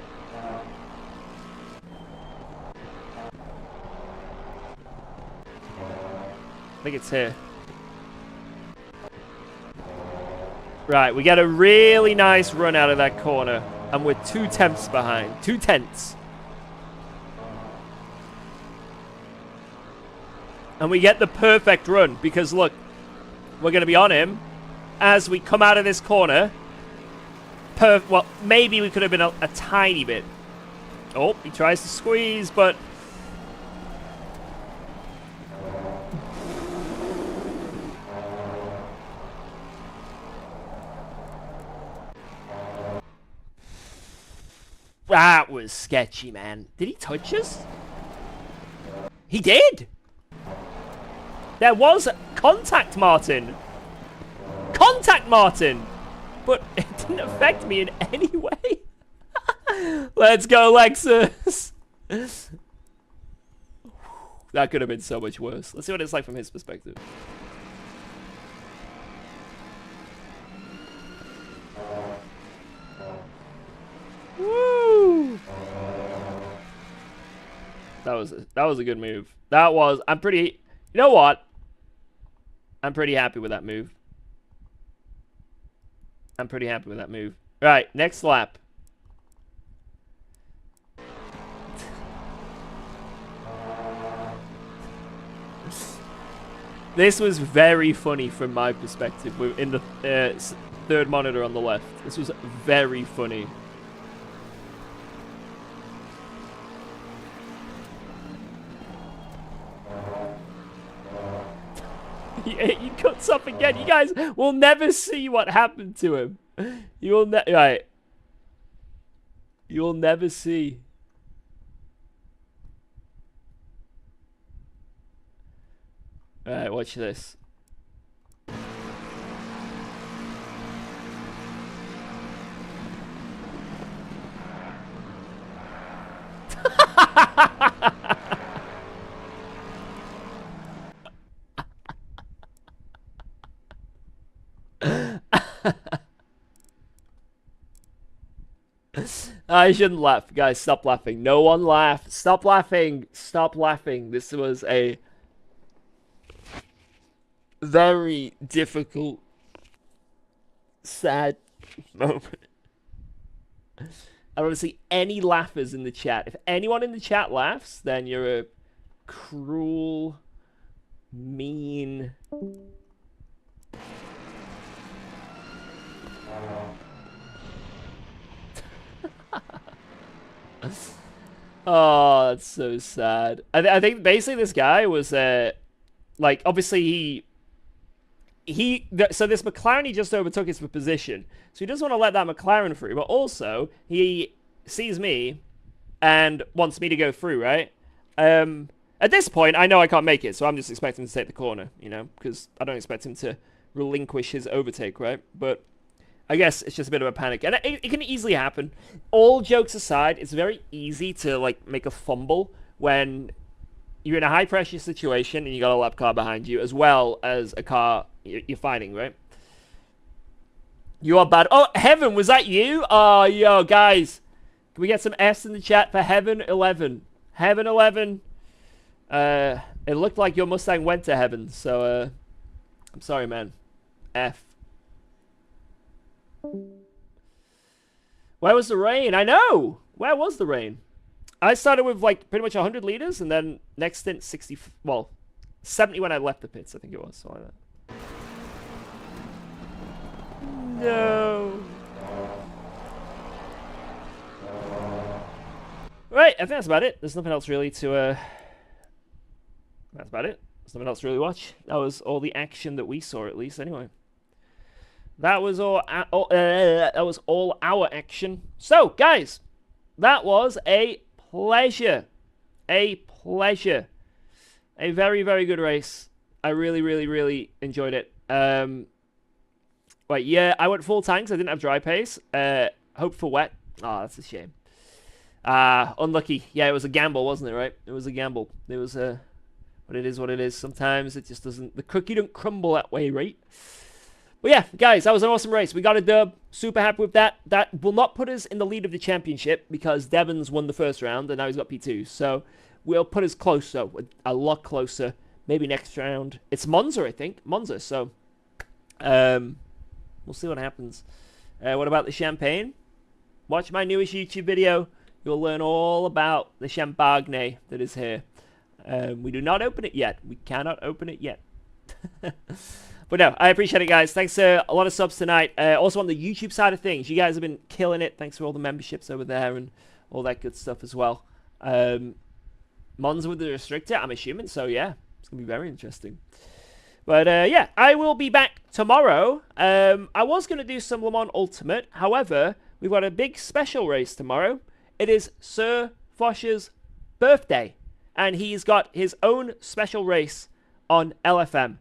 I think it's here. Right, we get a really nice run out of that corner. And we're 2 tenths behind. 2 tenths. And we get the perfect run. Because look, we're going to be on him as we come out of this corner. Well, maybe we could have been a tiny bit. Oh, he tries to squeeze, but... That was sketchy, man. Did he touch us? He did! There was contact, Martin! Contact, Martin! but it didn't affect me in any way. Let's go, Lexus. That could have been so much worse. Let's see what it's like from his perspective. Woo! That was a good move. That was. I'm pretty. You know what? I'm pretty happy with that move. I'm pretty happy with that move. Right, next lap. This was very funny from my perspective. We're in the third monitor on the left. This was very funny. He cuts up again. You guys will never see what happened to him. You will right. You will never see. Alright, watch this. I shouldn't laugh. Guys, stop laughing. No one laugh. Stop laughing. Stop laughing. This was a very difficult, sad moment. I don't see any laughers in the chat. If anyone in the chat laughs, then you're a cruel, mean... Oh, that's so sad. I think basically this guy was, like, obviously so this McLaren, he just overtook his position. So he doesn't want to let that McLaren through, but also he sees me and wants me to go through, right? At this point, I know I can't make it, so I'm just expecting to take the corner, you know, because I don't expect him to relinquish his overtake, right? But I guess it's just a bit of a panic. And it can easily happen. All jokes aside, it's very easy to, like, make a fumble when you're in a high-pressure situation and you got a lap car behind you, as well as a car you're fighting, right? You are bad. Oh, Heaven, was that you? Oh, yo, guys. Can we get some S in the chat for Heaven 11? Heaven 11. It looked like your Mustang went to heaven, so, I'm sorry, man. F. Where was the rain? I know! Where was the rain? I started with, like, pretty much 100 liters, and then next stint 60, well, 70 when I left the pits, I think it was, something like that. No. Right, I think that's about it. There's nothing else really to, that's about it. There's nothing else to really watch. That was all the action that we saw, at least, anyway. That was all our action. So, guys, that was a pleasure. A pleasure. A very, very good race. I really, really, really enjoyed it. Right, yeah, I went full tanks. I didn't have dry pace. Hope for wet. Oh, that's a shame. Unlucky. Yeah, it was a gamble, wasn't it, right? It was a gamble. It was but it is what it is. Sometimes it just doesn't... The cookie don't crumble that way, right? But yeah, guys, that was an awesome race. We got a dub. Super happy with that. That will not put us in the lead of the championship because Devon's won the first round and now he's got P2. So we'll put us closer, a lot closer. Maybe next round. It's Monza, I think. Monza, so we'll see what happens. What about the champagne? Watch my newest YouTube video. You'll learn all about the champagne that is here. We do not open it yet. We cannot open it yet. But no, I appreciate it, guys. Thanks for a lot of subs tonight. Also on the YouTube side of things, you guys have been killing it. Thanks for all the memberships over there and all that good stuff as well. Monza with the restrictor, I'm assuming. So yeah, it's going to be very interesting. But yeah, I will be back tomorrow. I was going to do some Le Mans Ultimate. However, we've got a big special race tomorrow. It is Sir Fosh's birthday. And he's got his own special race on LFM.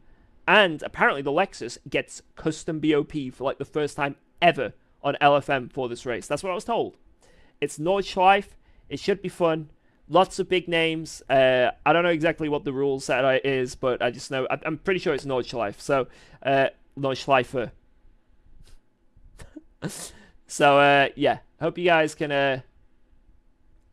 And apparently the Lexus gets custom BOP for like the first time ever on LFM for this race. That's what I was told. It's Nordschleife. It should be fun. Lots of big names. I don't know exactly what the rule set is, but I just know I'm pretty sure it's Nordschleife. So Nordschleife. So yeah, hope you guys can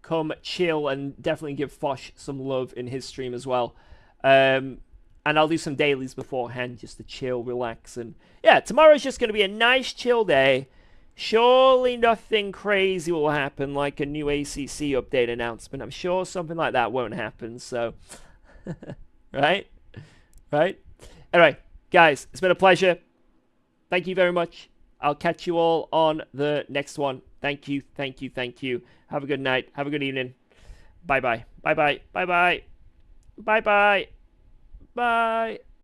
come chill and definitely give Fosh some love in his stream as well. And I'll do some dailies beforehand just to chill, relax, and yeah, tomorrow's just going to be a nice chill day. Surely nothing crazy will happen, like a new ACC update announcement. I'm sure something like that won't happen, so... right? Right? Anyway, guys, it's been a pleasure. Thank you very much. I'll catch you all on the next one. Thank you, thank you, thank you. Have a good night. Have a good evening. Bye-bye. Bye-bye. Bye-bye. Bye-bye. Bye.